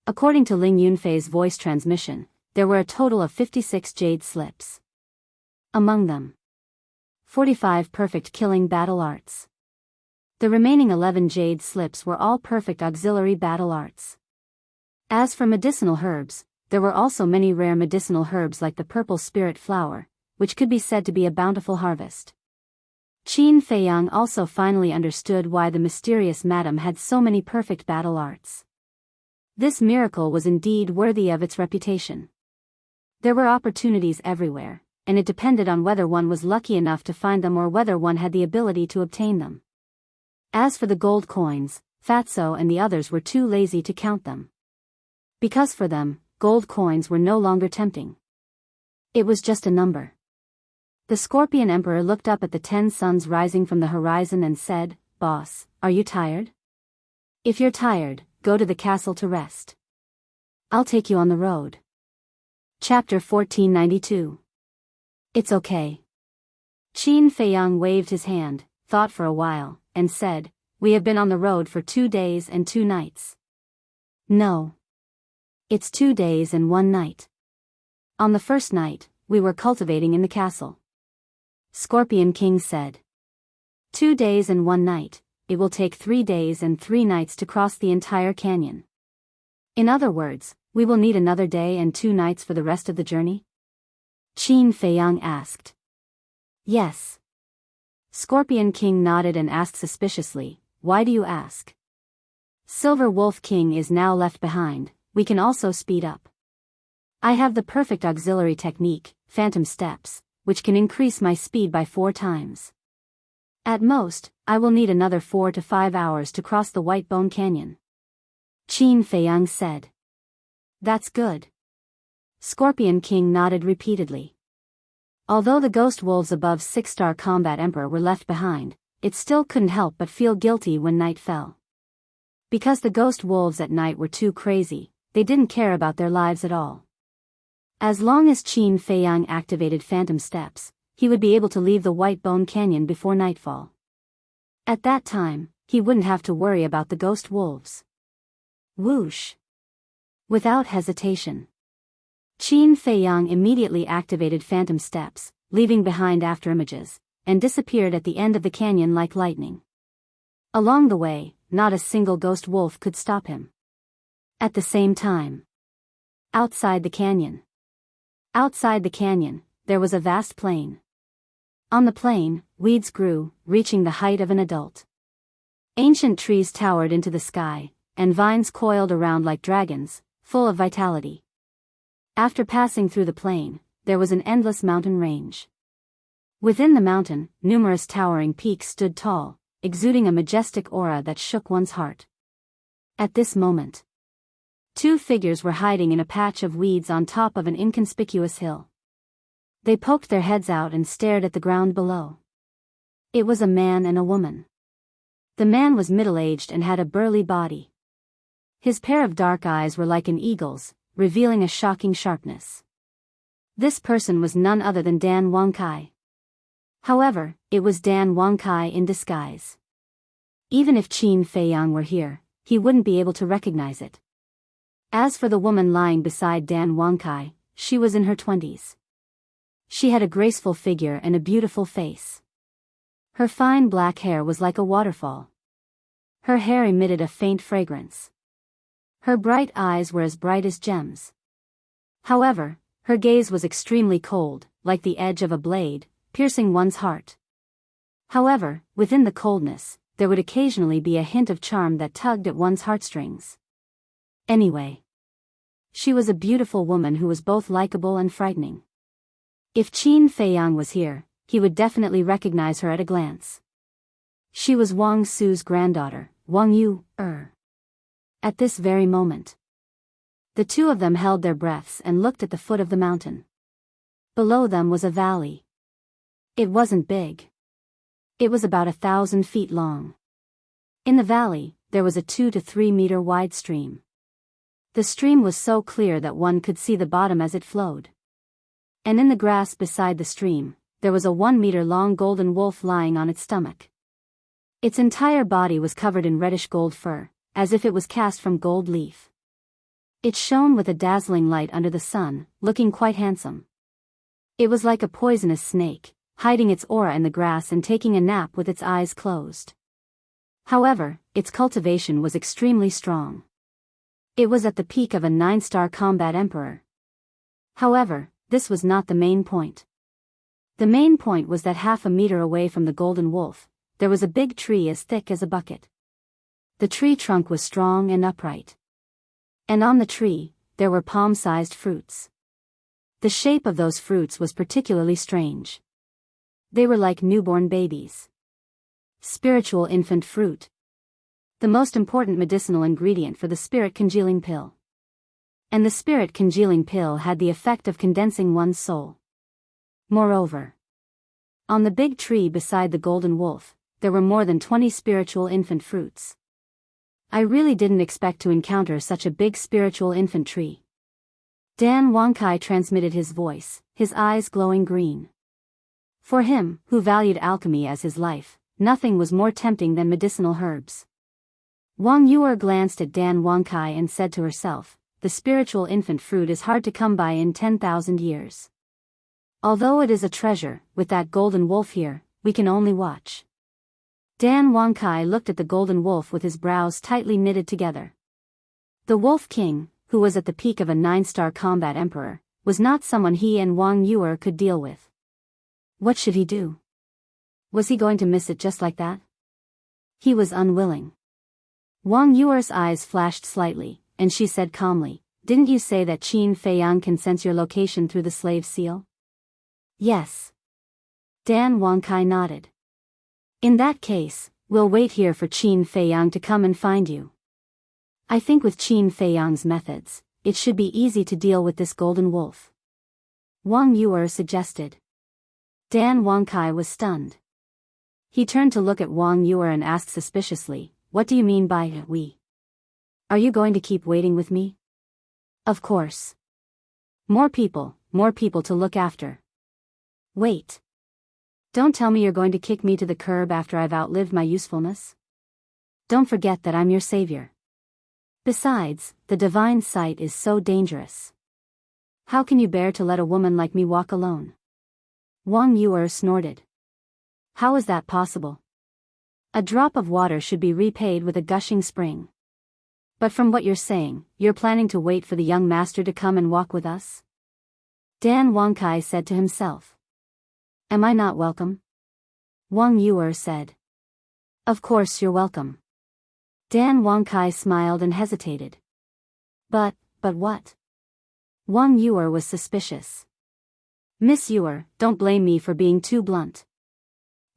According to Ling Yunfei's voice transmission, there were a total of 56 jade slips. Among them, 45 perfect killing battle arts. The remaining 11 jade slips were all perfect auxiliary battle arts. As for medicinal herbs, there were also many rare medicinal herbs like the purple spirit flower, which could be said to be a bountiful harvest. Qin Feiyang also finally understood why the mysterious madam had so many perfect battle arts. This miracle was indeed worthy of its reputation. There were opportunities everywhere, and it depended on whether one was lucky enough to find them or whether one had the ability to obtain them. As for the gold coins, Fatso and the others were too lazy to count them. Because for them, gold coins were no longer tempting. It was just a number. The Scorpion Emperor looked up at the 10 suns rising from the horizon and said, "Boss, are you tired? If you're tired, go to the castle to rest. I'll take you on the road. Chapter 1492. It's okay. Qin Feiyang waved his hand, thought for a while, and said, "We have been on the road for 2 days and 2 nights. No. It's 2 days and 1 night. On the first night, we were cultivating in the castle." Scorpion King said. 2 days and 1 night, it will take 3 days and 3 nights to cross the entire canyon. In other words, we will need another day and 2 nights for the rest of the journey? Qin Feiyang asked. Yes. Scorpion King nodded and asked suspiciously, "Why do you ask?" Silver Wolf King is now left behind, we can also speed up. I have the perfect auxiliary technique, Phantom Steps, which can increase my speed by 4 times. At most, I will need another 4 to 5 hours to cross the White Bone Canyon. Qin Feiyang said. That's good. Scorpion King nodded repeatedly. Although the ghost wolves above 6-star Combat Emperor were left behind, it still couldn't help but feel guilty when night fell. Because the ghost wolves at night were too crazy, they didn't care about their lives at all. As long as Qin Feiyang activated Phantom Steps, he would be able to leave the White Bone Canyon before nightfall. At that time, he wouldn't have to worry about the ghost wolves. Whoosh! Without hesitation, Qin Feiyang immediately activated Phantom Steps, leaving behind afterimages, and disappeared at the end of the canyon like lightning. Along the way, not a single ghost wolf could stop him. At the same time, outside the canyon, there was a vast plain. On the plain, weeds grew, reaching the height of an adult. Ancient trees towered into the sky, and vines coiled around like dragons, full of vitality. After passing through the plain, there was an endless mountain range. Within the mountain, numerous towering peaks stood tall, exuding a majestic aura that shook one's heart. At this moment, 2 figures were hiding in a patch of weeds on top of an inconspicuous hill. They poked their heads out and stared at the ground below. It was a man and a woman. The man was middle-aged and had a burly body. His pair of dark eyes were like an eagle's, revealing a shocking sharpness. This person was none other than Dan Wangkai. However, it was Dan Wangkai in disguise. Even if Qin Feiyang were here, he wouldn't be able to recognize it. As for the woman lying beside Dan Wangkai, she was in her 20s. She had a graceful figure and a beautiful face. Her fine black hair was like a waterfall. Her hair emitted a faint fragrance. Her bright eyes were as bright as gems. However, her gaze was extremely cold, like the edge of a blade, piercing one's heart. However, within the coldness, there would occasionally be a hint of charm that tugged at one's heartstrings. Anyway, she was a beautiful woman who was both likable and frightening. If Qin Feiyang was here, he would definitely recognize her at a glance. She was Wang Su's granddaughter, Wang Yu. At this very moment, the 2 of them held their breaths and looked at the foot of the mountain. Below them was a valley. It wasn't big. It was about 1,000 feet long. In the valley, there was a 2 to 3 meter wide stream. The stream was so clear that one could see the bottom as it flowed. And in the grass beside the stream, there was a 1 meter long golden wolf lying on its stomach. Its entire body was covered in reddish gold fur, as if it was cast from gold leaf. It shone with a dazzling light under the sun, looking quite handsome. It was like a poisonous snake, hiding its aura in the grass and taking a nap with its eyes closed. However, its cultivation was extremely strong. It was at the peak of a 9-star Combat Emperor. However, this was not the main point. The main point was that half a meter away from the golden wolf, there was a big tree as thick as a bucket. The tree trunk was strong and upright. And on the tree, there were palm-sized fruits. The shape of those fruits was particularly strange. They were like newborn babies. Spiritual infant fruit. The most important medicinal ingredient for the spirit congealing pill. And the spirit congealing pill had the effect of condensing one's soul. Moreover, on the big tree beside the golden wolf, there were more than 20 spiritual infant fruits. I really didn't expect to encounter such a big spiritual infant tree. Dan Wangkai transmitted his voice, his eyes glowing green. For him, who valued alchemy as his life, nothing was more tempting than medicinal herbs. Wang Yuer glanced at Dan Wangkai and said to herself, the spiritual infant fruit is hard to come by in 10,000 years. Although it is a treasure, with that golden wolf here, we can only watch. Dan Wangkai looked at the golden wolf with his brows tightly knitted together. The Wolf King, who was at the peak of a 9-star combat emperor, was not someone he and Wang Yuer could deal with. What should he do? Was he going to miss it just like that? He was unwilling. Wang Yuer's eyes flashed slightly, and she said calmly, didn't you say that Qin Feiyang can sense your location through the slave seal? Yes. Dan Wangkai nodded. In that case, we'll wait here for Qin Feiyang to come and find you. I think with Qin Feiyang's methods, it should be easy to deal with this golden wolf. Wang Yuer suggested. Dan Wangkai was stunned. He turned to look at Wang Yuer and asked suspiciously, what do you mean by we? Are you going to keep waiting with me? Of course. More people to look after. Wait. Don't tell me you're going to kick me to the curb after I've outlived my usefulness. Don't forget that I'm your savior. Besides, the divine sight is so dangerous. How can you bear to let a woman like me walk alone? Wang Yuer snorted. How is that possible? A drop of water should be repaid with a gushing spring. But from what you're saying, you're planning to wait for the young master to come and walk with us? Dan Wangkai said to himself. Am I not welcome? Wang Yuer said. Of course you're welcome. Dan Wangkai smiled and hesitated. But what? Wang Yuer was suspicious. Miss Yuer, don't blame me for being too blunt.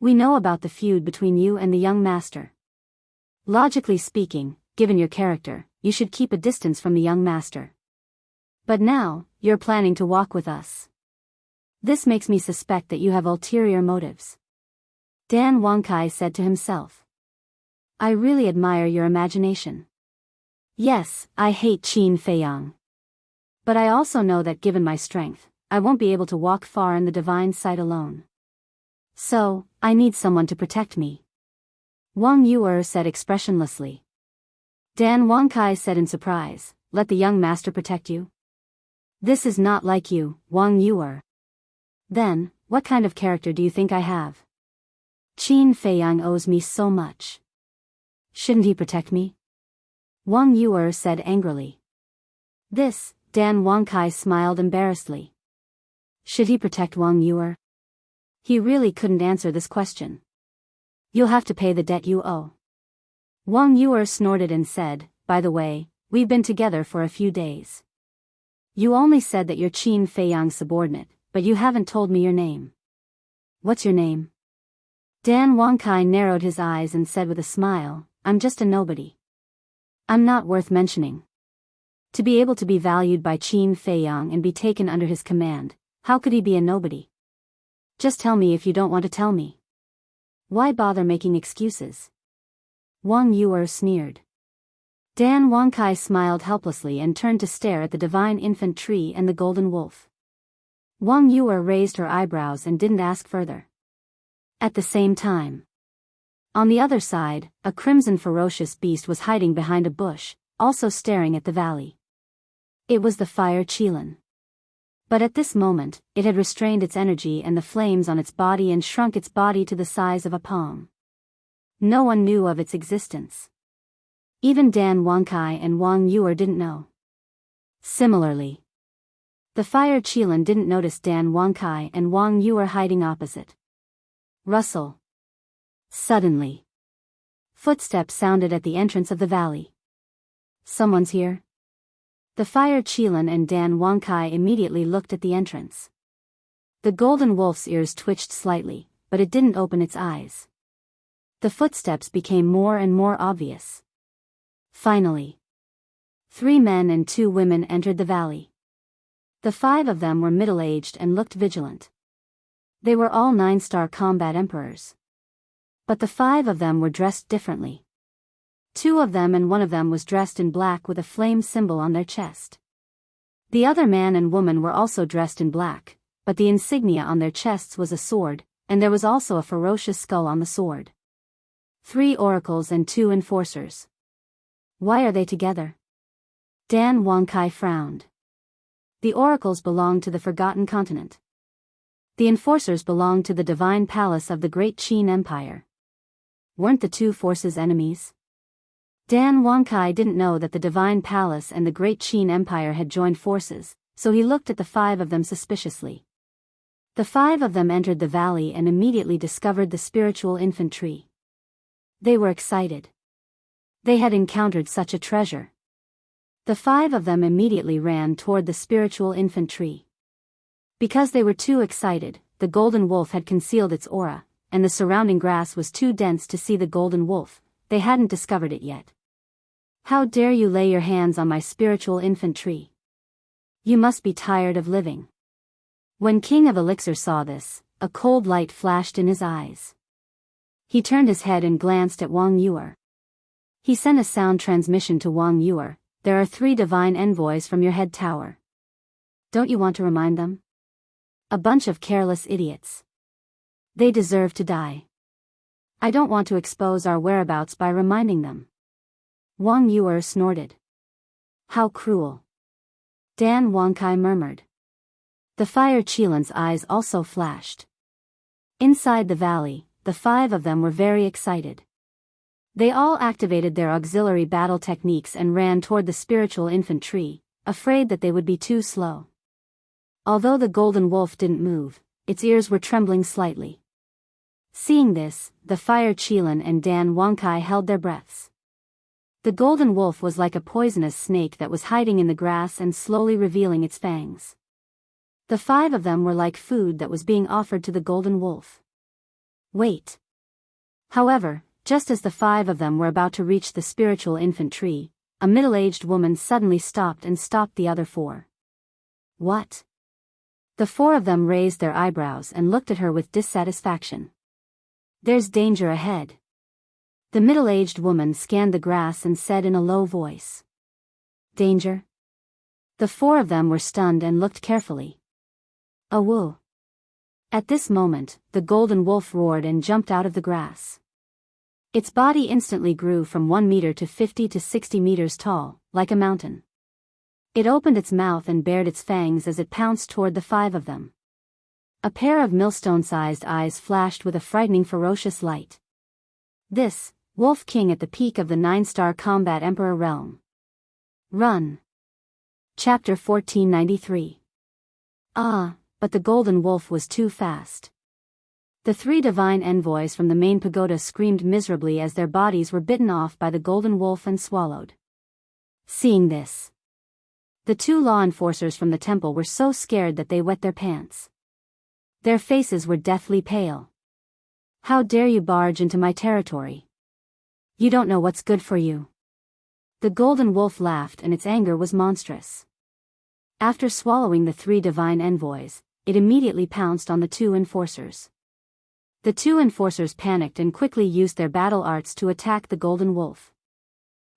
We know about the feud between you and the young master. Logically speaking, given your character, you should keep a distance from the young master. But now, you're planning to walk with us. This makes me suspect that you have ulterior motives. Dan Wangkai said to himself. I really admire your imagination. Yes, I hate Qin Feiyang. But I also know that given my strength, I won't be able to walk far in the divine sight alone. So, I need someone to protect me. Wang Yuer said expressionlessly. Dan Wangkai said in surprise, let the young master protect you? This is not like you, Wang Yuer. Then, what kind of character do you think I have? Qin Feiyang owes me so much. Shouldn't he protect me? Wang Yuer said angrily. This, Dan Wangkai smiled embarrassedly. Should he protect Wang Yuer? He really couldn't answer this question. You'll have to pay the debt you owe. Wang Yuer snorted and said, by the way, we've been together for a few days. You only said that you're Qin Feiyang's subordinate, but you haven't told me your name. What's your name? Dan Wangkai narrowed his eyes and said with a smile, I'm just a nobody. I'm not worth mentioning. To be able to be valued by Qin Feiyang and be taken under his command, how could he be a nobody? Just tell me if you don't want to tell me. Why bother making excuses? Wang Yuer sneered. Dan Wangkai smiled helplessly and turned to stare at the divine infant tree and the golden wolf. Wang Yuer raised her eyebrows and didn't ask further. At the same time, on the other side, a crimson ferocious beast was hiding behind a bush, also staring at the valley. It was the fire Qilin. But at this moment, it had restrained its energy and the flames on its body and shrunk its body to the size of a palm. No one knew of its existence. Even Dan Wangkai and Wang Yuer didn't know. Similarly, the fire Qilin didn't notice Dan Wangkai and Wang Yuer hiding opposite. Rustle. Suddenly, footsteps sounded at the entrance of the valley. Someone's here? The fire Qilin and Dan Wangkai immediately looked at the entrance. The golden wolf's ears twitched slightly, but it didn't open its eyes. The footsteps became more and more obvious. Finally, 3 men and 2 women entered the valley. The 5 of them were middle-aged and looked vigilant. They were all 9-star combat emperors. But the 5 of them were dressed differently. Two of them, and one of them was dressed in black with a flame symbol on their chest. The other man and woman were also dressed in black, but the insignia on their chests was a sword, and there was also a ferocious skull on the sword. 3 oracles and 2 enforcers. Why are they together? Dan Wonkai frowned. The oracles belonged to the Forgotten Continent. The enforcers belonged to the divine palace of the Great Qin Empire. Weren't the 2 forces enemies? Dan Wonkai didn't know that the divine palace and the Great Qin Empire had joined forces, so he looked at the 5 of them suspiciously. The 5 of them entered the valley and immediately discovered the spiritual infant tree. They were excited. They had encountered such a treasure. The 5 of them immediately ran toward the spiritual infant tree. Because they were too excited, the golden wolf had concealed its aura, and the surrounding grass was too dense to see the golden wolf. They hadn't discovered it yet. How dare you lay your hands on my spiritual infant tree? You must be tired of living. When King of Elixir saw this, a cold light flashed in his eyes. He turned his head and glanced at Wang Yuer. He sent a sound transmission to Wang Yuer. There are 3 divine envoys from your head tower. Don't you want to remind them? A bunch of careless idiots. They deserve to die. I don't want to expose our whereabouts by reminding them. Wang Yuer snorted. How cruel. Dan Wonkai murmured. The fire Qilan's eyes also flashed. Inside the valley, the 5 of them were very excited. They all activated their auxiliary battle techniques and ran toward the spiritual infant tree, afraid that they would be too slow. Although the golden wolf didn't move, its ears were trembling slightly. Seeing this, the fire Qilan and Dan Wonkai held their breaths. The golden wolf was like a poisonous snake that was hiding in the grass and slowly revealing its fangs. The 5 of them were like food that was being offered to the golden wolf. Wait. However, just as the 5 of them were about to reach the spiritual infant tree, a middle-aged woman suddenly stopped the other 4. What? The 4 of them raised their eyebrows and looked at her with dissatisfaction. There's danger ahead. The middle-aged woman scanned the grass and said in a low voice. Danger? The 4 of them were stunned and looked carefully. A woo. At this moment, the golden wolf roared and jumped out of the grass. Its body instantly grew from 1 meter to 50 to 60 meters tall, like a mountain. It opened its mouth and bared its fangs as it pounced toward the 5 of them. A pair of millstone-sized eyes flashed with a frightening ferocious light. This, Wolf King at the peak of the 9-star combat Emperor realm. Run. Chapter 1493. But the golden wolf was too fast. The 3 divine envoys from the main pagoda screamed miserably as their bodies were bitten off by the golden wolf and swallowed. Seeing this, the 2 law enforcers from the temple were so scared that they wet their pants. Their faces were deathly pale. How dare you barge into my territory? You don't know what's good for you. The golden wolf laughed and its anger was monstrous. After swallowing the 3 divine envoys, it immediately pounced on the 2 enforcers. The 2 enforcers panicked and quickly used their battle arts to attack the golden wolf.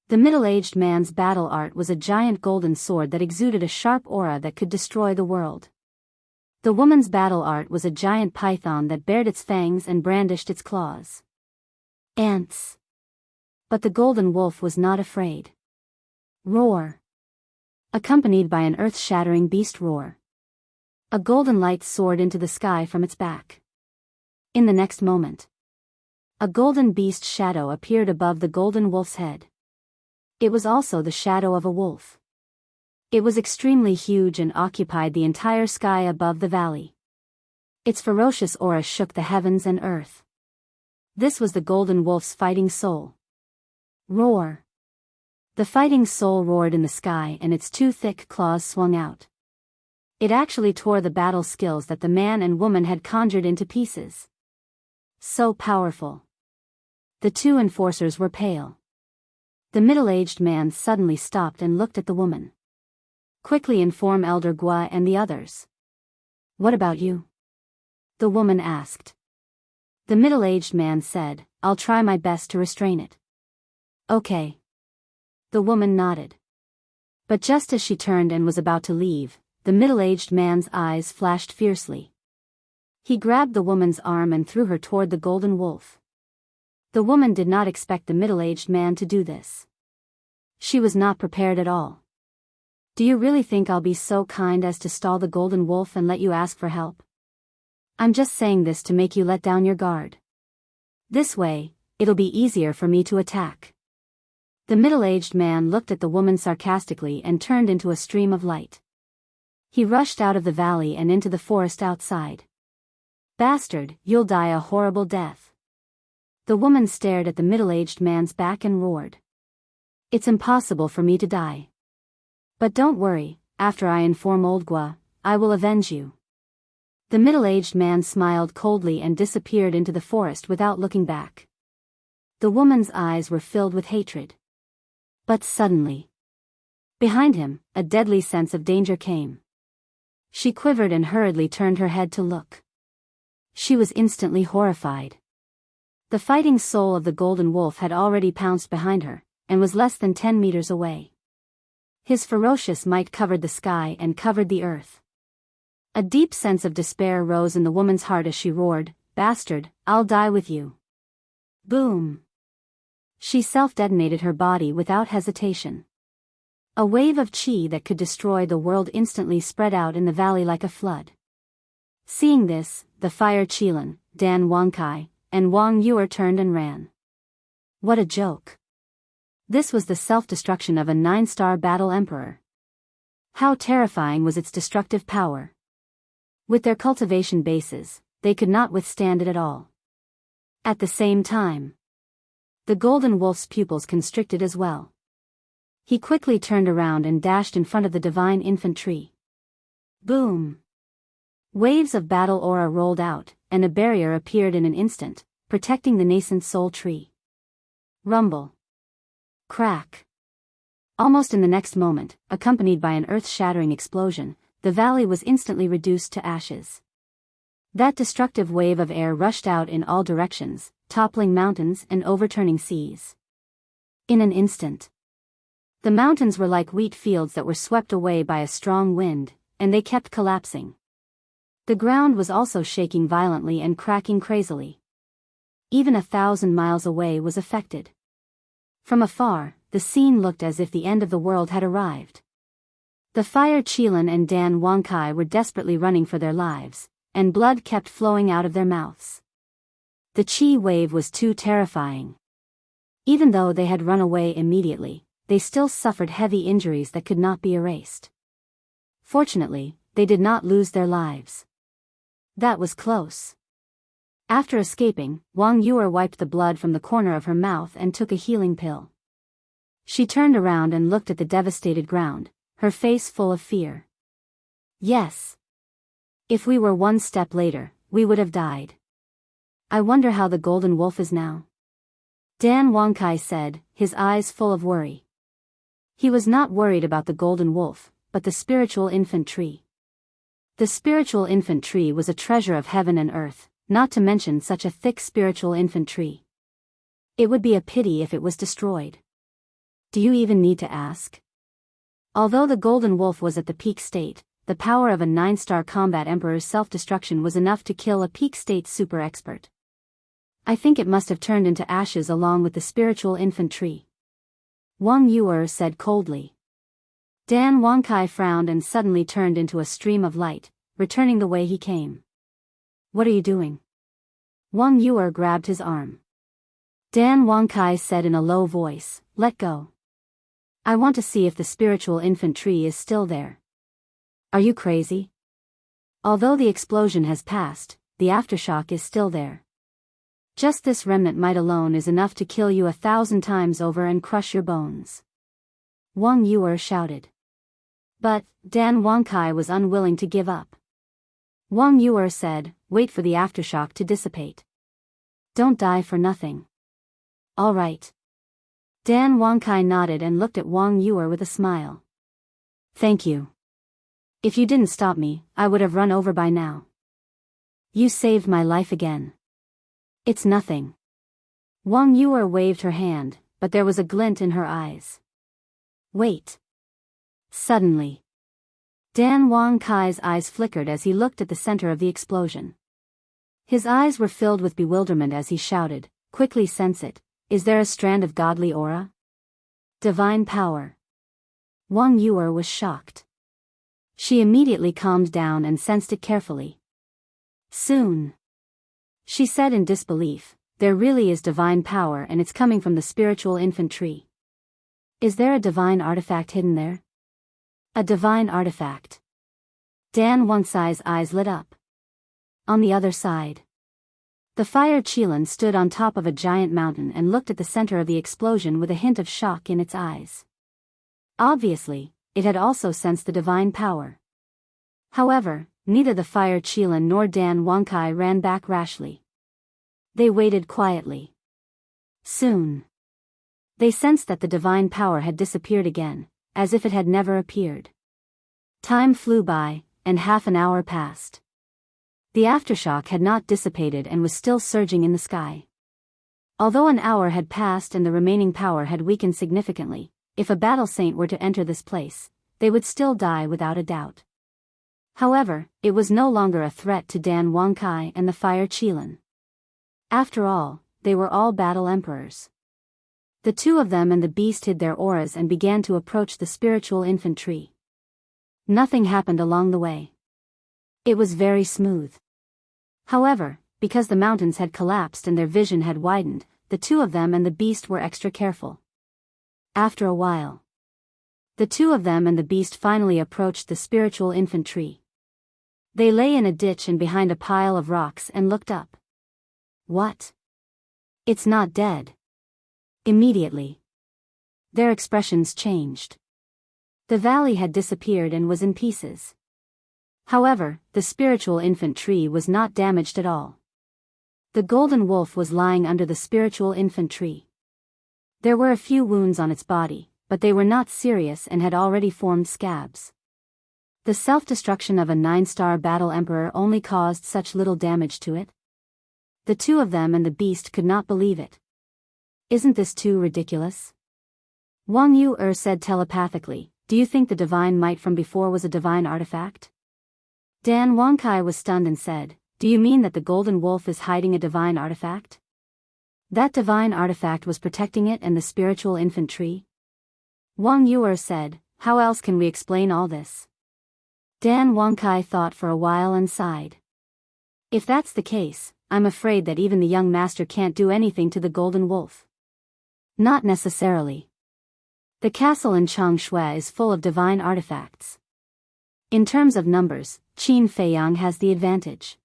The middle-aged man's battle art was a giant golden sword that exuded a sharp aura that could destroy the world. The woman's battle art was a giant python that bared its fangs and brandished its claws. Ants. But the golden wolf was not afraid. Roar. Accompanied by an earth-shattering beast roar. A golden light soared into the sky from its back. In the next moment, a golden beast shadow appeared above the golden wolf's head. It was also the shadow of a wolf. It was extremely huge and occupied the entire sky above the valley. Its ferocious aura shook the heavens and earth. This was the golden wolf's fighting soul. Roar. The fighting soul roared in the sky and its 2 thick claws swung out. It actually tore the battle skills that the man and woman had conjured into pieces. So powerful. The 2 enforcers were pale. The middle-aged man suddenly stopped and looked at the woman. Quickly inform Elder Gua and the others. What about you? The woman asked. The middle-aged man said, I'll try my best to restrain it. Okay. The woman nodded. But just as she turned and was about to leave, the middle-aged man's eyes flashed fiercely. He grabbed the woman's arm and threw her toward the golden wolf. The woman did not expect the middle-aged man to do this. She was not prepared at all. Do you really think I'll be so kind as to stall the golden wolf and let you ask for help? I'm just saying this to make you let down your guard. This way, it'll be easier for me to attack. The middle-aged man looked at the woman sarcastically and turned into a stream of light. He rushed out of the valley and into the forest outside. Bastard, you'll die a horrible death. The woman stared at the middle-aged man's back and roared. It's impossible for me to die. But don't worry, after I inform Old Gua, I will avenge you. The middle-aged man smiled coldly and disappeared into the forest without looking back. The woman's eyes were filled with hatred. But suddenly, behind him, a deadly sense of danger came. She quivered and hurriedly turned her head to look. She was instantly horrified. The fighting soul of the golden wolf had already pounced behind her, and was less than 10 meters away. His ferocious might covered the sky and covered the earth. A deep sense of despair rose in the woman's heart as she roared, "Bastard, I'll die with you." Boom! She self-detonated her body without hesitation. A wave of chi that could destroy the world instantly spread out in the valley like a flood. Seeing this, the fire Qilin, Dan Wangkai, and Wang Yuer turned and ran. What a joke! This was the self-destruction of a 9-star battle emperor. How terrifying was its destructive power! With their cultivation bases, they could not withstand it at all. At the same time, the golden wolf's pupils constricted as well. He quickly turned around and dashed in front of the divine infant tree. Boom! Waves of battle aura rolled out, and a barrier appeared in an instant, protecting the nascent soul tree. Rumble. Crack. Almost in the next moment, accompanied by an earth-shattering explosion, the valley was instantly reduced to ashes. That destructive wave of air rushed out in all directions, toppling mountains and overturning seas. In an instant, the mountains were like wheat fields that were swept away by a strong wind, and they kept collapsing. The ground was also shaking violently and cracking crazily. Even 1,000 miles away was affected. From afar, the scene looked as if the end of the world had arrived. The fire Qilin and Dan Wangkai were desperately running for their lives, and blood kept flowing out of their mouths. The chi wave was too terrifying. Even though they had run away immediately, they still suffered heavy injuries that could not be erased. Fortunately, they did not lose their lives. That was close. After escaping, Wang Yuer wiped the blood from the corner of her mouth and took a healing pill. She turned around and looked at the devastated ground, her face full of fear. Yes. If we were one step later, we would have died. I wonder how the golden wolf is now. Dan Wangkai said, his eyes full of worry. He was not worried about the golden wolf, but the spiritual infant tree. The spiritual infant tree was a treasure of heaven and earth, not to mention such a thick spiritual infant tree. It would be a pity if it was destroyed. Do you even need to ask? Although the golden wolf was at the peak state, the power of a 9-star combat emperor's self-destruction was enough to kill a peak state super expert. I think it must have turned into ashes along with the spiritual infant tree. Wang Yuer said coldly. Dan Wangkai frowned and suddenly turned into a stream of light, returning the way he came. What are you doing? Wang Yuer grabbed his arm. Dan Wangkai said in a low voice, let go. I want to see if the spiritual infant tree is still there. Are you crazy? Although the explosion has passed, the aftershock is still there. Just this remnant might alone is enough to kill you 1,000 times over and crush your bones. Wang Yuer shouted. But Dan Wangkai was unwilling to give up. Wang Yuer said, wait for the aftershock to dissipate. Don't die for nothing. All right. Dan Wangkai nodded and looked at Wang Yuer with a smile. Thank you. If you didn't stop me, I would have run over by now. You saved my life again. It's nothing. Wang Yuer waved her hand, but there was a glint in her eyes. Wait. Suddenly, Dan Wong Kai's eyes flickered as he looked at the center of the explosion. His eyes were filled with bewilderment as he shouted, "Quickly sense it. Is there a strand of godly aura? Divine power." Wang Yuer was shocked. She immediately calmed down and sensed it carefully. "Soon," she said in disbelief, "there really is divine power and it's coming from the spiritual infant tree. Is there a divine artifact hidden there?" "A divine artifact." Dan Wangcai's eyes lit up. On the other side, the fire Qilin stood on top of a giant mountain and looked at the center of the explosion with a hint of shock in its eyes. Obviously, it had also sensed the divine power. However, neither the fire Qilin nor Dan Wangcai ran back rashly. They waited quietly. Soon, they sensed that the divine power had disappeared again, as if it had never appeared. Time flew by, and half an hour passed. The aftershock had not dissipated and was still surging in the sky. Although an hour had passed and the remaining power had weakened significantly, if a battle saint were to enter this place, they would still die without a doubt. However, it was no longer a threat to Dan Wangcai and the fire Qilin. After all, they were all battle emperors. The two of them and the beast hid their auras and began to approach the spiritual infant tree. Nothing happened along the way. It was very smooth. However, because the mountains had collapsed and their vision had widened, the two of them and the beast were extra careful. After a while, the two of them and the beast finally approached the spiritual infant tree. They lay in a ditch and behind a pile of rocks and looked up. "What? It's not dead." Immediately, their expressions changed. The valley had disappeared and was in pieces. However, the spiritual infant tree was not damaged at all. The golden wolf was lying under the spiritual infant tree. There were a few wounds on its body, but they were not serious and had already formed scabs. The self-destruction of a 9-star battle emperor only caused such little damage to it. The two of them and the beast could not believe it. "Isn't this too ridiculous?" Wang Yuer said telepathically, "Do you think the divine might from before was a divine artifact?" Dan Wangcai was stunned and said, "Do you mean that the golden wolf is hiding a divine artifact? That divine artifact was protecting it and the spiritual infant tree?" Wang Yuer said, "How else can we explain all this?" Dan Wangcai thought for a while and sighed. "If that's the case, I'm afraid that even the young master can't do anything to the golden wolf." "Not necessarily. The castle in Changshui is full of divine artifacts. In terms of numbers, Qin Feiyang has the advantage,"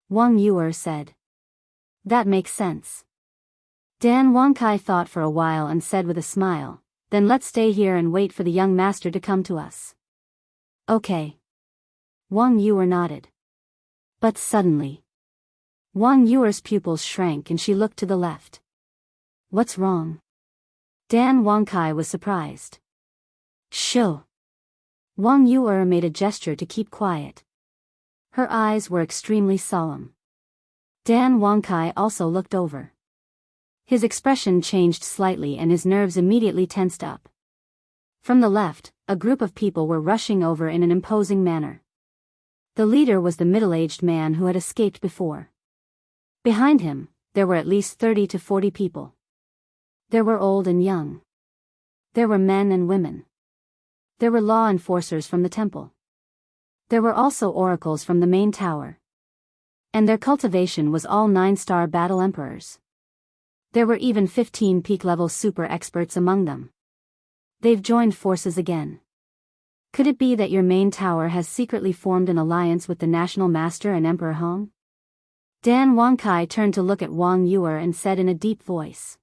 Wang Yuer said. "That makes sense." Dan Wangcai thought for a while and said with a smile, "Then let's stay here and wait for the young master to come to us." "Okay." Wang Yuer nodded. But suddenly, Wang Yuer's pupils shrank and she looked to the left. "What's wrong?" Dan Wangcai was surprised. "Shoo." Wang Yuer made a gesture to keep quiet. Her eyes were extremely solemn. Dan Wangcai also looked over. His expression changed slightly and his nerves immediately tensed up. From the left, a group of people were rushing over in an imposing manner. The leader was the middle-aged man who had escaped before. Behind him, there were at least 30 to 40 people. There were old and young. There were men and women. There were law enforcers from the temple. There were also oracles from the main tower. And their cultivation was all 9-star battle emperors. There were even 15 peak-level super experts among them. They've joined forces again. Could it be that your main tower has secretly formed an alliance with the National Master and Emperor Hong? Dan Wangcai turned to look at Wang Yuer and said in a deep voice.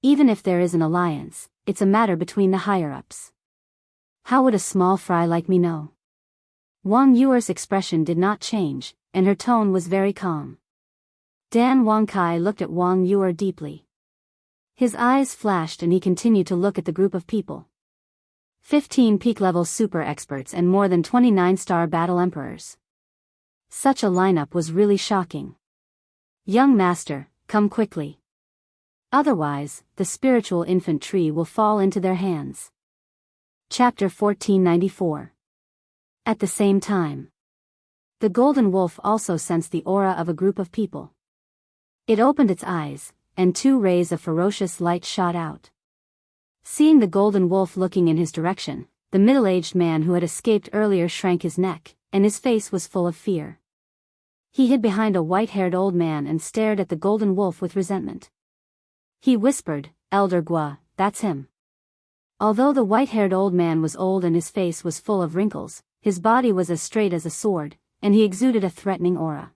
"Even if there is an alliance, it's a matter between the higher-ups. How would a small fry like me know?" Wang Yuer's expression did not change, and her tone was very calm. Dan Wangcai looked at Wang Yuer deeply. His eyes flashed and he continued to look at the group of people. 15 peak-level super experts and more than 29-star battle emperors. Such a lineup was really shocking. "Young master, come quickly. Otherwise, the spiritual infant tree will fall into their hands. Chapter 1494. At the same time, the golden wolf also sensed the aura of a group of people. It opened its eyes, and 2 rays of ferocious light shot out. Seeing the golden wolf looking in his direction, the middle-aged man who had escaped earlier shrank his neck, and his face was full of fear. He hid behind a white-haired old man and stared at the golden wolf with resentment. He whispered, "Elder Gua, that's him." Although the white-haired old man was old and his face was full of wrinkles, his body was as straight as a sword, and he exuded a threatening aura.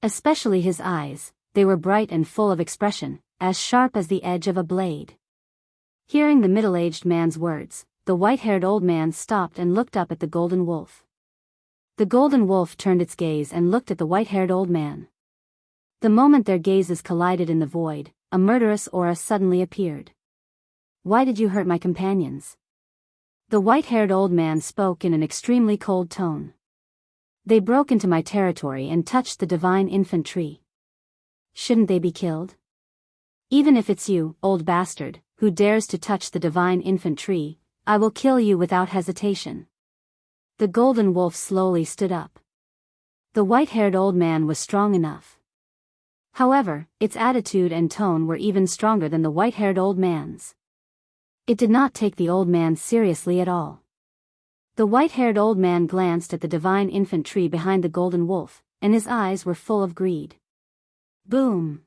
Especially his eyes, they were bright and full of expression, as sharp as the edge of a blade. Hearing the middle-aged man's words, the white-haired old man stopped and looked up at the golden wolf. The golden wolf turned its gaze and looked at the white-haired old man. The moment their gazes collided in the void, a murderous aura suddenly appeared. "Why did you hurt my companions?" The white-haired old man spoke in an extremely cold tone. "They broke into my territory and touched the divine infant tree. Shouldn't they be killed? Even if it's you, old bastard, who dares to touch the divine infant tree, I will kill you without hesitation." The golden wolf slowly stood up. The white-haired old man was strong enough. However, its attitude and tone were even stronger than the white-haired old man's. It did not take the old man seriously at all. The white-haired old man glanced at the divine infant tree behind the golden wolf, and his eyes were full of greed. Boom!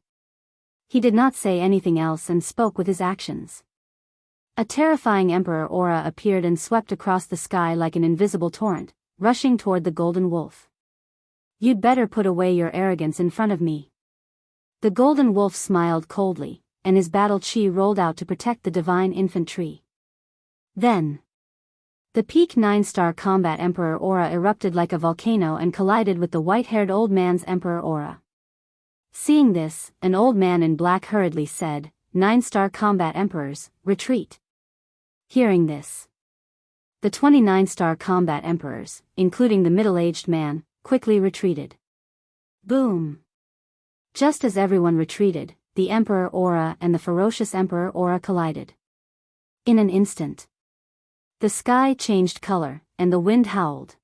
He did not say anything else and spoke with his actions. A terrifying emperor aura appeared and swept across the sky like an invisible torrent, rushing toward the golden wolf. "You'd better put away your arrogance in front of me." The golden wolf smiled coldly, and his battle chi rolled out to protect the divine infant tree. Then, the peak 9-star combat emperor aura erupted like a volcano and collided with the white-haired old man's emperor aura. Seeing this, an old man in black hurriedly said, 9-star combat emperors, retreat." Hearing this, the 29-star combat emperors, including the middle-aged man, quickly retreated. Boom! Just as everyone retreated, the emperor aura and the ferocious emperor aura collided. In an instant, the sky changed color, and the wind howled.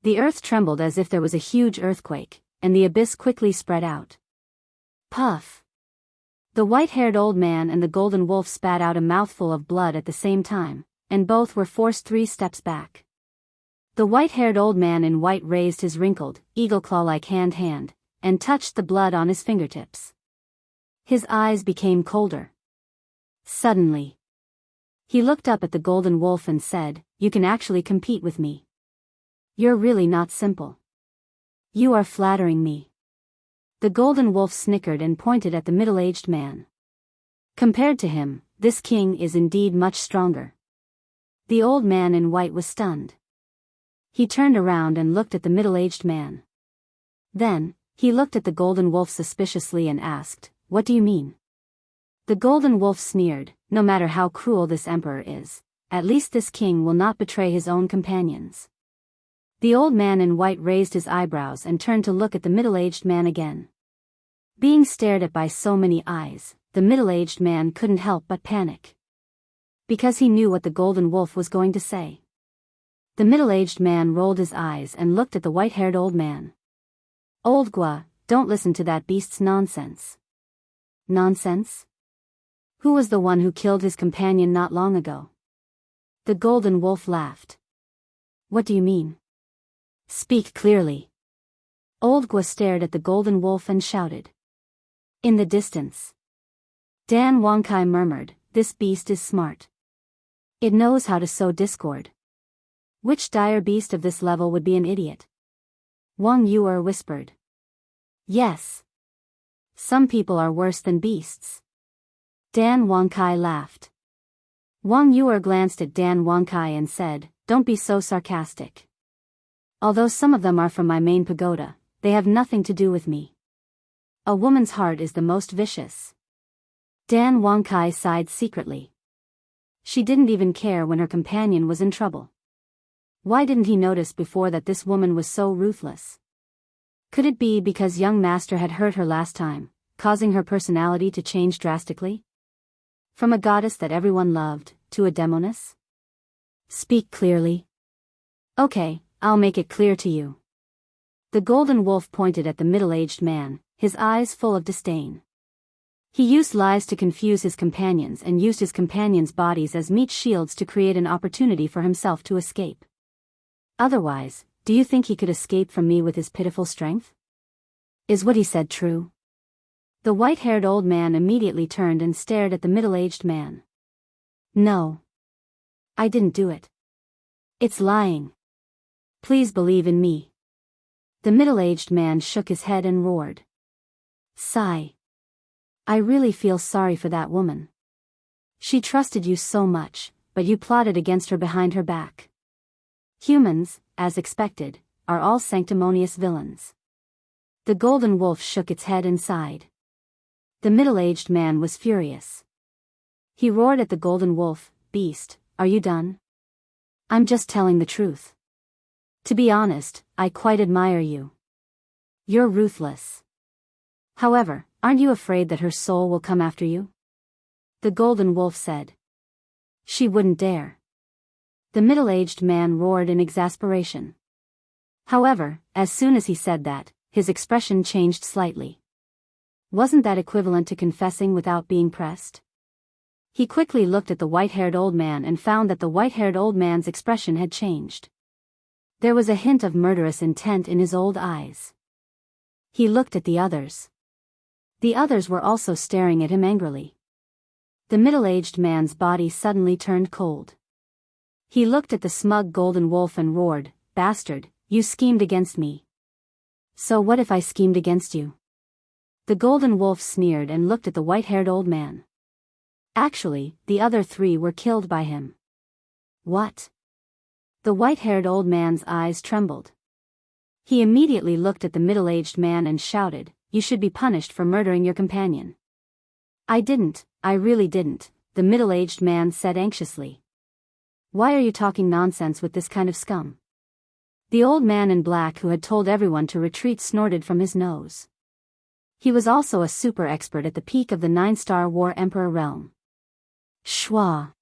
The earth trembled as if there was a huge earthquake, and the abyss quickly spread out. Puff! The white-haired old man and the golden wolf spat out a mouthful of blood at the same time, and both were forced 3 steps back. The white-haired old man in white raised his wrinkled, eagle-claw-like hand, and touched the blood on his fingertips. His eyes became colder. Suddenly, he looked up at the golden wolf and said, "You can actually compete with me. You're really not simple. You are flattering me." The golden wolf snickered and pointed at the middle-aged man. Compared to him, this king is indeed much stronger. The old man in white was stunned. He turned around and looked at the middle-aged man. Then, he looked at the golden wolf suspiciously and asked, "What do you mean?" The golden wolf sneered, "No matter how cruel this emperor is, at least this king will not betray his own companions." The old man in white raised his eyebrows and turned to look at the middle-aged man again. Being stared at by so many eyes, the middle-aged man couldn't help but panic. Because he knew what the golden wolf was going to say. The middle-aged man rolled his eyes and looked at the white-haired old man. "Old Gua, don't listen to that beast's nonsense." "Nonsense? Who was the one who killed his companion not long ago?" The golden wolf laughed. "What do you mean? Speak clearly." Old Gua stared at the golden wolf and shouted. In the distance, Dan Wangkai murmured, "This beast is smart. It knows how to sow discord. Which dire beast of this level would be an idiot?" Wang Yuer whispered. "Yes. Some people are worse than beasts." Dan Wangkai laughed. Wang Yuer glanced at Dan Wangkai and said, "Don't be so sarcastic. Although some of them are from my main pagoda, they have nothing to do with me. A woman's heart is the most vicious." Dan Wangkai sighed secretly. She didn't even care when her companion was in trouble. Why didn't he notice before that this woman was so ruthless? Could it be because young master had hurt her last time, causing her personality to change drastically? From a goddess that everyone loved, to a demoness? Speak clearly. Okay, I'll make it clear to you. The golden wolf pointed at the middle-aged man, his eyes full of disdain. He used lies to confuse his companions and used his companions' bodies as meat shields to create an opportunity for himself to escape. Otherwise, do you think he could escape from me with his pitiful strength? Is what he said true? The white-haired old man immediately turned and stared at the middle-aged man. No. I didn't do it. It's lying. Please believe in me. The middle-aged man shook his head and roared. Sigh. I really feel sorry for that woman. She trusted you so much, but you plotted against her behind her back. Humans, as expected, are all sanctimonious villains. The golden wolf shook its head and sighed. The middle-aged man was furious. He roared at the golden wolf, Beast, are you done? I'm just telling the truth. To be honest, I quite admire you. You're ruthless. However, aren't you afraid that her soul will come after you? The golden wolf said. She wouldn't dare. The middle-aged man roared in exasperation. However, as soon as he said that, his expression changed slightly. Wasn't that equivalent to confessing without being pressed? He quickly looked at the white-haired old man and found that the white-haired old man's expression had changed. There was a hint of murderous intent in his old eyes. He looked at the others. The others were also staring at him angrily. The middle-aged man's body suddenly turned cold. He looked at the smug golden wolf and roared, Bastard, you schemed against me. So what if I schemed against you? The golden wolf sneered and looked at the white-haired old man. Actually, the other three were killed by him. What? The white-haired old man's eyes trembled. He immediately looked at the middle-aged man and shouted, You should be punished for murdering your companion. I really didn't, the middle-aged man said anxiously. Why are you talking nonsense with this kind of scum? The old man in black who had told everyone to retreat snorted from his nose. He was also a super expert at the peak of the 9-star War Emperor realm. Schwa.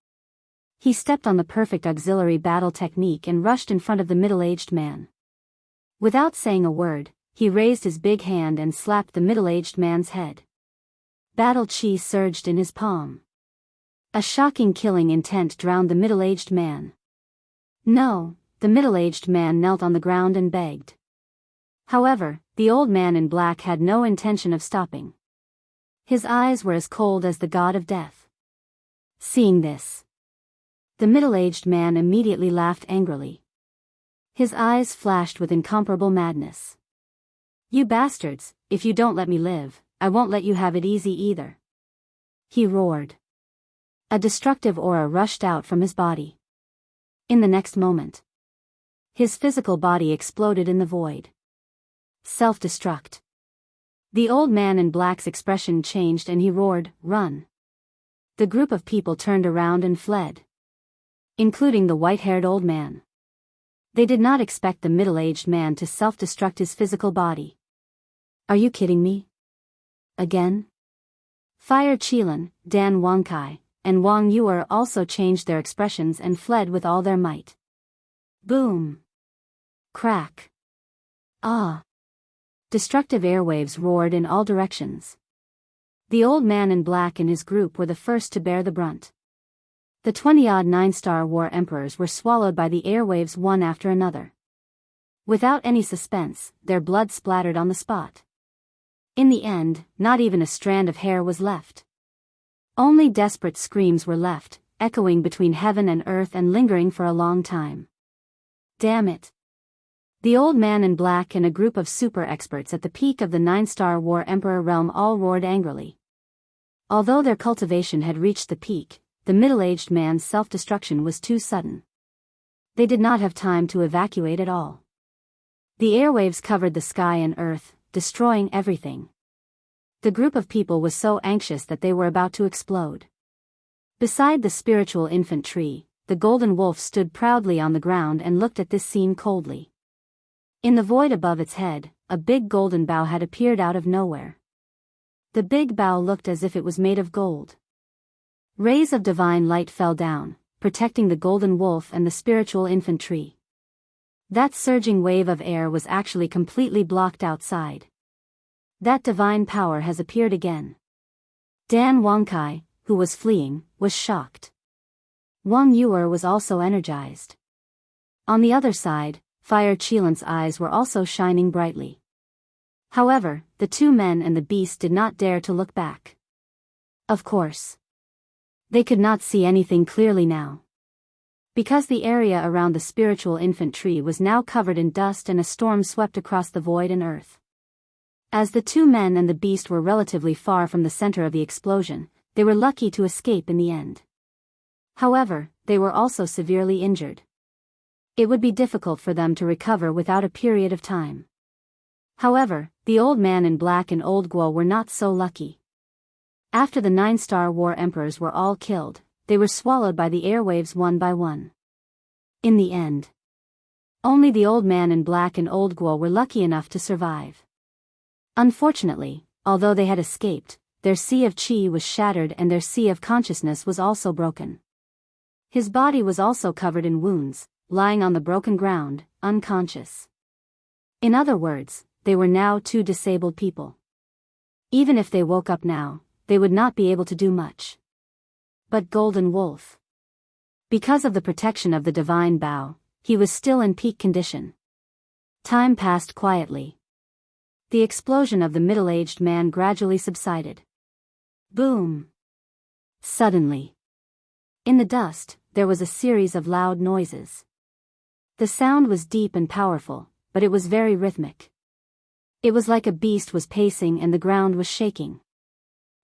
He stepped on the perfect auxiliary battle technique and rushed in front of the middle-aged man. Without saying a word, he raised his big hand and slapped the middle-aged man's head. Battle chi surged in his palm. A shocking killing intent drowned the middle-aged man. No, the middle-aged man knelt on the ground and begged. However, the old man in black had no intention of stopping. His eyes were as cold as the god of death. Seeing this, the middle-aged man immediately laughed angrily. His eyes flashed with incomparable madness. You bastards, if you don't let me live, I won't let you have it easy either. He roared. A destructive aura rushed out from his body. In the next moment, his physical body exploded in the void. Self-destruct. The old man in black's expression changed and he roared, Run. The group of people turned around and fled. Including the white-haired old man. They did not expect the middle-aged man to self-destruct his physical body. Are you kidding me? Again? Fire Qilin, Dan Wangkai, and Wang Yuer also changed their expressions and fled with all their might. Boom. Crack. Ah. Destructive airwaves roared in all directions. The old man in black and his group were the first to bear the brunt. The 20-odd 9-star War Emperors were swallowed by the airwaves one after another. Without any suspense, their blood splattered on the spot. In the end, not even a strand of hair was left. Only desperate screams were left, echoing between heaven and earth and lingering for a long time. Damn it. The old man in black and a group of super experts at the peak of the 9-star War Emperor realm all roared angrily. Although their cultivation had reached the peak, the middle-aged man's self-destruction was too sudden. They did not have time to evacuate at all. The airwaves covered the sky and earth, destroying everything. The group of people was so anxious that they were about to explode. Beside the spiritual infant tree, the golden wolf stood proudly on the ground and looked at this scene coldly. In the void above its head, a big golden bough had appeared out of nowhere. The big bough looked as if it was made of gold. Rays of divine light fell down, protecting the golden wolf and the spiritual infant tree. That surging wave of air was actually completely blocked outside. That divine power has appeared again. Dan Wangkai, who was fleeing, was shocked. Wang Yuer was also energized. On the other side, Fire Qilant's eyes were also shining brightly. However, the two men and the beast did not dare to look back. Of course. They could not see anything clearly now. Because the area around the spiritual infant tree was now covered in dust and a storm swept across the void and earth. As the two men and the beast were relatively far from the center of the explosion, they were lucky to escape in the end. However, they were also severely injured. It would be difficult for them to recover without a period of time. However, the old man in black and old Guo were not so lucky. After the 9-star war emperors were all killed, they were swallowed by the airwaves one by one. In the end, only the old man in black and old Guo were lucky enough to survive. Unfortunately, although they had escaped, their sea of qi was shattered and their sea of consciousness was also broken. His body was also covered in wounds, lying on the broken ground, unconscious. In other words, they were now two disabled people. Even if they woke up now, they would not be able to do much. But Golden Wolf. Because of the protection of the divine bough, he was still in peak condition. Time passed quietly. The explosion of the middle-aged man gradually subsided. Boom! Suddenly, in the dust, there was a series of loud noises. The sound was deep and powerful, but it was very rhythmic. It was like a beast was pacing and the ground was shaking.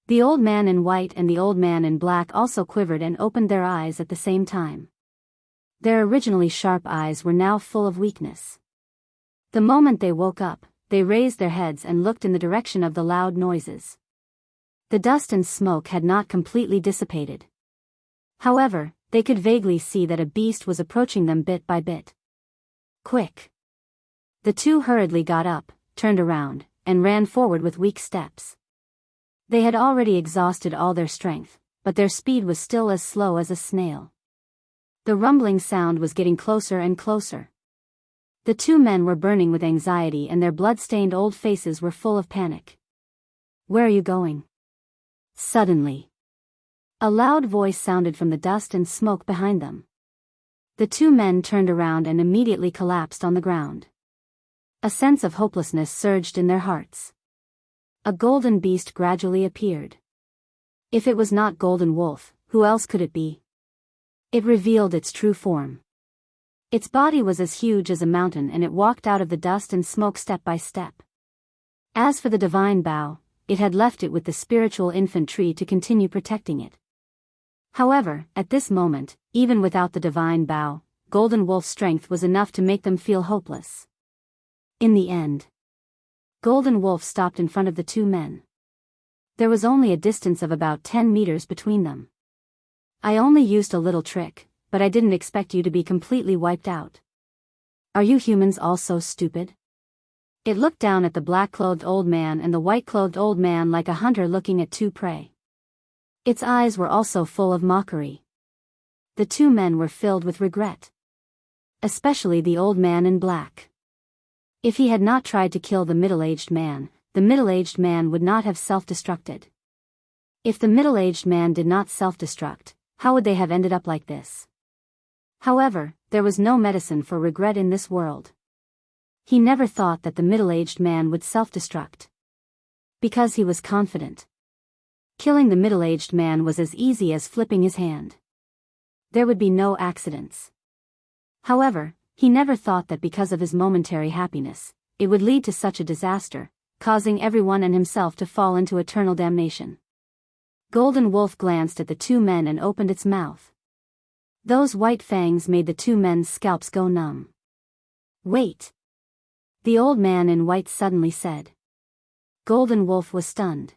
The old man in white and the old man in black also quivered and opened their eyes at the same time. Their originally sharp eyes were now full of weakness. The moment they woke up, they raised their heads and looked in the direction of the loud noises. The dust and smoke had not completely dissipated. However, they could vaguely see that a beast was approaching them bit by bit. Quick! The two hurriedly got up, turned around, and ran forward with weak steps. They had already exhausted all their strength, but their speed was still as slow as a snail. The rumbling sound was getting closer and closer. The two men were burning with anxiety and their blood-stained old faces were full of panic. "Where are you going?" Suddenly, a loud voice sounded from the dust and smoke behind them. The two men turned around and immediately collapsed on the ground. A sense of hopelessness surged in their hearts. A golden beast gradually appeared. If it was not Golden Wolf, who else could it be? It revealed its true form. Its body was as huge as a mountain and it walked out of the dust and smoke step by step. As for the divine bough, it had left it with the spiritual infant tree to continue protecting it. However, at this moment, even without the divine bough, Golden Wolf's strength was enough to make them feel hopeless. In the end, Golden Wolf stopped in front of the two men. There was only a distance of about 10 meters between them. "I only used a little trick, but I didn't expect you to be completely wiped out. Are you humans all so stupid?" It looked down at the black-clothed old man and the white-clothed old man like a hunter looking at two prey. Its eyes were also full of mockery. The two men were filled with regret. Especially the old man in black. If he had not tried to kill the middle-aged man, the middle-aged man would not have self-destructed. If the middle-aged man did not self-destruct, how would they have ended up like this? However, there was no medicine for regret in this world. He never thought that the middle-aged man would self-destruct. Because he was confident. Killing the middle-aged man was as easy as flipping his hand. There would be no accidents. However, he never thought that because of his momentary happiness, it would lead to such a disaster, causing everyone and himself to fall into eternal damnation. Golden Wolf glanced at the two men and opened its mouth. Those white fangs made the two men's scalps go numb. "Wait!" the old man in white suddenly said. Golden Wolf was stunned.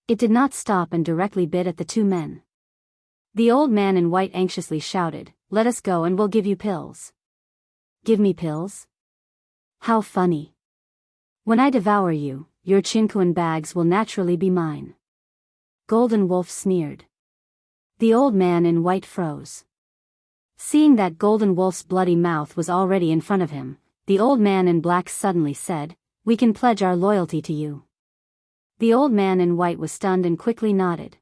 It did not stop and directly bit at the two men. The old man in white anxiously shouted, "Let us go and we'll give you pills." "Give me pills? How funny. When I devour you, your Chinkuan bags will naturally be mine. Golden Wolf sneered. The old man in white froze. Seeing that Golden Wolf's bloody mouth was already in front of him, the old man in black suddenly said, "We can pledge our loyalty to you." The old man in white was stunned and quickly nodded.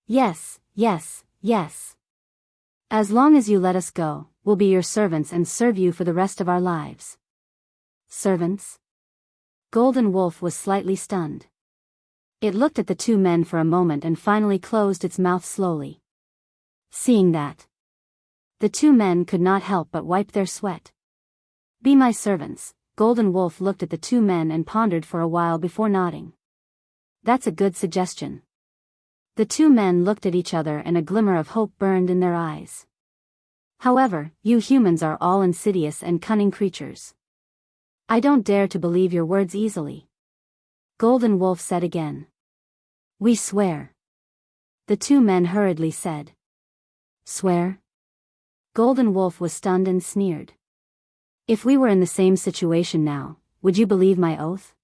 "Yes, yes, yes. As long as you let us go, we'll be your servants and serve you for the rest of our lives." Servants? Golden Wolf was slightly stunned. It looked at the two men for a moment and finally closed its mouth slowly. Seeing that, the two men could not help but wipe their sweat. "Be my servants." Golden Wolf looked at the two men and pondered for a while before nodding. "That's a good suggestion." The two men looked at each other and a glimmer of hope burned in their eyes. "However, you humans are all insidious and cunning creatures. I don't dare to believe your words easily." Golden Wolf said again. "We swear." The two men hurriedly said. "Swear?" Golden Wolf was stunned and sneered. "If we were in the same situation now, would you believe my oath?"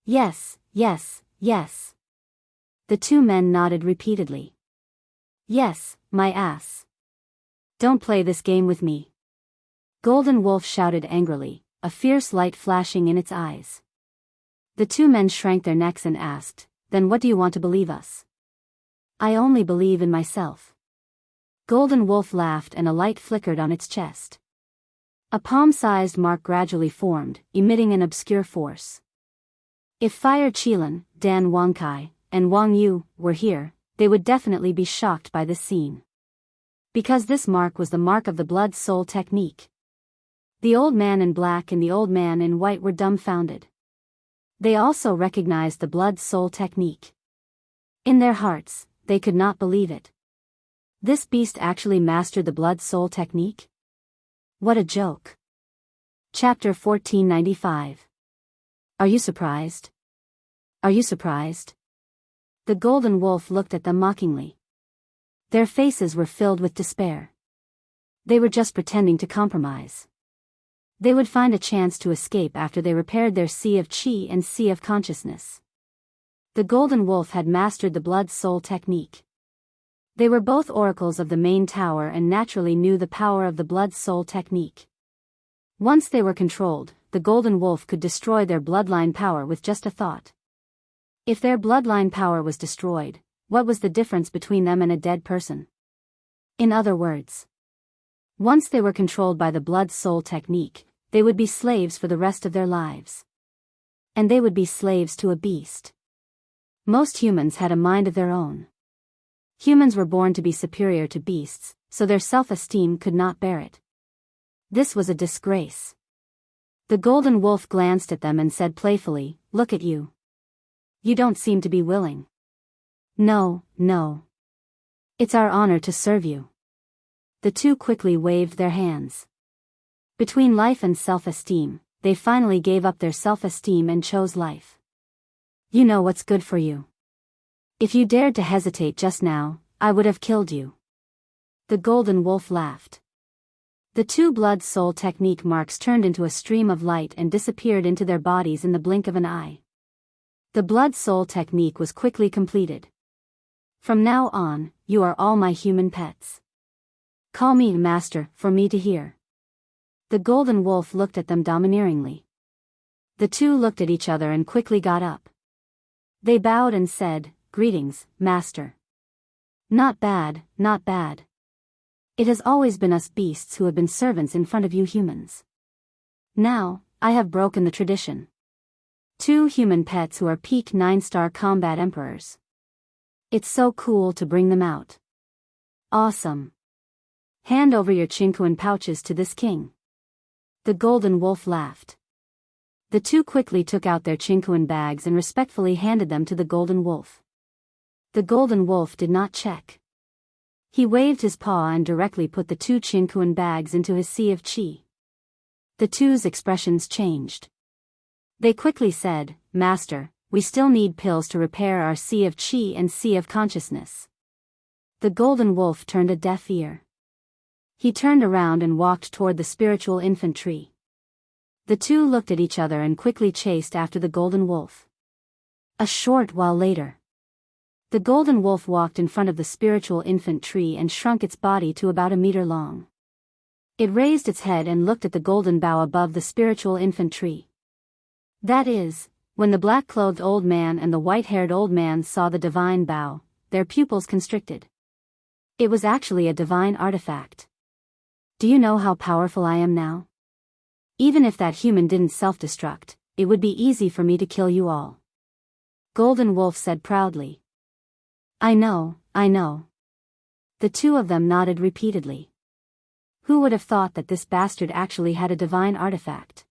"Yes, yes, yes." The two men nodded repeatedly. "Yes, my ass. Don't play this game with me." Golden Wolf shouted angrily, a fierce light flashing in its eyes. The two men shrank their necks and asked, "Then what do you want to believe us?" "I only believe in myself." Golden Wolf laughed and a light flickered on its chest. A palm-sized mark gradually formed, emitting an obscure force. If Fire Qilin, Dan Wangkai, and Wang Yu were here, they would definitely be shocked by this scene. Because this mark was the mark of the Blood Soul technique. The old man in black and the old man in white were dumbfounded. They also recognized the Blood Soul technique. In their hearts, they could not believe it. This beast actually mastered the Blood Soul technique? What a joke. Chapter 1495. Are you surprised? Are you surprised? The Golden Wolf looked at them mockingly. Their faces were filled with despair. They were just pretending to compromise. They would find a chance to escape after they repaired their Sea of Qi and Sea of Consciousness. The Golden Wolf had mastered the Blood Soul technique. They were both oracles of the main tower and naturally knew the power of the Blood Soul technique. Once they were controlled, the Golden Wolf could destroy their bloodline power with just a thought. If their bloodline power was destroyed, what was the difference between them and a dead person? In other words, once they were controlled by the Blood Soul technique, they would be slaves for the rest of their lives. And they would be slaves to a beast. Most humans had a mind of their own. Humans were born to be superior to beasts, so their self-esteem could not bear it. This was a disgrace. The Golden Wolf glanced at them and said playfully, "Look at you. You don't seem to be willing." "No, no. It's our honor to serve you." The two quickly waved their hands. Between life and self-esteem, they finally gave up their self-esteem and chose life. "You know what's good for you. If you dared to hesitate just now, I would have killed you." The Golden Wolf laughed. The two Blood Soul technique marks turned into a stream of light and disappeared into their bodies in the blink of an eye. The Blood Soul technique was quickly completed. "From now on, you are all my human pets. Call me Master for me to hear." The Golden Wolf looked at them domineeringly. The two looked at each other and quickly got up. They bowed and said, "Greetings, Master." "Not bad, not bad. It has always been us beasts who have been servants in front of you humans. Now, I have broken the tradition. Two human pets who are peak 9-star combat emperors. It's so cool to bring them out. Awesome. Hand over your Chinkuan pouches to this king." The Golden Wolf laughed. The two quickly took out their Chinkuan bags and respectfully handed them to the Golden Wolf. The Golden Wolf did not check. He waved his paw and directly put the two Chinkuan bags into his Sea of Qi. The two's expressions changed. They quickly said, "Master, we still need pills to repair our Sea of Qi and Sea of Consciousness." The Golden Wolf turned a deaf ear. He turned around and walked toward the spiritual infant tree. The two looked at each other and quickly chased after the golden wolf. A short while later, the golden wolf walked in front of the spiritual infant tree and shrunk its body to about a meter long. It raised its head and looked at the golden bough above the spiritual infant tree. That is, when the black-clothed old man and the white-haired old man saw the divine bough, their pupils constricted. It was actually a divine artifact. Do you know how powerful I am now? Even if that human didn't self-destruct, it would be easy for me to kill you all. Golden Wolf said proudly. I know, I know. The two of them nodded repeatedly. Who would have thought that this bastard actually had a divine artifact?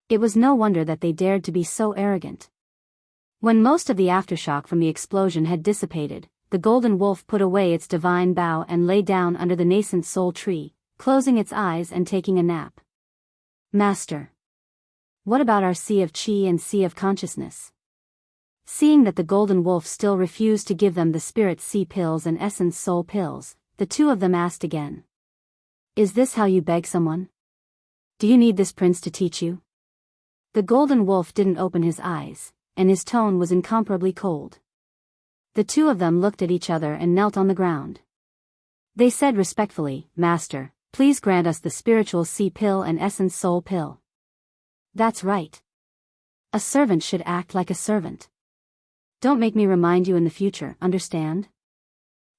It was no wonder that they dared to be so arrogant. When most of the aftershock from the explosion had dissipated, the golden wolf put away its divine bough and lay down under the nascent soul tree, closing its eyes and taking a nap. Master. What about our sea of chi and sea of consciousness? Seeing that the golden wolf still refused to give them the spirit sea pills and essence soul pills, the two of them asked again. Is this how you beg someone? Do you need this prince to teach you? The golden wolf didn't open his eyes, and his tone was incomparably cold. The two of them looked at each other and knelt on the ground. They said respectfully, Master, please grant us the spiritual sea pill and essence soul pill. That's right. A servant should act like a servant. Don't make me remind you in the future, understand?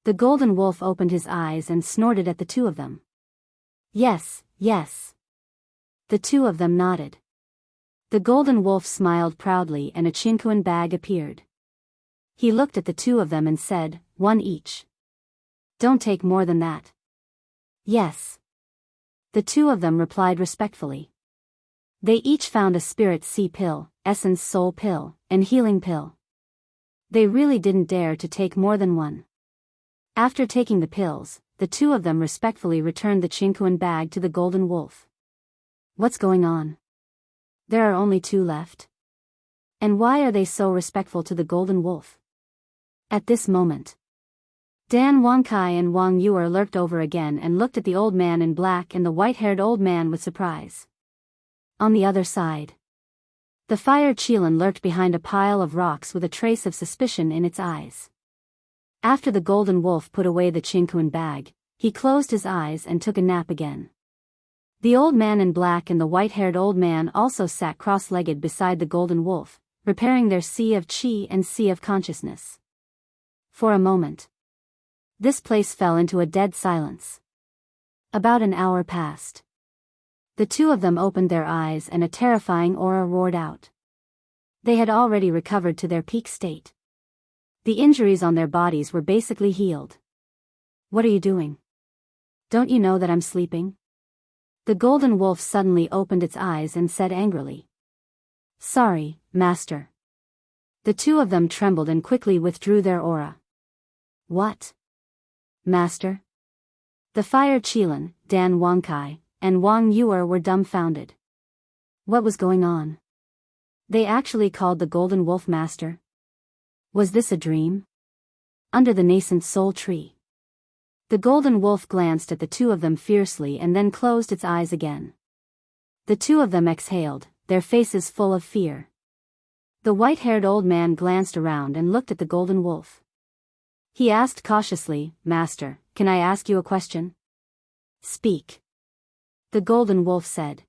The golden wolf opened his eyes and snorted at the two of them. Yes, yes. The two of them nodded. The golden wolf smiled proudly and a chinkuan bag appeared. He looked at the two of them and said, one each. Don't take more than that. Yes. The two of them replied respectfully. They each found a spirit sea pill, essence soul pill, and healing pill. They really didn't dare to take more than one. After taking the pills, the two of them respectfully returned the chinkuan bag to the golden wolf. What's going on? There are only two left. And why are they so respectful to the golden wolf? At this moment, Dan Wangkai and Wang Yuer lurked over again and looked at the old man in black and the white-haired old man with surprise. On the other side, the fire Qilin lurked behind a pile of rocks with a trace of suspicion in its eyes. After the golden wolf put away the chinkuan bag, he closed his eyes and took a nap again. The old man in black and the white-haired old man also sat cross-legged beside the golden wolf, repairing their sea of chi and sea of consciousness. For a moment, this place fell into a dead silence. About an hour passed. The two of them opened their eyes and a terrifying aura roared out. They had already recovered to their peak state. The injuries on their bodies were basically healed. What are you doing? Don't you know that I'm sleeping? The golden wolf suddenly opened its eyes and said angrily. Sorry, master. The two of them trembled and quickly withdrew their aura. What? Master? The fire Qilin, Dan Wangkai, and Wang Yuer were dumbfounded. What was going on? They actually called the golden wolf master? Was this a dream? Under the nascent soul tree. The golden wolf glanced at the two of them fiercely and then closed its eyes again. The two of them exhaled, their faces full of fear. The white-haired old man glanced around and looked at the golden wolf. He asked cautiously, Master, can I ask you a question? Speak. The golden wolf said.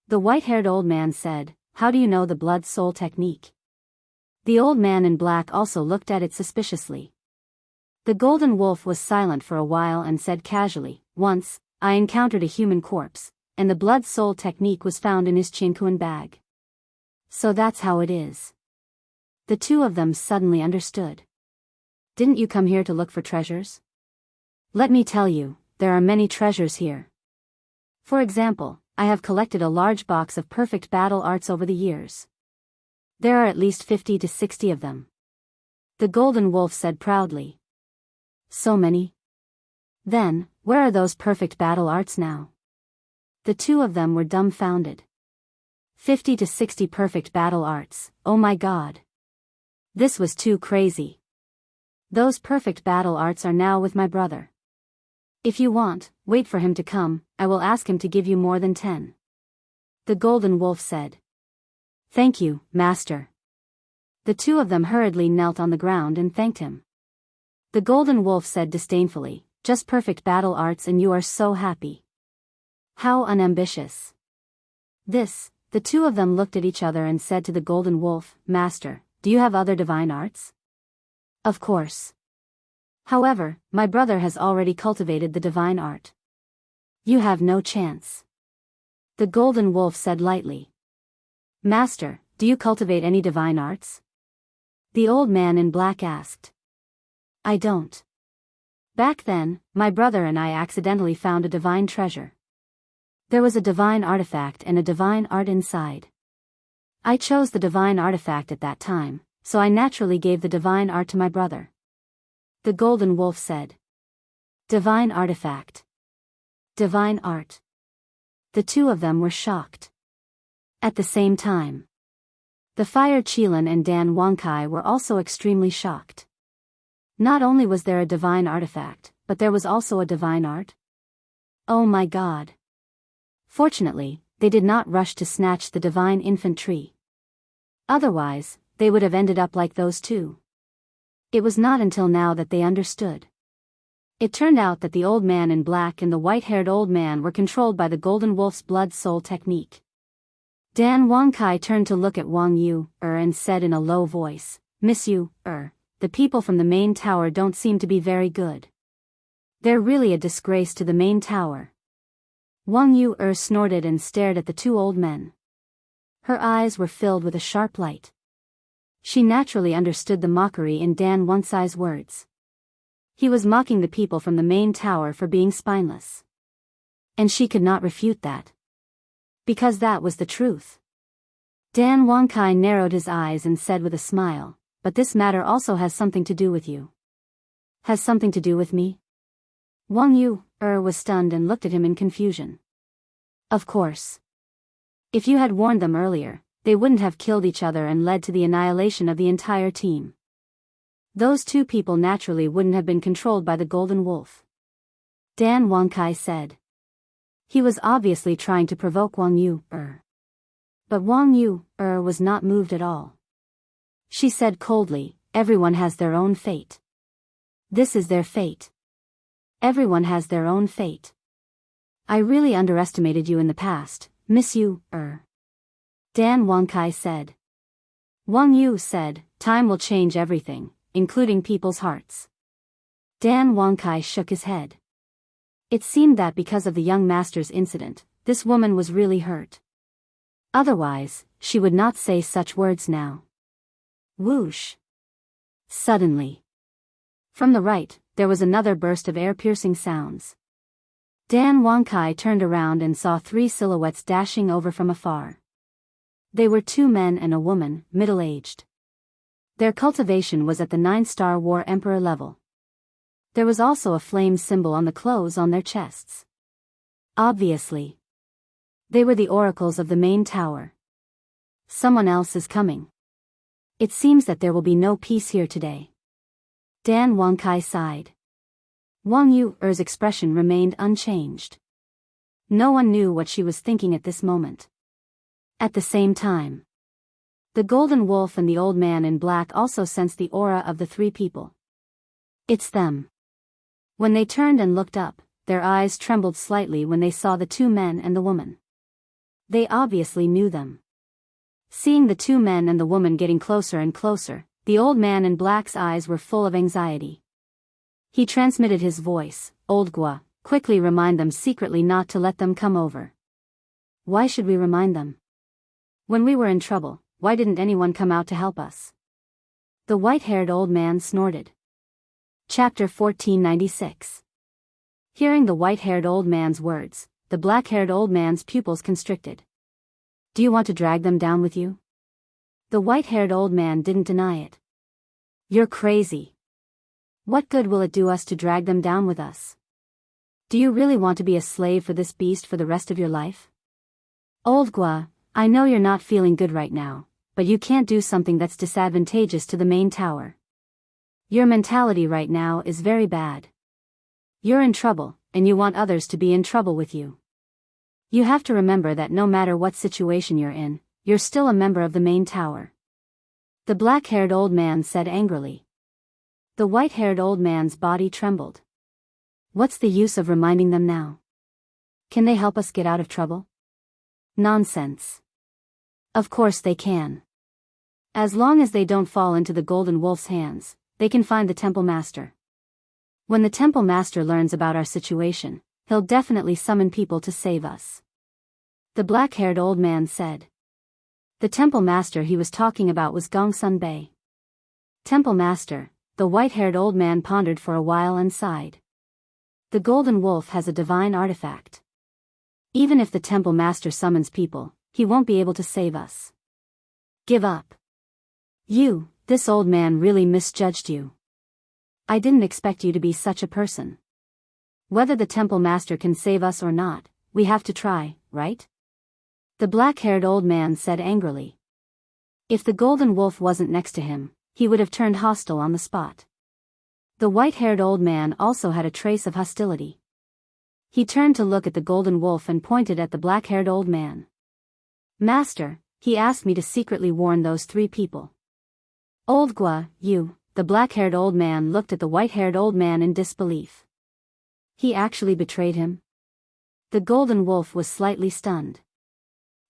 The white-haired old man said, How do you know the blood soul technique? The old man in black also looked at it suspiciously. The golden wolf was silent for a while and said casually, Once, I encountered a human corpse, and the blood soul technique was found in his chinkuan bag. So that's how it is. The two of them suddenly understood. Didn't you come here to look for treasures? Let me tell you, there are many treasures here. For example, I have collected a large box of perfect battle arts over the years. There are at least 50 to 60 of them. The golden wolf said proudly. So many? Then, where are those perfect battle arts now? The two of them were dumbfounded. 50 to 60 perfect battle arts, oh my god. This was too crazy. Those perfect battle arts are now with my brother. If you want, wait for him to come, I will ask him to give you more than 10. The golden wolf said. Thank you, master. The two of them hurriedly knelt on the ground and thanked him. The golden wolf said disdainfully, just perfect battle arts and you are so happy. How unambitious. The two of them looked at each other and said to the golden wolf, Master, do you have other divine arts? Of course. However, my brother has already cultivated the divine art. You have no chance. The golden wolf said lightly. Master, do you cultivate any divine arts? The old man in black asked. I don't. Back then, my brother and I accidentally found a divine treasure. There was a divine artifact and a divine art inside. I chose the divine artifact at that time, so I naturally gave the divine art to my brother. The golden wolf said. Divine artifact. Divine art. The two of them were shocked. At the same time, the Fire Qilin and Dan Wangkai were also extremely shocked. Not only was there a divine artifact, but there was also a divine art. Oh my God. Fortunately, they did not rush to snatch the divine infant tree. Otherwise, they would have ended up like those two. It was not until now that they understood. It turned out that the old man in black and the white-haired old man were controlled by the golden wolf's blood-soul technique. Dan Wangkai turned to look at Wang Yu, and said in a low voice, Miss Yu, the people from the main tower don't seem to be very good. They're really a disgrace to the main tower. Wang Yu snorted and stared at the two old men. Her eyes were filled with a sharp light. She naturally understood the mockery in Dan Wangkai's words. He was mocking the people from the main tower for being spineless. And she could not refute that. Because that was the truth. Dan Wangkai narrowed his eyes and said with a smile, but this matter also has something to do with you. Has something to do with me? Wang Yu, was stunned and looked at him in confusion. Of course. If you had warned them earlier, they wouldn't have killed each other and led to the annihilation of the entire team. Those two people naturally wouldn't have been controlled by the golden wolf. Dan Wangkai said. He was obviously trying to provoke Wang Yu, But Wang Yu, was not moved at all. She said coldly, everyone has their own fate. This is their fate. Everyone has their own fate. I really underestimated you in the past, Miss Yu, Dan Wangkai said. Wang Yu said, time will change everything, including people's hearts. Dan Wangkai shook his head. It seemed that because of the young master's incident, this woman was really hurt. Otherwise, she would not say such words now. Whoosh. Suddenly. From the right, there was another burst of air-piercing sounds. Dan Wangkai turned around and saw three silhouettes dashing over from afar. They were two men and a woman, middle-aged. Their cultivation was at the 9-star War Emperor level. There was also a flame symbol on the clothes on their chests. Obviously. They were the oracles of the main tower. Someone else is coming. It seems that there will be no peace here today. Dan Wangkai sighed. Wang Yu's expression remained unchanged. No one knew what she was thinking at this moment. At the same time, the golden wolf and the old man in black also sensed the aura of the three people. It's them. When they turned and looked up, their eyes trembled slightly when they saw the two men and the woman. They obviously knew them. Seeing the two men and the woman getting closer and closer, the old man in black's eyes were full of anxiety. He transmitted his voice, Old Gua, quickly remind them secretly not to let them come over. Why should we remind them? When we were in trouble, why didn't anyone come out to help us? The white-haired old man snorted. Chapter 1496. Hearing the white-haired old man's words, the black-haired old man's pupils constricted. Do you want to drag them down with you? The white-haired old man didn't deny it. You're crazy. What good will it do us to drag them down with us? Do you really want to be a slave for this beast for the rest of your life? Old Gua, I know you're not feeling good right now, but you can't do something that's disadvantageous to the main tower. Your mentality right now is very bad. You're in trouble, and you want others to be in trouble with you. You have to remember that no matter what situation you're in, you're still a member of the main tower. The black-haired old man said angrily. The white-haired old man's body trembled. What's the use of reminding them now? Can they help us get out of trouble? Nonsense. Of course they can. As long as they don't fall into the Golden Wolf's hands, they can find the Temple Master. When the Temple Master learns about our situation, he'll definitely summon people to save us. The black-haired old man said. The Temple Master he was talking about was Gongsun Bei. Temple Master, the white-haired old man pondered for a while and sighed. The Golden Wolf has a divine artifact. Even if the Temple Master summons people, he won't be able to save us. Give up. This old man really misjudged you. I didn't expect you to be such a person. Whether the Temple Master can save us or not, we have to try, right? The black-haired old man said angrily. If the Golden Wolf wasn't next to him, he would have turned hostile on the spot. The white-haired old man also had a trace of hostility. He turned to look at the Golden Wolf and pointed at the black-haired old man. Master, he asked me to secretly warn those 3 people. Old Gua, the black-haired old man looked at the white-haired old man in disbelief. He actually betrayed him? The Golden Wolf was slightly stunned.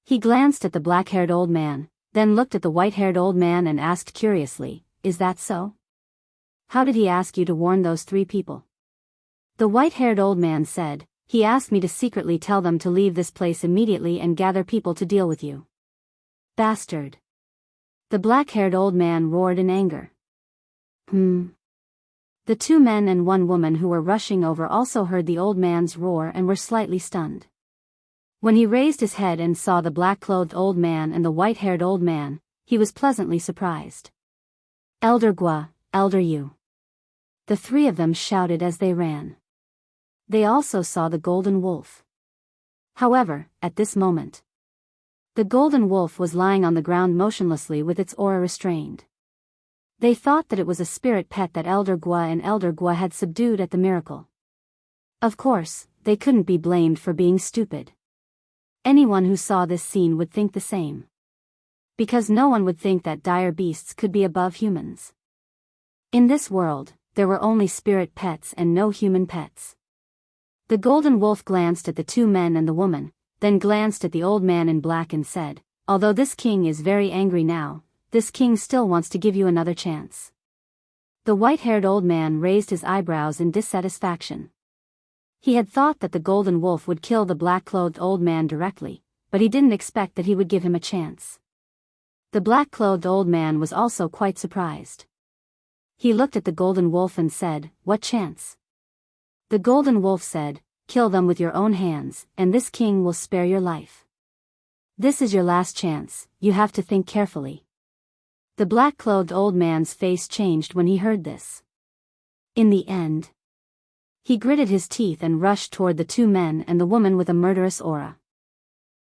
He glanced at the black-haired old man, then looked at the white-haired old man and asked curiously, Is that so? How did he ask you to warn those 3 people? The white-haired old man said, He asked me to secretly tell them to leave this place immediately and gather people to deal with you. Bastard. The black-haired old man roared in anger. The 2 men and 1 woman who were rushing over also heard the old man's roar and were slightly stunned. When he raised his head and saw the black-clothed old man and the white-haired old man, he was pleasantly surprised. Elder Gua, Elder Yu. The 3 of them shouted as they ran. They also saw the Golden Wolf. However, at this moment, the Golden Wolf was lying on the ground motionlessly with its aura restrained. They thought that it was a spirit pet that Elder Gua and Elder Gua had subdued at the miracle. Of course, they couldn't be blamed for being stupid. Anyone who saw this scene would think the same. Because no one would think that dire beasts could be above humans. In this world, there were only spirit pets and no human pets. The Golden Wolf glanced at the 2 men and the woman, then glanced at the old man in black and said, Although this king is very angry now, this king still wants to give you another chance. The white-haired old man raised his eyebrows in dissatisfaction. He had thought that the Golden Wolf would kill the black-clothed old man directly, but he didn't expect that he would give him a chance. The black-clothed old man was also quite surprised. He looked at the Golden Wolf and said, What chance? The Golden Wolf said, Kill them with your own hands, and this king will spare your life. This is your last chance, you have to think carefully. The black-clothed old man's face changed when he heard this. In the end, he gritted his teeth and rushed toward the 2 men and the woman with a murderous aura.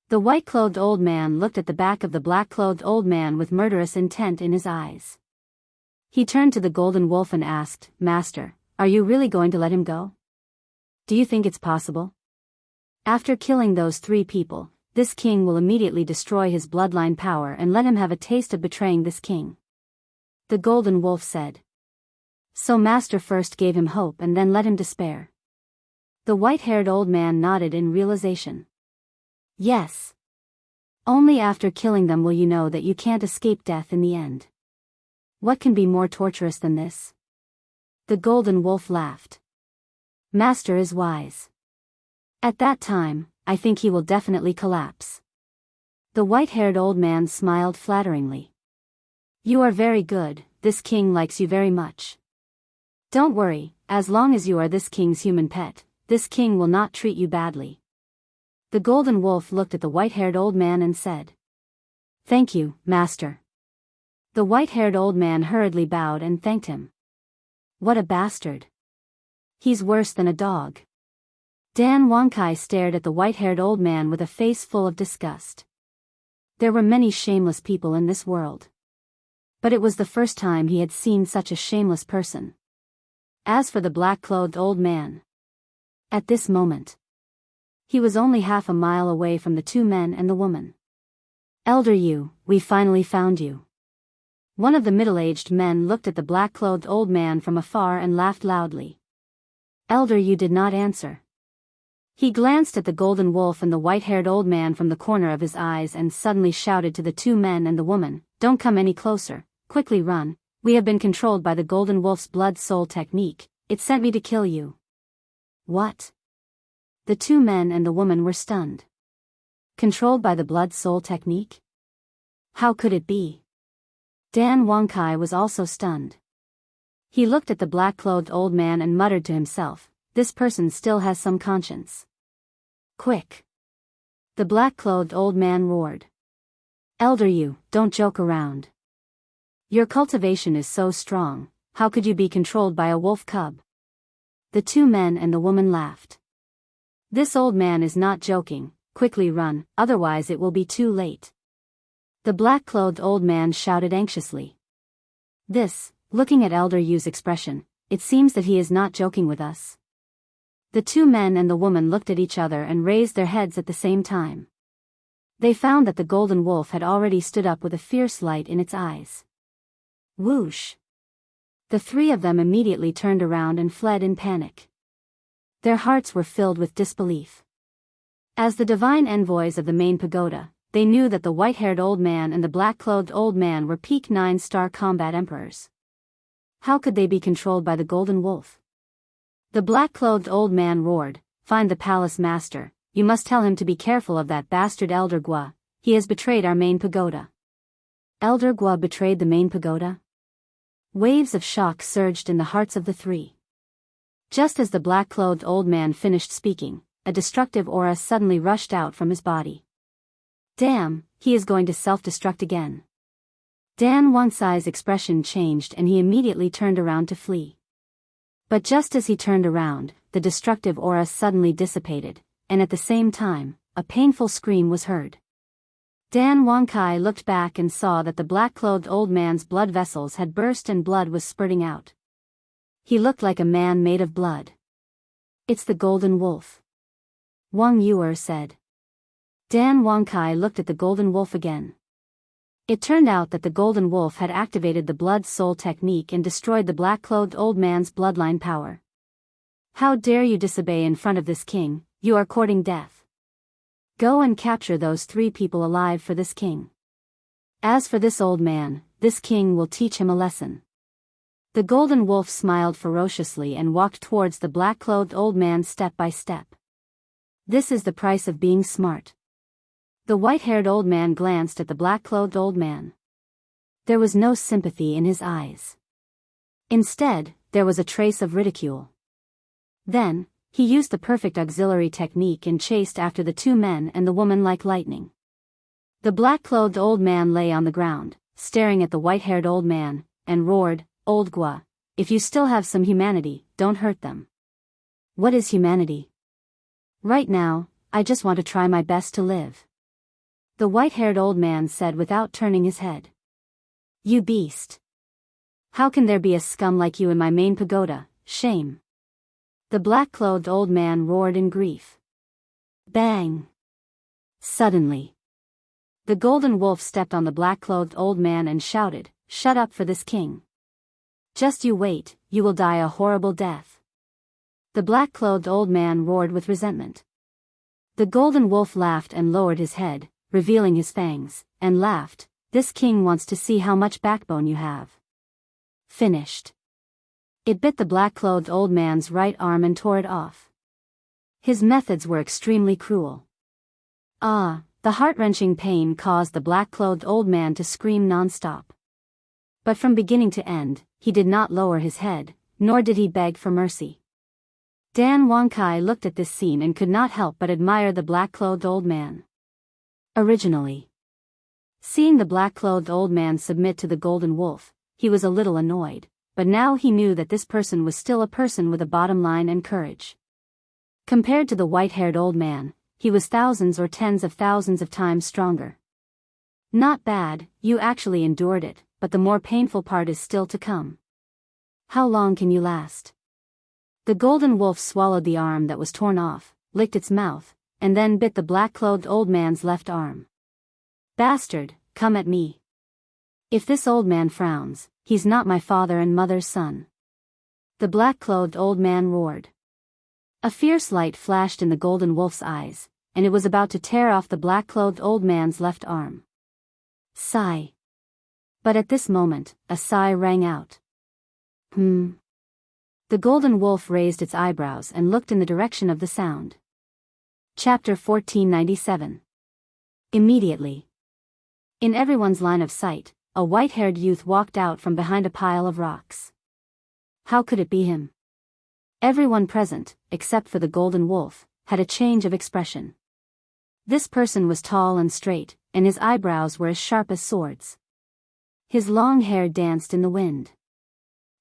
The white-clothed old man looked at the back of the black-clothed old man with murderous intent in his eyes. He turned to the Golden Wolf and asked, Master, are you really going to let him go? Do you think it's possible? After killing those 3 people, this king will immediately destroy his bloodline power and let him have a taste of betraying this king. The Golden Wolf said. So Master first gave him hope and then let him despair. The white-haired old man nodded in realization. Yes. Only after killing them will you know that you can't escape death in the end. What can be more torturous than this? The Golden Wolf laughed. Master is wise. At that time, I think he will definitely collapse. The white-haired old man smiled flatteringly. You are very good, this king likes you very much. Don't worry, as long as you are this king's human pet, this king will not treat you badly. The Golden Wolf looked at the white-haired old man and said. Thank you, Master. The white-haired old man hurriedly bowed and thanked him. What a bastard. He's worse than a dog. Dan Wangkai stared at the white-haired old man with a face full of disgust. There were many shameless people in this world. But it was the first time he had seen such a shameless person. As for the black-clothed old man, at this moment, He was only half a mile away from the two men and the woman. "Elder you, we finally found you." One of the middle-aged men looked at the black-clothed old man from afar and laughed loudly. Elder you did not answer. He glanced at the golden wolf and the white-haired old man from the corner of his eyes and suddenly shouted to the two men and the woman, "Don't come any closer, quickly run, we have been controlled by the golden wolf's blood-soul technique, it sent me to kill you." What? The two men and the woman were stunned. Controlled by the blood-soul technique? How could it be? Dan Wonkai was also stunned. He looked at the black-clothed old man and muttered to himself, "This person still has some conscience." "Quick!" the black-clothed old man roared. "Elder you, don't joke around. Your cultivation is so strong, how could you be controlled by a wolf cub?" The two men and the woman laughed. "This old man is not joking, quickly run, otherwise it will be too late." The black-clothed old man shouted anxiously. Looking at Elder Yu's expression, it seems that he is not joking with us. The two men and the woman looked at each other and raised their heads at the same time. They found that the golden wolf had already stood up with a fierce light in its eyes. Whoosh! The three of them immediately turned around and fled in panic. Their hearts were filled with disbelief. As the divine envoys of the main pagoda, they knew that the white-haired old man and the black-clothed old man were peak 9-star combat emperors. How could they be controlled by the golden wolf? The black-clothed old man roared, "Find the palace master, you must tell him to be careful of that bastard Elder Gua, he has betrayed our main pagoda." Elder Gua betrayed the main pagoda? Waves of shock surged in the hearts of the three. Just as the black-clothed old man finished speaking, a destructive aura suddenly rushed out from his body. "Damn, he is going to self-destruct again." Dan Wansai's expression changed and he immediately turned around to flee. But just as he turned around, the destructive aura suddenly dissipated, and at the same time, a painful scream was heard. Dan Wonkai looked back and saw that the black-clothed old man's blood vessels had burst and blood was spurting out. He looked like a man made of blood. "It's the golden wolf," Wang Yuer said. Dan Wonkai looked at the golden wolf again. It turned out that the golden wolf had activated the blood-soul technique and destroyed the black-clothed old man's bloodline power. "How dare you disobey in front of this king, you are courting death. Go and capture those three people alive for this king. As for this old man, this king will teach him a lesson." The golden wolf smiled ferociously and walked towards the black-clothed old man step by step. This is the price of being smart. The white-haired old man glanced at the black-clothed old man. There was no sympathy in his eyes. Instead, there was a trace of ridicule. Then, he used the perfect auxiliary technique and chased after the two men and the woman like lightning. The black-clothed old man lay on the ground, staring at the white-haired old man, and roared, "Old Gua, if you still have some humanity, don't hurt them." "What is humanity? Right now, I just want to try my best to live," the white-haired old man said without turning his head. "You beast! How can there be a scum like you in my main pagoda? Shame!" The black-clothed old man roared in grief. Bang! Suddenly, the golden wolf stepped on the black-clothed old man and shouted, "Shut up for this king. Just you wait, you will die a horrible death." The black-clothed old man roared with resentment. The golden wolf laughed and lowered his head, revealing his fangs, and laughed, "This king wants to see how much backbone you have." Finished. It bit the black-clothed old man's right arm and tore it off. His methods were extremely cruel. The heart-wrenching pain caused the black-clothed old man to scream non-stop. But from beginning to end, he did not lower his head, nor did he beg for mercy. Dan Wonkai looked at this scene and could not help but admire the black-clothed old man. Originally, seeing the black-clothed old man submit to the golden wolf, he was a little annoyed, but now he knew that this person was still a person with a bottom line and courage. Compared to the white-haired old man, he was thousands or tens of thousands of times stronger. "Not bad, you actually endured it, but the more painful part is still to come. How long can you last?" The golden wolf swallowed the arm that was torn off, licked its mouth, and then bit the black-clothed old man's left arm. "Bastard, come at me. If this old man frowns, he's not my father and mother's son." The black-clothed old man roared. A fierce light flashed in the golden wolf's eyes, and it was about to tear off the black-clothed old man's left arm. Sigh. But at this moment, a sigh rang out. The golden wolf raised its eyebrows and looked in the direction of the sound. Chapter 1497. Immediately. In everyone's line of sight, a white-haired youth walked out from behind a pile of rocks. How could it be him? Everyone present, except for the golden wolf, had a change of expression. This person was tall and straight, and his eyebrows were as sharp as swords. His long hair danced in the wind.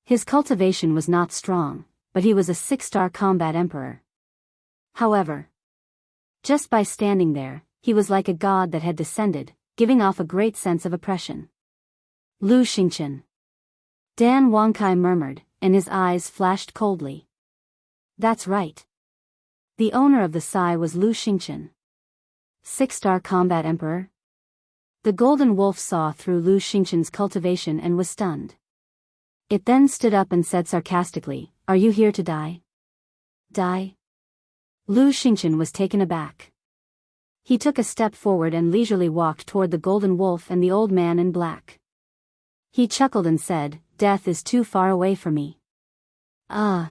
His cultivation was not strong, but he was a 6-star combat emperor. However, just by standing there, he was like a god that had descended, giving off a great sense of oppression. "Lu Xingqian." Dan Wangkai murmured, and his eyes flashed coldly. That's right. The owner of the Sai was Lu Xingqian. 6-star combat emperor? The golden wolf saw through Lu Xingqian's cultivation and was stunned. It then stood up and said sarcastically, "Are you here to die?" Die? Lu Xingqian was taken aback. He took a step forward and leisurely walked toward the golden wolf and the old man in black. He chuckled and said, "Death is too far away for me." Ah!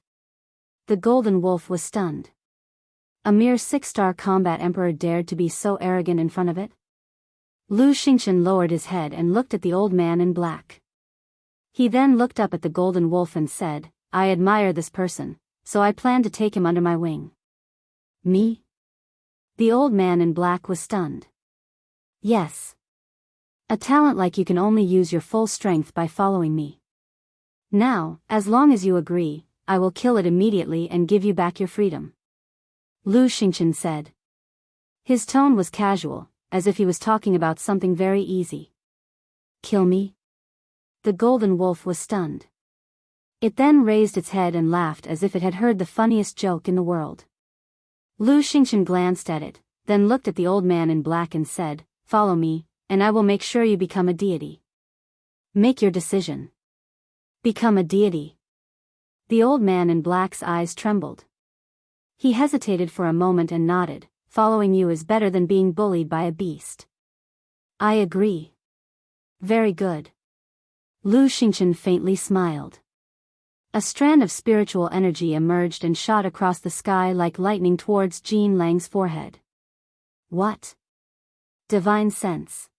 The golden wolf was stunned. A mere 6-star combat emperor dared to be so arrogant in front of it? Lu Xingqian lowered his head and looked at the old man in black. He then looked up at the golden wolf and said, "I admire this person, so I plan to take him under my wing." Me? The old man in black was stunned. Yes. A talent like you can only use your full strength by following me. Now, as long as you agree, I will kill it immediately and give you back your freedom. Lu Xingqian said. His tone was casual, as if he was talking about something very easy. Kill me? The golden wolf was stunned. It then raised its head and laughed as if it had heard the funniest joke in the world. Lu Xingqian glanced at it, then looked at the old man in black and said, "Follow me, and I will make sure you become a deity." Make your decision. Become a deity. The old man in black's eyes trembled. He hesitated for a moment and nodded. "Following you is better than being bullied by a beast." "I agree." "Very good." Lu Xingqian faintly smiled. A strand of spiritual energy emerged and shot across the sky like lightning towards Jean Lang's forehead. What? Divine sense.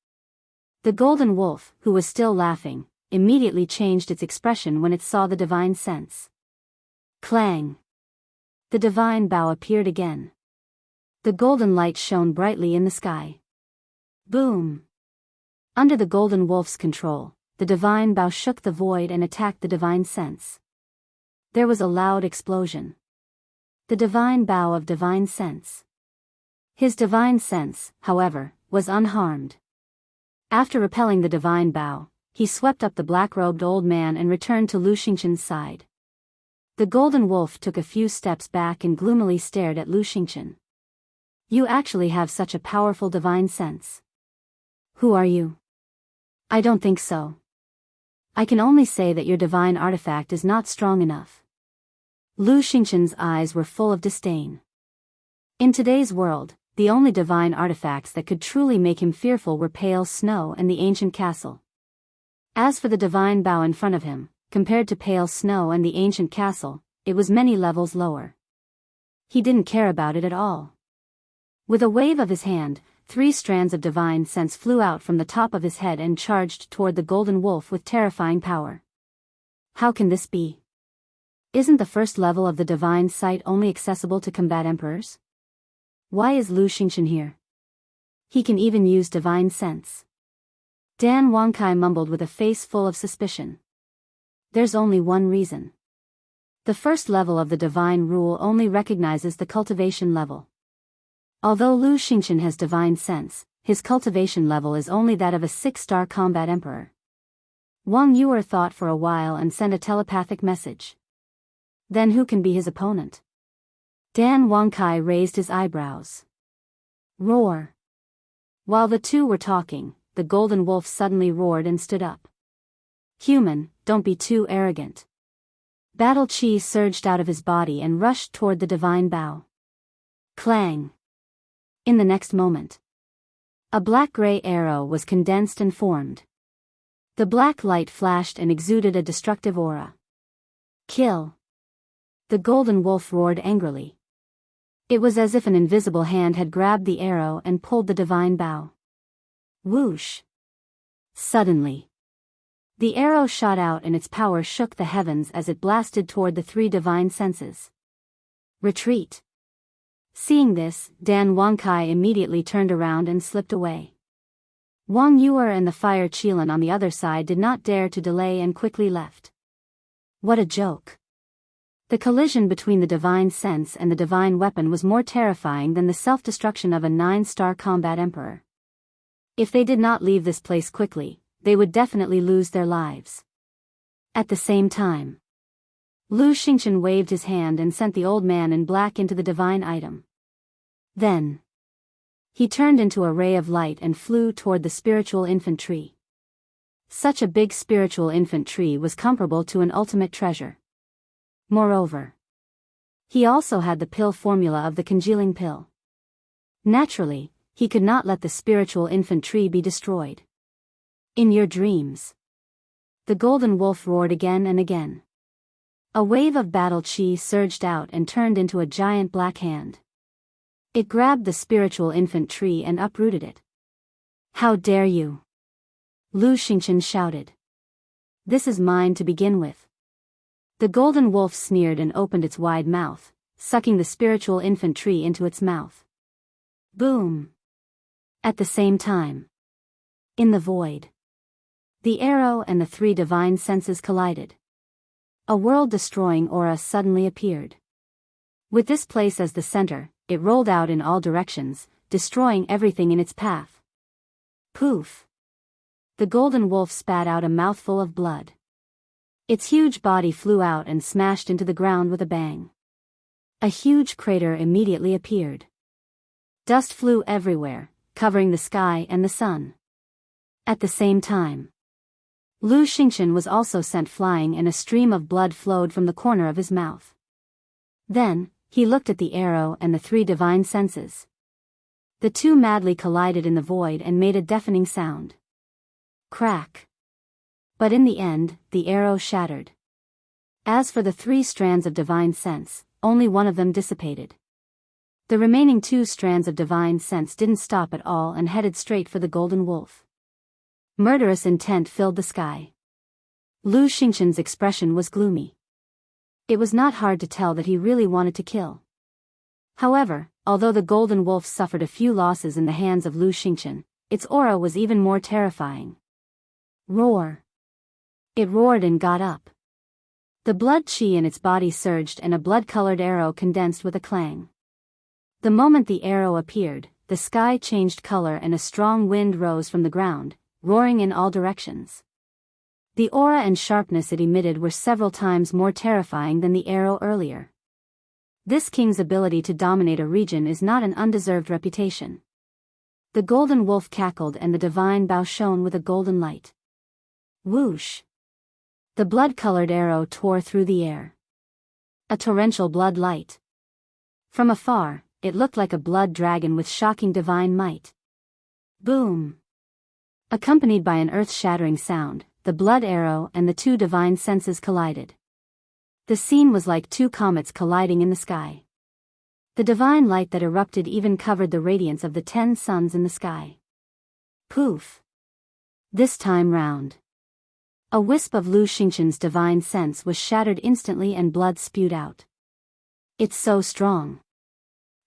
The golden wolf, who was still laughing, immediately changed its expression when it saw the divine sense. Clang! The divine bow appeared again. The golden light shone brightly in the sky. Boom! Under the golden wolf's control, the divine bow shook the void and attacked the divine sense. There was a loud explosion. The divine bow of divine sense. His divine sense, however, was unharmed. After repelling the divine bow, he swept up the black-robed old man and returned to Lu Xingqian's side. The golden wolf took a few steps back and gloomily stared at Lu Xingqian. You actually have such a powerful divine sense. Who are you? I don't think so. I can only say that your divine artifact is not strong enough. Lu Xingqian's eyes were full of disdain. In today's world, the only divine artifacts that could truly make him fearful were pale snow and the ancient castle. As for the divine bow in front of him, compared to pale snow and the ancient castle, it was many levels lower. He didn't care about it at all. With a wave of his hand, 3 strands of divine sense flew out from the top of his head and charged toward the golden wolf with terrifying power. How can this be? Isn't the first level of the divine sight only accessible to combat emperors? Why is Lu Xingqian here? He can even use divine sense. Dan Wangkai mumbled with a face full of suspicion. There's only one reason. The first level of the divine rule only recognizes the cultivation level. Although Lu Xingqian has divine sense, his cultivation level is only that of a 6-star combat emperor. Wang Yuer thought for a while and sent a telepathic message. Then who can be his opponent? Dan Wangkai raised his eyebrows. Roar. While the two were talking, the golden wolf suddenly roared and stood up. Human, don't be too arrogant. Battle chi surged out of his body and rushed toward the divine bow. Clang. In the next moment, a black-gray arrow was condensed and formed. The black light flashed and exuded a destructive aura. Kill. The golden wolf roared angrily. It was as if an invisible hand had grabbed the arrow and pulled the divine bow. Whoosh. Suddenly, the arrow shot out and its power shook the heavens as it blasted toward the three divine senses. Retreat. Seeing this, Dan Wangkai immediately turned around and slipped away. Wang Yuer and the fire Qilin on the other side did not dare to delay and quickly left. What a joke. The collision between the divine sense and the divine weapon was more terrifying than the self-destruction of a 9-star combat emperor. If they did not leave this place quickly, they would definitely lose their lives. At the same time, Lu Xingchen waved his hand and sent the old man in black into the divine item. Then, he turned into a ray of light and flew toward the spiritual infant tree. Such a big spiritual infant tree was comparable to an ultimate treasure. Moreover, he also had the pill formula of the congealing pill. Naturally, he could not let the spiritual infant tree be destroyed. In your dreams. The golden wolf roared again and again. A wave of battle chi surged out and turned into a giant black hand. It grabbed the spiritual infant tree and uprooted it. How dare you? Lu Xingchen shouted. This is mine to begin with. The golden wolf sneered and opened its wide mouth, sucking the spiritual infant tree into its mouth. Boom! At the same time, in the void, the arrow and the three divine senses collided. A world-destroying aura suddenly appeared. With this place as the center, it rolled out in all directions, destroying everything in its path. Poof! The golden wolf spat out a mouthful of blood. Its huge body flew out and smashed into the ground with a bang. A huge crater immediately appeared. Dust flew everywhere, covering the sky and the sun. At the same time, Lu Xingchen was also sent flying and a stream of blood flowed from the corner of his mouth. Then, he looked at the arrow and the three divine senses. The two madly collided in the void and made a deafening sound. Crack. But in the end, the arrow shattered. As for the 3 strands of divine sense, only one of them dissipated. The remaining 2 strands of divine sense didn't stop at all and headed straight for the golden wolf. Murderous intent filled the sky. Lu Xingchen's expression was gloomy. It was not hard to tell that he really wanted to kill. However, although the golden wolf suffered a few losses in the hands of Lu Xingchen, its aura was even more terrifying. Roar! It roared and got up. The blood chi in its body surged and a blood-colored arrow condensed with a clang. The moment the arrow appeared, the sky changed color and a strong wind rose from the ground, roaring in all directions. The aura and sharpness it emitted were several times more terrifying than the arrow earlier. This king's ability to dominate a region is not an undeserved reputation. The golden wolf cackled and the divine bow shone with a golden light. Whoosh! The blood-colored arrow tore through the air. A torrential blood light. From afar, it looked like a blood dragon with shocking divine might. Boom! Accompanied by an earth-shattering sound, the blood arrow and the 2 divine senses collided. The scene was like 2 comets colliding in the sky. The divine light that erupted even covered the radiance of the 10 suns in the sky. Poof! This time round, a wisp of Lu Xingchen's divine sense was shattered instantly and blood spewed out. It's so strong.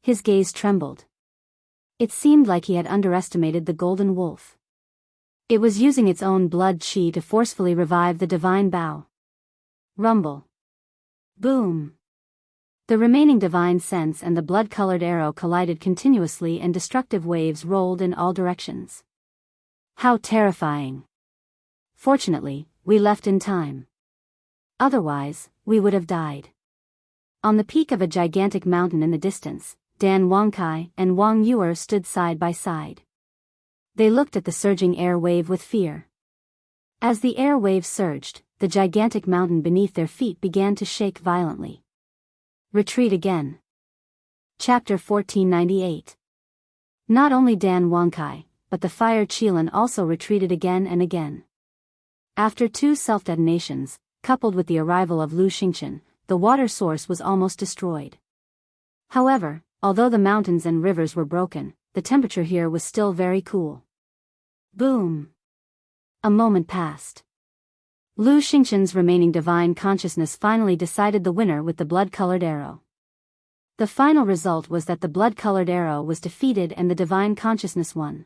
His gaze trembled. It seemed like he had underestimated the golden wolf. It was using its own blood chi to forcefully revive the divine bow. Rumble. Boom. The remaining divine sense and the blood-colored arrow collided continuously and destructive waves rolled in all directions. How terrifying. Fortunately, we left in time. Otherwise, we would have died. On the peak of a gigantic mountain in the distance, Dan Wangkai and Wang Yuer stood side by side. They looked at the surging air wave with fear. As the air wave surged, the gigantic mountain beneath their feet began to shake violently. Retreat again. Chapter 1498. Not only Dan Wangkai, but the fire Qilin also retreated again and again. After 2 self-detonations, coupled with the arrival of Lu Xingchen, the water source was almost destroyed. However, although the mountains and rivers were broken, the temperature here was still very cool. Boom! A moment passed. Lu Xingchen's remaining divine consciousness finally decided the winner with the blood-colored arrow. The final result was that the blood-colored arrow was defeated and the divine consciousness won.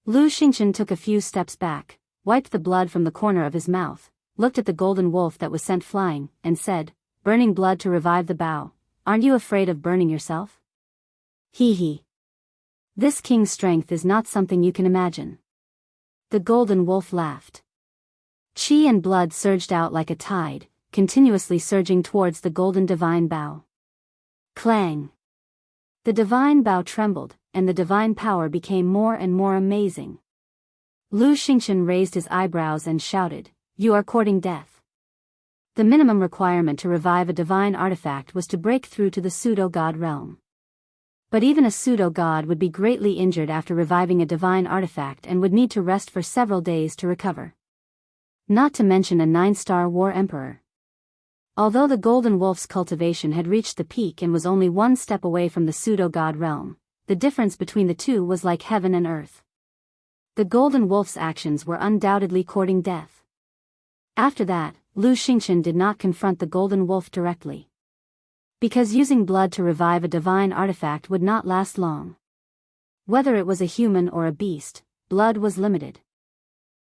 Lu Xingchen took a few steps back, wiped the blood from the corner of his mouth, looked at the golden wolf that was sent flying, and said, "Burning blood to revive the bough, aren't you afraid of burning yourself?" Hee hee. This king's strength is not something you can imagine. The golden wolf laughed. Qi and blood surged out like a tide, continuously surging towards the golden divine bough. Clang! The divine bough trembled, and the divine power became more and more amazing. Lu Xingchen raised his eyebrows and shouted, "You are courting death." The minimum requirement to revive a divine artifact was to break through to the pseudo-god realm. But even a pseudo-god would be greatly injured after reviving a divine artifact and would need to rest for several days to recover. Not to mention a 9-star war emperor. Although the golden wolf's cultivation had reached the peak and was only 1 step away from the pseudo-god realm, the difference between the two was like heaven and earth. The golden wolf's actions were undoubtedly courting death. After that, Lu Xingchen did not confront the golden wolf directly. Because using blood to revive a divine artifact would not last long. Whether it was a human or a beast, blood was limited.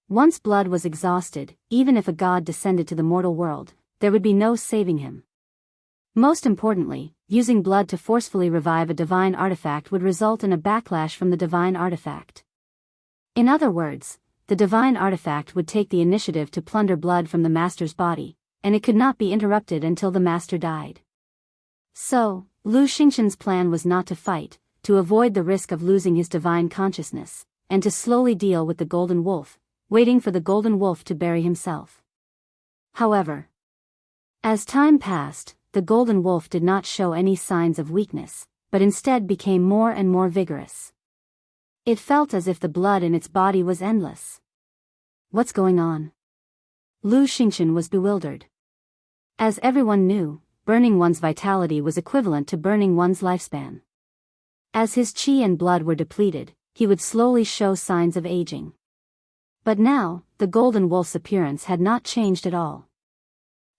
Once blood was exhausted, even if a god descended to the mortal world, there would be no saving him. Most importantly, using blood to forcefully revive a divine artifact would result in a backlash from the divine artifact. In other words, the divine artifact would take the initiative to plunder blood from the master's body, and it could not be interrupted until the master died. So, Lu Xingchen's plan was not to fight, to avoid the risk of losing his divine consciousness, and to slowly deal with the golden wolf, waiting for the golden wolf to bury himself. However, as time passed, the golden wolf did not show any signs of weakness, but instead became more and more vigorous. It felt as if the blood in its body was endless. What's going on? Lu Xingchen was bewildered. As everyone knew, burning one's vitality was equivalent to burning one's lifespan. As his qi and blood were depleted, he would slowly show signs of aging. But now, the golden wolf's appearance had not changed at all.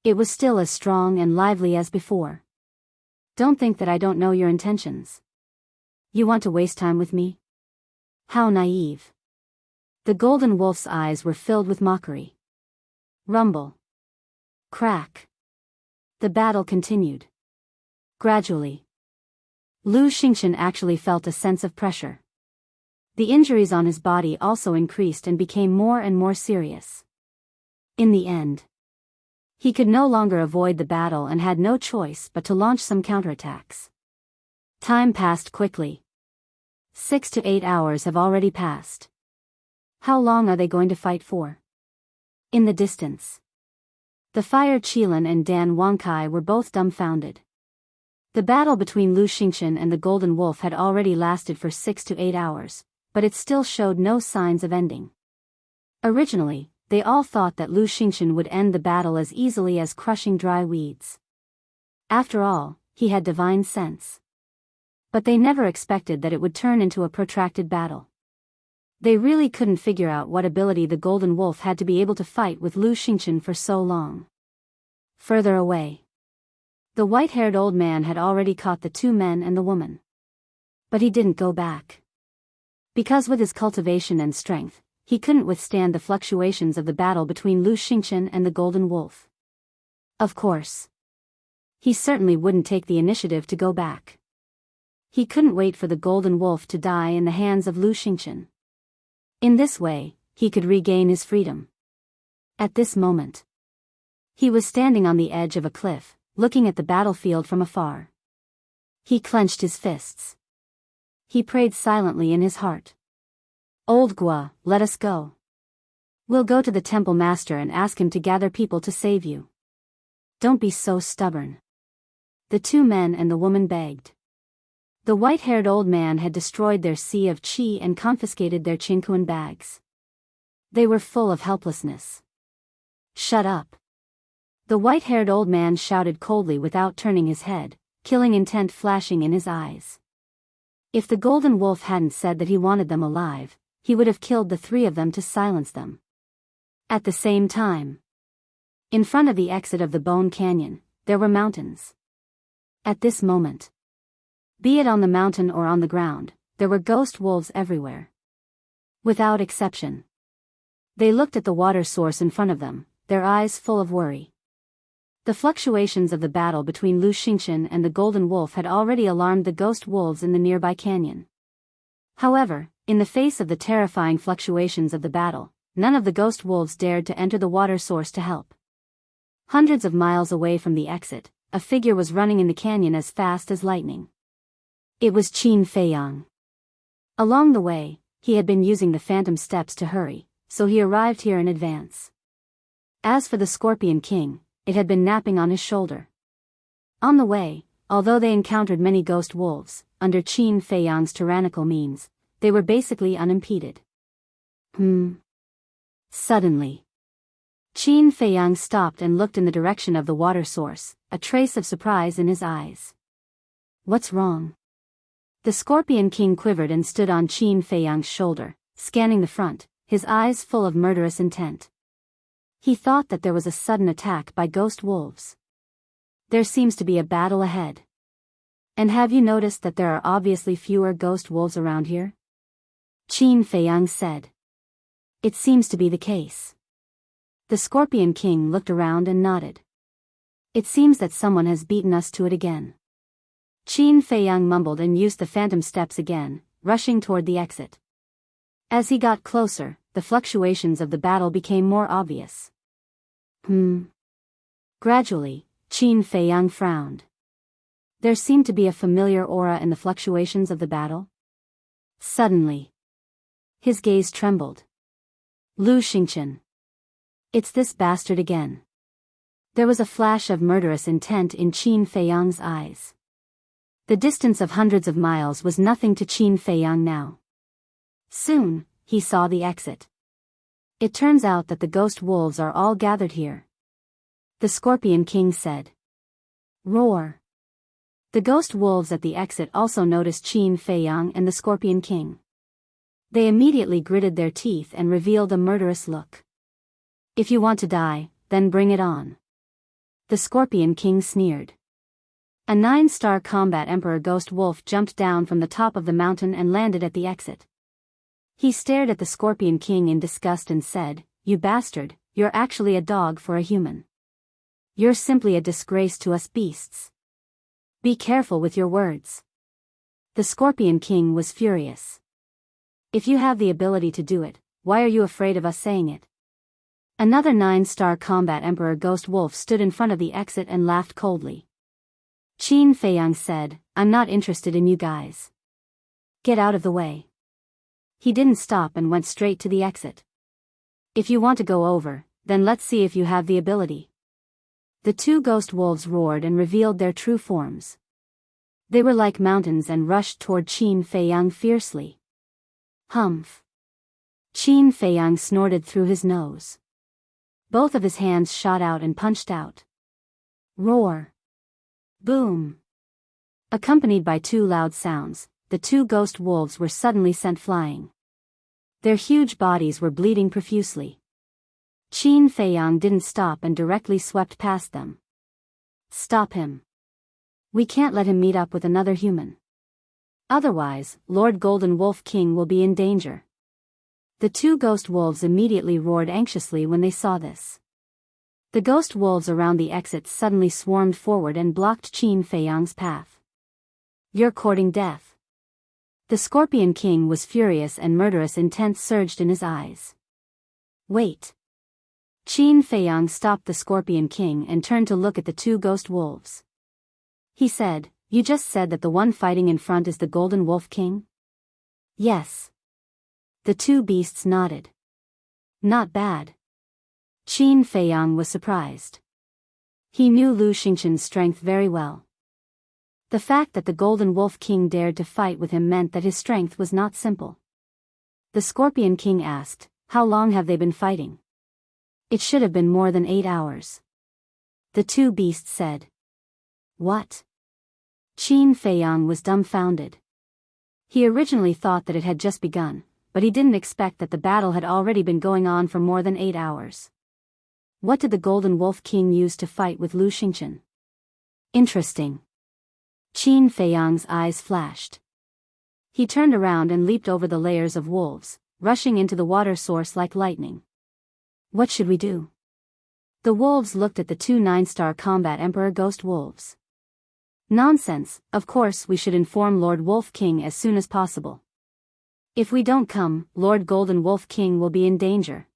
It was still as strong and lively as before. Don't think that I don't know your intentions. You want to waste time with me? How naive. The golden wolf's eyes were filled with mockery. Rumble. Crack. The battle continued. Gradually, Lu Xingchen actually felt a sense of pressure. The injuries on his body also increased and became more and more serious. In the end, he could no longer avoid the battle and had no choice but to launch some counterattacks. Time passed quickly. 6 to 8 hours have already passed. How long are they going to fight for? In the distance, the fire Qilin and Dan Wangkai were both dumbfounded. The battle between Lu Xingchen and the golden wolf had already lasted for 6 to 8 hours, but it still showed no signs of ending. Originally, they all thought that Lu Xingchen would end the battle as easily as crushing dry weeds. After all, he had divine sense. But they never expected that it would turn into a protracted battle. They really couldn't figure out what ability the golden wolf had to be able to fight with Lu Xingchen for so long. Further away, the white-haired old man had already caught the 2 men and the woman. But he didn't go back. Because with his cultivation and strength, he couldn't withstand the fluctuations of the battle between Lu Xingchen and the golden wolf. Of course, he certainly wouldn't take the initiative to go back. He couldn't wait for the golden wolf to die in the hands of Lu Xingchen. In this way, he could regain his freedom. At this moment, he was standing on the edge of a cliff, looking at the battlefield from afar. He clenched his fists. He prayed silently in his heart. Old Gua, let us go. We'll go to the temple master and ask him to gather people to save you. Don't be so stubborn. The two men and the woman begged. The white-haired old man had destroyed their sea of chi and confiscated their chinkuan bags. They were full of helplessness. Shut up. The white-haired old man shouted coldly without turning his head, killing intent flashing in his eyes. If the golden wolf hadn't said that he wanted them alive, he would have killed the three of them to silence them. At the same time, in front of the exit of the Bone Canyon, there were mountains. At this moment, be it on the mountain or on the ground, there were ghost wolves everywhere. Without exception. They looked at the water source in front of them, their eyes full of worry. The fluctuations of the battle between Lu Xingqian and the golden wolf had already alarmed the ghost wolves in the nearby canyon. However, in the face of the terrifying fluctuations of the battle, none of the ghost wolves dared to enter the water source to help. Hundreds of miles away from the exit, a figure was running in the canyon as fast as lightning. It was Qin Feiyang. Along the way, he had been using the phantom steps to hurry, so he arrived here in advance. As for the Scorpion King, it had been napping on his shoulder. On the way, although they encountered many ghost wolves, under Qin Feiyang's tyrannical means, they were basically unimpeded. Suddenly, Qin Feiyang stopped and looked in the direction of the water source, a trace of surprise in his eyes. What's wrong? The Scorpion King quivered and stood on Qin Feiyang's shoulder, scanning the front, his eyes full of murderous intent. He thought that there was a sudden attack by ghost wolves. There seems to be a battle ahead. And have you noticed that there are obviously fewer ghost wolves around here? Qin Feiyang said. It seems to be the case. The Scorpion King looked around and nodded. It seems that someone has beaten us to it again. Qin Feiyang mumbled and used the phantom steps again, rushing toward the exit. As he got closer, the fluctuations of the battle became more obvious. Gradually, Qin Feiyang frowned. There seemed to be a familiar aura in the fluctuations of the battle. Suddenly, his gaze trembled. Lu Xingqian. It's this bastard again. There was a flash of murderous intent in Qin Feiyang's eyes. The distance of hundreds of miles was nothing to Qin Feiyang now. Soon, he saw the exit. It turns out that the ghost wolves are all gathered here. The Scorpion King said. Roar. The ghost wolves at the exit also noticed Qin Feiyang and the Scorpion King. They immediately gritted their teeth and revealed a murderous look. If you want to die, then bring it on. The Scorpion King sneered. A 9-star combat Emperor Ghost Wolf jumped down from the top of the mountain and landed at the exit. He stared at the Scorpion King in disgust and said, You bastard, you're actually a dog for a human. You're simply a disgrace to us beasts. Be careful with your words. The Scorpion King was furious. If you have the ability to do it, why are you afraid of us saying it? Another 9-star combat Emperor Ghost Wolf stood in front of the exit and laughed coldly. Qin Feiyang said, I'm not interested in you guys. Get out of the way. He didn't stop and went straight to the exit. If you want to go over, then let's see if you have the ability. The two ghost wolves roared and revealed their true forms. They were like mountains and rushed toward Qin Feiyang fiercely. Humph. Qin Feiyang snorted through his nose. Both of his hands shot out and punched out. Roar. Boom. Accompanied by two loud sounds, the two ghost wolves were suddenly sent flying. Their huge bodies were bleeding profusely. Qin Feiyang didn't stop and directly swept past them. Stop him. We can't let him meet up with another human. Otherwise, Lord Golden Wolf King will be in danger. The two ghost wolves immediately roared anxiously when they saw this. The ghost wolves around the exit suddenly swarmed forward and blocked Qin Feiyang's path. You're courting death. The Scorpion King was furious and murderous intent surged in his eyes. Wait. Qin Feiyang stopped the Scorpion King and turned to look at the two ghost wolves. He said, You just said that the one fighting in front is the Golden Wolf King? Yes. The two beasts nodded. Not bad. Qin Feiyang was surprised. He knew Lu Xingqian's strength very well. The fact that the Golden Wolf King dared to fight with him meant that his strength was not simple. The Scorpion King asked, "How long have they been fighting?" "It should have been more than 8 hours." The two beasts said. What? Qin Feiyang was dumbfounded. He originally thought that it had just begun, but he didn't expect that the battle had already been going on for more than 8 hours. What did the Golden Wolf King use to fight with Lu Xingqian? Interesting. Qin Feiyang's eyes flashed. He turned around and leaped over the layers of wolves, rushing into the water source like lightning. What should we do? The wolves looked at the two 9-star combat Emperor Ghost Wolves. Nonsense, of course we should inform Lord Wolf King as soon as possible. If we don't come, Lord Golden Wolf King will be in danger.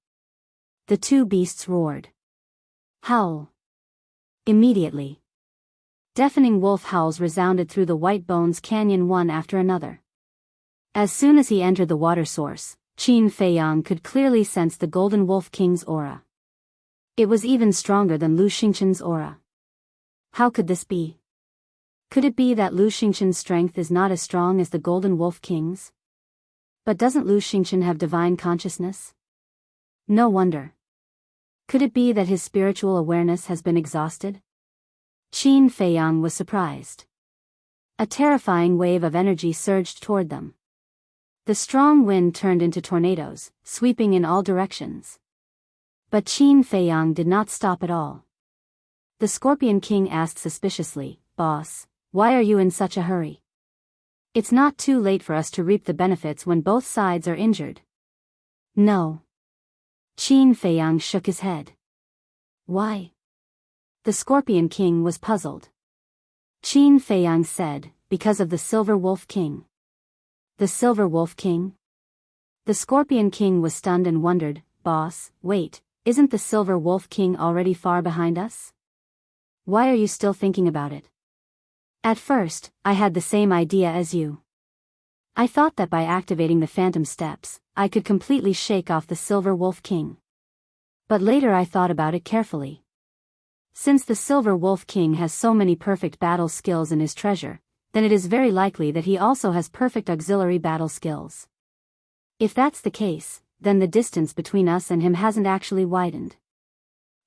The two beasts roared. Howl. Immediately. Deafening wolf howls resounded through the White Bones Canyon one after another. As soon as he entered the water source, Qin Feiyang could clearly sense the Golden Wolf King's aura. It was even stronger than Lu Xingqian's aura. How could this be? Could it be that Lu Xingqian's strength is not as strong as the Golden Wolf King's? But doesn't Lu Xingqian have divine consciousness? No wonder. Could it be that his spiritual awareness has been exhausted? Qin Feiyang was surprised. A terrifying wave of energy surged toward them. The strong wind turned into tornadoes, sweeping in all directions. But Qin Feiyang did not stop at all. The Scorpion King asked suspiciously, "Boss, why are you in such a hurry? It's not too late for us to reap the benefits when both sides are injured." No. Qin Feiyang shook his head. Why? The Scorpion King was puzzled. Qin Feiyang said, "Because of the Silver Wolf King." The Silver Wolf King? The Scorpion King was stunned and wondered, "Boss, wait, isn't the Silver Wolf King already far behind us? Why are you still thinking about it?" "At first, I had the same idea as you. I thought that by activating the Phantom Steps, I could completely shake off the Silver Wolf King. But later I thought about it carefully. Since the Silver Wolf King has so many perfect battle skills in his treasure, then it is very likely that he also has perfect auxiliary battle skills. If that's the case, then the distance between us and him hasn't actually widened."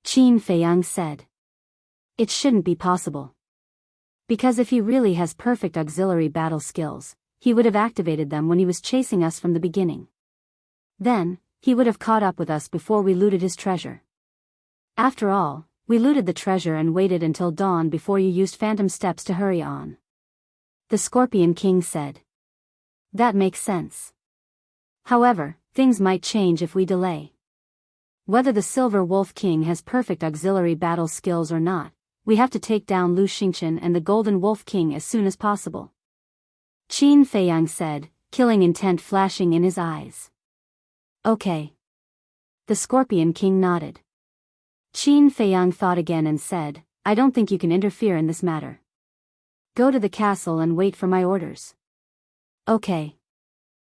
Qin Feiyang said. "It shouldn't be possible. Because if he really has perfect auxiliary battle skills, he would have activated them when he was chasing us from the beginning. Then, he would have caught up with us before we looted his treasure. After all, we looted the treasure and waited until dawn before you used Phantom Steps to hurry on." The Scorpion King said. "That makes sense. However, things might change if we delay. Whether the Silver Wolf King has perfect auxiliary battle skills or not, we have to take down Lu Xingqian and the Golden Wolf King as soon as possible." Qin Feiyang said, killing intent flashing in his eyes. "Okay." The Scorpion King nodded. Qin Feiyang thought again and said, "I don't think you can interfere in this matter. Go to the castle and wait for my orders." "Okay."